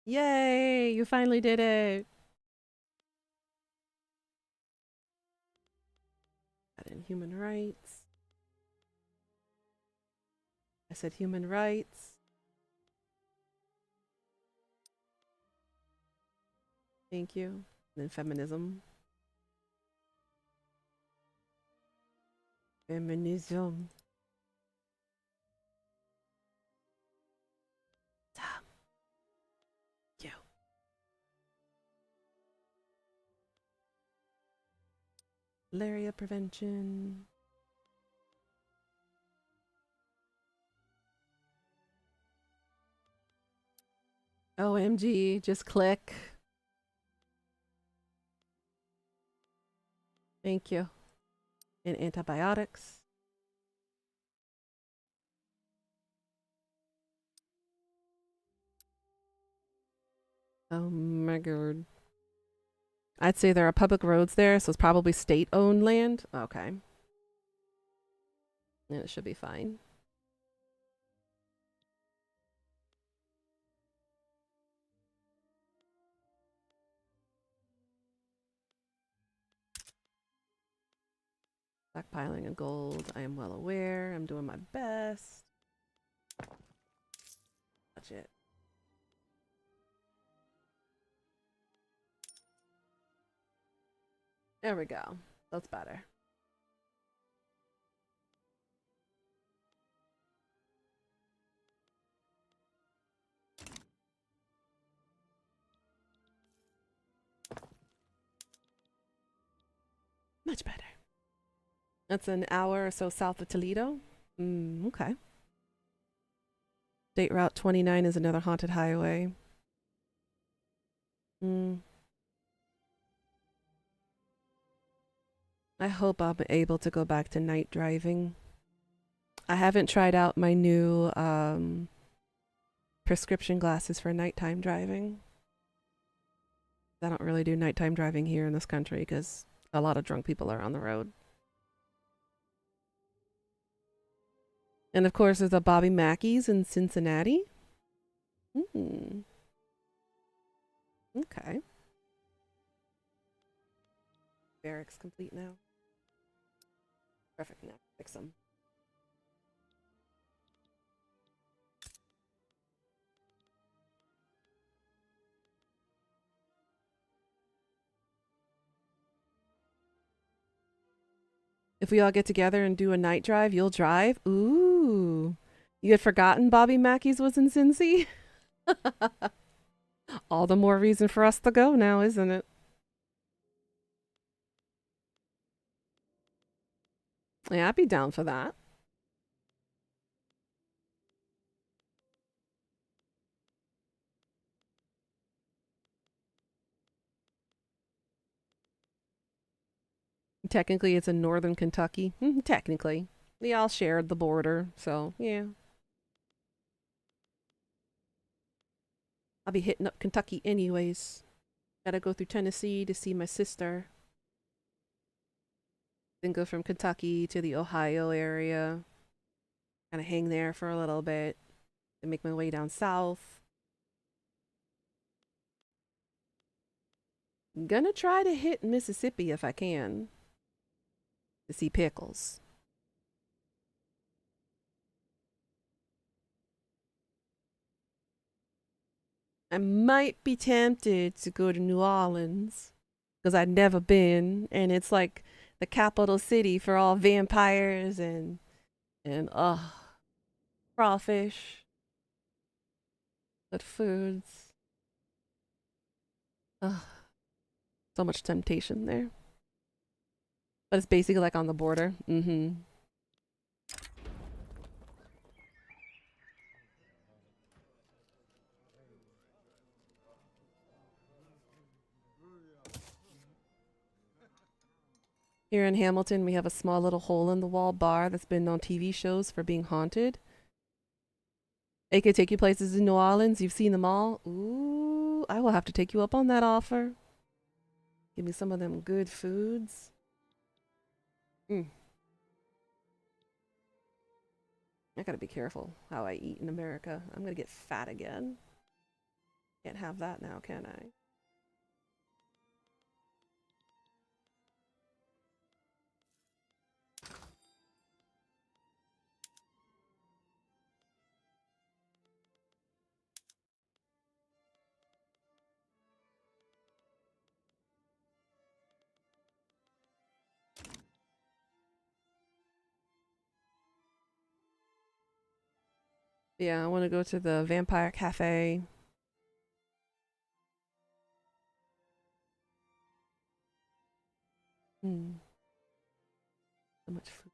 Yay! You finally did it. Add in human rights. I said human rights. Thank you. And then feminism. Feminism. Stop. You. Malaria prevention. OMG, just click. Thank you. And antibiotics. Oh my god. I'd say there are public roads there, so it's probably state-owned land. Okay. And it should be fine. Stockpiling of gold. I am well aware. I'm doing my best. Touch it. There we go. That's better. Much better. That's an hour or so south of Toledo. Okay. State Route 29 is another haunted highway. I hope I'm able to go back to night driving. I haven't tried out my new prescription glasses for nighttime driving. I don't really do nighttime driving here in this country because a lot of drunk people are on the road. And of course, there's a Bobby Mackey's in Cincinnati. Okay. Barracks complete now. Perfect. Now fix them. If we all get together and do a night drive, you'll drive? Ooh. You had forgotten Bobby Mackey's was in Cincy? All the more reason for us to go now, isn't it? Yeah, I'd be down for that. Technically, it's in northern Kentucky. Technically. We all shared the border, so yeah. I'll be hitting up Kentucky anyways. Gotta go through Tennessee to see my sister. Then go from Kentucky to the Ohio area. Kind of hang there for a little bit. Then make my way down south. Gonna try to hit Mississippi if I can. To see Pickles. I might be tempted to go to New Orleans because I'd never been, and it's like the capital city for all vampires and crawfish, good foods. So much temptation there, but it's basically like on the border. Here in Hamilton, we have a small little hole in the wall bar that's been on TV shows for being haunted. It could take you places in New Orleans. You've seen them all. Ooh, I will have to take you up on that offer. Give me some of them good foods. I gotta be careful how I eat in America. I'm gonna get fat again. Can't have that now, can I? Yeah, I want to go to the Vampire Cafe. So much food.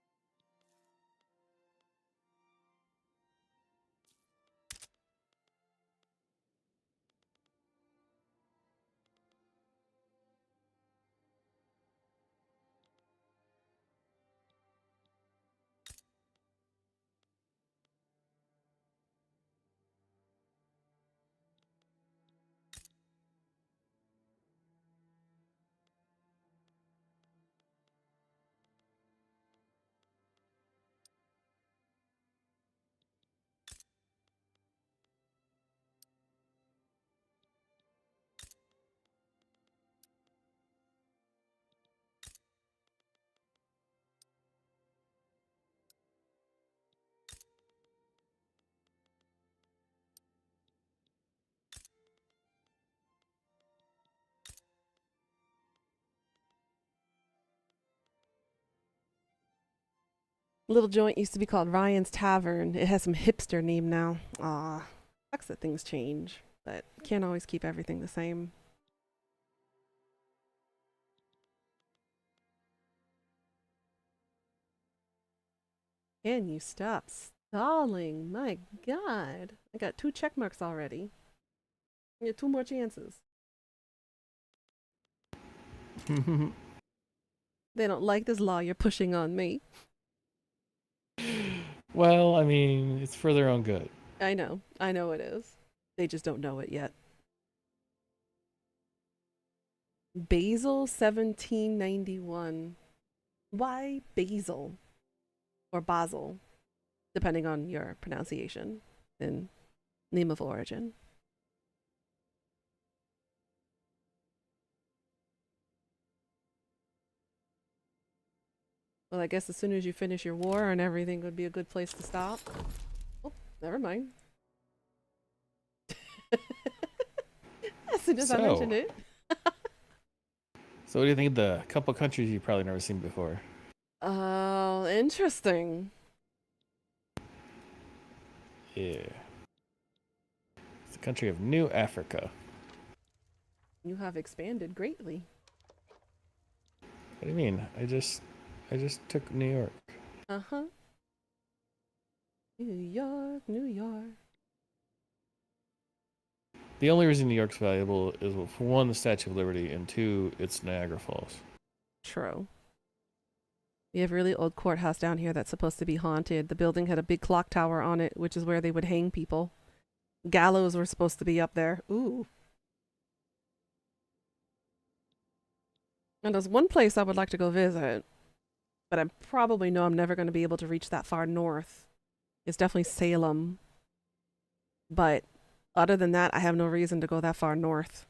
Little joint used to be called Ryan's Tavern. It has some hipster name now. Ah, sucks that things change, but can't always keep everything the same. Can you stop stalling? My God. I got 2 check marks already. You get 2 more chances. They don't like this law you're pushing on me. Well, I mean, it's for their own good. I know it is. They just don't know it yet. Basil 1791. Why Basil? Or Basel, depending on your pronunciation and name of origin. Well, I guess as soon as you finish your war and everything would be a good place to stop. Oh, never mind. As soon as I mentioned it. So what do you think of the couple countries you've probably never seen before? Oh, interesting. Yeah. It's the country of New Africa. You have expanded greatly. What do you mean? I just took New York. Uh-huh. New York, New York. The only reason New York's valuable is, well, for one, the Statue of Liberty, and two, it's Niagara Falls. True. We have a really old courthouse down here that's supposed to be haunted. The building had a big clock tower on it, which is where they would hang people. Gallows were supposed to be up there. Ooh. And there's one place I would like to go visit, but I probably know I'm never going to be able to reach that far north. It's definitely Salem. But other than that, I have no reason to go that far north.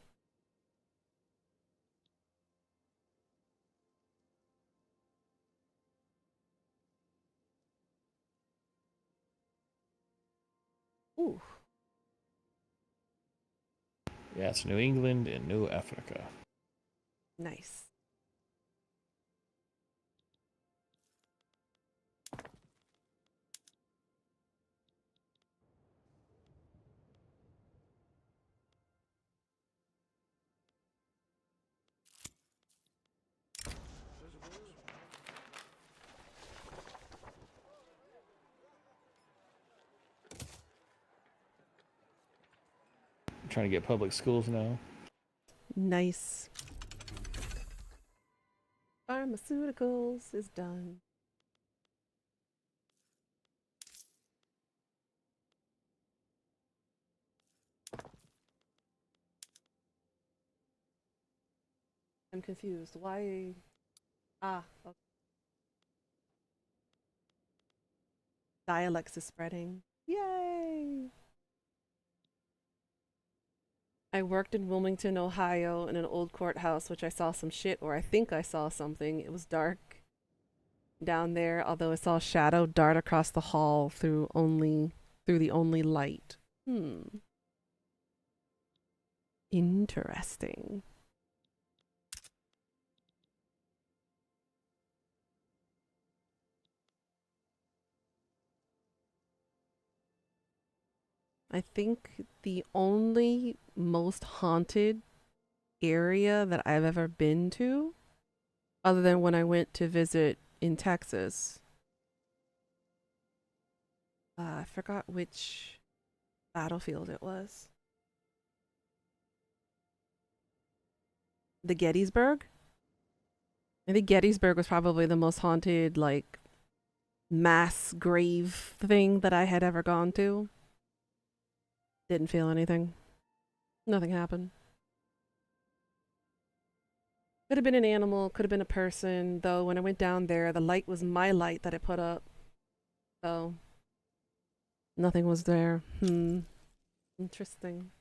Ooh. Yeah, it's New England and New Africa. Nice. I'm trying to get public schools now. Nice. Pharmaceuticals is done. I'm confused. Why? Ah, okay. Dialects is spreading. Yay! I worked in Wilmington, Ohio in an old courthouse, which I saw some shit, or I think I saw something. It was dark down there, although I saw a shadow dart across the hall through the only light. Interesting. I think the only most haunted area that I've ever been to, other than when I went to visit in Texas, I forgot which battlefield it was. The Gettysburg? I think Gettysburg was probably the most haunted, like, mass grave thing that I had ever gone to. Didn't feel anything. Nothing happened. Could have been an animal, could have been a person, though when I went down there, the light was my light that I put up. So, nothing was there. Interesting.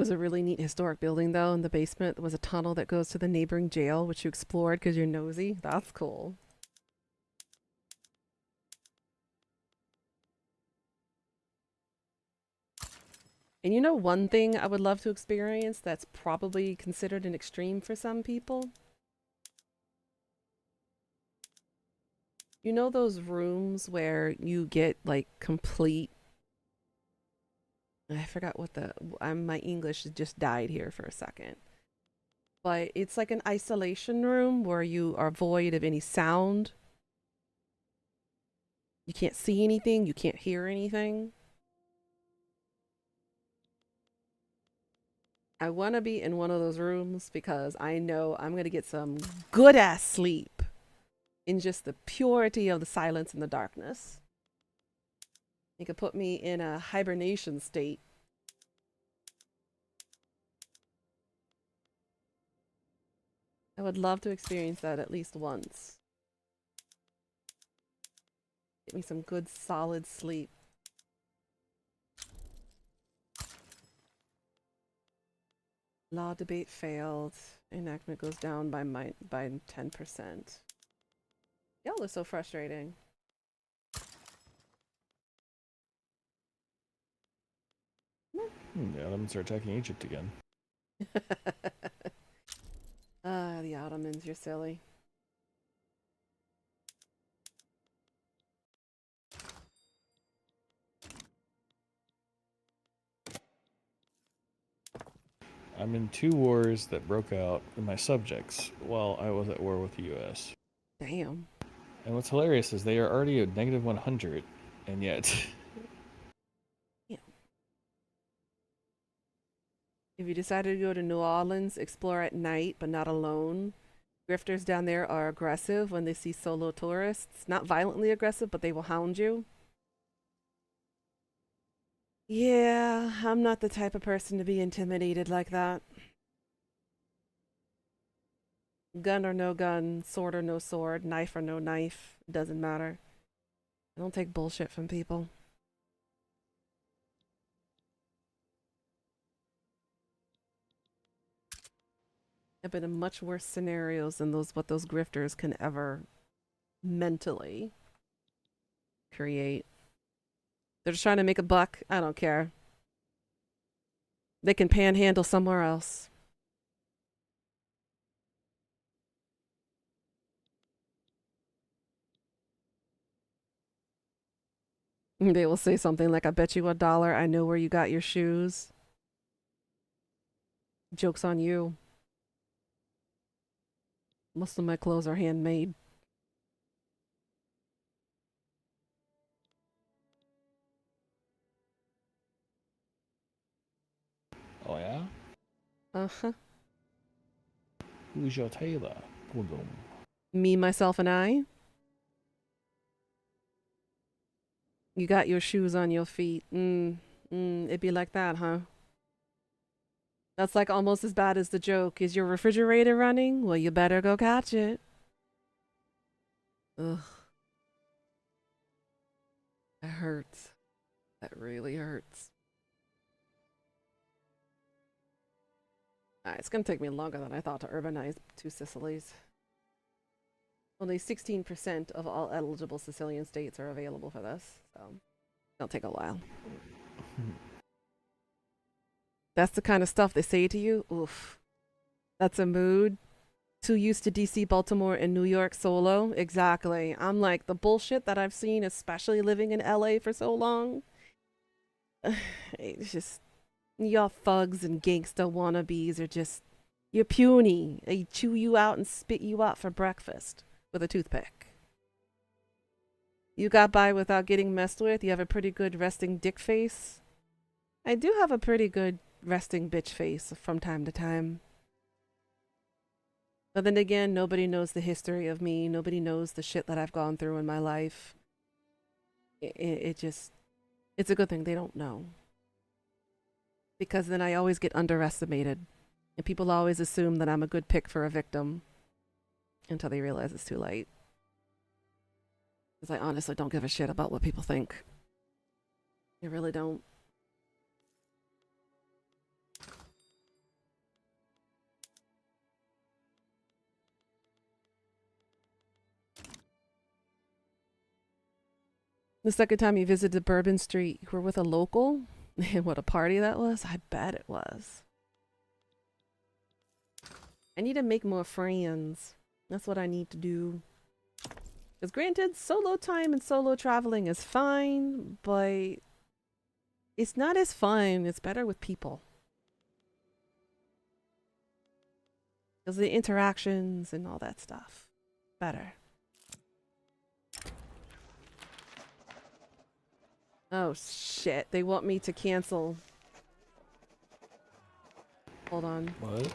was a really neat historic building, though. In the basement, there was a tunnel that goes to the neighboring jail, which you explored because you're nosy. That's cool. And you know one thing I would love to experience that's probably considered an extreme for some people? You know those rooms where you get like complete. I forgot what my English just died here for a second. But it's like an isolation room where you are void of any sound. You can't see anything, you can't hear anything. I want to be in one of those rooms because I know I'm going to get some good ass sleep in just the purity of the silence and the darkness. It could put me in a hibernation state. I would love to experience that at least once. Get me some good solid sleep. Law debate failed. Enactment goes down by 10%. Y'all are so frustrating. The Ottomans are attacking Egypt again. The Ottomans, you're silly. I'm in 2 wars that broke out with my subjects while I was at war with the US. Damn. And what's hilarious is they are already at negative 100, and yet. Yeah. If you decided to go to New Orleans, explore at night, but not alone. Grifters down there are aggressive when they see solo tourists. Not violently aggressive, but they will hound you. Yeah, I'm not the type of person to be intimidated like that. Gun or no gun, sword or no sword, knife or no knife, doesn't matter. I don't take bullshit from people. I've been in much worse scenarios than what those grifters can ever mentally create. They're just trying to make a buck. I don't care. They can panhandle somewhere else. They will say something like, I bet you $1 I know where you got your shoes. Joke's on you. Most of my clothes are handmade. Oh, yeah? Uh-huh. Who's your tailor? Boom. Me, myself, and I. You got your shoes on your feet. It'd be like that, huh? That's like almost as bad as the joke. Is your refrigerator running? Well, you better go catch it. Ugh. That hurts. That really hurts. It's gonna take me longer than I thought to urbanize 2 Sicilies. Only 16% of all eligible Sicilian states are available for this, so it'll take a while. That's the kind of stuff they say to you. Oof. That's a mood. Too used to DC, Baltimore, and New York solo. Exactly. I'm like, the bullshit that I've seen, especially living in LA for so long. It's just, y'all thugs and gangsta wannabes are just, you're puny. They chew you out and spit you out for breakfast with a toothpick. You got by without getting messed with. You have a pretty good resting dick face. I do have a pretty good resting bitch face from time to time. But then again, nobody knows the history of me. Nobody knows the shit that I've gone through in my life. It just, it's a good thing they don't know. Because then I always get underestimated. And people always assume that I'm a good pick for a victim. Until they realize it's too late. Because I honestly don't give a shit about what people think. I really don't. The second time you visited Bourbon Street, you were with a local? And what a party that was? I bet it was. I need to make more friends. That's what I need to do. Because granted, solo time and solo traveling is fine, but it's not as fun. It's better with people. Because the interactions and all that stuff. Better. Oh shit, they want me to cancel. Hold on. What?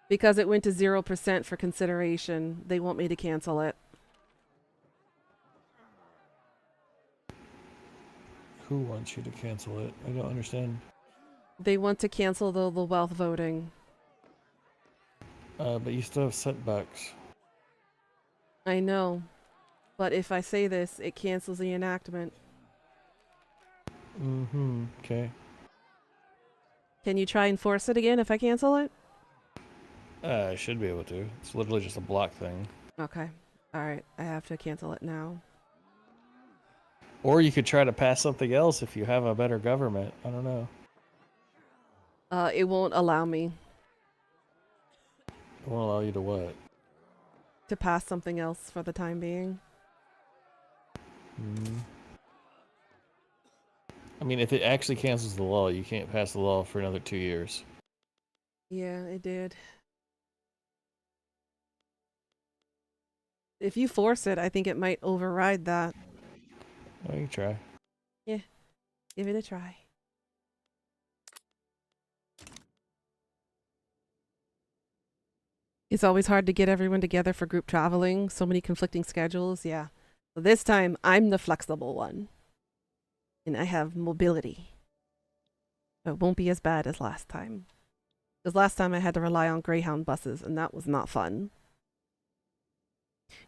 Because it went to 0% for consideration, they want me to cancel it. Who wants you to cancel it? I don't understand. They want to cancel the wealth voting. But you still have setbacks. I know. But if I say this, it cancels the enactment. Mm-hmm. Okay. Can you try and force it again if I cancel it? I should be able to. It's literally just a block thing. Okay. Alright, I have to cancel it now. Or you could try to pass something else if you have a better government. I don't know. It won't allow me It won't allow you to what? to pass something else for the time being. Mm. I mean, if it actually cancels the law, you can't pass the law for another 2 years. Yeah, it did. If you force it, I think it might override that. Oh, you can try. Give it a try. It's always hard to get everyone together for group traveling. So many conflicting schedules. Yeah. So this time, I'm the flexible one. And I have mobility. It won't be as bad as last time. Because last time I had to rely on Greyhound buses, and that was not fun.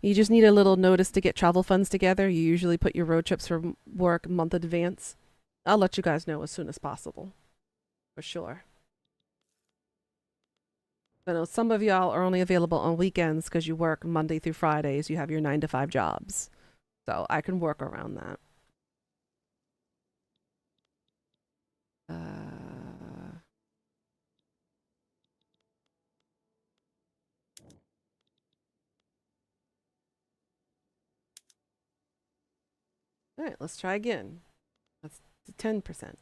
You just need a little notice to get travel funds together. You usually put your road trips for work a month in advance. I'll let you guys know as soon as possible. For sure. I know some of y'all are only available on weekends because you work Monday through Fridays. You have your 9 to 5 jobs. So I can work around that. All right, let's try again. That's 10%.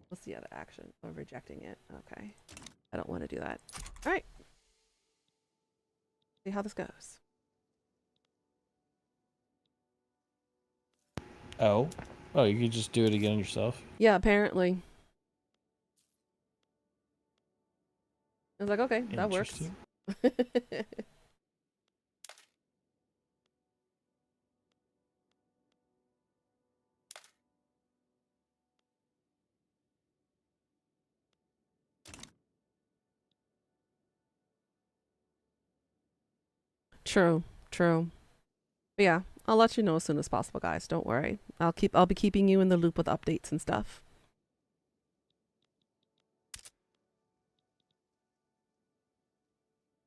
What's the other action? Oh, rejecting it. Okay. I don't want to do that. All right. See how this goes. Oh. Oh, you could just do it again yourself? Yeah, apparently. I was like, okay, that works. Interesting. True, true. But yeah, I'll let you know as soon as possible, guys. Don't worry. I'll be keeping you in the loop with updates and stuff.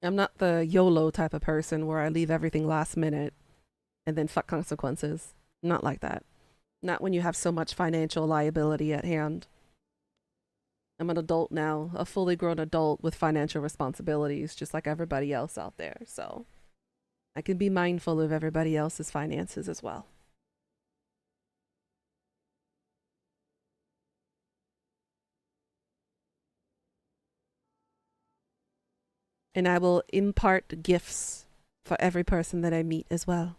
I'm not the YOLO type of person where I leave everything last minute and then fuck consequences. Not like that. Not when you have so much financial liability at hand. I'm an adult now, a fully grown adult with financial responsibilities, just like everybody else out there. So I can be mindful of everybody else's finances as well. And I will impart gifts for every person that I meet as well.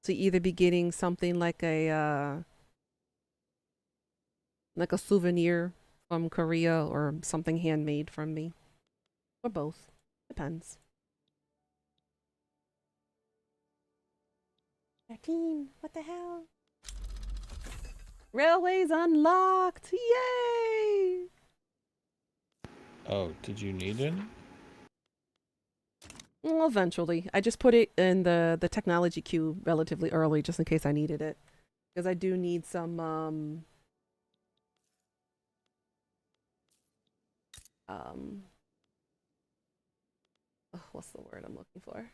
So either be getting something like a souvenir from Korea or something handmade from me. Or both. Depends. 13. What the hell? Railways unlocked! Yay! Oh, did you need it? Well, eventually. I just put it in the technology queue relatively early just in case I needed it. Because I do need some, what's the word I'm looking for?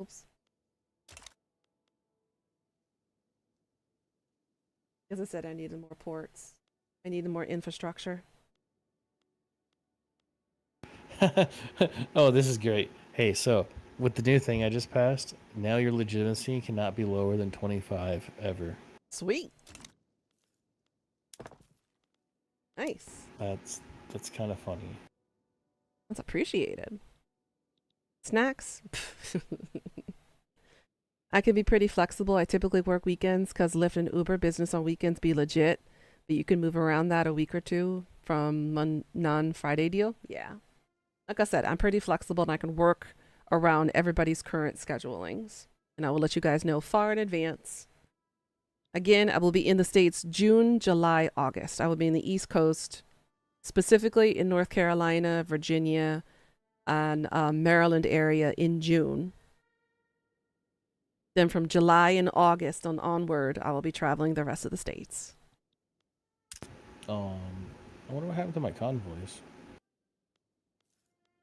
Oops. As I said, I needed more ports. I needed more infrastructure. Oh, this is great. Hey, so with the new thing I just passed, now your legitimacy cannot be lower than 25 ever. Sweet. Nice. That's kind of funny. That's appreciated. Snacks? I can be pretty flexible. I typically work weekends because Lyft and Uber business on weekends be legit. But you can move around that a week or two from non-Friday deal. Yeah. Like I said, I'm pretty flexible and I can work around everybody's current schedulings. And I will let you guys know far in advance. Again, I will be in the States June, July, August. I will be in the East Coast, specifically in North Carolina, Virginia, and Maryland area in June. Then from July and August onward, I will be traveling the rest of the states. I wonder what happened to my convoys.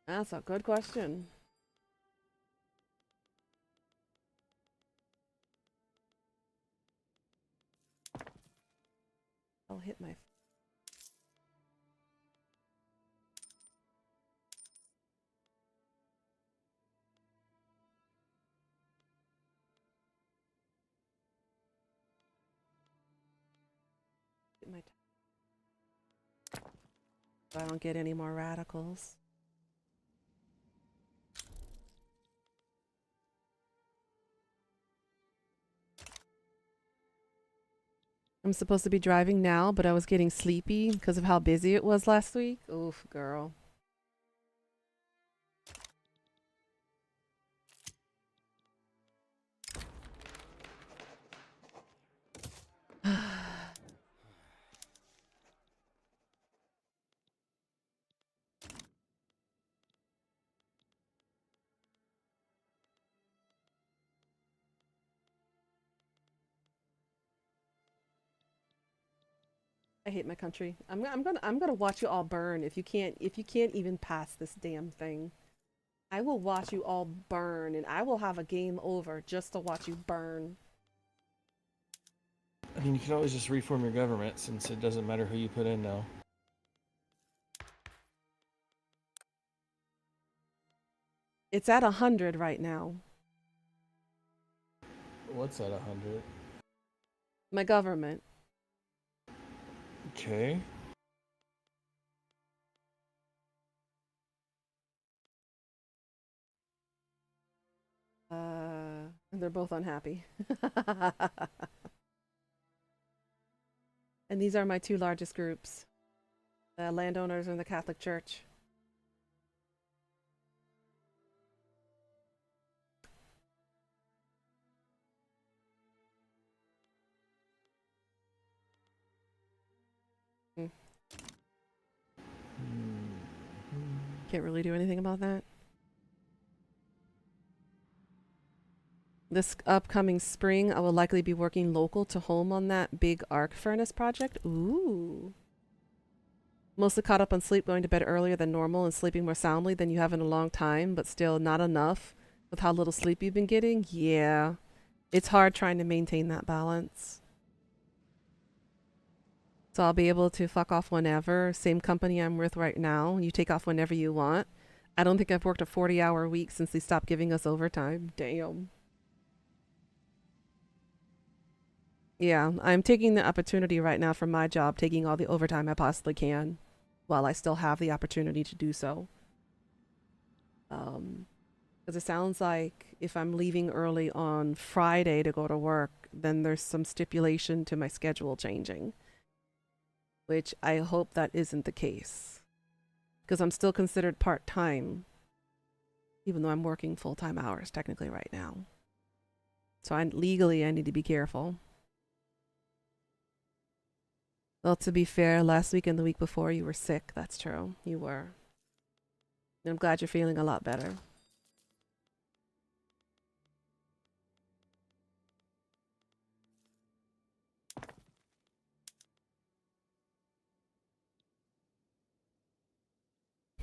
That's a good question. I'll hit my... So I don't get any more radicals. I'm supposed to be driving now, but I was getting sleepy because of how busy it was last week. Oof, girl. I hate my country. I'm gonna watch you all burn if you can't even pass this damn thing. I will watch you all burn and I will have a game over just to watch you burn. I mean, you can always just reform your government since it doesn't matter who you put in now. It's at 100 right now. What's at 100? My government. Okay. They're both unhappy. And these are my two largest groups, the landowners and the Catholic Church. Can't really do anything about that. This upcoming spring, I will likely be working local to home on that big arc furnace project. Ooh. Mostly caught up on sleep, going to bed earlier than normal and sleeping more soundly than you have in a long time, but still not enough with how little sleep you've been getting. Yeah. It's hard trying to maintain that balance. So I'll be able to fuck off whenever. Same company I'm with right now. You take off whenever you want. I don't think I've worked a 40-hour week since they stopped giving us overtime. Damn. Yeah, I'm taking the opportunity right now from my job, taking all the overtime I possibly can while I still have the opportunity to do so. Because it sounds like if I'm leaving early on Friday to go to work, then there's some stipulation to my schedule changing, which I hope that isn't the case. Because I'm still considered part-time, even though I'm working full-time hours technically right now. So legally, I need to be careful. Well, to be fair, last week and the week before you were sick. That's true. You were. And I'm glad you're feeling a lot better.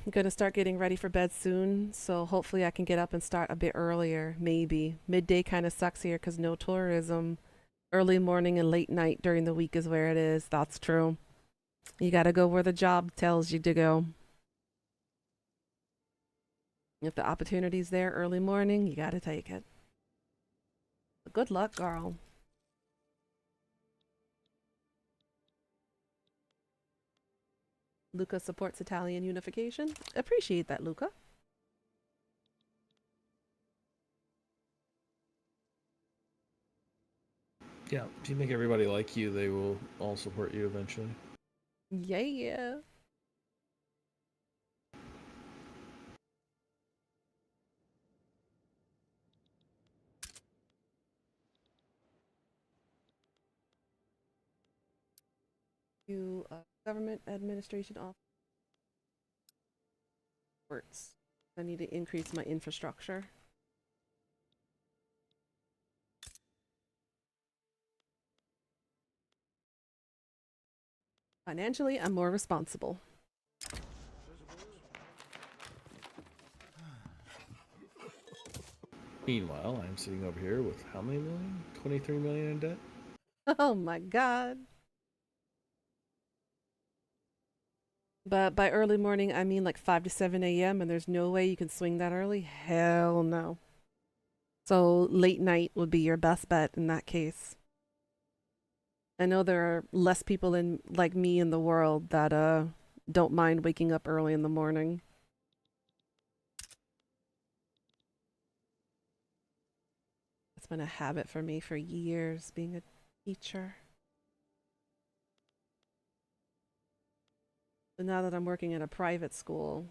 I'm gonna start getting ready for bed soon, so hopefully I can get up and start a bit earlier. Maybe midday kind of sucks here because no tourism. Early morning and late night during the week is where it is. That's true. You gotta go where the job tells you to go. If the opportunity's there early morning, you gotta take it. But good luck, girl. Luca supports Italian unification. Appreciate that, Luca. Yeah, if you make everybody like you, they will all support you eventually. Yeah. You government administration office. I need to increase my infrastructure. Financially, I'm more responsible. Meanwhile, I'm sitting over here with how many million? 23 million in debt? Oh my god. But by early morning, I mean like 5 to 7 a.m., and there's no way you can swing that early? Hell no. So late night would be your best bet in that case. I know there are less people in like me in the world that don't mind waking up early in the morning. It's been a habit for me for years being a teacher. But now that I'm working in a private school,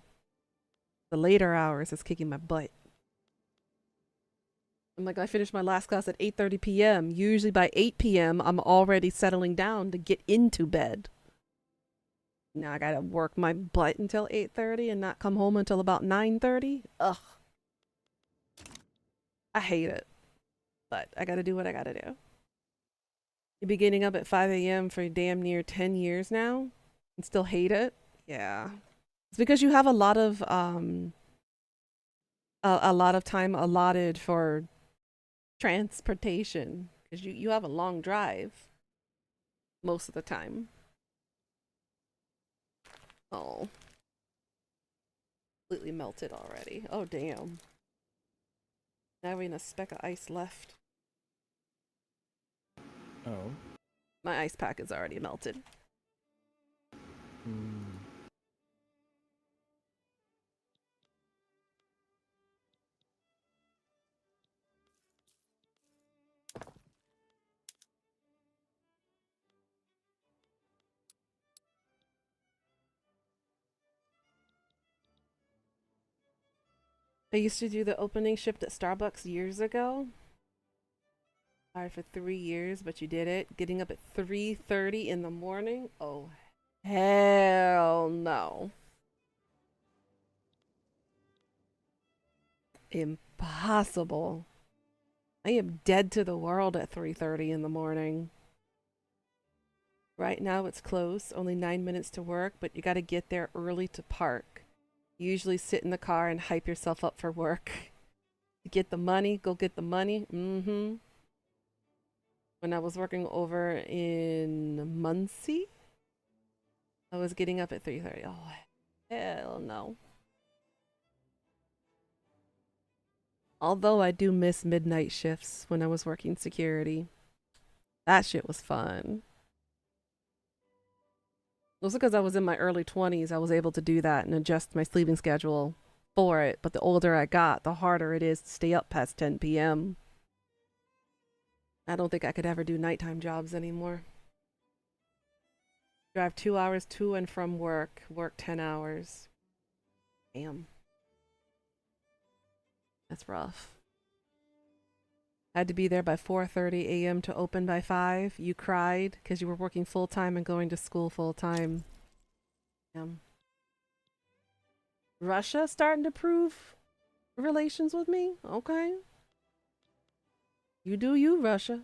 the later hours is kicking my butt. I'm like, I finished my last class at 8:30 p.m. Usually by 8 p.m., I'm already settling down to get into bed. Now I gotta work my butt until 8:30 and not come home until about 9:30. Ugh. I hate it. But I gotta do what I gotta do. You be getting up at 5 a.m. for damn near 10 years now and still hate it? Yeah. It's because you have a lot of time allotted for transportation because you have a long drive most of the time. Oh. Completely melted already. Oh damn. Now we have a speck of ice left. Oh. My ice pack is already melted. I used to do the opening shift at Starbucks years ago. Hired for 3 years, but you did it. Getting up at 3:30 in the morning? Oh, hell no. Impossible. I am dead to the world at 3:30 in the morning. Right now it's close, only 9 minutes to work, but you got to get there early to park. Usually sit in the car and hype yourself up for work. Get the money, go get the money. Mm-hmm. When I was working over in Muncie, I was getting up at 3:30. Oh, hell no. Although I do miss midnight shifts when I was working security. That shit was fun. Also because I was in my early 20s, I was able to do that and adjust my sleeping schedule for it. But the older I got, the harder it is to stay up past 10 p.m. I don't think I could ever do nighttime jobs anymore. Drive 2 hours to and from work, work 10 hours. Damn. That's rough. Had to be there by 4:30 a.m. to open by 5. You cried because you were working full time and going to school full time. Russia starting to prove relations with me? Okay. You do you, Russia.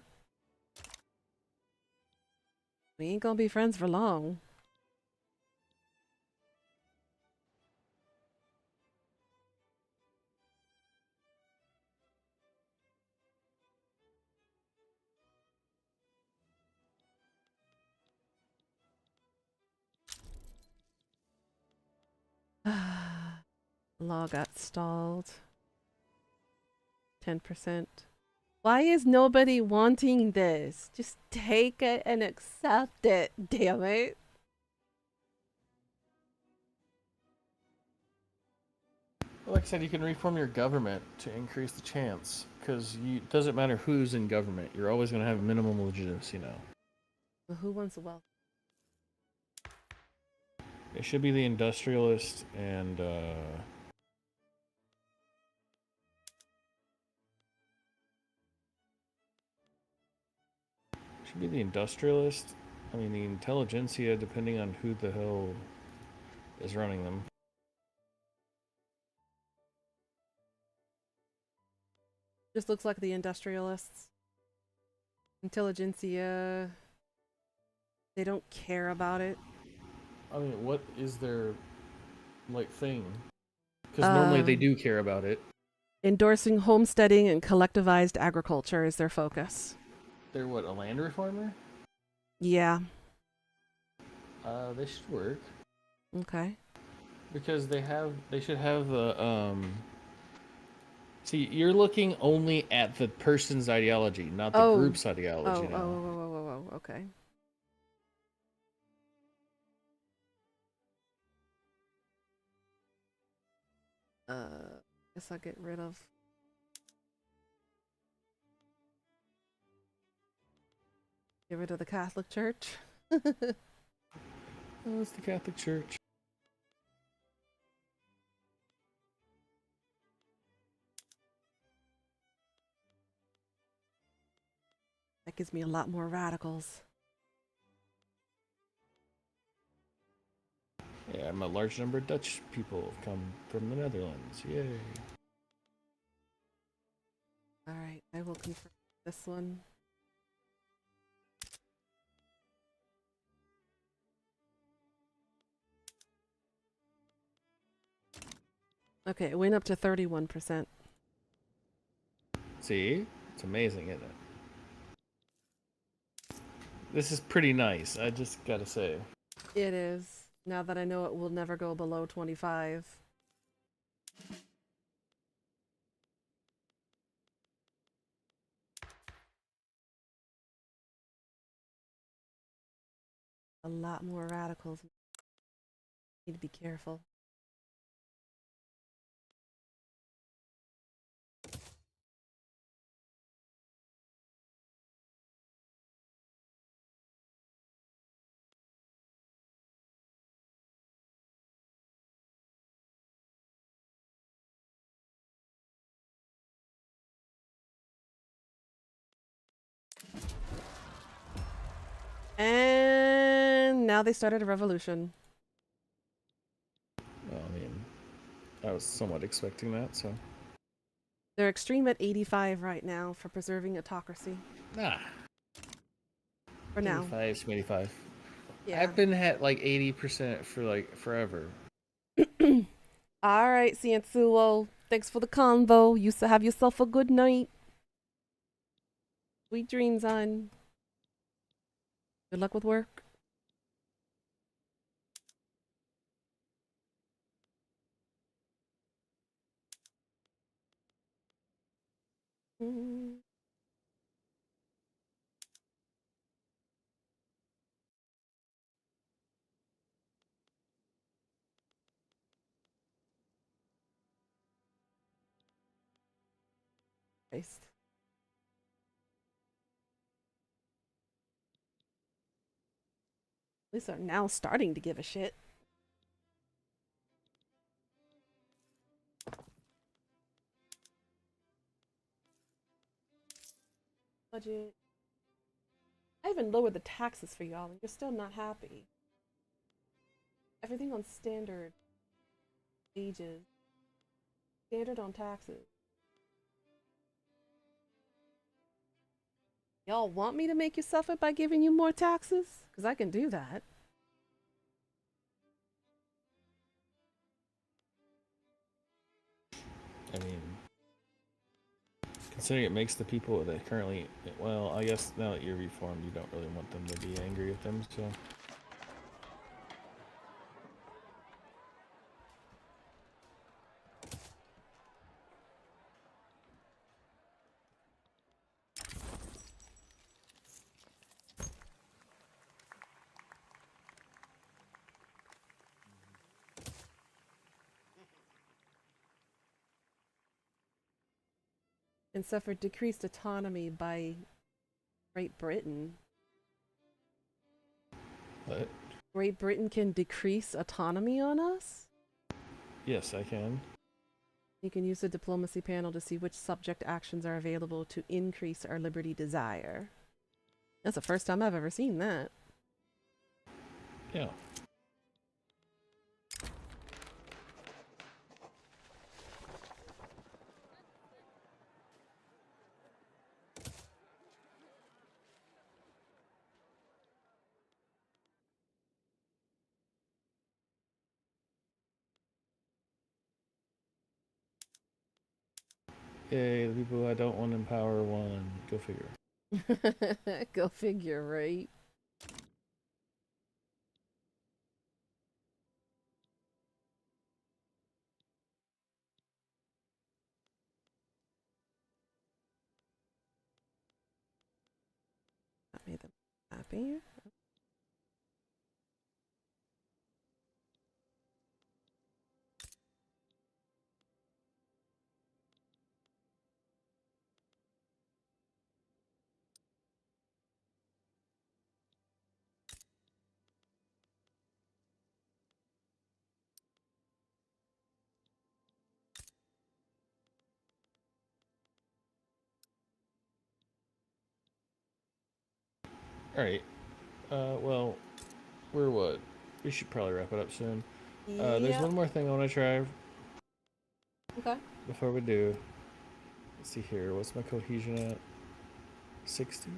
We ain't gonna be friends for long. Law got stalled. 10%. Why is nobody wanting this? Just take it and accept it, damn it. Like I said, you can reform your government to increase the chance, because it doesn't matter who's in government. You're always going to have minimum legitimacy now. Well, who wants wealth? It should be the industrialist and should be the industrialist. I mean, the intelligentsia, depending on who the hell is running them. Just looks like the industrialists. Intelligentsia. They don't care about it. I mean, what is their thing? Because normally they do care about it. Endorsing homesteading and collectivized agriculture is their focus. They're what, a land reformer? Yeah. They should work. Okay. Because they should have the See, you're looking only at the person's ideology, not the group's ideology. Okay. Guess I'll get rid of. Get rid of the Catholic Church. Oh, it's the Catholic Church. That gives me a lot more radicals. Yeah, a large number of Dutch people have come from the Netherlands. Yay. Alright, I will confirm this one. Okay, it went up to 31%. See? It's amazing, isn't it? This is pretty nice, I just gotta say. It is. Now that I know it will never go below 25. A lot more radicals. Need to be careful. And now they started a revolution. Well, I mean, I was somewhat expecting that, so. They're extreme at 85 right now for preserving autocracy. Nah. For now. 85 to 85. Yeah. I've been at like 80% for forever. Alright, Cianzuo. Thanks for the convo. You have yourself a good night. Sweet dreams, on. Good luck with work. Christ. At least they're now starting to give a shit. Budget. I even lowered the taxes for y'all and you're still not happy. Everything on standard wages. Standard on taxes. Y'all want me to make you suffer by giving you more taxes? Because I can do that. I mean, considering it makes the people that currently, well, I guess now that you're reformed, you don't really want them to be angry with them, so. and suffered decreased autonomy by Great Britain. What? Great Britain can decrease autonomy on us? Yes, I can. You can use the diplomacy panel to see which subject actions are available to increase our liberty desire. That's the first time I've ever seen that. Yeah. Yay, the people I don't want in power won. Go figure. Go figure, right? That made them happy. Alright. Well, we're what? We should probably wrap it up soon. There's Yeah. one more thing I want to try Okay. before we do. Let's see here. What's my cohesion at? 60?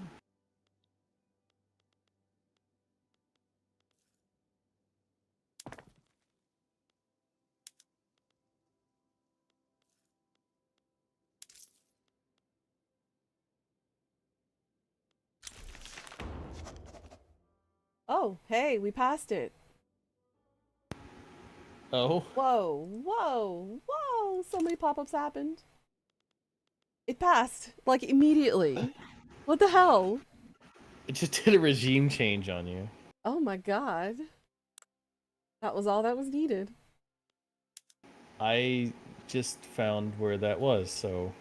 Oh, hey, we passed it. Oh, Whoa, whoa, whoa. So many pop-ups happened. It passed, like, immediately. What the hell? it just did a regime change on you. Oh my god. That was all that was needed. I just found where that was, so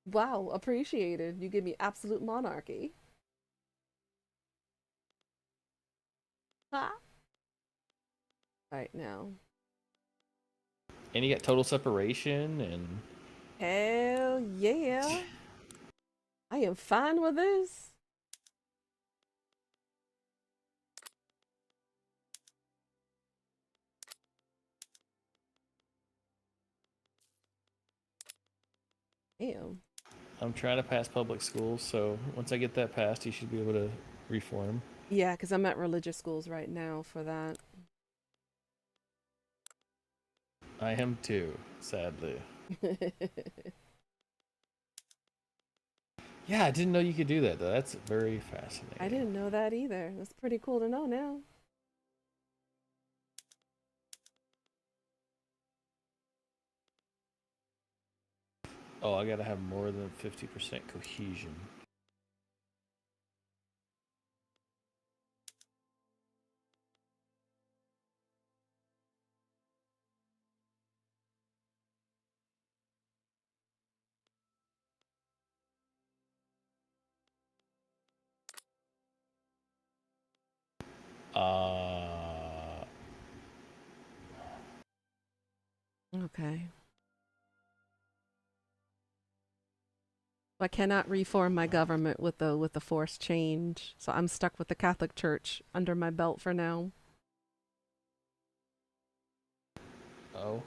Wow, appreciated. You give me absolute monarchy. Ha! Right now. and you got total separation and Hell yeah. I am fine with this. Damn. I'm trying to pass public schools, so once I get that passed, you should be able to reform. Yeah, because I'm at religious schools right now for that. I am too, sadly. Yeah, I didn't know you could do that though. That's very fascinating. I didn't know that either. That's pretty cool to know now. Oh, I gotta have more than 50% cohesion. Uh, Okay. I cannot reform my government with the forced change, so I'm stuck with the Catholic Church under my belt for now. oh.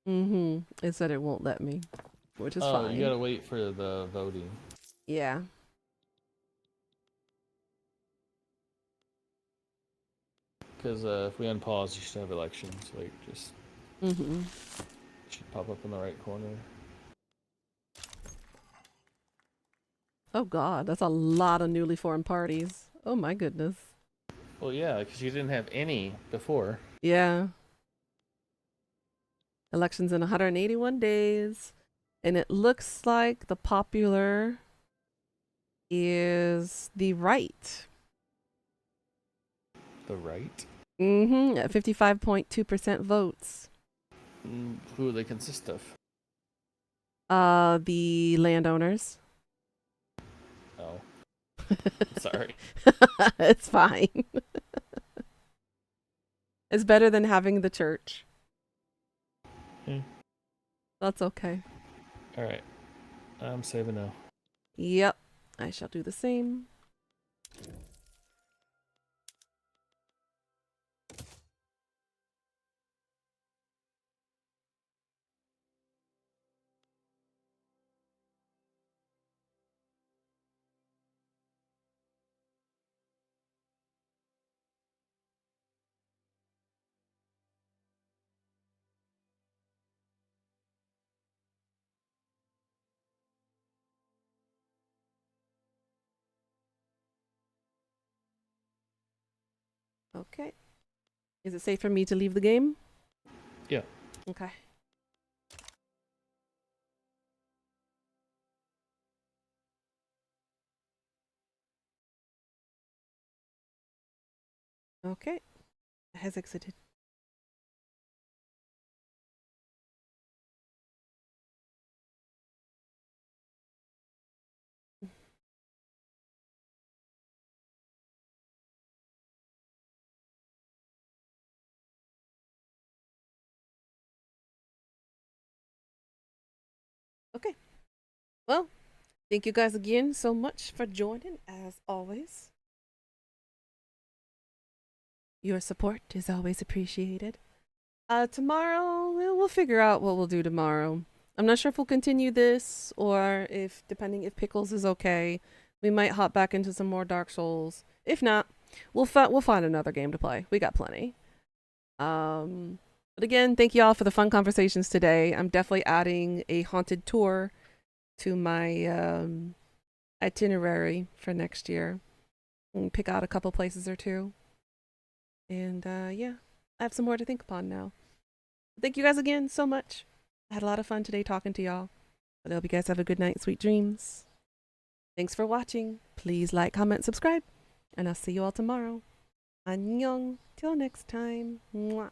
Mm-hmm. It said it won't let me, which is Oh, fine. you gotta wait for the voting. Yeah. Because if we unpause, you should have elections. Like, just Mm-hmm. should pop up in the right corner. Oh God, that's a lot of newly formed parties. Oh my goodness. Well, yeah, because you didn't have any before. Yeah. Elections in 181 days. And it looks like the popular is the right. The right? Mm-hmm. At 55.2% votes. Who do they consist of? The landowners. Oh, sorry. It's fine. It's better than having the church. Hmm. That's okay. All right. I'm saving now. Yep. I shall do the same. Okay. Is it safe for me to leave the game? Yeah. Okay. Okay. It has exited. Okay. Well, thank you guys again so much for joining, as always. Your support is always appreciated. Tomorrow, we'll figure out what we'll do tomorrow. I'm not sure if we'll continue this or if, depending if Pickles is okay, we might hop back into some more Dark Souls. If not, we'll find another game to play. We got plenty. But again, thank you all for the fun conversations today. I'm definitely adding a haunted tour to my itinerary for next year. And pick out a couple places or two. And yeah, I have some more to think upon now. Thank you guys again so much. I had a lot of fun today talking to y'all. I hope you guys have a good night, sweet dreams. Thanks for watching. Please like, comment, subscribe, and I'll see you all tomorrow. Annyeong. Till next time. Mwah.